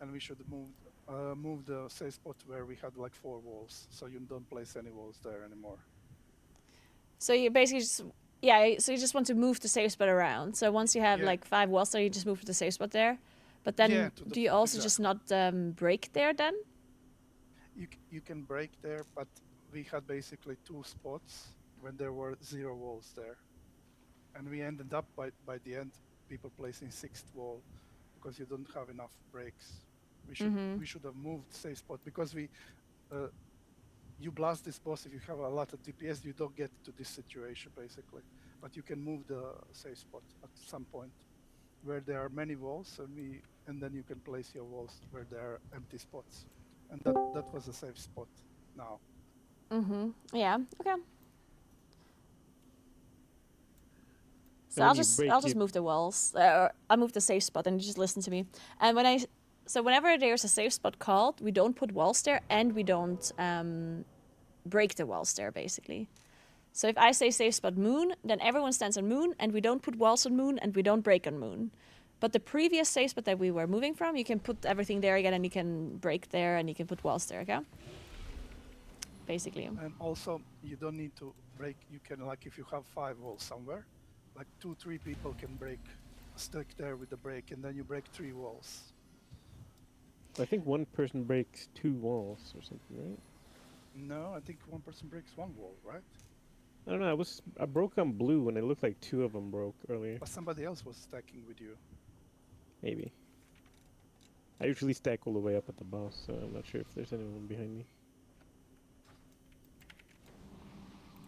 And we should move the safe spot where we had like 4 walls, so you don't place any walls there anymore. So you basically just, yeah, so you just want to move the safe spot around. So once you have Yeah. like 5 walls there, you just move to the safe spot there. But then Yeah, do you also just not break there then? You can break there, but we had basically 2 spots when there were 0 walls there. And we ended up by the end people placing 6th wall because you don't have enough breaks. We should have moved safe spot, because you blast this boss if you have a lot of DPS, you don't get to this situation basically. But you can move the safe spot at some point where there are many walls, and we and then you can place your walls where there are empty spots. And that was a safe spot now. Yeah. Okay. So And I'll when you just break I'll just it- move the walls. Or I'll move the safe spot and you just listen to me. And so whenever there's a safe spot called, we don't put walls there and we don't break the walls there basically. So if I say safe spot moon, then everyone stands on moon and we don't put walls on moon and we don't break on moon. But the previous safe spot that we were moving from, you can put everything there again and you can break there and you can put walls there, okay? Basically. And also, you don't need to break. You can, like, if you have 5 walls somewhere, like 2-3 people can stick there with the break, and then you break 3 walls. I think one person breaks 2 walls or something, right? No, I think one person breaks 1 wall, right? I don't know. I broke on blue and it looked like 2 of them broke earlier. But somebody else was stacking with you. Maybe. I usually stack all the way up at the boss, so I'm not sure if there's anyone behind me.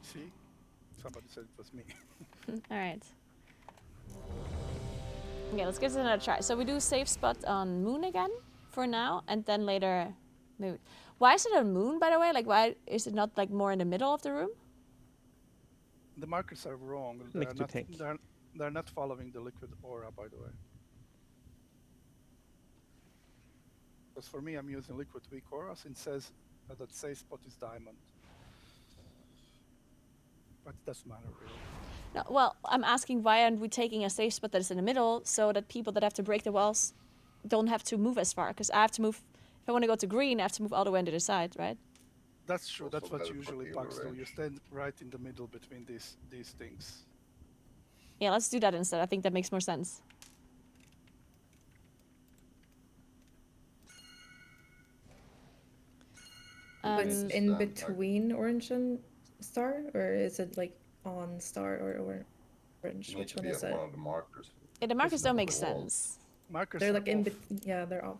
See? Somebody said it was me. All right. Okay, let's give this another try. So we do safe spot on moon again for now, and then later maybe. Why is it on moon, by the way? Like, why is it not like more in the middle of the room? The markers are wrong. Next to tank. They're not following the liquid aura, by the way. Because for me, I'm using liquid weak auras, and it says that safe spot is diamond. But it doesn't matter really. No, well, I'm asking why aren't we taking a safe spot that is in the middle so that people that have to break the walls don't have to move as far? Because I have to move, if I want to go to green, I have to move all the way into the side, right? That's true. That's Also what better for usually the packs do. range. You stand right in the middle between these things. Yeah, let's do that instead. I think that makes more sense. It's Um, in Stand back. between orange and star, or is it like on star or orange? You need Which to one be is at it? one of the markers. Yeah, the markers It's don't not make the walls. sense. Markers They're are like in off. between. Yeah, they're off.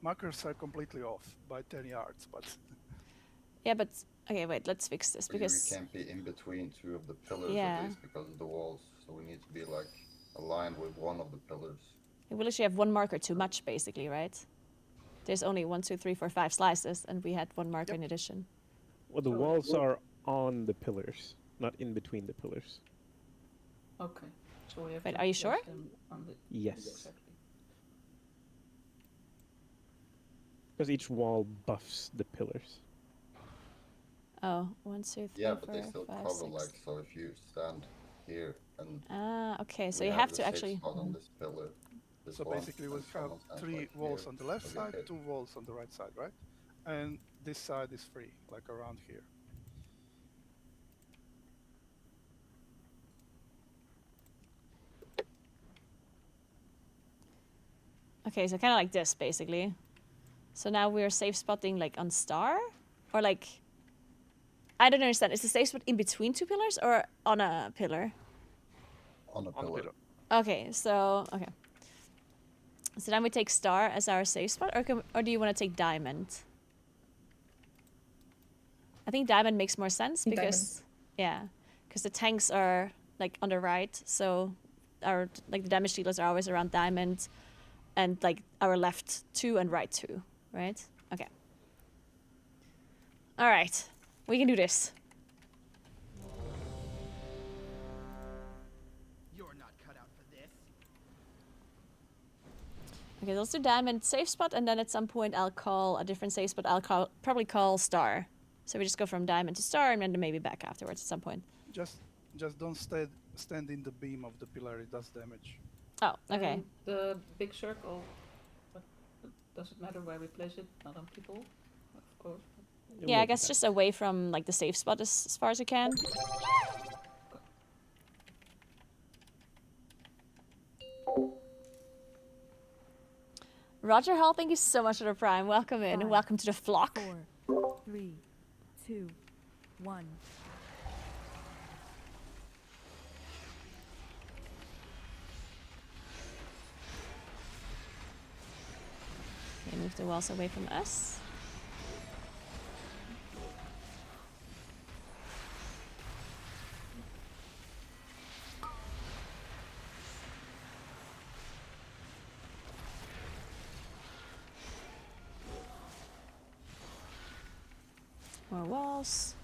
Markers are completely off by 10 yards, but Yeah, but okay, wait, let's fix this But we because can't be in between 2 of the pillars Yeah. at least because of the walls. So we need to be like aligned with one of the pillars. we will literally have one marker too much, basically, right? There's only 1, 2, 3, 4, 5 slices, and we had one marker in addition. Well, the walls are on the pillars, not in between the pillars. Okay. So we have Wait, to are you place sure? them on the Yes. exactly. Because each wall buffs the pillars. Oh, 1, 2, 3, Yeah, but 4, they still 5, cover 6. like, so if you stand here and Ah, okay, so we you have the to safe actually. spot on this pillar. This so one, basically we and have someone stands 3 like walls here, on the left they'll side, get hit. 2 walls on the right side, right? And this side is free, like around here. Okay, so kind of like this, basically. So now we're safe spotting like on star, or like. I don't understand. Is the safe spot in between 2 pillars or on a pillar? On a pillar. Okay, so okay. So then we take star as our safe spot, or do you want to take diamond? I think diamond makes more sense because because the tanks are like on the right, so our like the damage dealers are always around diamond, and like our left 2 and right 2, right? Okay. All right, we can do this. You're not cut out for this. Okay, let's do diamond safe spot, and then at some point I'll call a different safe spot. I'll probably call star. So we just go from diamond to star, and then maybe back afterwards at some point. Just don't stand in the beam of the pillar. It does damage. Oh, okay. And the big circle. But does it matter where we place it? Not on people, of course. Yeah, I guess just away from like the safe spot as far as you can. Roger Hall, thank you so much for the prime. Welcome in. 5, Welcome to the flock. 4, 3, 2, 1. Okay, move the walls away from us. More walls.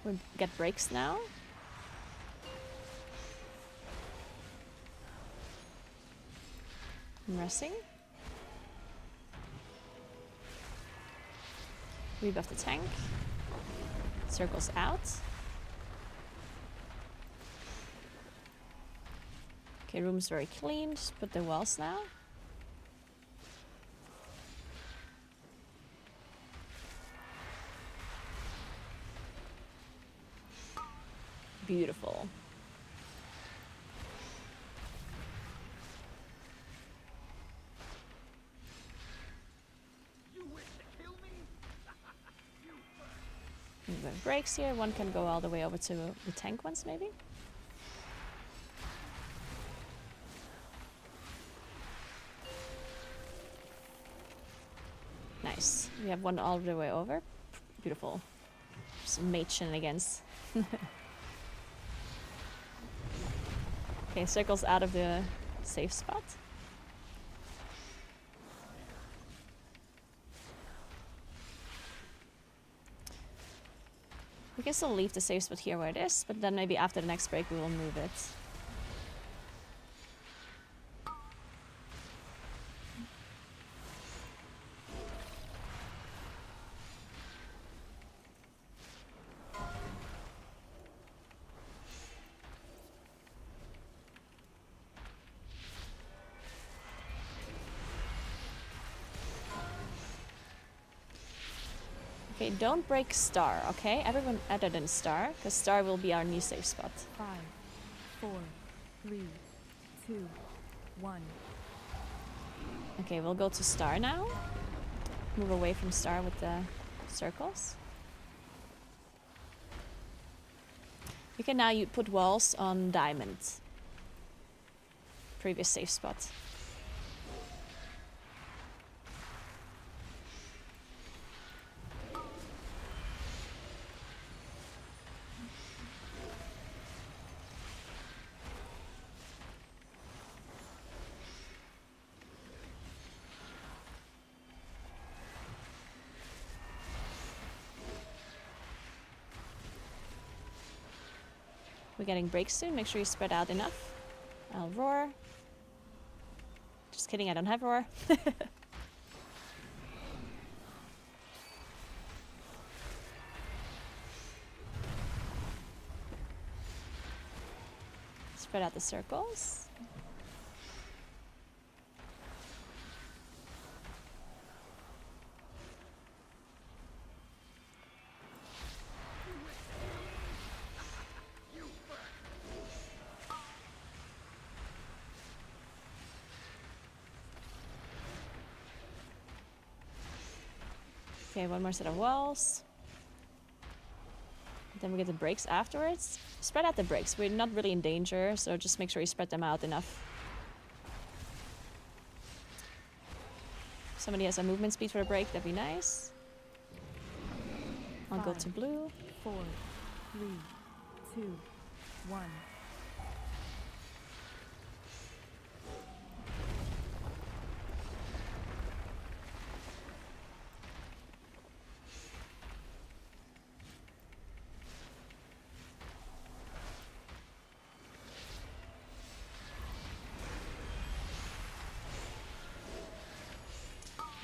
We get breaks now. I'm resting. Rebuff the tank. Circles out. Okay, room's very clean. Just put the walls now. Beautiful. Breaks here. One can go all the way over to the tank ones, maybe. Nice. We have one all the way over. Beautiful. Some mate shenanigans. Okay, circles out of the safe spot. We can still leave the safe spot here where it is, but then maybe after the next break we will move it. Okay, don't break star, okay? Everyone other than star, because star will be our new safe spot. 5, 4, 3, 2, 1. Okay, we'll go to star now. Move away from star with the circles. You can now put walls on diamond. Previous safe spot. We're getting breaks soon. Make sure you spread out enough. I'll roar. Just kidding, I don't have roar. Spread out the circles. Okay, one more set of walls. Then we get the breaks afterwards. Spread out the breaks. We're not really in danger, so just make sure you spread them out enough. If somebody has a movement speed for a break, that'd be nice. I'll go to blue. 4, 3, 2, 1.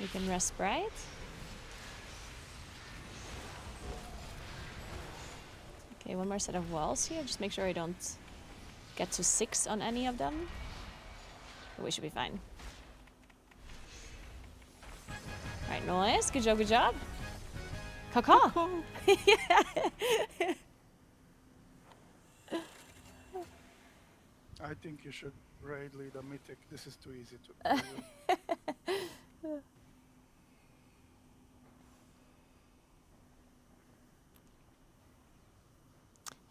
We can rest bright. Okay, one more set of walls here. Just make sure I don't get to 6 on any of them. But we should be fine. Alright, nice. Good job, good job. Caw-caw. I think you should raid lead a mythic. This is too easy to do.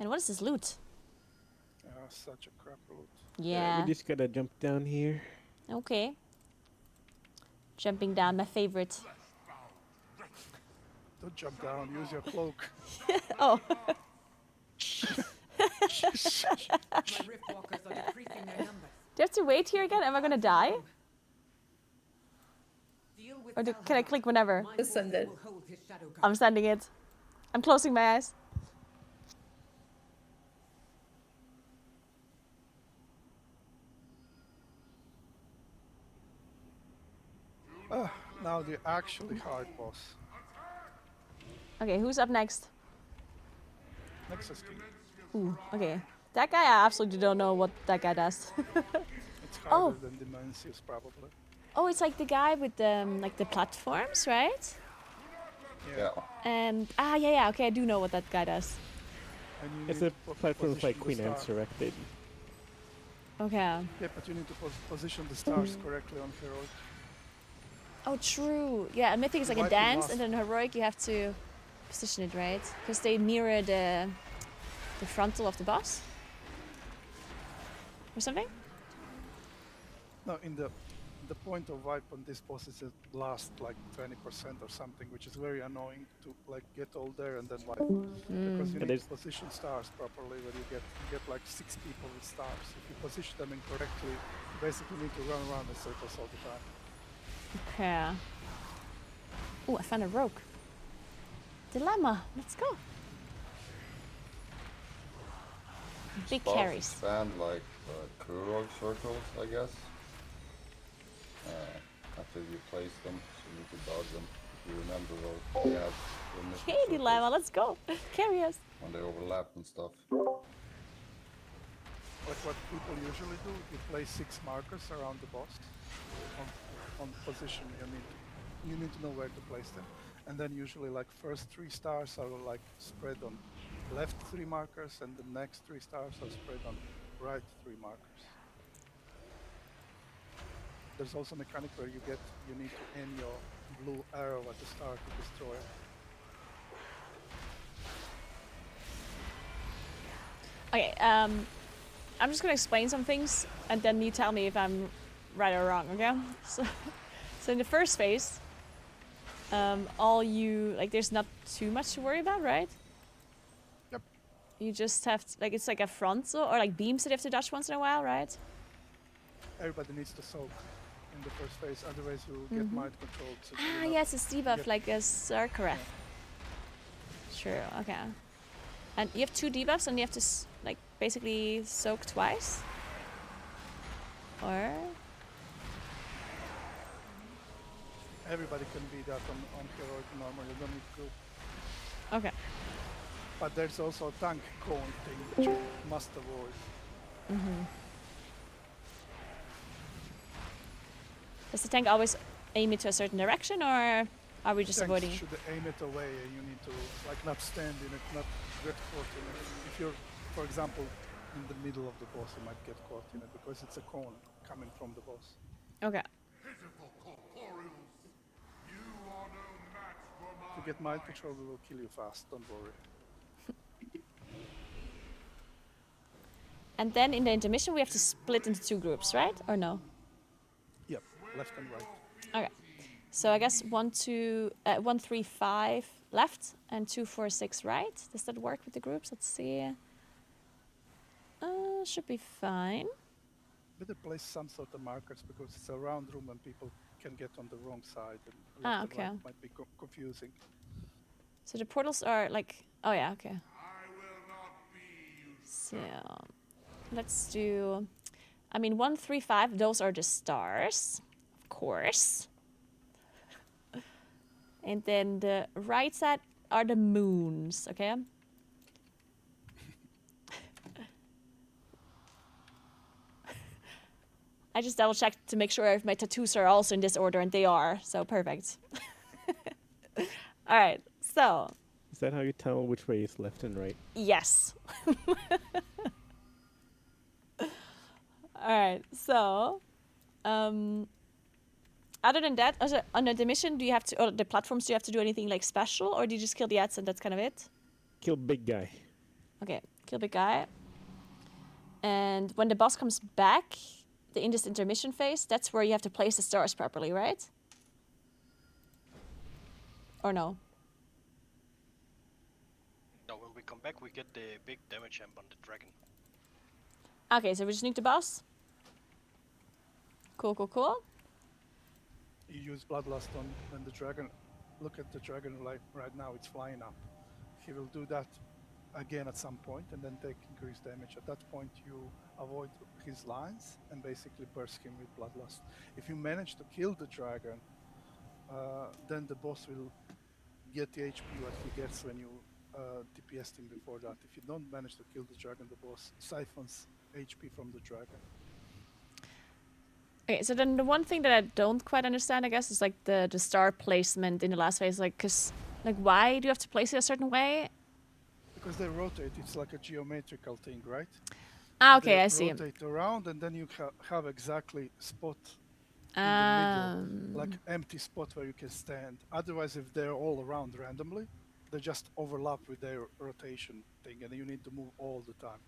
And what is this loot? Such a crap loot. Yeah. We just gotta jump down here. Okay. Jumping down, my favorite. Don't jump down, use your cloak. Oh. My Riftwalkers are decreasing their you have to wait here again? Am I gonna die? Or can I click whenever? Just send it. I'm sending it. I'm closing my eyes. Now the actually hard boss. Okay, who's up next? Nexus King. Ooh, okay. That guy, I absolutely don't know what that guy does. It's harder than Dimensius, probably. Oh, it's like the guy with the like the platforms, right? Yeah. And yeah. Okay, I do know what that guy does. It's a platform like Queen Answer, right? Okay. Yeah, but you need to position the stars correctly on Heroic. Oh, true. Yeah, and Mythic is like a Might be dance, lost. and then Heroic you have to position it right, because they mirror the frontal of the boss, or something. No, in the point of wipe on this boss is it last like 20% or something, which is very annoying to like get all there and then wipe. Because you need to position stars properly when you get like 6 people with stars. If you position them incorrectly, you basically need to run around in circles all the time. Okay. Oh, I found a rogue. Dilemma. Let's go. Big Spells carries. expand like Kurog circles, I guess. After you place them, so you need to dodge them. If you remember those, you have your mystic Hey, circles Dilemma. Let's go. Carry us. when they overlap and stuff. Like what people usually do, you place 6 markers around the boss on position. You need to know where to place them, and then usually like first 3 stars are like spread on left 3 markers, and the next 3 stars are spread on right 3 markers. There's also a mechanic where you need to aim your blue arrow at the start to destroy it. Okay. I'm just gonna explain some things, and then you tell me if I'm right or wrong. Okay. So in the first phase, there's not too much to worry about, right? Yep. You just have to, like, it's like a frontal or like beams that you have to dodge once in a while, right? Everybody needs to soak in the first phase, otherwise you get mind controlled. So Yes, it's debuff like a Sorcerer. True. Okay. And you have 2 debuffs, and you have to like basically soak twice, or everybody can be that on Heroic normal. You don't need to go. okay. But there's also a tank cone thing which you must avoid. Does the tank always aim it to a certain direction, or are we just Tanks avoiding it? should aim it away, and you need to like not stand in it, not get caught in it. If you're, for example, in the middle of the boss, you might get caught in it because it's a cone coming from the boss. Okay. If you get mind control, we will kill you fast. Don't worry. And then in the intermission, we have to split into 2 groups, right? Or no? Yep, left and right. Okay. So I guess 1, 3, 5 left and 2, 4, 6 right. Does that work with the groups? Let's see. Should be fine. Better place some sort of markers because it's a round room and people can get on the wrong side. And left and Okay. right might be confusing. So the portals are like, oh yeah, okay. So let's do, 1, 3, 5, those are the stars, of course. And then the right side are the moons, okay? I just double checked to make sure if my tattoos are also in this order, and they are, so perfect. All right, so. Is that how you tell which way is left and right? Yes. All right, so. Other than that, on the mission, do you have to, or the platforms, do you have to do anything like special, or do you just kill the ads and that's kind of it? Kill big guy. Okay, kill big guy. And when the boss comes back, in this intermission phase, that's where you have to place the stars properly, right? Or no? No, when we come back, we get the big damage amp on the dragon. Okay, so we just need the boss? Cool, cool, cool. You use Bloodlust on and the dragon. Look at the dragon like right now, it's flying up. He will do that again at some point and then take increased damage. At that point you avoid his lines and basically burst him with Bloodlust. If you manage to kill the dragon, then the boss will get the HP what he gets when you DPS'd him before that. If you don't manage to kill the dragon, the boss siphons HP from the dragon. Okay, so then the one thing that I don't quite understand, I guess, is like the star placement in the last phase. Like, why do you have to place it a certain way? Because they rotate, it's like a geometrical thing, right? Ah, okay, they I see. rotate around, and then you have exactly spot in the middle, like empty spot where you can stand. Otherwise, if they're all around randomly, they just overlap with their rotation thing, and you need to move all the time.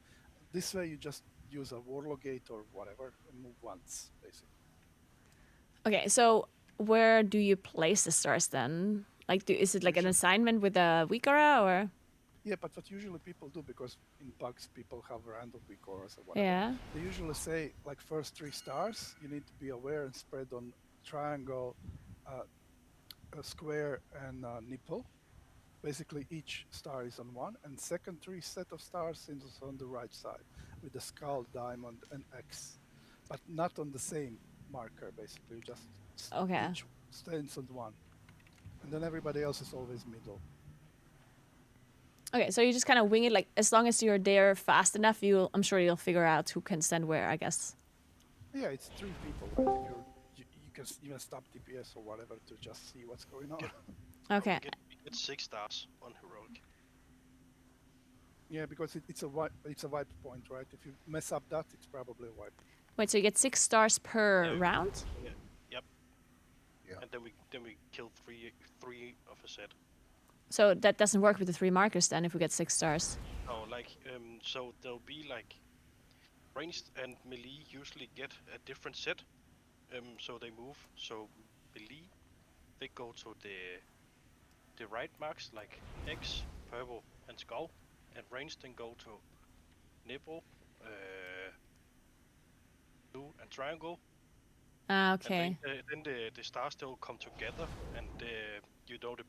This way, you just use a warlock gate or whatever and move once, basically. Okay, so where do you place the stars then? Like, is it like an assignment with a Wikora or? Yeah, but what usually people do, because in bugs people have random Wikoras or whatever, Yeah. they usually say, like, first 3 stars, you need to be aware and spread on triangle, a square, and nipple. Basically, each star is on one, and second 3 set of stars is on the right side, with the skull, diamond, and X. But not on the same marker, basically, just each stands on one. And then everybody else is always middle. Okay, so you just kind of wing it, like, as long as you're there fast enough, I'm sure you'll figure out who can stand where, I guess. Yeah, it's 3 people, right? You can even stop DPS or whatever to just see what's going on. Okay. We get 6 stars on heroic. Yeah, because it's a wipe point, right? If you mess up that, it's probably a wipe. Wait, so you get 6 stars per round? Yeah. Yep. Yeah. And then we kill three of a set. So that doesn't work with the 3 markers then if we get 6 stars. Oh, like so there'll be like ranged and melee usually get a different set. So they move. So melee, they go to the right marks like X, purple, and skull, and ranged then go to nipple, blue, and triangle. Okay. And then the stars still come together, and the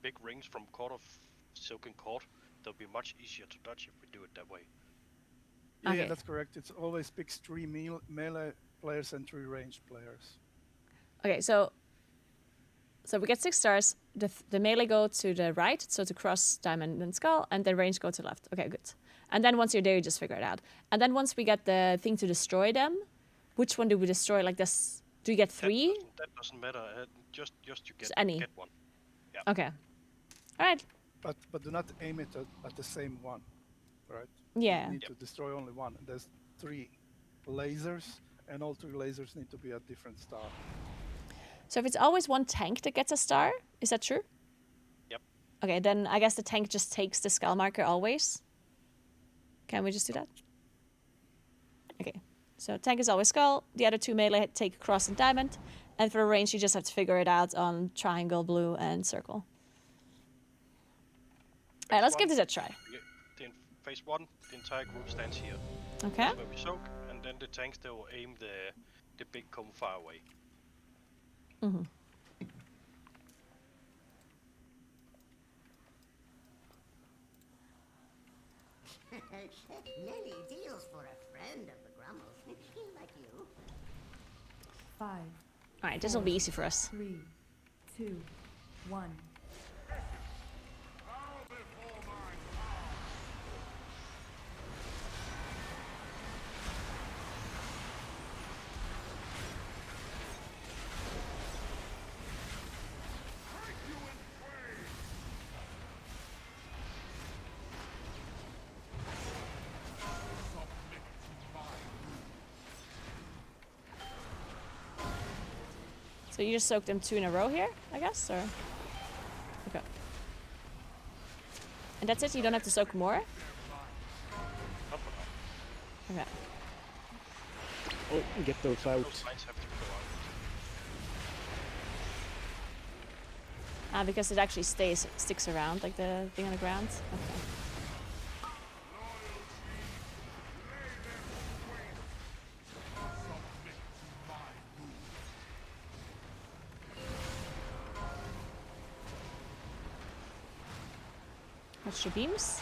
big rings from Court of Silken Court, they'll be much easier to dodge if we do it that way. Yeah, that's correct. It's always picks 3 melee players and 3 ranged players. Okay, so we get 6 stars. The melee go to the right, so to cross, diamond, and skull, and the range go to left. Okay, good. And then once you're there, you just figure it out. And then once we get the thing to destroy them, which one do we destroy? Like this, do you get 3? That doesn't matter. Just you get one. Yeah. Okay. All right. But do not aim it at the same one, right? Yeah. You need to destroy only one. There's 3 lasers, and all 3 lasers need to be at different star. So if it's always one tank that gets a star, is that true? Yep. Okay, then I guess the tank just takes the skull marker always. Can we just do that? Okay. So tank is always skull. The other 2 melee take cross and diamond. And for range, you just have to figure it out on triangle, blue, and circle. All right, let's give this a try. In phase 1, the entire group stands here. Okay. That's where we soak, and then the tanks they will aim the big cone far away. Mm-hmm. Many deals for a friend of the Grummles, like you. 5. All right, this will be easy for us. 3, 2, 1. So you just soaked them 2 in a row here, I guess, or? Okay. And that's it? You don't have to soak more? Okay. Oh, get those out. Those lines have to go out. Ah, because it actually sticks around, like the thing on the ground? Okay. Extra beams.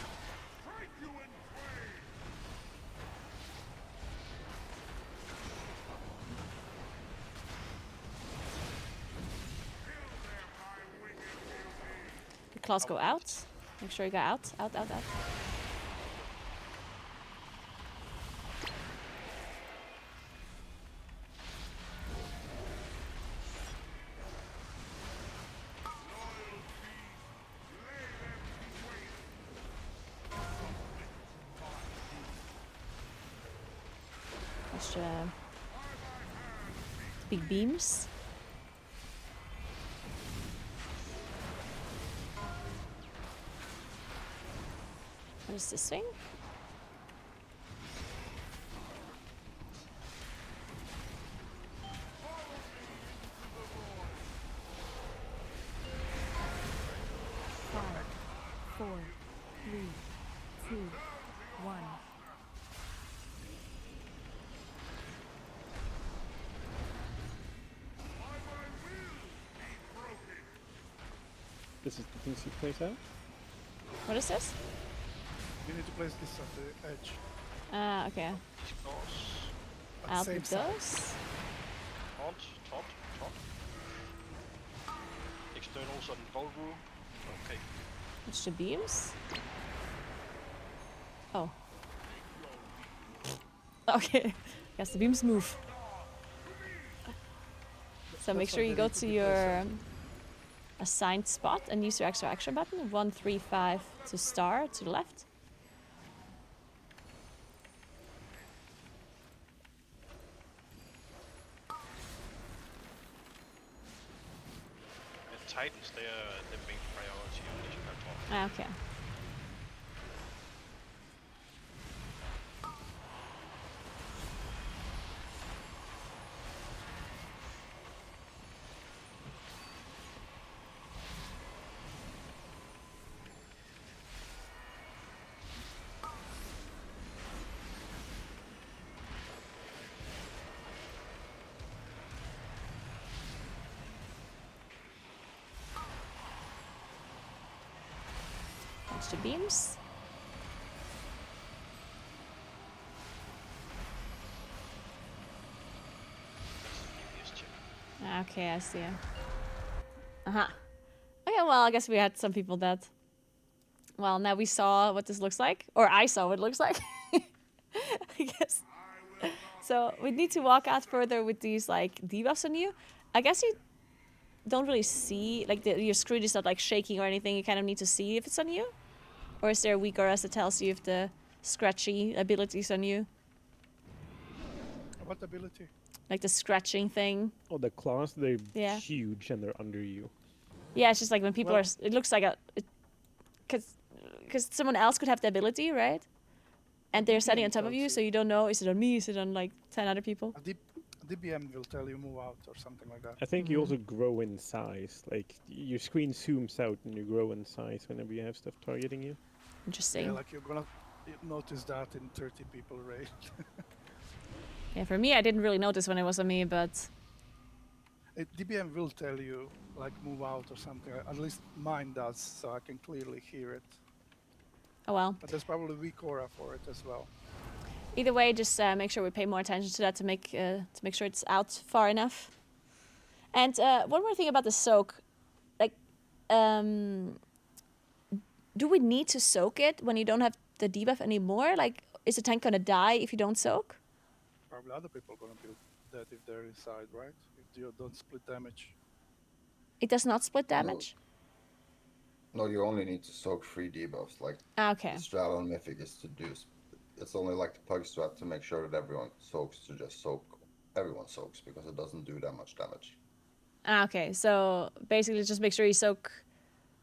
The claws go out. Make sure you go out, out, out, out. Extra big beams. What is this thing? Five, four, three, two, one. This is the things you place out? What is this? You need to place this at the edge. Ah, okay. At Out same with side. those. Taunt. Externals on Volru. Okay. Extra beams. Oh. Okay. Guess the beams move. So make sure you go to your assigned spot and use your extra action button. 1, 3, 5 to star to the left. And Titans, they are the main priority on this platform. Ah, okay. Extra beams. Okay, I see. Uh-huh. Okay, well, I guess we had some people that... Well, now we saw what this looks like. Or I saw what it looks like. I guess. So we need to walk out further with these, like, debuffs on you. I guess you don't really see... Like, your screen is not, like, shaking or anything. You kind of need to see if it's on you. Or is there a weak RS that tells you if the scratchy ability is on you? What ability? Like the scratching thing. Oh, the claws, they're Yeah. huge and they're under you. Yeah, it's just like when people Well- are... It looks like a... Because someone else could have the ability, right? And they're standing on top of you, so you don't know, is it on me, is it on like 10 other people? DBM will tell you move out or something like that. I think you also grow in size. Like, your screen zooms out and you grow in size whenever you have stuff targeting you. Interesting. Yeah, like you're gonna notice that in 30 people raid. Yeah, for me, I didn't really notice when it was on me, but... DBM will tell you, like, move out or something. At least mine does, so I can clearly hear it. Oh well. But there's probably weak aura for it as well. Either way, just make sure we pay more attention to that to make sure it's out far enough. And one more thing about the soak. Like, do we need to soak it when you don't have the debuff anymore? Like, is the tank gonna die if you don't soak? Probably other people are gonna be dead if they're inside, right? If you don't split damage. It does not split damage? No, you only need to soak 3 debuffs. Like, Okay. the strat on Mythic is to do. It's only like the pug strat to make sure that everyone soaks, to just soak. Everyone soaks because it doesn't do that much damage. Okay, so basically just make sure you soak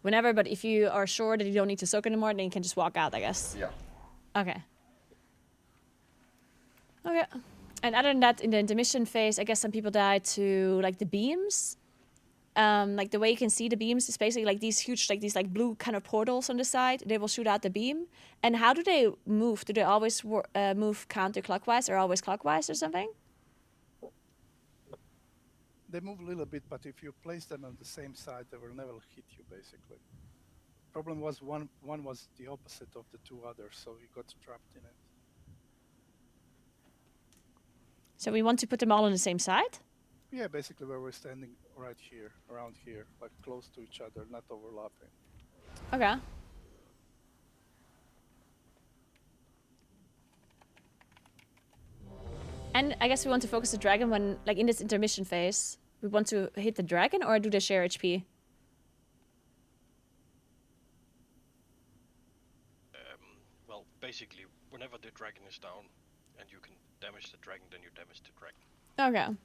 whenever, but if you are sure that you don't need to soak anymore, then you can just walk out, I guess. Yeah. Okay. Okay. And other than that, in the intermission phase, I guess some people died to like the beams. Like the way you can see the beams is basically like these huge, like these like blue kind of portals on the side. They will shoot out the beam. And how do they move? Do they always move counterclockwise or always clockwise or something? They move a little bit, but if you place them on the same side, they will never hit you, basically. Problem was one was the opposite of the two others, so we got trapped in it. So we want to put them all on the same side? Yeah, basically where we're standing right here, around here, like close to each other, not overlapping. Okay. And I guess we want to focus the dragon when, like, in this intermission phase. We want to hit the dragon or do they share HP? Well, basically, whenever the dragon is down and you can damage the dragon, then you damage the dragon. Okay.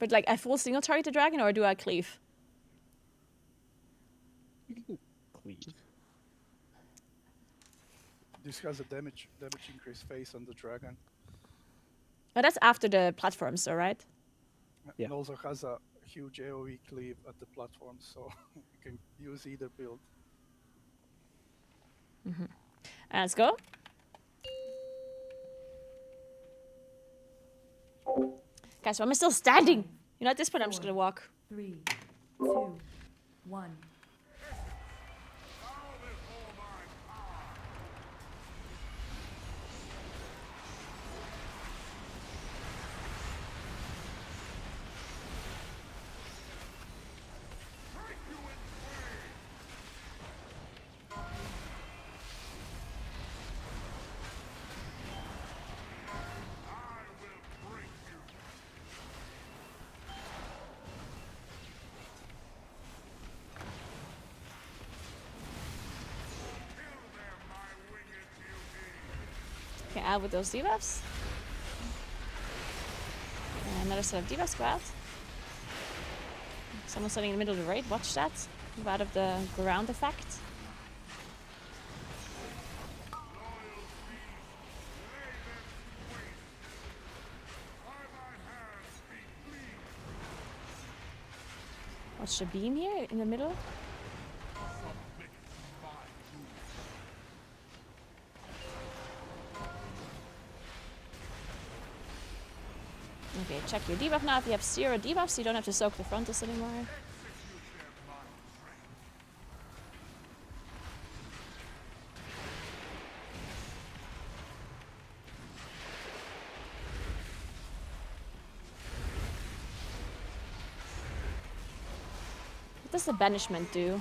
But, like, I full single target the dragon or do I cleave? You can cleave. This has a damage increase phase on the dragon. Oh, that's after the platforms, though, right? Yeah. It also has a huge AoE cleave at the platform, so you can use either build. Let's go. Guys, why am I still standing? You know, at this point, I'm just gonna walk. 3, 2, 1. Okay, out with those debuffs. And another set of debuffs go out. Someone's standing in the middle of the raid, watch that. Move out of the ground effect. Watch the beam here in the middle. Okay, check your debuff now. If you have 0 debuffs, you don't have to soak the frontals anymore. What does the banishment do?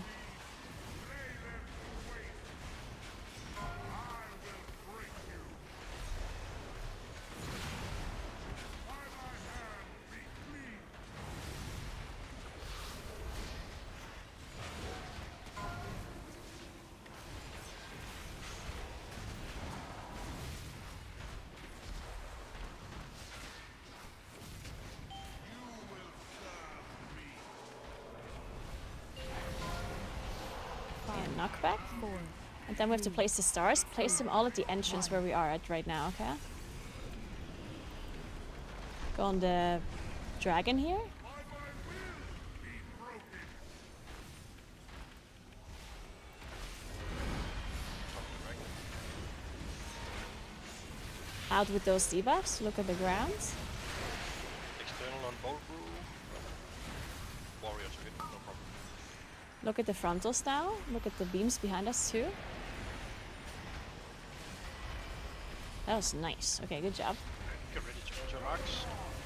Knockback. 4. And then we have to place the stars. Place them all at the entrance where we are at right now, okay? Go on the dragon here. Out with those debuffs. Look at the ground. External on bolt rule. Warrior to hit, no problem. Look at the frontals now. Look at the beams behind us too. That was nice. Okay, good job. Get ready to put your marks.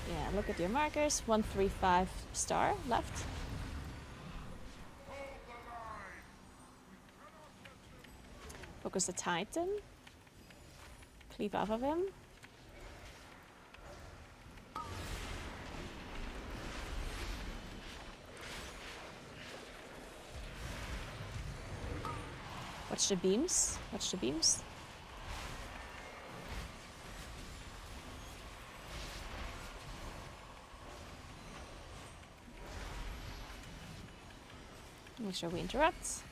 Yeah, look at your markers. 1, 3, 5 star left. Focus the Titan. Cleave off of him. Watch the beams. Watch the beams. Make sure we interrupt.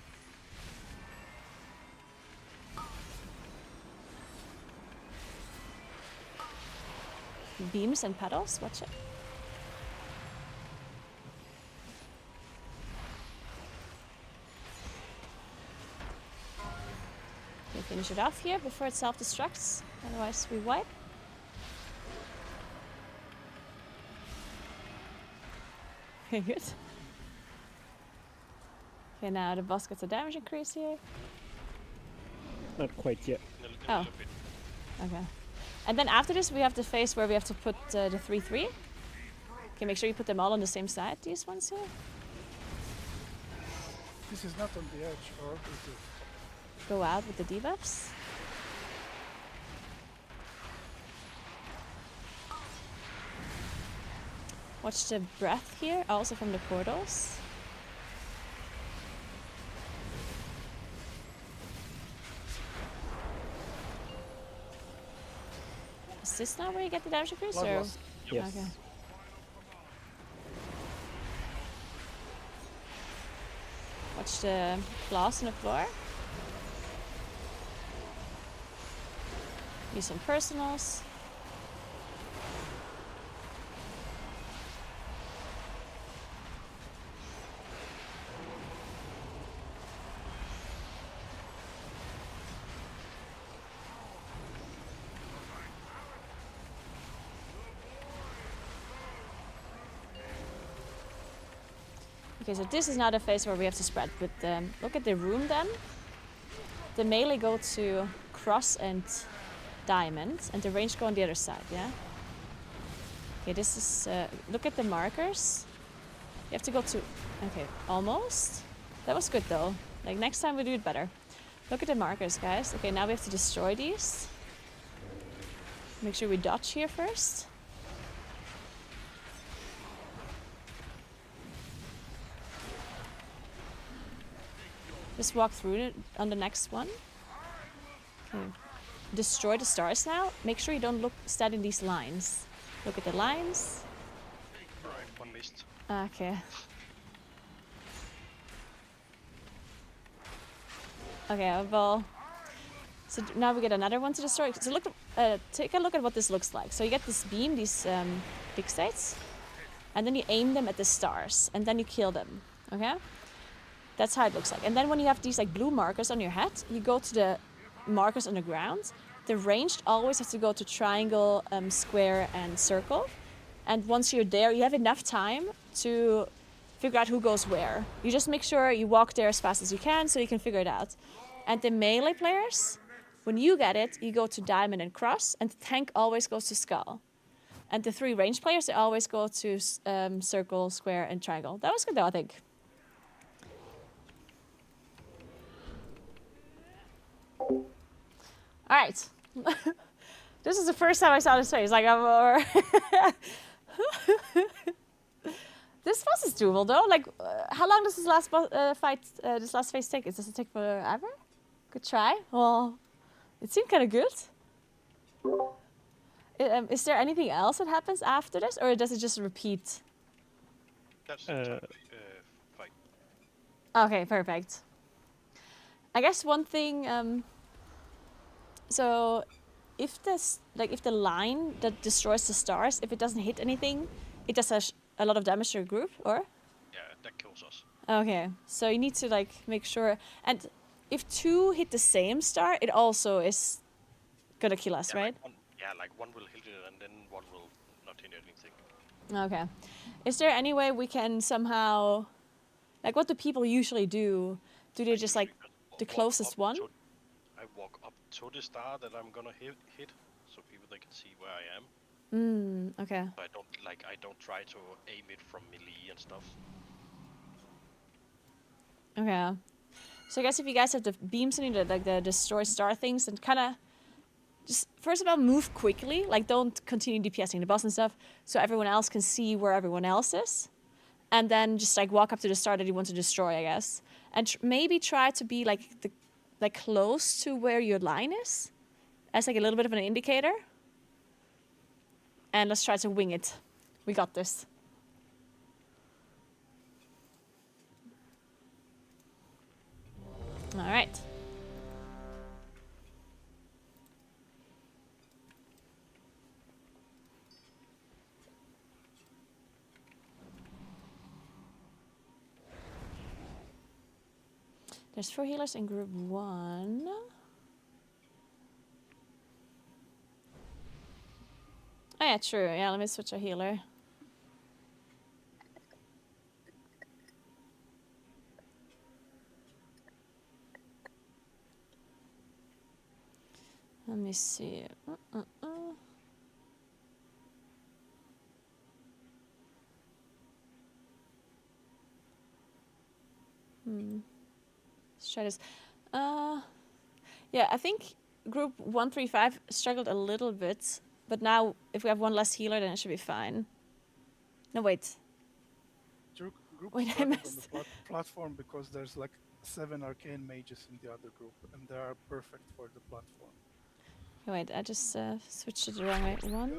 Beams and pedals, watch it. Okay, finish it off here before it self-destructs, otherwise we wipe. Okay, good. Okay, now the boss gets a damage increase here. Not quite yet. Oh. Okay. And then after this, we have the phase where we have to put the 3-3. Okay, make sure you put them all on the same side, these ones here. This is not on the edge, or is it? Go out with the debuffs. Watch the breath here, also from the portals. Is this not where you get the damage increase? Or? Yes. Okay. Watch the claws on the floor. Use some personals. Okay, so this is now the phase where we have to spread. But look at the room then. The melee go to cross and diamond, and the range go on the other side, yeah? Okay, this is... look at the markers. You have to go to... Okay, almost. That was good though. Like, next time we do it better. Look at the markers, guys. Okay, now we have to destroy these. Make sure we dodge here first. Just walk through it on the next one. Okay. Destroy the stars now. Make sure you don't stand in these lines. Look at the lines. Alright, one missed. Okay. Okay, well... So now we get another one to destroy. So look, take a look at what this looks like. So you get this beam, these fixates, and then you aim them at the stars, and then you kill them, okay? That's how it looks like. And then when you have these like blue markers on your head, you go to the markers on the ground. The ranged always have to go to triangle, square, and circle. And once you're there, you have enough time to figure out who goes where. You just make sure you walk there as fast as you can so you can figure it out. And the melee players, when you get it, you go to diamond and cross, and the tank always goes to skull. And the 3 ranged players, they always go to circle, square, and triangle. That was good though, I think. All right. This is the first time I saw this face. Like, I'm over. This boss is doable though. Like, how long does this last this last phase take? Does it take forever? Good try. Well, it seemed kind of good. Is there anything else that happens after this, or does it just repeat? That's the fight. Okay, perfect. I guess one thing. So, if the line that destroys the stars, if it doesn't hit anything, it does a lot of damage to your group, or? Yeah, that kills us. Okay, so you need to like make sure, and if 2 hit the same star, it also is gonna kill us, right? Like one will hit it and then one will not hit anything. Okay. Is there any way we can somehow, like, what do people usually do? Do they just like the closest one? I walk up to the star that I'm gonna hit, so they can see where I am. Okay. So I don't try to aim it from melee and stuff. Okay. So I guess if you guys have the beams and the destroy star things, and kind of just first of all move quickly, like don't continue DPSing the boss and stuff, so everyone else can see where everyone else is, and then just like walk up to the star that you want to destroy, I guess, and maybe try to be like close to where your line is, as like a little bit of an indicator. And let's try to wing it. We got this. All right. There's 4 healers in group 1. Oh yeah, true. Yeah, let me switch a healer. me see. Let's try this. Yeah, I think group 135 struggled a little bit, but now if we have one less healer, then it should be fine. No, wait. Group Wait, I struggled on missed. the platform because there's like 7 arcane mages in the other group, and they are perfect for the platform. Okay, wait, I just switched it the wrong way. 1.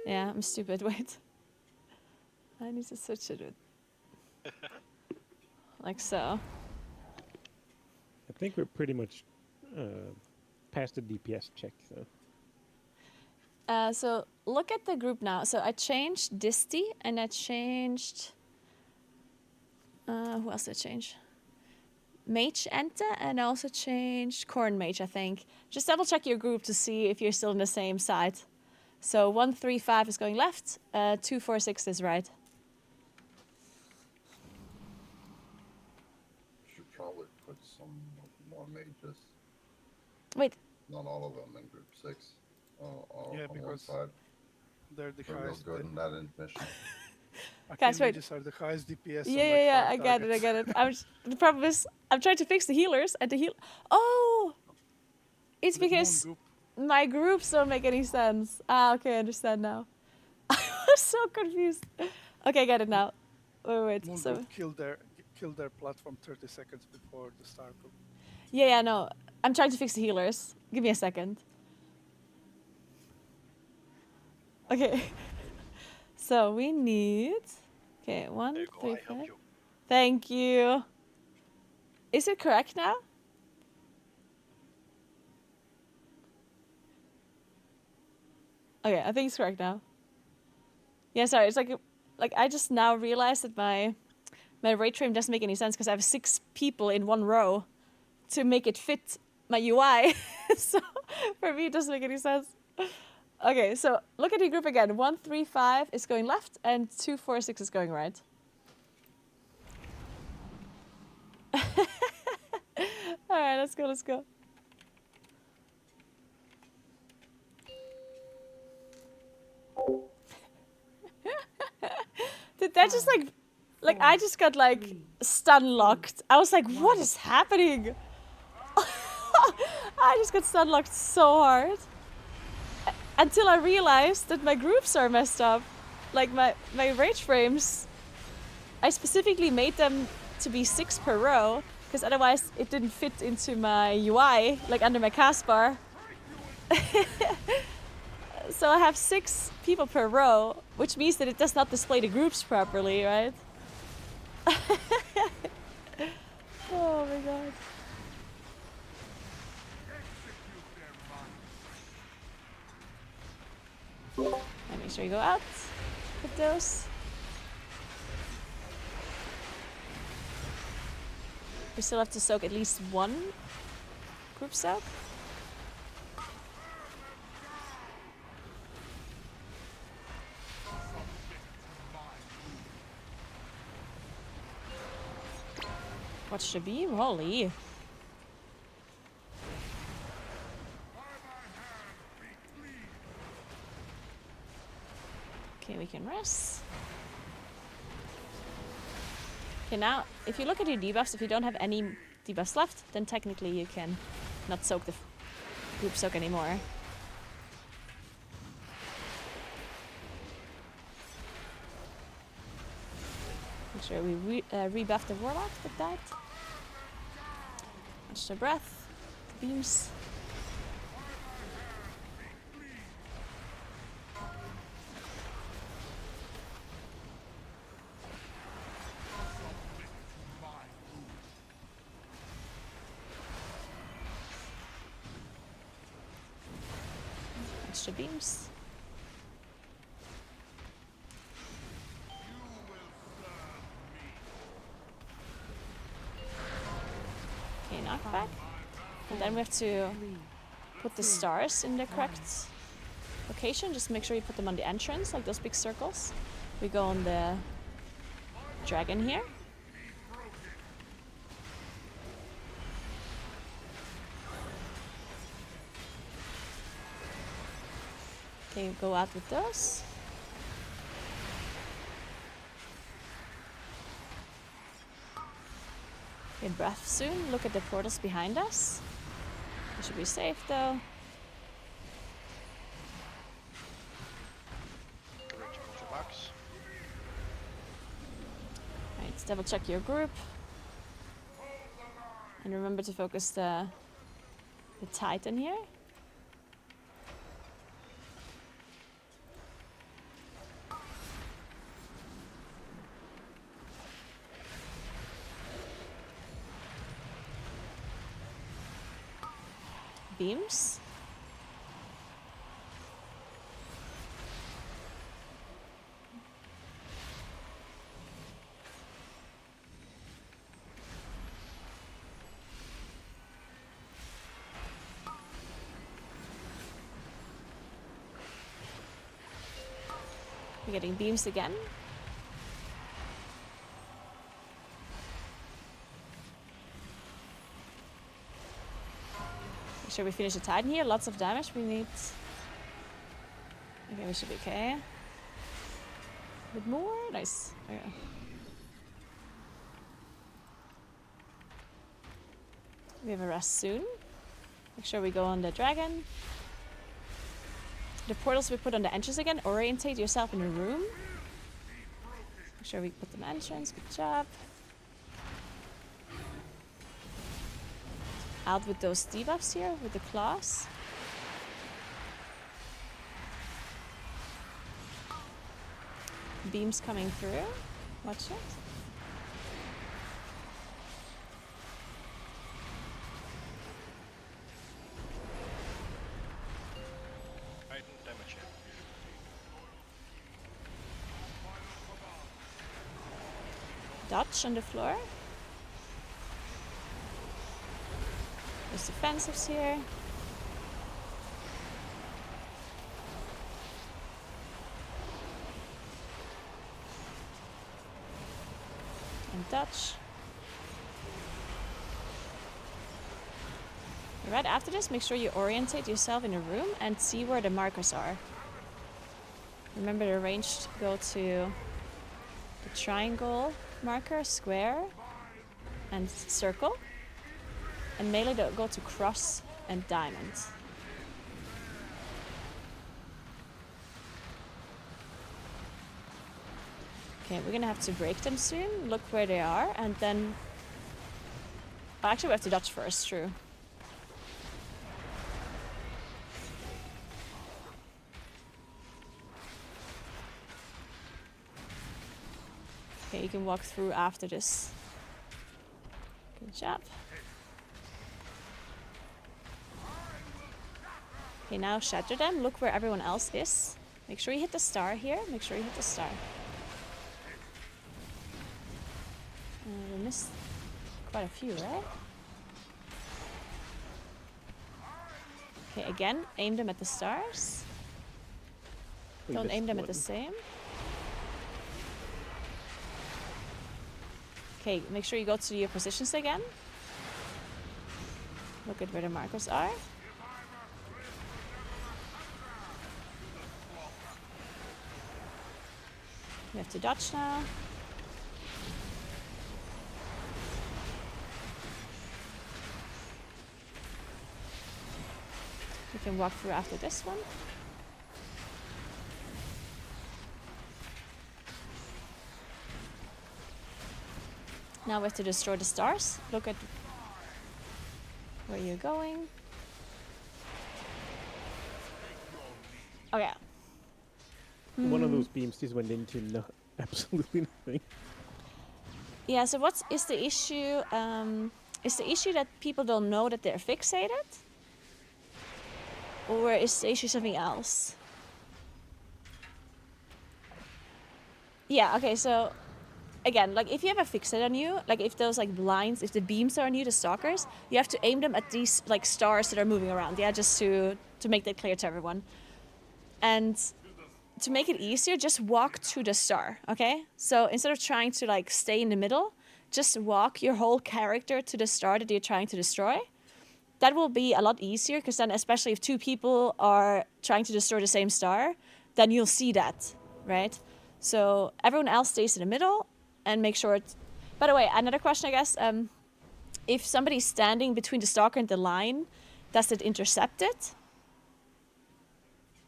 Yeah, I'm stupid. Wait. I need to switch it with... like so. I think we're pretty much past the DPS check, so. So look at the group now. So I changed Disty and I changed... who else did I change? Mage Enta, and I also changed Corn Mage, I think. Just double check your group to see if you're still on the same side. So 135 is going left, 246 is right. Should probably put some more mages. Wait. Not all of them in group 6. Yeah, on one because side. they're the They're real highest. good in that intermission. Guys, wait. Mages are the highest DPS. Yeah, on, like, 5 I get targets. it. The problem is, I'm trying to fix the healers, and the heal... Oh! It's because my groups don't make any sense. Ah, okay, I understand now. I was so confused. Okay, I get it now. Wait. Moon So group killed their platform 30 seconds before the start of... yeah, no. I'm trying to fix the healers. Give me a second. Okay. So we need... Okay, 1, 3, 5. Thank you. Is it correct now? Okay, I think it's correct now. Yeah, sorry. It's like I just now realized that my rate frame doesn't make any sense because I have 6 people in one row to make it fit my UI. So for me, it doesn't make any sense. Okay, so look at the group again. 135 is going left and 246 is going right. All right, let's go. Did that just like I just got like stun locked. I was like, what is happening? I just got stun locked so hard. Until I realized that my groups are messed up. Like my rage frames, I specifically made them to be 6 per row, because otherwise it didn't fit into my UI, like under my cast bar. So I have 6 people per row, which means that it does not display the groups properly, right? Oh my god. And make sure you go out with those. We still have to soak at least 1 group soak. Watch the beam, holy. Okay, we can rest. Okay, now, if you look at your debuffs, if you don't have any debuffs left, then technically you can not soak the group soak anymore. Make sure we rebuff the warlock with that. Watch the breath, the beams. Watch the beams. Okay, knockback. And then we have to put the stars in the correct location. Just make sure you put them on the entrance, like those big circles. We go on the dragon here. Okay, go out with those. Get breath soon. Look at the portals behind us. We should be safe though. Alright, let's double check your group. And remember to focus the Titan here. Beams. We're getting beams again. Make sure we finish the Titan here. Lots of damage we need. Okay, we should be okay. A bit more. Nice. Okay. We have a rest soon. Make sure we go on the dragon. The portals we put on the entrance again. Orientate yourself in a room. Make sure we put them entrance. Good job. Out with those debuffs here with the claws. Beams coming through. Watch it. Dodge on the floor. There's defensives here. And dodge. Right after this, make sure you orientate yourself in a room and see where the markers are. Remember the range to go to the triangle marker, square, and circle. And melee to go to cross and diamond. Okay, we're gonna have to break them soon. Look where they are, and then... Oh, actually, we have to dodge first, true. Okay, you can walk through after this. Good job. Okay, now shatter them. Look where everyone else is. Make sure you hit the star here. Make sure you hit the star. We missed quite a few, right? Okay, again, aim them at the stars. Don't aim them at the same. Okay, make sure you go to your positions again. Look at where the markers are. We have to dodge now. We can walk through after this one. Now we have to destroy the stars. Look at where you're going. Okay. One of those beams just went into absolutely nothing. Yeah, so what is the issue? Is the issue that people don't know that they're fixated? Or is the issue something else? Yeah, okay, so again, like if you have a fixate on you, like if those like blinds, if the beams are on you, the stalkers, you have to aim them at these like stars that are moving around, yeah, just to make that clear to everyone. And to make it easier, just walk to the star, okay? So instead of trying to like stay in the middle, just walk your whole character to the star that you're trying to destroy. that will be a lot easier, because then especially if two people are trying to destroy the same star, then you'll see that, right? So everyone else stays in the middle and make sure it's... By the way, another question, I guess. If somebody's standing between the stalker and the line, does it intercept it?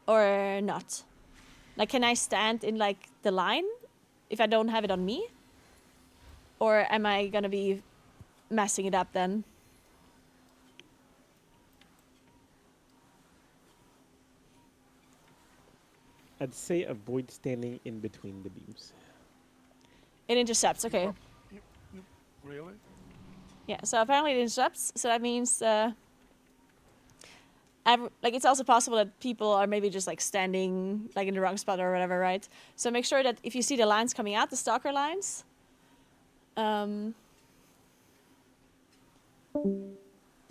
Or not? Like, can I stand in, like, the line if I don't have it on me? Or am I gonna be messing it up then? I'd say avoid standing in between the beams. It intercepts, okay. Really? Yeah, so apparently it intercepts, so that means... like, it's also possible that people are maybe just, like, standing, like, in the wrong spot or whatever, right? So make sure that if you see the lines coming out, the stalker lines...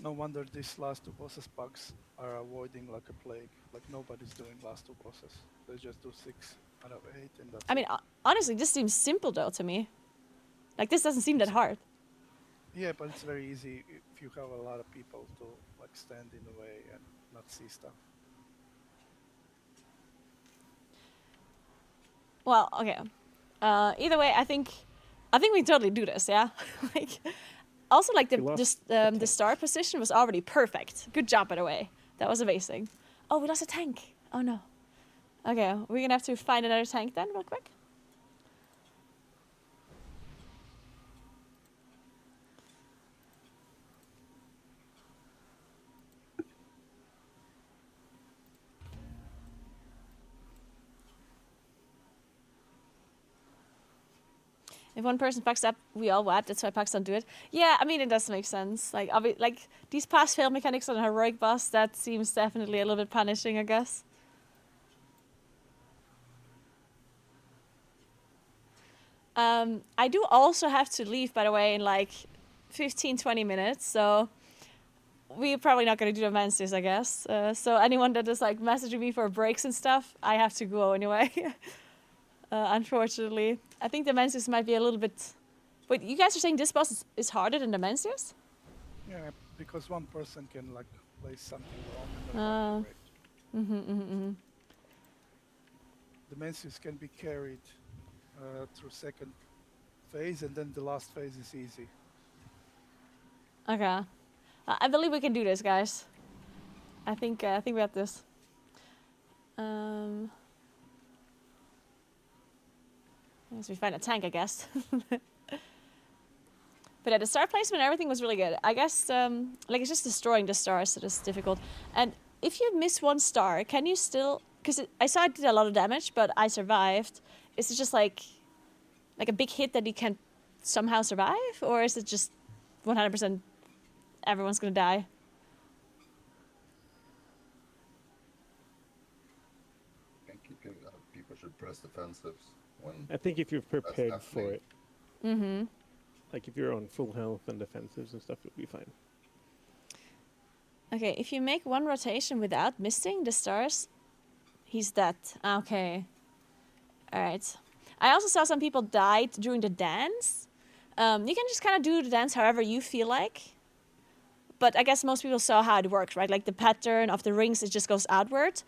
No wonder these last two bosses bugs are avoiding like a plague. Like nobody's doing last two bosses. They just do 6 out of 8 and that's I mean, honestly, this seems simple, though, to me. Like, this doesn't seem that hard. Yeah, but it's very easy if you have a lot of people to like stand in the way and not see stuff. Well, okay. Either way, I think we totally do this, yeah? Like, also, like, the star position was already perfect. Good job, by the way. That was amazing. Oh, we lost a tank. Oh, no. Okay, we're gonna have to find another tank then, real quick. If one person fucks up, we all wipe. That's why pucks don't do it. Yeah, I mean, it does make sense. Like, like these pass fail mechanics on a heroic boss, that seems definitely a little bit punishing, I guess. I do also have to leave, by the way, in like 15-20 minutes, so we're probably not going to do the Wednesdays, I guess. So anyone that is like messaging me for breaks and stuff, I have to go anyway. Unfortunately. I think the Menses might be a little bit... Wait, you guys are saying this boss is harder than the Menses? Yeah, because one person can like play something wrong and then the Menses can be carried through second phase and then the last phase is easy. Okay. I believe we can do this, guys. I think we got this. As we find a tank, I guess. But at the star placement, everything was really good. I guess, like, it's just destroying the stars that is difficult. And if you miss one star, can you still... Because I saw it did a lot of damage, but I survived. Is it just, like a big hit that you can somehow survive? Or is it just 100% everyone's gonna die? I think people should press defensives when... I think if you're prepared for it. Mm-hmm. Like if you're on full health and defensives and stuff, you'll be fine. Okay, if you make one rotation without missing the stars, he's dead. Okay. Alright. I also saw some people died during the dance. You can just kind of do the dance however you feel like. But I guess most people saw how it works, right? Like the pattern of the rings, it just goes outward.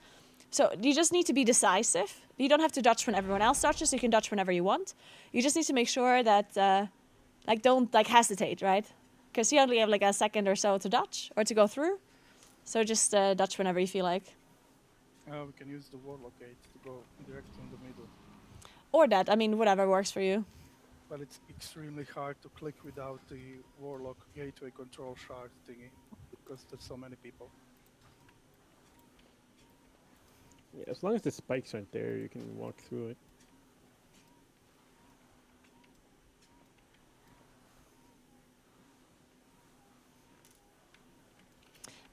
So you just need to be decisive. You don't have to dodge when everyone else dodges. You can dodge whenever you want. You just need to make sure that, don't hesitate, right? Because you only have like a second or so to dodge or to go through. So just dodge whenever you feel like. We can use the Warlock gate to go direct in the middle. Or that, I mean, whatever works for you. But it's extremely hard to click without the Warlock gateway control shard thingy, because there's so many people. Yeah, as long as the spikes aren't there, you can walk through it.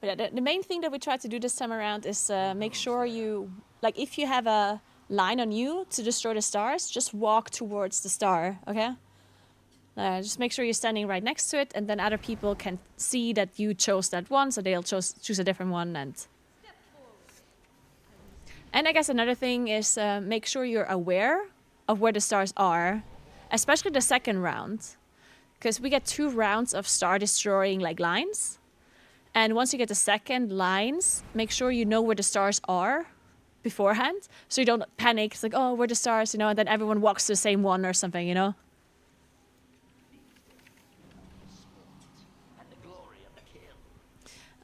But yeah, the main thing that we try to do this time around is make sure you, like, if you have a line on you to destroy the stars, just walk towards the star, okay? Just make sure you're standing right next to it, and then other people can see that you chose that one, so they'll choose a different one. And I guess another thing is make sure you're aware of where the stars are, especially the second round, because we get 2 rounds of star destroying like lines. And once you get the second lines, make sure you know where the stars are beforehand, so you don't panic. It's like, oh, where are the stars, you know, and then everyone walks to the same one or something, you know?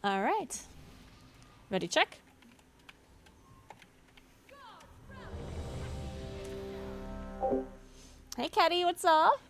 All right. Ready, check. Hey, Caddy, what's up?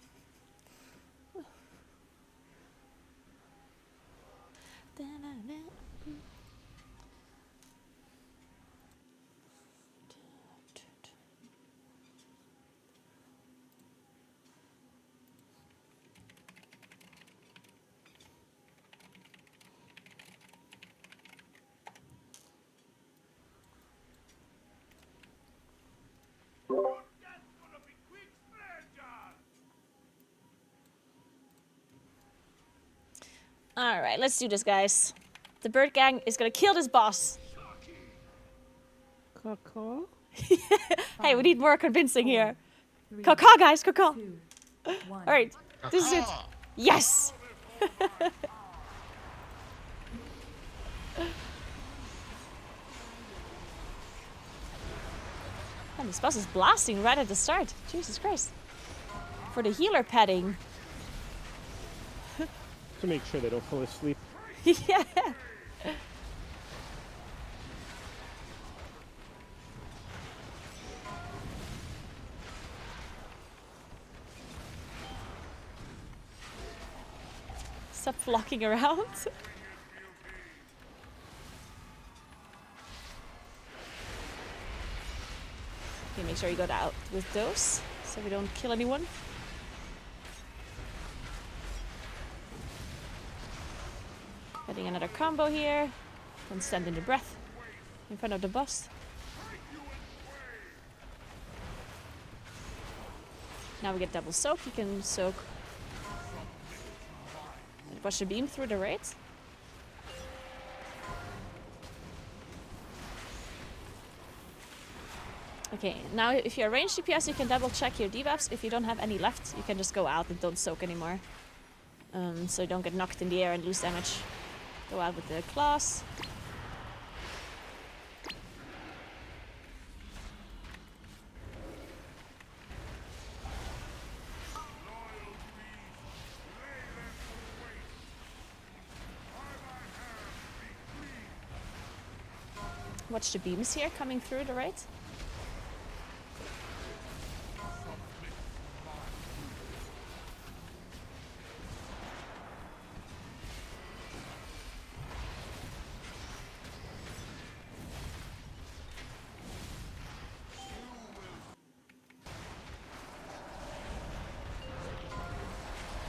All right, let's do this, guys. The bird gang is gonna kill this boss. Caw-caw? Hey, we need more convincing here. 3, Caw-caw, guys, caw-caw. 2, 1. All right, this is it. Yes! Man, this boss is blasting right at the start. Jesus Christ. For the healer petting. To make sure they don't fall asleep. Yeah. Stop flocking around. Okay, make sure you go out with those so we don't kill anyone. Getting another combo here. Don't stand in the breath in front of the boss. Now we get double soak. You can soak. Watch the beam through the raid. Okay, now if you're ranged DPS, you can double check your debuffs. If you don't have any left, you can just go out and don't soak anymore. So you don't get knocked in the air and lose damage. Go out with the claws. Watch the beams here coming through the raid.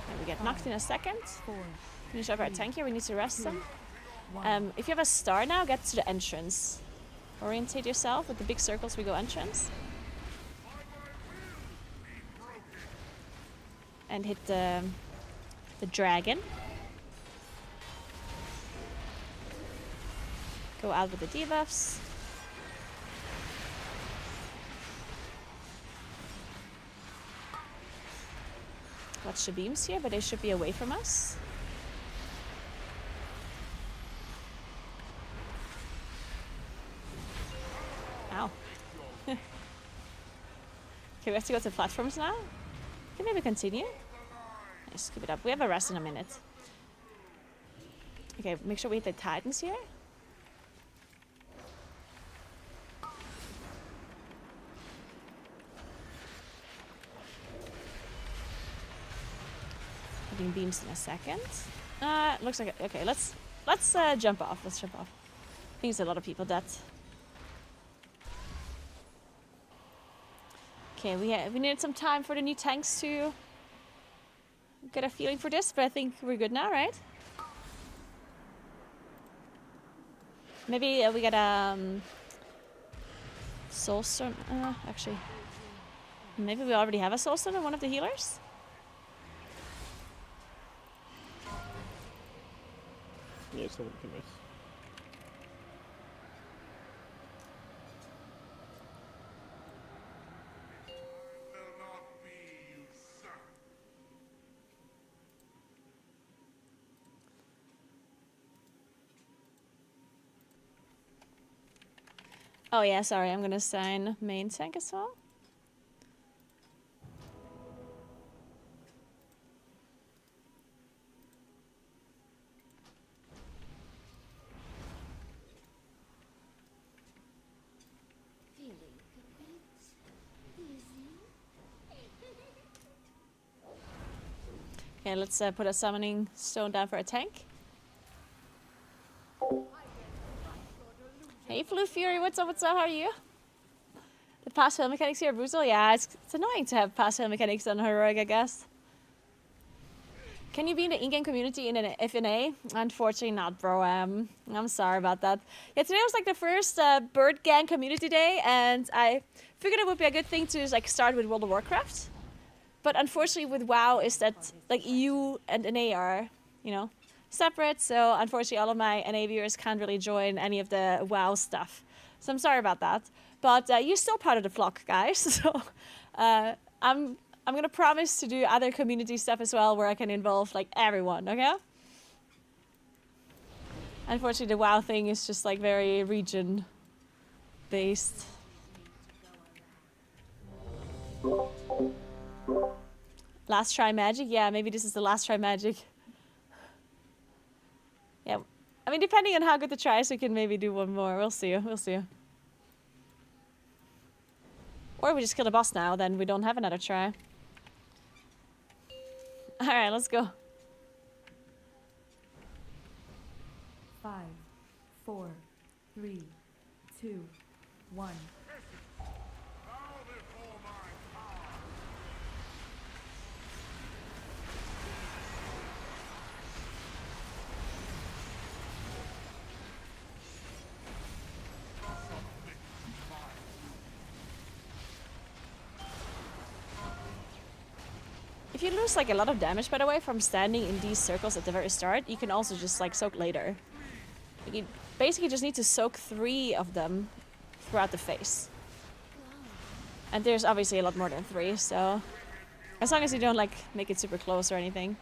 And we get knocked in a second. Finish up our tank here. We need to rest them. If you have a star now, get to the entrance. Orientate yourself with the big circles. We go entrance. And hit the dragon. Go out with the debuffs. Watch the beams here, but they should be away from us. Ow. Okay, we have to go to platforms now. Can maybe continue? Nice, keep it up. We have a rest in a minute. Okay, make sure we hit the titans here. Hitting beams in a second. Looks like okay. Let's jump off. Let's jump off. I think it's a lot of people dead. Okay, we needed some time for the new tanks to get a feeling for this, but I think we're good now, right? Maybe we get a soulstone. Actually, maybe we already have a soulstone on one of the healers. Yeah, so we can rest. Oh yeah, sorry, I'm gonna sign main tank as well. Feeling a bit dizzy? Okay, let's put a summoning stone down for a tank. Hey, Flu Fury, what's up? What's up? How are you? The pass fail mechanics here are brutal. Yeah, it's annoying to have pass fail mechanics on heroic, I guess. Can you be in the in-game community in an FNA? Unfortunately not, bro. I'm sorry about that. Yeah, today was like the first Bird Gang community day, and I figured it would be a good thing to like start with World of Warcraft. But unfortunately with WoW is that like EU and NA are, you know, separate. So unfortunately all of my NA viewers can't really join any of the WoW stuff. So I'm sorry about that. But you're still part of the flock, guys. So I'm gonna promise to do other community stuff as well where I can involve like everyone, okay? Unfortunately the WoW thing is just like very region based. Last try magic? Yeah, maybe this is the last try magic. Yeah, I mean, depending on how good the try is, we can maybe do one more. We'll see. We'll see. Or we just kill the boss now, then we don't have another try. Alright, let's go. 5, 4, 3, 2, 1. If you lose like a lot of damage, by the way, from standing in these circles at the very start, you can also just like soak later. Like, you basically just need to soak 3 of them throughout the face. And there's obviously a lot more than 3, so as long as you don't like make it super close or anything.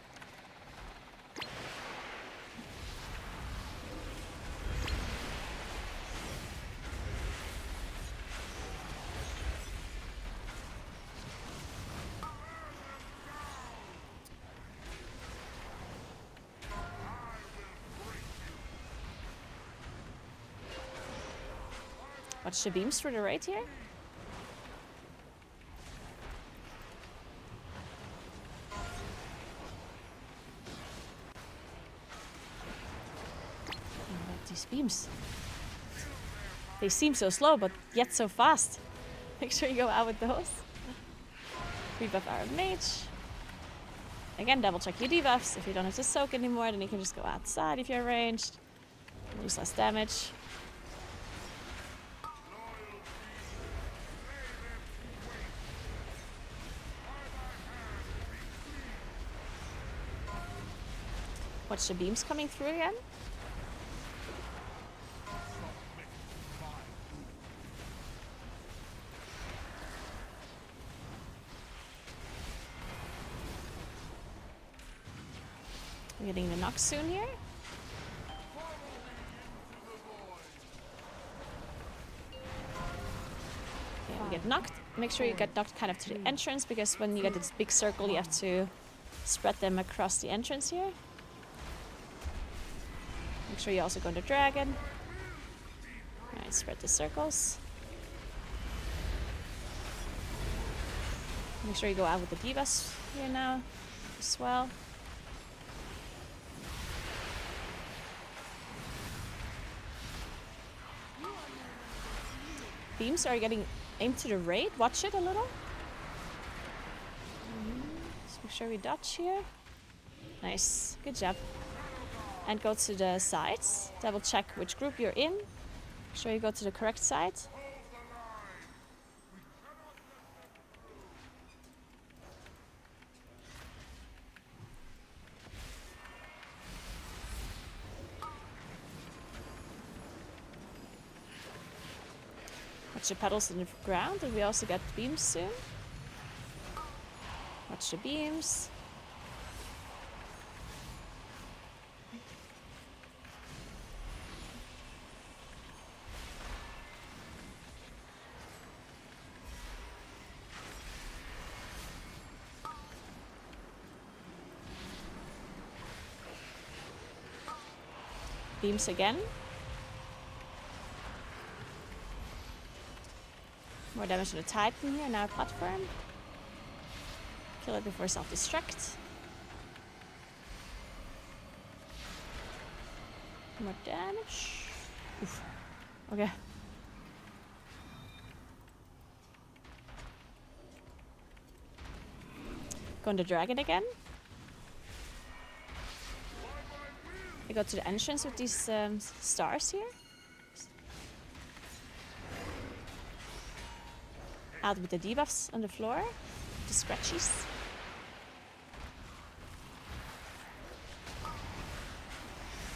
Watch the beams through the right here. These beams. They seem so slow, but yet so fast. Make sure you go out with those. Rebuff our mage. Again, double check your debuffs. If you don't have to soak anymore, then you can just go outside if you're ranged. Use less damage. Watch the beams coming through again. We're getting the knock soon here. Yeah, we get knocked. Make sure you get knocked kind of to the entrance, because when you get this big circle, you have to spread them across the entrance here. Make sure you also go into dragon. Alright, spread the circles. Make sure you go out with the divas here now as well. Beams are getting aimed to the right. Watch it a little. Just make sure we dodge here. Nice. Good job. And go to the sides. Double check which group you're in. Make sure you go to the correct side. Watch the pedals in the ground, and we also get beams soon. Watch the beams. Beams again. More damage to the Titan here, now platform. Kill it before self-destruct. More damage. Oof. Okay. Go on the dragon again. I go to the entrance with these stars here. Out with the debuffs on the floor. The scratchies.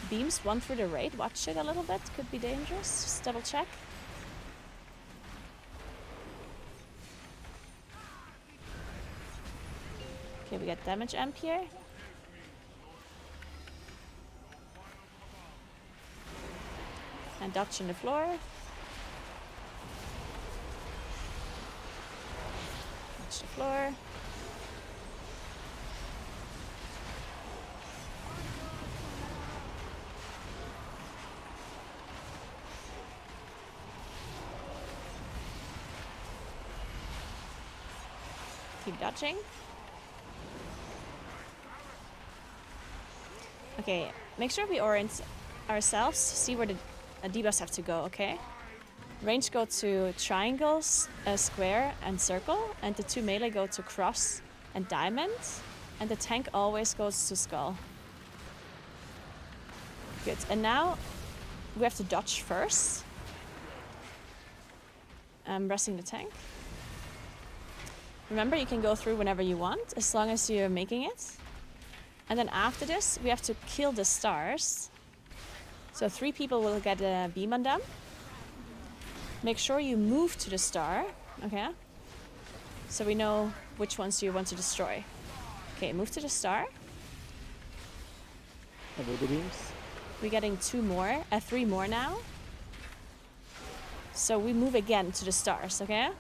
Beams, one through the raid. Watch it a little bit. Could be dangerous. Just double check. Okay, we got damage amp here. And dodge on the floor. Dodge the floor. Keep dodging. Okay, make sure we orient ourselves, see where the debuffs have to go, okay? Range go to triangles, square, and circle, and the 2 melee go to cross and diamond, and the tank always goes to skull. Good, and now we have to dodge first. I'm resting the tank. Remember, you can go through whenever you want, as long as you're making it. And then after this, we have to kill the stars. So 3 people will get a beam on them. Make sure you move to the star, okay? So we know which ones you want to destroy. Okay, move to the star. About the beams. We're getting 3 more now. So we move again to the stars, okay?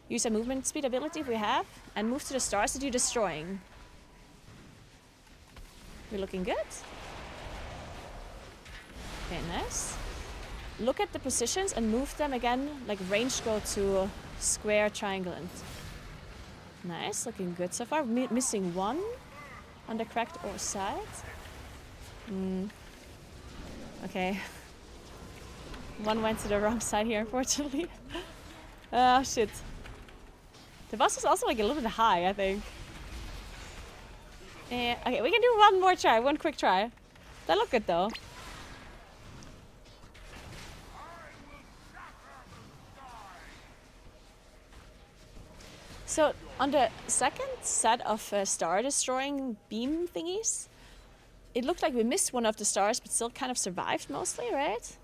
Use a movement speed ability if we have, and move to the stars that you're destroying. We're looking good. Okay, nice. Look at the positions and move them again, like range go to square, triangle, and... Nice, looking good so far. Missing 1 on the cracked or side. Okay. 1 went to the wrong side here, unfortunately. Oh, shit. The boss is also like a little bit high, I think. Okay, we can do 1 more try, 1 quick try. That looked good though. So on the second set of star destroying beam thingies, it looked like we missed one of the stars, but still kind of survived mostly, right?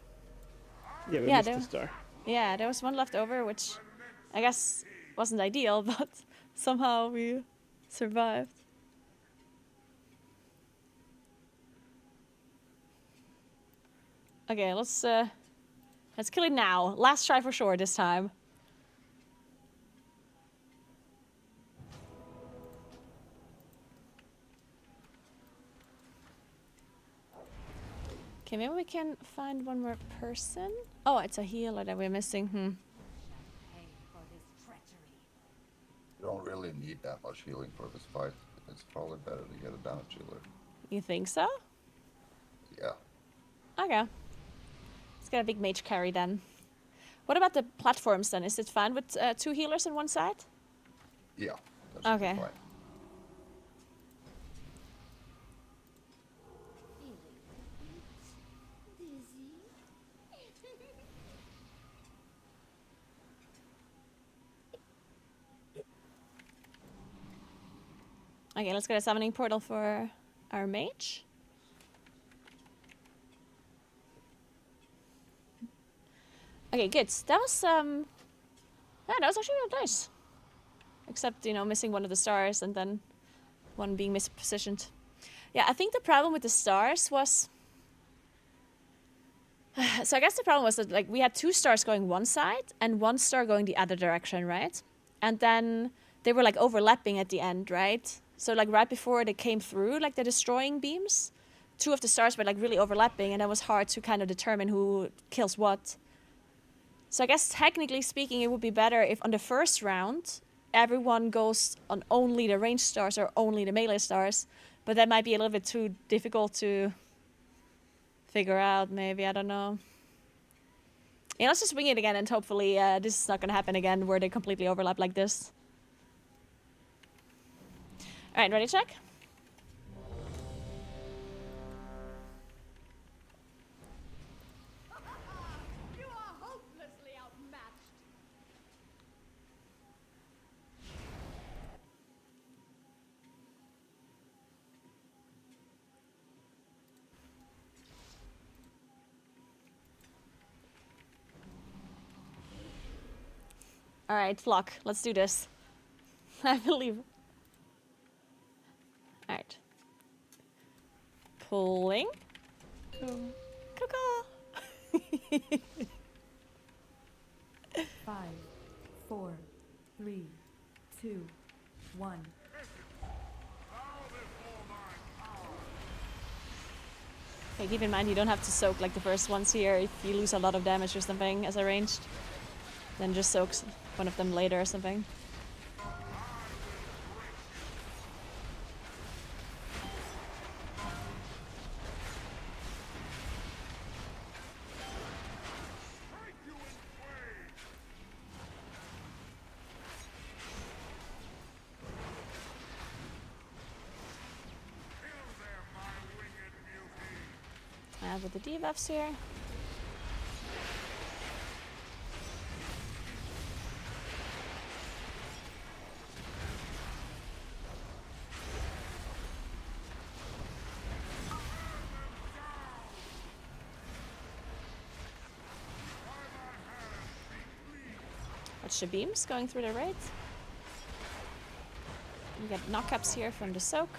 Yeah, we missed the star. Yeah, there was 1 left over, which I guess wasn't ideal, but somehow we survived. Okay, let's kill it now. Last try for sure this time. Okay, maybe we can find 1 more person. Oh, it's a healer that we're missing. You don't really need that much healing for this fight. It's probably better to get a damage healer. You think so? Yeah. Okay. Let's get a big mage carry then. What about the platforms then? Is it fine with 2 healers on 1 side? Yeah. That should be fine. Okay, let's get a summoning portal for our mage. Okay, good. That was yeah, that was actually really nice. Except, you know, missing 1 of the stars and then 1 being mispositioned. Yeah, I think the problem with the stars was... So I guess the problem was that, like, we had 2 stars going 1 side and 1 star going the other direction, right? And then they were, like, overlapping at the end, right? So, like, right before they came through, like, the destroying beams, two of the stars were like really overlapping, and it was hard to kind of determine who kills what. So I guess technically speaking, it would be better if on the first round, everyone goes on only the ranged stars or only the melee stars. But that might be a little bit too difficult to figure out, maybe, I don't know. Yeah, let's just wing it again, and hopefully this is not going to happen again where they completely overlap like this. Alright, ready, check? You are hopelessly outmatched. Alright, lock. Let's do this. I believe. Alright. Pulling. Caw-caw. 5, 4, 3, 2, 1. Okay, keep in mind you don't have to soak like the first ones here. If you lose a lot of damage or something as arranged, then just soak one of them later or something. With the debuffs here. Watch the beams going through the raid. You get knockups here from the soak.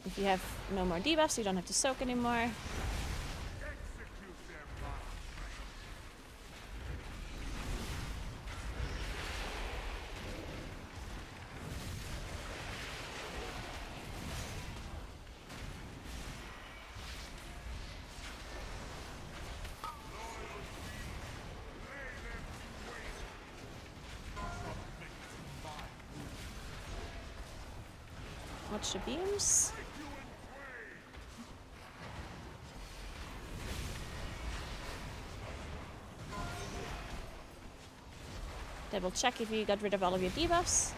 If you have no more debuffs, you don't have to soak anymore. Watch the beams. Double check if you got rid of all of your debuffs.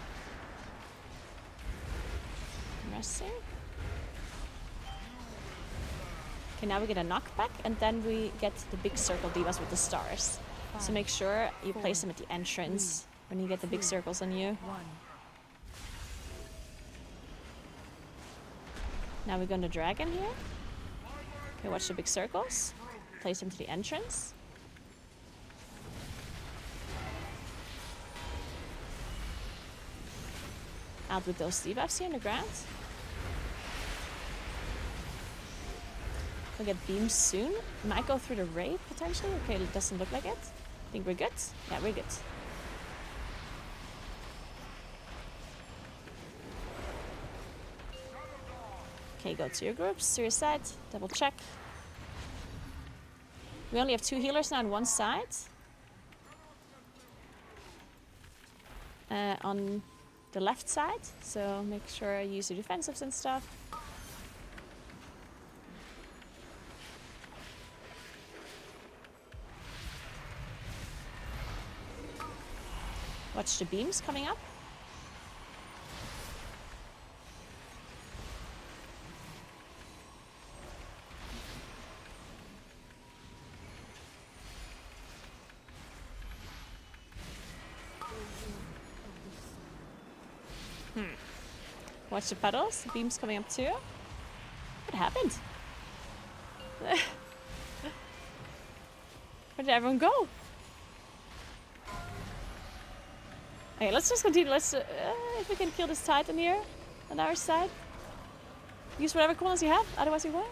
Resting. Okay, now we get a knockback, and then we get the big circle debuffs with the stars. So make sure you place them at the entrance when you get the big circles on you. Now we're going to dragon here. Okay, watch the big circles. Place them to the entrance. Out with those debuffs here in the ground. We'll get beams soon. Might go through the raid potentially. Okay, it doesn't look like it. Think we're good? Yeah, we're good. Okay, go to your groups, to your side. Double check. We only have 2 healers now on one side. On the left side, so make sure you use your defensives and stuff. Watch the beams coming up. Watch the puddles. The beams coming up too. What happened? Where did everyone go? Okay, let's just continue. Let's if we can kill this Titan here on our side. Use whatever coolness you have, otherwise you won't.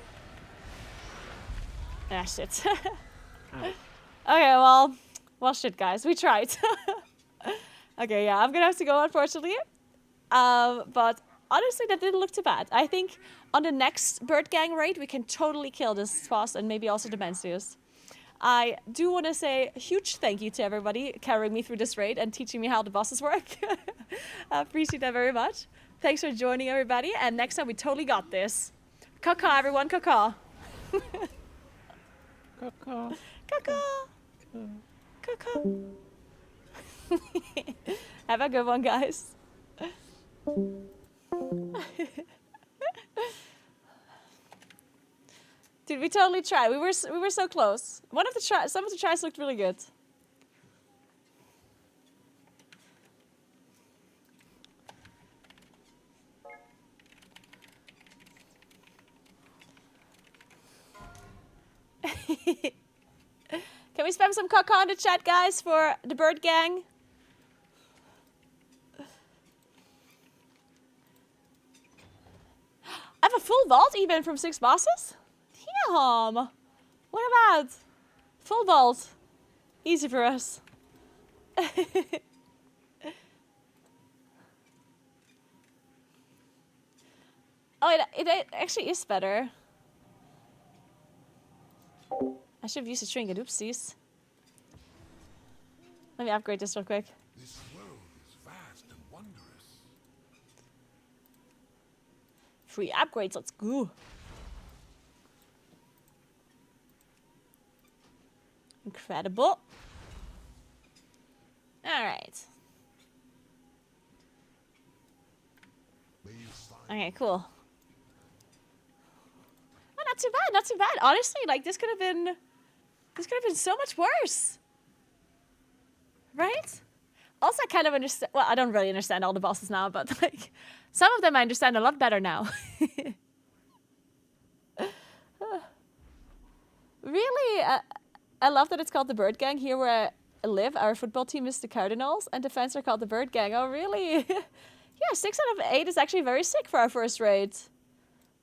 Ah, shit. Okay, well, shit, guys. We tried. Okay, yeah, I'm gonna have to go, unfortunately. But honestly, that didn't look too bad. I think on the next Bird Gang raid, we can totally kill this boss and maybe also the Mencius. I do want to say a huge thank you to everybody carrying me through this raid and teaching me how the bosses work. I appreciate that very much. Thanks for joining, everybody. And next time, we totally got this. Caw-caw, everyone. Caw-caw. Caw-caw. Caw-caw. Caw-caw. Have a good one, guys. Dude, we totally tried. We were so close. Some of the tries looked really good. Can we spam some caca in the chat, guys, for the Bird Gang? I have a full vault even from 6 bosses? Damn! What about full vault? Easy for us. Oh, it actually is better. I should have used a trinket. Oopsies. Let me upgrade this real quick. This world is vast and wondrous. Free upgrades, let's go. Incredible. Alright. Okay, cool. Oh, not too bad, not too bad. Honestly, like this could have been so much worse. Right? Also, I kind of understand, well, I don't really understand all the bosses now, but like some of them I understand a lot better now. Really, I love that it's called the Bird Gang. Here where I live, our football team is the Cardinals, and the fans are called the Bird Gang. Oh, really? Yeah, 6 out of 8 is actually very sick for our first raid.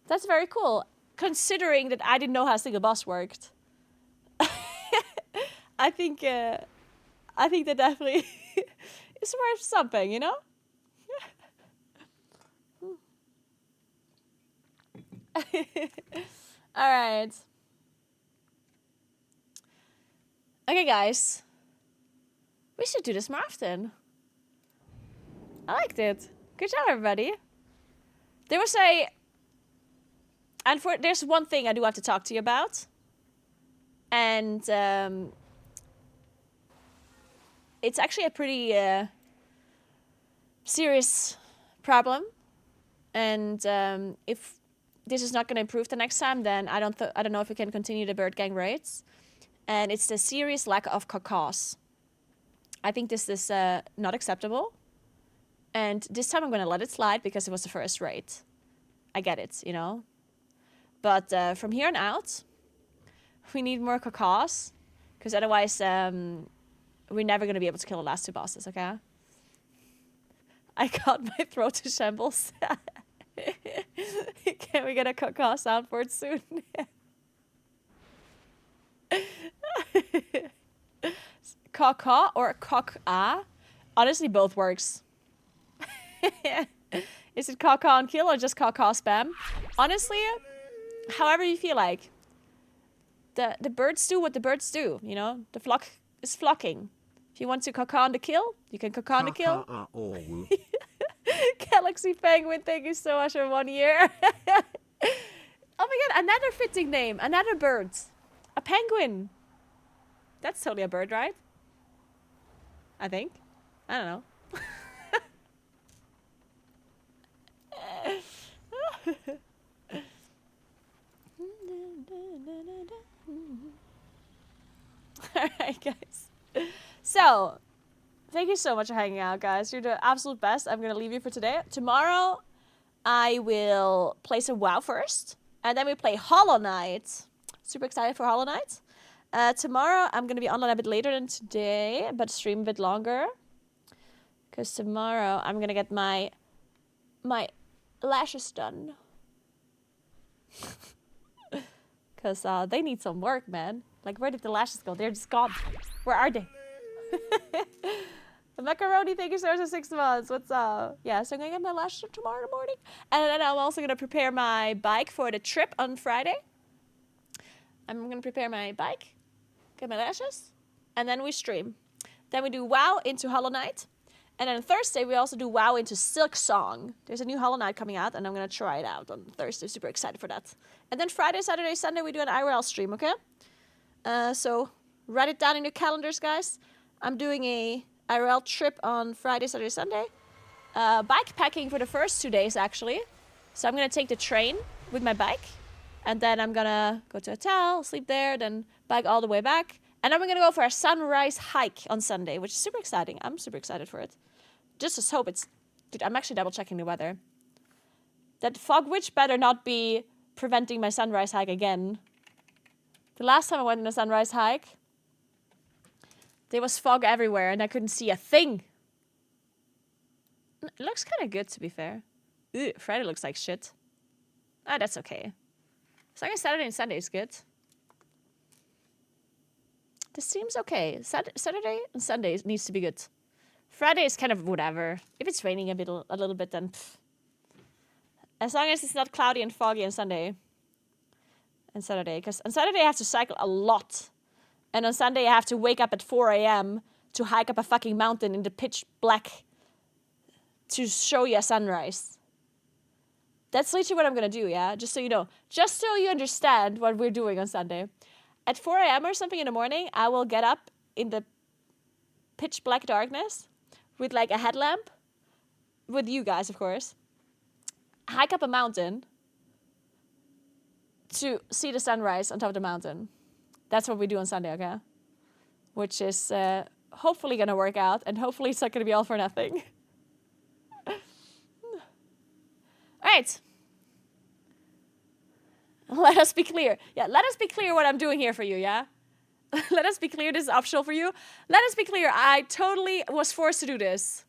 That's very cool, considering that I didn't know how a single boss worked. I think that definitely is worth something, you know? All right. Okay, guys. We should do this more often. I liked it. Good job, everybody. There was there's one thing I do have to talk to you about. And it's actually a pretty serious problem. And if this is not going to improve the next time, then I don't know if we can continue the Bird Gang raids. And it's the serious lack of cacos. I think this is not acceptable. And this time I'm going to let it slide because it was the first raid. I get it, you know. But from here on out, we need more cacos. Because otherwise, we're never going to be able to kill the last 2 bosses, okay? I got my throat to shambles. Can we get a caca sound for it soon? Caca or cock-a? Honestly, both works. Is it caca on kill or just caca spam? Honestly, however you feel like. The birds do what the birds do, you know? The flock is flocking. If you want to caca on the kill, you can caca on the kill. Galaxy Penguin, thank you so much for 1 year. Oh my god, another fitting name. Another bird. A penguin. That's totally a bird, right? I think. I don't know. Alright, guys. So, thank you so much for hanging out, guys. You're the absolute best. I'm going to leave you for today. Tomorrow, I will play some WoW first. And then we play Hollow Knight. Super excited for Hollow Knight. Tomorrow, I'm going to be online a bit later than today, but stream a bit longer. Because tomorrow, I'm going to get my lashes done. Because they need some work, man. Like, where did the lashes go? They're just gone. Where are they? But Macaroni, thank you so much for 6 months. What's up? Yeah, so I'm gonna get my lashes done tomorrow morning. And then I'm also gonna prepare my bike for the trip on Friday. I'm gonna prepare my bike, get my lashes, and then we stream. Then we do WoW into Hollow Knight. And then Thursday we also do WoW into Silk Song. There's a new Hollow Knight coming out, and I'm gonna try it out on Thursday. Super excited for that. And then Friday, Saturday, Sunday we do an IRL stream, okay? So write it down in your calendars, guys. I'm doing a IRL trip on Friday, Saturday, Sunday. Bike packing for the first 2 days, actually. So I'm gonna take the train with my bike. And then I'm gonna go to a hotel, sleep there, then bike all the way back. And then we're gonna go for a sunrise hike on Sunday, which is super exciting. I'm super excited for it. Just hope it's... Dude, I'm actually double checking the weather. That fog witch better not be preventing my sunrise hike again. The last time I went on a sunrise hike, there was fog everywhere and I couldn't see a thing. It looks kind of good, to be fair. Ugh, Friday looks like shit. Ah, that's okay. As long as Saturday and Sunday is good. This seems okay. Saturday and Sunday needs to be good. Friday is kind of whatever. If it's raining a little bit, then pff. As long as it's not cloudy and foggy on Sunday and Saturday. Because on Saturday I have to cycle a lot. And on Sunday I have to wake up at 4 a.m. to hike up a fucking mountain in the pitch black to show you a sunrise. That's literally what I'm gonna do, yeah? Just so you know. Just so you understand what we're doing on Sunday. At 4 a.m. or something in the morning, I will get up in the pitch black darkness with like a headlamp. With you guys, of course. Hike up a mountain to see the sunrise on top of the mountain. That's what we do on Sunday, okay? Which is hopefully gonna work out, and hopefully it's not gonna be all for nothing. Alright. Let us be clear. Yeah, let us be clear what I'm doing here for you, yeah? Let us be clear, this is optional for you. Let us be clear, I totally was forced to do this.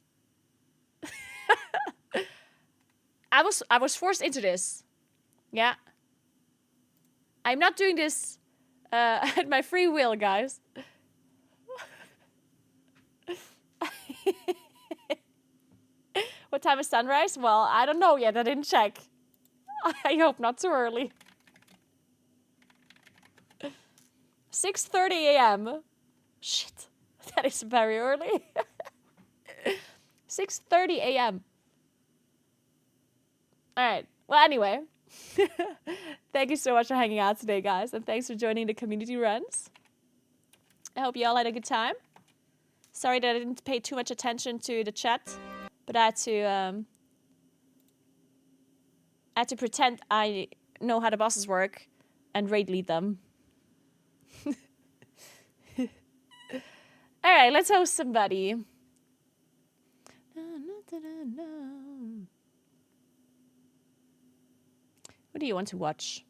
I was forced into this. Yeah. I'm not doing this at my free will, guys. What time is sunrise? Well, I don't know yet. I didn't check. I hope not too early. 6:30 a.m. Shit. That is very early. 6:30 a.m. Alright. Well, anyway. Thank you so much for hanging out today, guys. And thanks for joining the community runs. I hope you all had a good time. Sorry that I didn't pay too much attention to the chat. But I had to pretend I know how the bosses work and raid lead them. Alright, let's host somebody. What do you want to watch?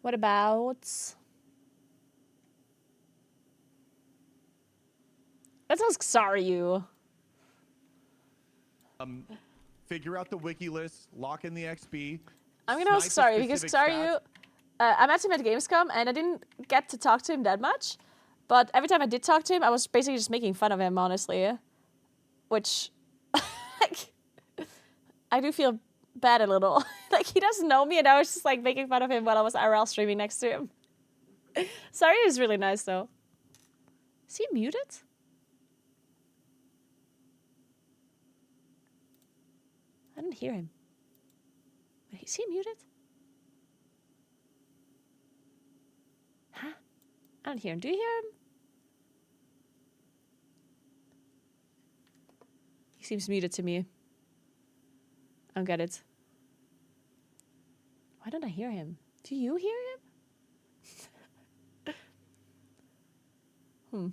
What about... Let's ask Saryu. Figure out the wiki list, lock in the XP. I'm gonna ask Saryu because Saryu... I met him at Gamescom and I didn't get to talk to him that much. But every time I did talk to him, I was basically just making fun of him, honestly. Which... like, I do feel bad a little. Like, he doesn't know me and I was just like making fun of him while I was IRL streaming next to him. Saryu is really nice though. Is he muted? I didn't hear him. Wait, is he muted? Huh? I don't hear him. Do you hear him? He seems muted to me. I don't get it. Why don't I hear him? Do you hear him?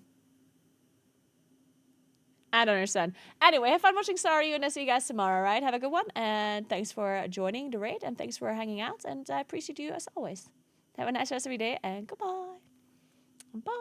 I don't understand. Anyway, have fun watching Saryu and I'll see you guys tomorrow, right? Have a good one. And thanks for joining the raid and thanks for hanging out. And I appreciate you as always. Have a nice rest of your day and goodbye. Bye.